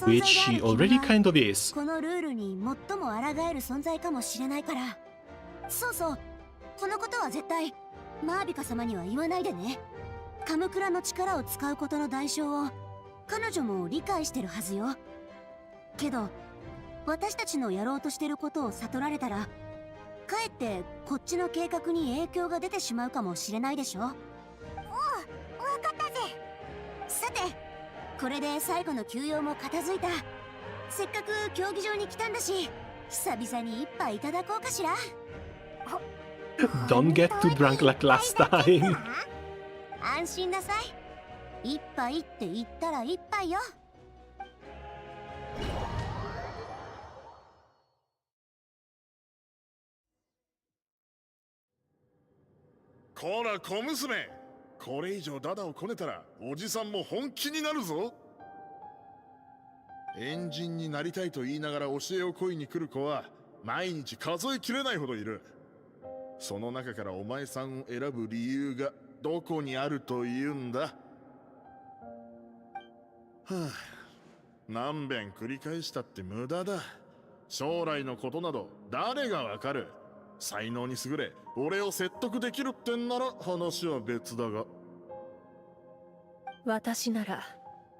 which she already kind of is. このルールに最も抗える存在かもしれないから。そうそう、このことは絶対マービカ様には言わないでね。カムクラの力を使うことの代償を彼女も理解してるはずよ。けど私たちのやろうとしてることを悟られたら、かえってこっちの計画に影響が出てしまうかもしれないでしょ。おう、わかったぜ。さて、これで最後の休養も片付いた。せっかく競技場に来たんだし、久々に一杯いただこうかしら。Don't get too drunk like last time. 安心なさい。一杯って言ったら一杯よ。こら小娘、これ以上ダダをこねたらおじさんも本気になるぞ。エンジンになりたいと言いながら教えを乞いに来る子は毎日数えきれないほどいる。その中からお前さんを選ぶ理由がどこにあるというんだ。はあ、何遍繰り返したって無駄だ。将来のことなど誰がわかる。才能に優れ俺を説得できるってんなら話は別だが。私なら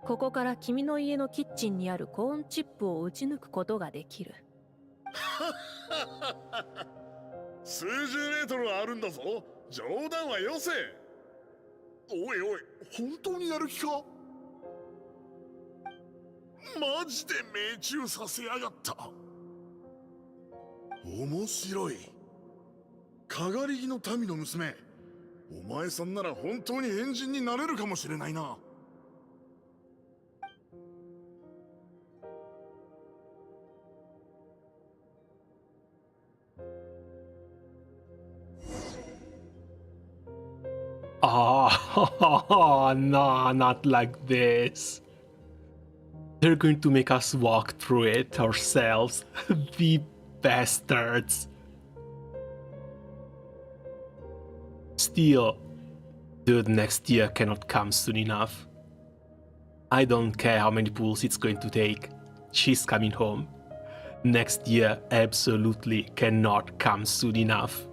ここから君の家のキッチンにあるコーンチップを打ち抜くことができる。数十メートルはあるんだぞ。冗談はよせ。おいおい、本当にやる気か。マジで命中させやがった。面白い。かがり木の民の娘、お前さんなら本当にエンジンになれるかもしれないな。Oh, no, not like this. They're going to make us walk through it ourselves. The bastards. Still, dude, next year cannot come soon enough. I don't care how many pulls it's going to take. She's coming home. Next year absolutely cannot come soon enough.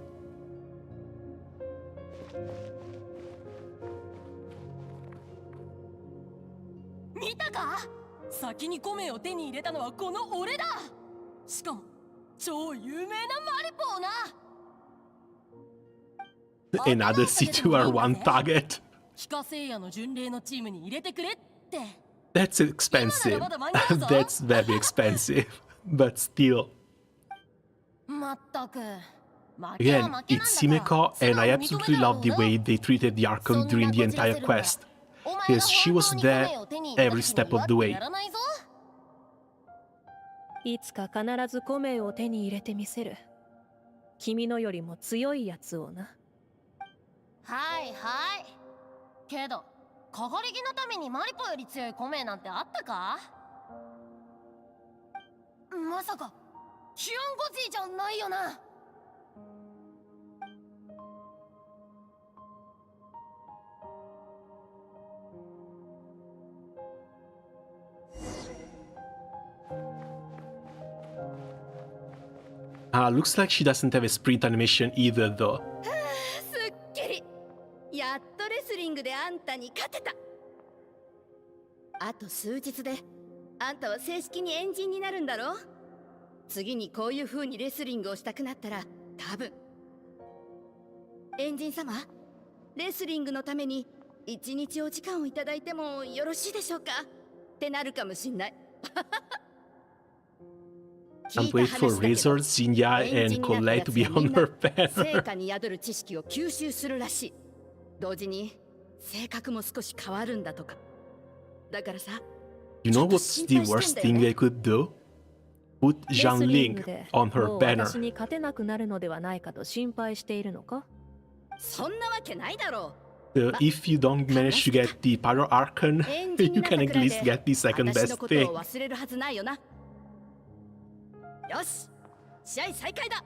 見たか？先に米を手に入れたのはこの俺だ。しかも超有名なマリポーな。Another C2R1 target. 非化聖夜の巡礼のチームに入れてくれって。That's expensive. That's very expensive. But still. まったく。Again, it's Himeko, and I absolutely love the way they treated the Archon during the entire quest. Because she was there every step of the way. いつか必ず米を手に入れてみせる。君のよりも強いやつをな。はいはい。けど、かがり木のためにマリポより強い米なんてあったか？まさか、ヒヨンゴジーじゃないよな。Looks like she doesn't have a sprint animation either, though. すっきり。やっとレスリングであんたに勝てた。あと数日であんたは正式にエンジンになるんだろ。次にこういう風にレスリングをしたくなったら多分エンジン様、レスリングのために一日お時間をいただいてもよろしいでしょうかってなるかもしんない。Can't wait for Razor, Zinja, and Colette to be on her panel. 成果に宿る知識を吸収するらしい。同時に性格も少し変わるんだとか。だからさ、 You know what's the worst thing they could do? Put Xiangling on her banner. 私に勝てなくなるのではないかと心配しているのか？そんなわけないだろう。If you don't manage to get the Pyro Archon, you can at least get the second best thing. 忘れるはずないよな。よし、試合再開だ。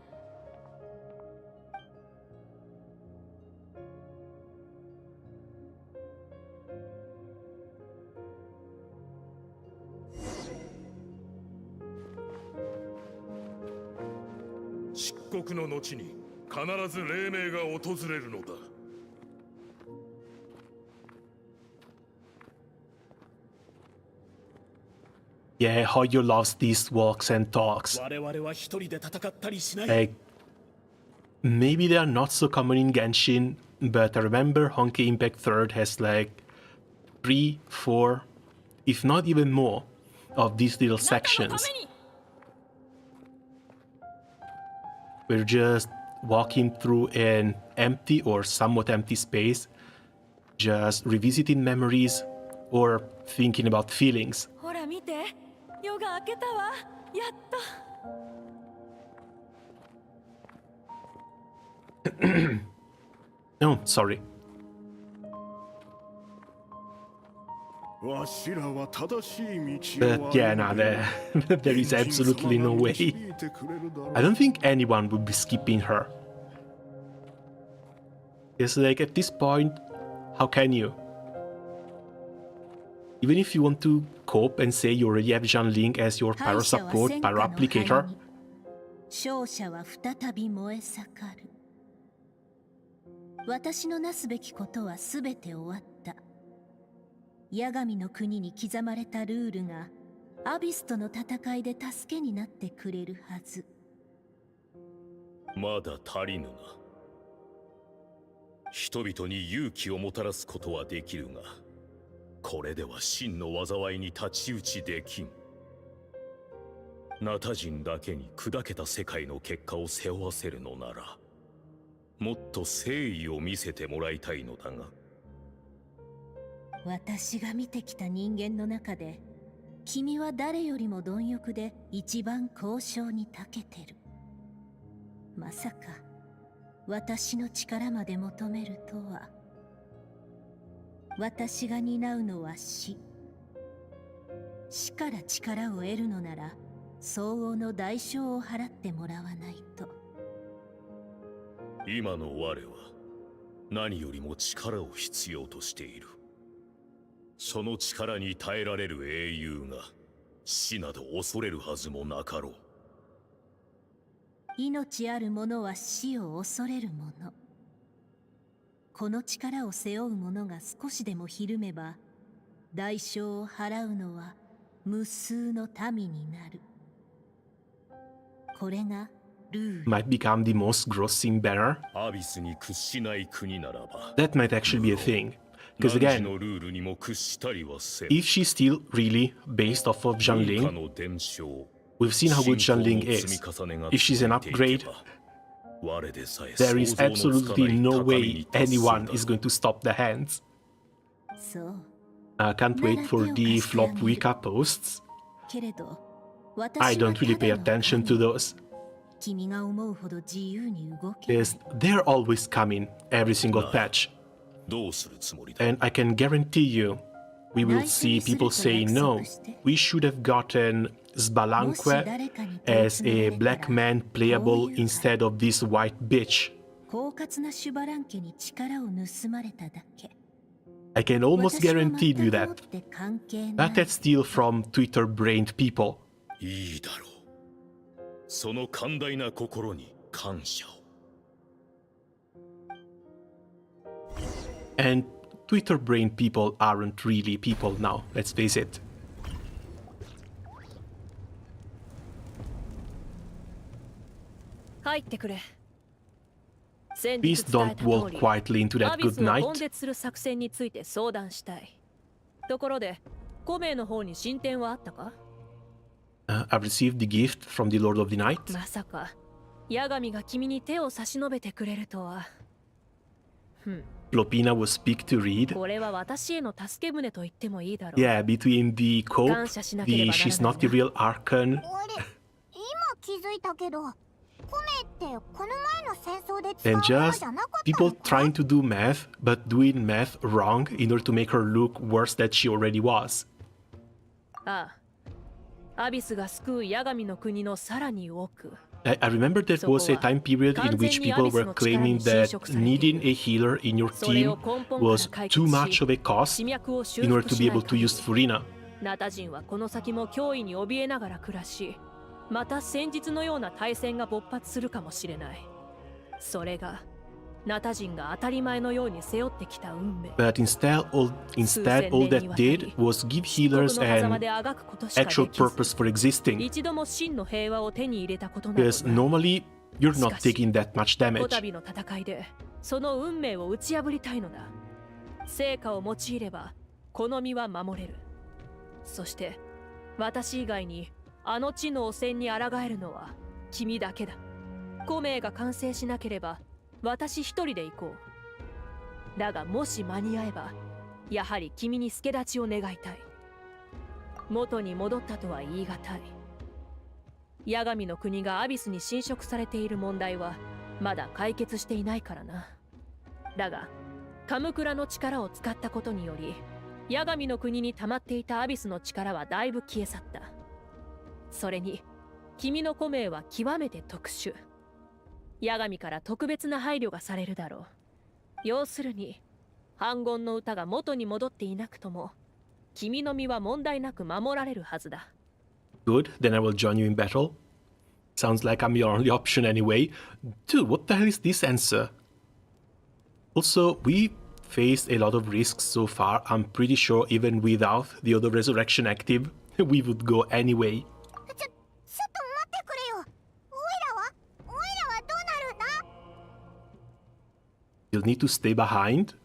漆黒の後に必ず黎明が訪れるのだ。Yeah, how you lost these walks and talks. 我々は一人で戦ったりしない。Like, maybe they are not so common in Genshin, but I remember Honkai Impact 3rd has like 3, 4, if not even more, of these little sections. We're just walking through an empty or somewhat empty space, just revisiting memories or thinking about feelings. ほら見て、夜が明けたわ。やっと。Oh, sorry. But yeah, nah, there is absolutely no way. I don't think anyone would be skipping her. It's like, at this point, how can you? Even if you want to cope and say you already have Xiangling as your pyro support, pyro applicator. 勝者は再び燃え盛る。私のなすべきことはすべて終わった。八神の国に刻まれたルールがアビスとの戦いで助けになってくれるはず。まだ足りぬな。人々に勇気をもたらすことはできるが、これでは真の災いに太刀打ちできん。ナタ人だけに砕けた世界の結果を背負わせるのなら、もっと誠意を見せてもらいたいのだが。私が見てきた人間の中で、君は誰よりも貪欲で一番交渉に長けてる。まさか私の力まで求めるとは。私が担うのは死。死から力を得るのなら相応の代償を払ってもらわないと。今の我は何よりも力を必要としている。その力に耐えられる英雄が死など恐れるはずもなかろう。命ある者は死を恐れる者。この力を背負う者が少しでもひるめば、代償を払うのは無数の民になる。これがルール。 Might become the most grossing banner. アビスに屈しない国ならば。 That might actually be a thing. Because again, if she's still really based off of Xiangling, we've seen how good Xiangling is. If she's an upgrade, there is absolutely no way anyone is going to stop the hands. Can't wait for the flop Wicca posts. I don't really pay attention to those. Because they're always coming, every single patch. And I can guarantee you, we will see people say, no, we should have gotten Sbalanque as a black man playable instead of this white bitch. I can almost guarantee you that. But that's still from Twitter-brained people. その寛大な心に感謝を。And Twitter brain people aren't really people now, let's face it. 帰ってくれ。 Please don't walk quietly into that アビ good スを根 night. 絶する作戦について相談したい。ところで、コメの方に進展はあったか？ I've received the gift from the Lord of the Night. まさか、ヤガミが君に手を差し伸べてくれるとは。Lopina will speak to read. これは私への助け舟と言ってもいいだろう。 Yeah, between the cope, 感謝しなければならないな。 she's not the real Archon. 今気づいたけど、コメってこの前の戦争で使う And もの just じゃなかった people のか？ trying to do math, but doing math wrong in order to make her look worse than she already was. ああ、アビスが救うヤガミの国のさらに奥。 I remember there was a time period in which people were claiming that needing a healer in your team was too much of a cost in order to be able to use Furina. ナタ人はこの先も脅威に怯えながら暮らし、また先日のような大戦が勃発するかもしれない。それがナタ人が当たり前のように背負ってきた運命。 But instead, all that did was give healers an actual purpose for existing. 一度も真の平和を手に入れたことなど Because normally you're not taking that much こ damage. たびの戦いでその運命を打ち破りたいのだ。成果を用いればこの身は守れる。そして私以外にあの地の汚染に抗えるのは君だけだ。コメが完成しなければ私一人で行こう。だがもし間に合えばやはり君に助太刀を願いたい。元に戻ったとは言い難い。ヤガミの国がアビスに侵食されている問題はまだ解決していないからな。だがカムクラの力を使ったことによりヤガミの国に溜まっていたアビスの力はだいぶ消え去った。それに君のコメは極めて特殊。ヤガミから特別な配慮がされるだろう。要するに反言の歌が元に戻っていなくとも君の身は問題なく守られるはずだ。 Good, then I will join you in battle. Sounds like I'm your only option anyway. Dude, what the hell is this answer? Also, we faced a lot of risks so far. I'm pretty sure even without the other resurrection active, we would go anyway. ちょっと待ってくれよ。オイラはどうなるんだ？ You'll need to stay behind.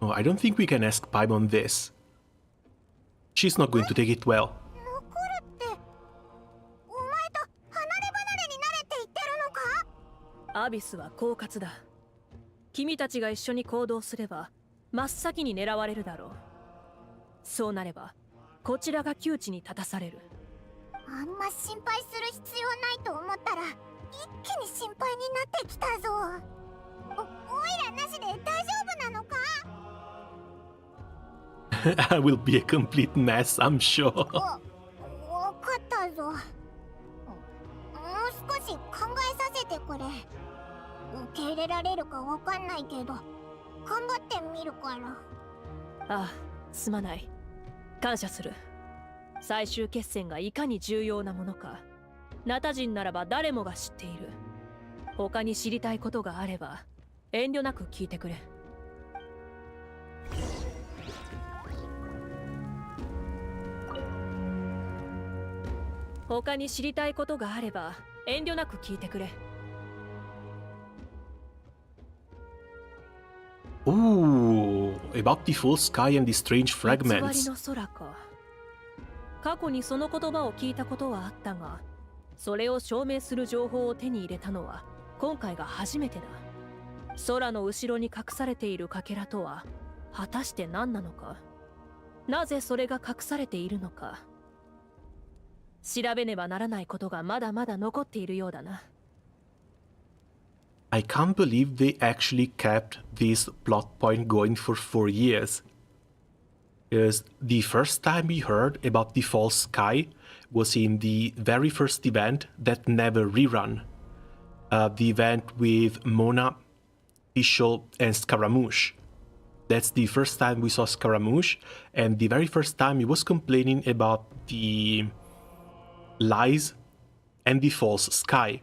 Oh, I don't think we can ask Paimon this. She's not going to take it well. 残るってお前と離れ離れになれって言ってるのか？アビスは狡猾だ。君たちが一緒に行動すれば真っ先に狙われるだろう。そうなればこちらが窮地に立たされる。あんま心配する必要ないと思ったら一気に心配になってきたぞ。オイラなしで大丈夫なのか？ I will be a complete mess, I'm sure. わかったぞ。もう少し考えさせてくれ。受け入れられるかわかんないけど頑張ってみるから。ああ、すまない。感謝する。最終決戦がいかに重要なものかナタ人ならば誰もが知っている。他に知りたいことがあれば遠慮なく聞いてくれ。他に知りたいことがあれば遠慮なく聞いてくれ。Ooh, about the full sky and the strange 偽り fragments. の空か。過去にその言葉を聞いたことはあったが、それを証明する情報を手に入れたのは今回が初めてだ。空の後ろに隠されているかけらとは果たして何なのか。なぜそれが隠されているのか。調べねばならないことがまだまだ残っているようだな。I can't believe they actually kept this plot point going for 4 years. Because the first time we heard about the false sky was in the very first event that never rerun. The event with Mona, Ishol, and Scaramouche. That's the first time we saw Scaramouche, and the very first time he was complaining about the lies and the false sky.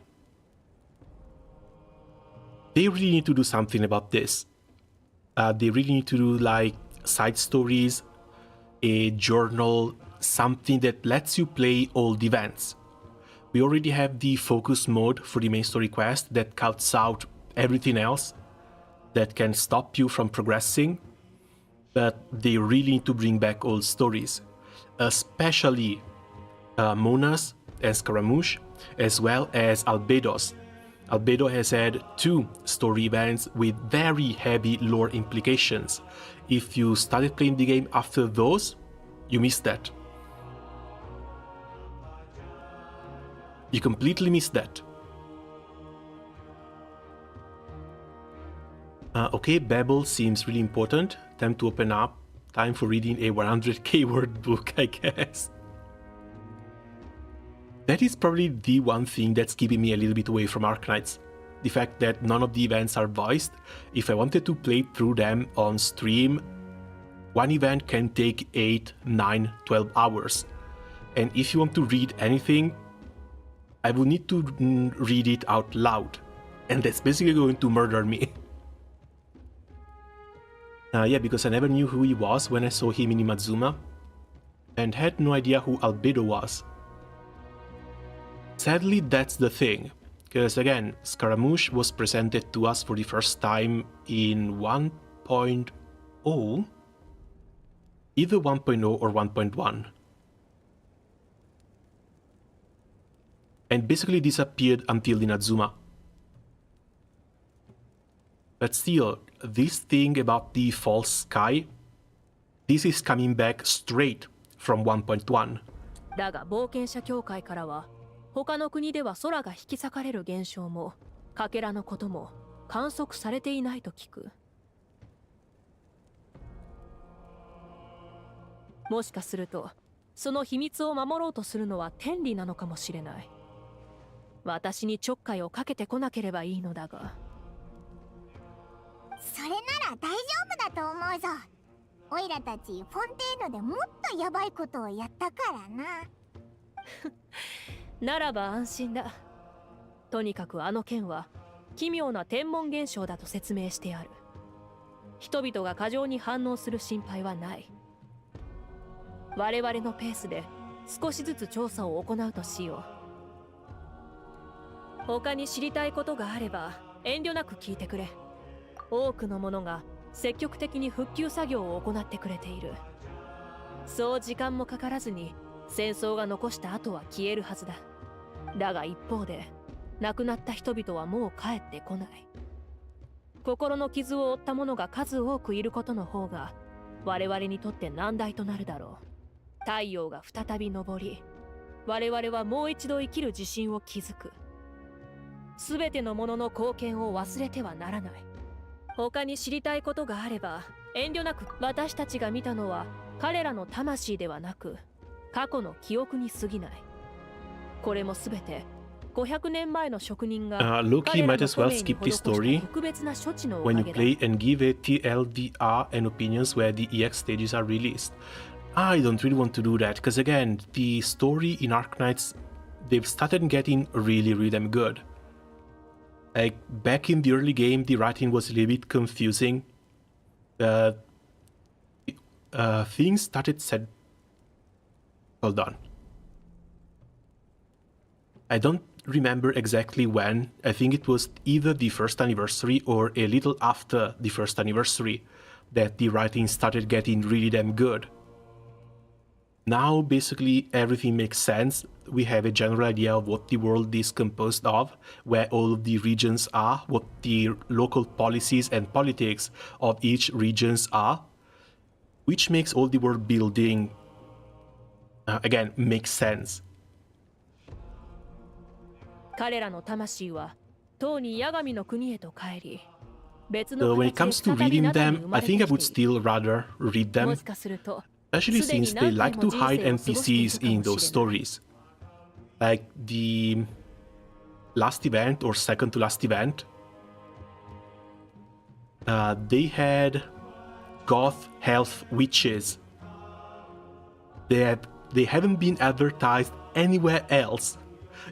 They really need to do something about this. They really need to do like side stories, a journal, something that lets you play all the events. We already have the focus mode for the main story quest that cuts out everything else that can stop you from progressing, but they really need to bring back old stories, especially Mona's and Scaramouche, as well as Albedo's. Albedo has had 2 story events with very heavy lore implications. If you started playing the game after those, you missed that. You completely missed that. Okay, Babel seems really important. Time to open up. Time for reading a 100k word book, I guess. That is probably the one thing that's keeping me a little bit away from Arknights. The fact that none of the events are voiced. If I wanted to play through them on stream, one event can take 8, 9, 12 hours. And if you want to read anything, I will need to read it out loud. And that's basically going to murder me. Yeah, because I never knew who he was when I saw him in Imazuma, and had no idea who Albedo was. Sadly, that's the thing, because again, Scaramouche was presented to us for the first time in 1.0, either 1.0 or 1.1, and basically disappeared until Inazuma. But still, this thing about the false sky, this is coming back straight from 1.1. だが冒険者協会からは他の国では空が引き裂かれる現象もかけらのことも観測されていないと聞く。もしかするとその秘密を守ろうとするのは天理なのかもしれない。私にちょっかいをかけてこなければいいのだが。それなら大丈夫だと思うぞ。オイラたちフォンテーヌでもっとヤバいことをやったからな。ならば安心だ。とにかくあの件は奇妙な天文現象だと説明してある。人々が過剰に反応する心配はない。我々のペースで少しずつ調査を行うとしよう。他に知りたいことがあれば遠慮なく聞いてくれ。多くの者が積極的に復旧作業を行ってくれている。そう時間もかからずに戦争が残した後は消えるはずだ。だが一方で亡くなった人々はもう帰ってこない。心の傷を負った者が数多くいることの方が我々にとって難題となるだろう。太陽が再び昇り、我々はもう一度生きる自信を築く。すべての者の貢献を忘れてはならない。他に知りたいことがあれば遠慮なく。私たちが見たのは彼らの魂ではなく過去の記憶に過ぎない。これもすべて500年前の職人が Loki might as well skip this story when you play and give a TLDR and opinions where the EX stages are released. I don't really want to do that because again, the story in Arknights, they've started getting really damn good. Like back in the early game, the writing was a little bit confusing. Things started said. Hold on. I don't remember exactly when. I think it was either the first anniversary or a little after the first anniversary that the writing started getting really damn good. Now basically everything makes sense. We have a general idea of what the world is composed of, where all of the regions are, what the local policies and politics of each regions are, which makes all the world building, again, makes sense. 彼らの魂はとうに八神の国へと帰り、別 So の when it 形 comes で to 再び reading 中に them, 生ま I れて think き I て would いる。 still rather read も them, しかすると especially すでに since they 何 like 回 to も人 hide 生を過ごしてい NPCs るかも in し those れない。 stories. Like the last event or second to last event, they had goth health witches. They haven't been advertised anywhere else.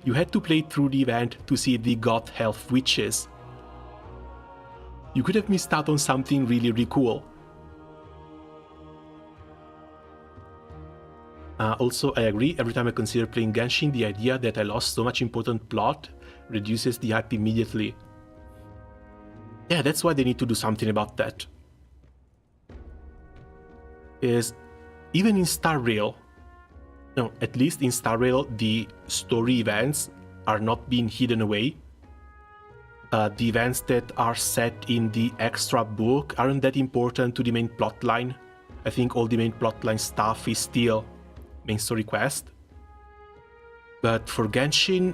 You had to play through the event to see the God Health Witches. You could have missed out on something really, really cool. Also, I agree, every time I consider playing Genshin, the idea that I lost so much important plot reduces the hype immediately. Yeah, that's why they need to do something about that. Is even in Star Rail, no, at least in Star Rail, the story events are not being hidden away. The events that are set in the extra book aren't that important to the main plotline. I think all the main plotline stuff is still main story quest. But for Genshin,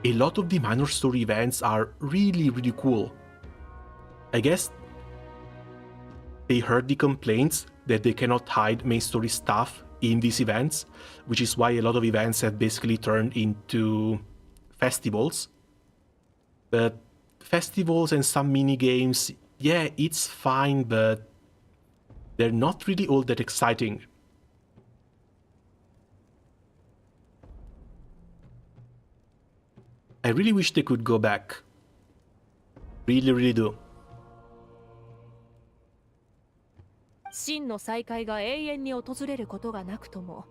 a lot of the minor story events are really, really cool. I guess they heard the complaints that they cannot hide main story stuff in these events, which is why a lot of events have basically turned into festivals. But festivals and some mini games, yeah, it's fine, but they're not really all that exciting. I really wish they could go back. Really, really do. 真の再会が永遠に訪れることがなくとも、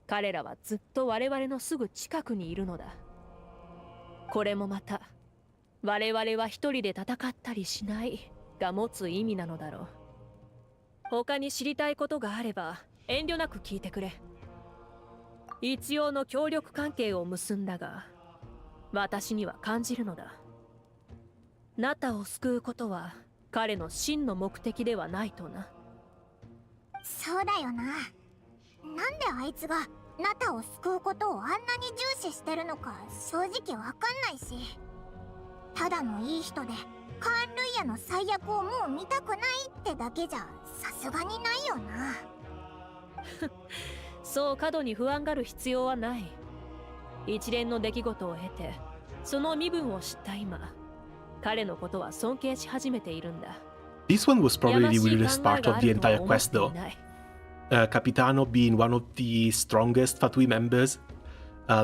彼らはずっと我々のすぐ近くにいるのだ。これもまた、我々は一人で戦ったりしないが持つ意味なのだろう。他に知りたいことがあれば遠慮なく聞いてくれ。一応の協力関係を結んだが、私には感じるのだ。ナタを救うことは彼の真の目的ではないとな。そうだよな。なんであいつがナタを救うことをあんなに重視してるのか正直わかんないし、ただのいい人でカーン・ルイヤの最悪をもう見たくないってだけじゃさすがにないよな。そう過度に不安がる必要はない。一連の出来事を経てその身分を知った今、彼のことは尊敬し始めているんだ。This one was probably the weirdest part of the entire quest though. Capitano being one of the strongest Fatui members,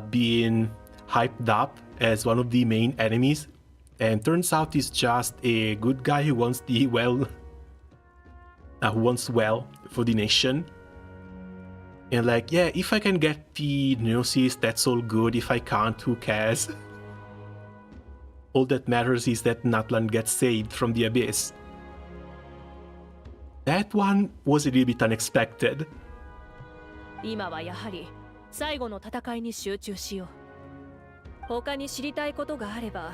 being hyped up as one of the main enemies, and turns out he's just a good guy who wants the well for the nation. And like, yeah, if I can get the Gnosis, that's all good. If I can't, who cares? All that matters is that Natlan gets saved from the abyss. That one was a little bit unexpected. 今はやはり最後の戦いに集中しよう。他に知りたいことがあれば。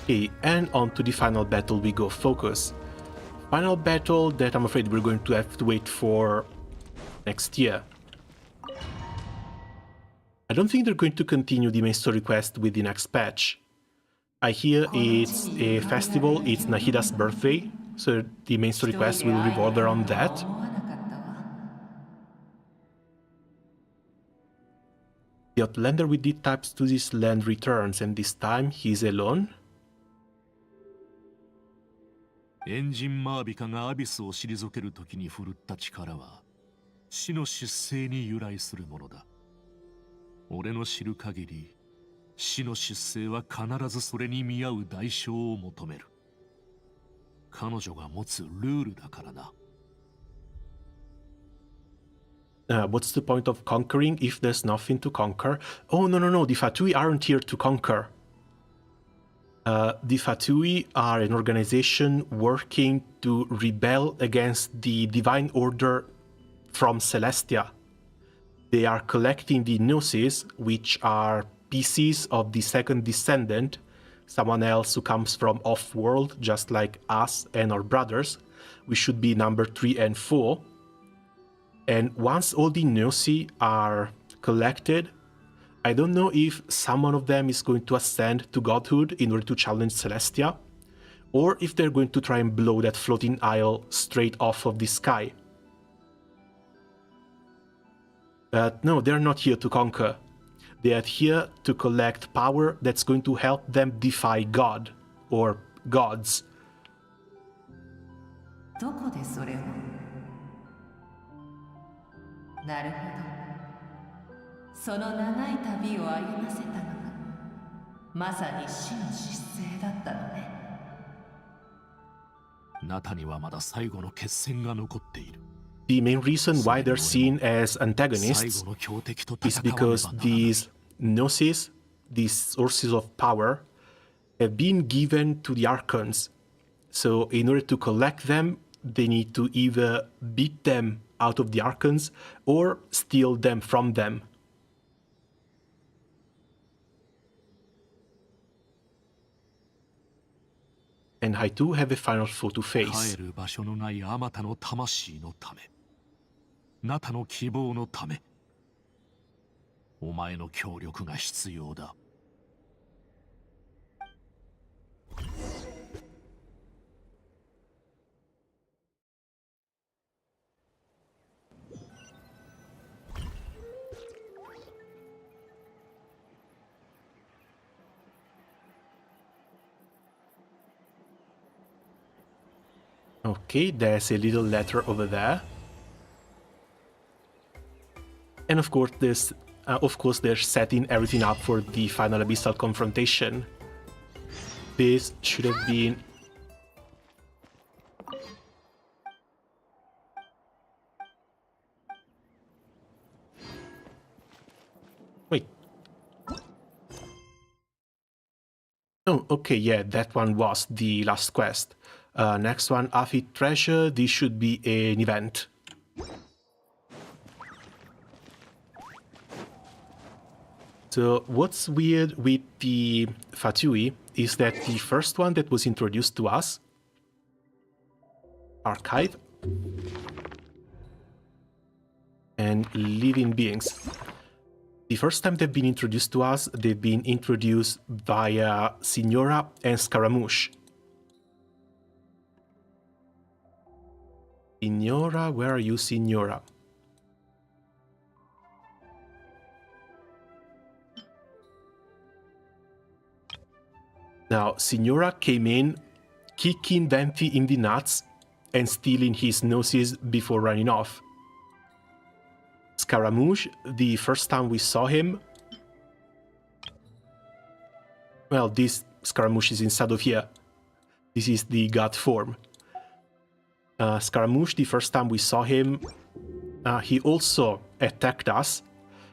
Okay, and on to the final battle we go. Focus. Final battle that I'm afraid we're going to have to wait for next year. I don't think they're going to continue the main story quest with the next patch. I hear it's a festival, it's Nahida's birthday, so the main story quest will revolve around that. The Outlander with D types to this land returns, and this time he's alone. エンジンマービカがアビスを退ける時に振るった力は死の出生に由来するものだ。俺の知る限り死の出生は必ずそれに見合う代償を求める。彼女が持つルールだからな。What's the point of conquering if there's nothing to conquer? Oh, no, no, no, the Fatui aren't here to conquer. The Fatui are an organization working to rebel against the Divine Order from Celestia. They are collecting the Gnosis, which are pieces of the second descendant, someone else who comes from off-world, just like us and our brothers. We should be number 3 and 4. And once all the Gnosi are collected, I don't know if someone of them is going to ascend to godhood in order to challenge Celestia, or if they're going to try and blow that floating isle straight off of the sky. But no, they're not here to conquer. They are here to collect power that's going to help them defy God, or gods. どこでそれを？なるほど。その長い旅を歩ませたのがまさに死の失勢だったのね。ナタにはまだ最後の決戦が残っている。 The main reason why they're seen as antagonists is because these gnosis, these sources of power, have been given to the Archons. So in order to collect them, they need to either beat them out of the Archons or steal them from them. And I do have a final foe to face. 帰る場所のないあまたの魂のため、ナタの希望のため、お前の協力が必要だ。Okay, there's a little letter over there. And of course, they're setting everything up for the final abyssal confrontation. This should have been... Wait. Oh, okay, yeah, that one was the last quest. Next one, Aphid Treasure. This should be an event. So what's weird with the Fatui is that the first one that was introduced to us, Archive, and Living Beings. The first time they've been introduced to us, they've been introduced via Signora and Scaramouche. Signora, where are you, Signora? Now, Signora came in, kicking Venti in the nuts and stealing his noses before running off. Scaramouche, the first time we saw him... Well, this Scaramouche is inside of here. This is the god form. Scaramouche, the first time we saw him, he also attacked us,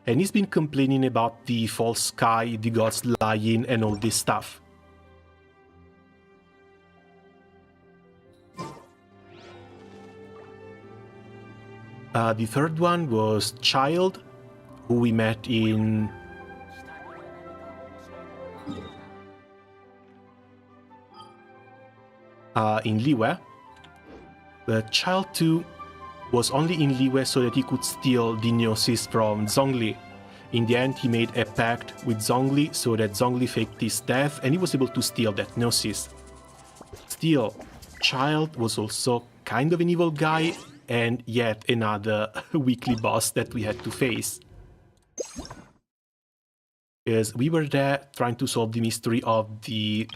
and he's been complaining about the false sky, the gods lying, and all this stuff. The third one was Child, who we met in... in Liyue. But Child 2 was only in Liyue so that he could steal the Gnosis from Zhongli. In the end, he made a pact with Zhongli so that Zhongli faked his death and he was able to steal that Gnosis. Still, Child was also kind of an evil guy and yet another weekly boss that we had to face. Because we were there trying to solve the mystery of the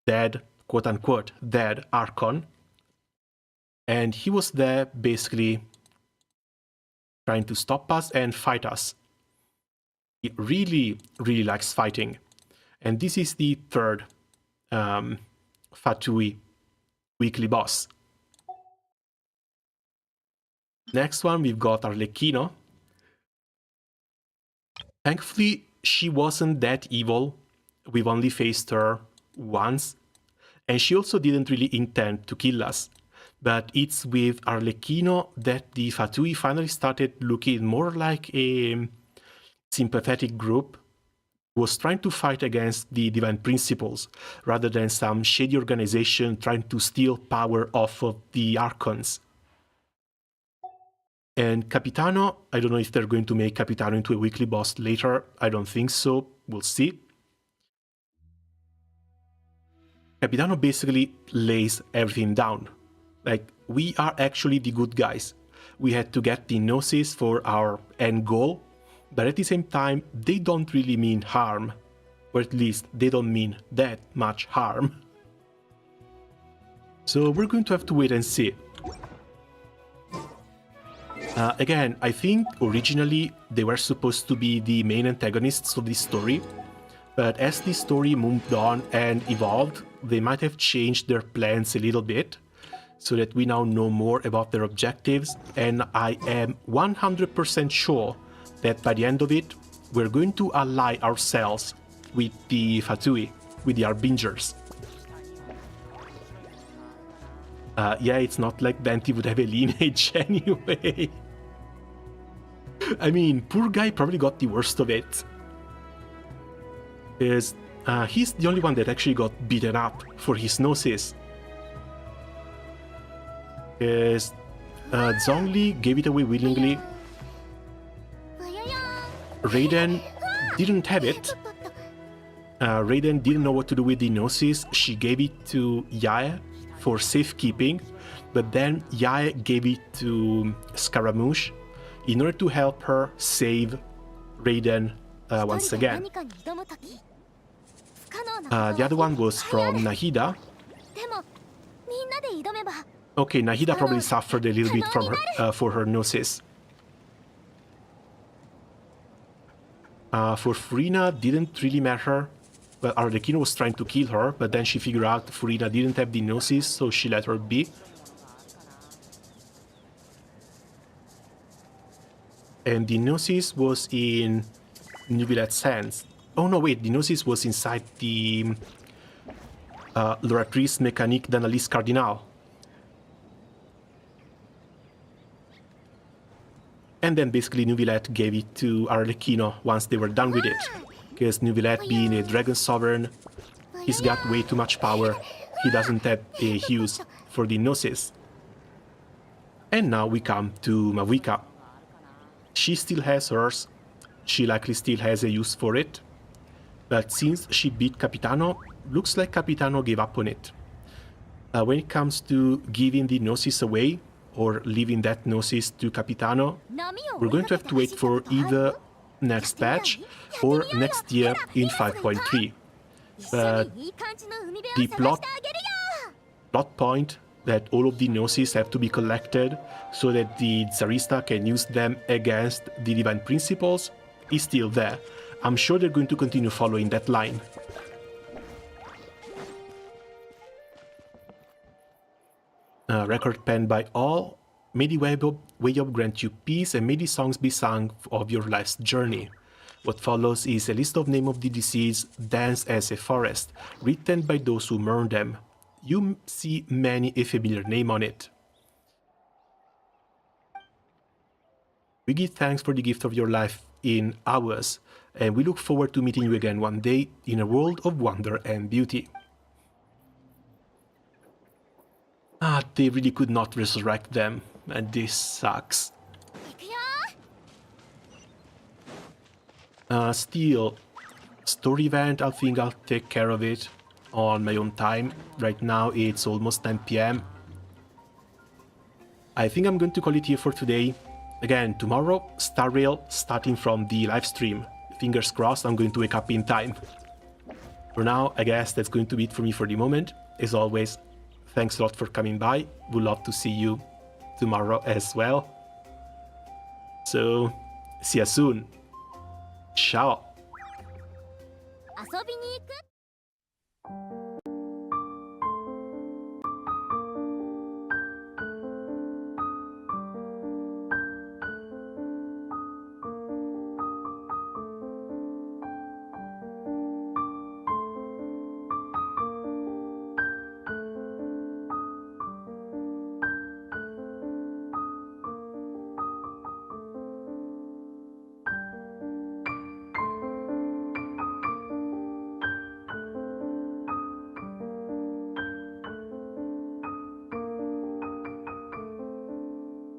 dead, quote-unquote, dead Archon. And he was there basically trying to stop us and fight us. He really, really likes fighting. And this is the third Fatui weekly boss. Next one, we've got Arlecchino. Thankfully, she wasn't that evil. We've only faced her once. And she also didn't really intend to kill us. But it's with Arlecchino that the Fatui finally started looking more like a sympathetic group who was trying to fight against the divine principles, rather than some shady organization trying to steal power off of the Archons. And Capitano, I don't know if they're going to make Capitano into a weekly boss later. I don't think so. We'll see. Capitano basically lays everything down. Like, we are actually the good guys. We had to get the Gnosis for our end goal, but at the same time, they don't really mean harm. Or at least, they don't mean that much harm. So we're going to have to wait and see. Again, I think originally they were supposed to be the main antagonists of this story, but as the story moved on and evolved, they might have changed their plans a little bit, so that we now know more about their objectives, and I am 100% sure that by the end of it, we're going to ally ourselves with the Fatui, with the Harbingers. Yeah, it's not like Dante would have a lineage anyway. I mean, poor guy probably got the worst of it. Because he's the only one that actually got beaten up for his gnosis. Because Zhongli gave it away willingly. Raiden didn't have it. Raiden didn't know what to do with the gnosis. She gave it to Yae for safekeeping, but then Yae gave it to Scaramouche in order to help her save Raiden once again. The other one was from Nahida. Okay, Nahida probably suffered a little bit from her for her gnosis. For Furina, didn't really matter. Well, Arlecchino was trying to kill her, but then she figured out Furina didn't have the gnosis, so she let her be. And the gnosis was in Nubilet's hands. Oh no, wait, the gnosis was inside the L'Oratrice Mécanique d'Analyse Cardinal. And then basically Nubilet gave it to Arlecchino once they were done with it. Because Nubilet, being a Dragon Sovereign, he's got way too much power. He doesn't have a use for the Gnosis. And now we come to Mavuika. She still has hers. She likely still has a use for it. But since she beat Capitano, looks like Capitano gave up on it. When it comes to giving the Gnosis away, or leaving that Gnosis to Capitano, we're going to have to wait for either next patch or next year in 5.3. But the plot point that all of the Gnosis have to be collected so that the Tsarista can use them against the Divine Principles is still there. I'm sure they're going to continue following that line. Record penned by all. May the way of grant you peace, and may the songs be sung of your life's journey. What follows is a list of names of the deceased, danced as a forest, written by those who mourn them. You see many a familiar name on it. We give thanks for the gift of your life in ours, and we look forward to meeting you again one day in a world of wonder and beauty. They really could not resurrect them, and this sucks. Still, story event, I think I'll take care of it on my own time. Right now it's almost 10 PM. I think I'm going to call it here for today. Again, tomorrow, Star Rail starting from the live stream. Fingers crossed I'm going to wake up in time. For now, I guess that's going to be it for me for the moment. As always, thanks a lot for coming by. Would love to see you tomorrow as well. So, see you soon. Ciao. 遊びに行く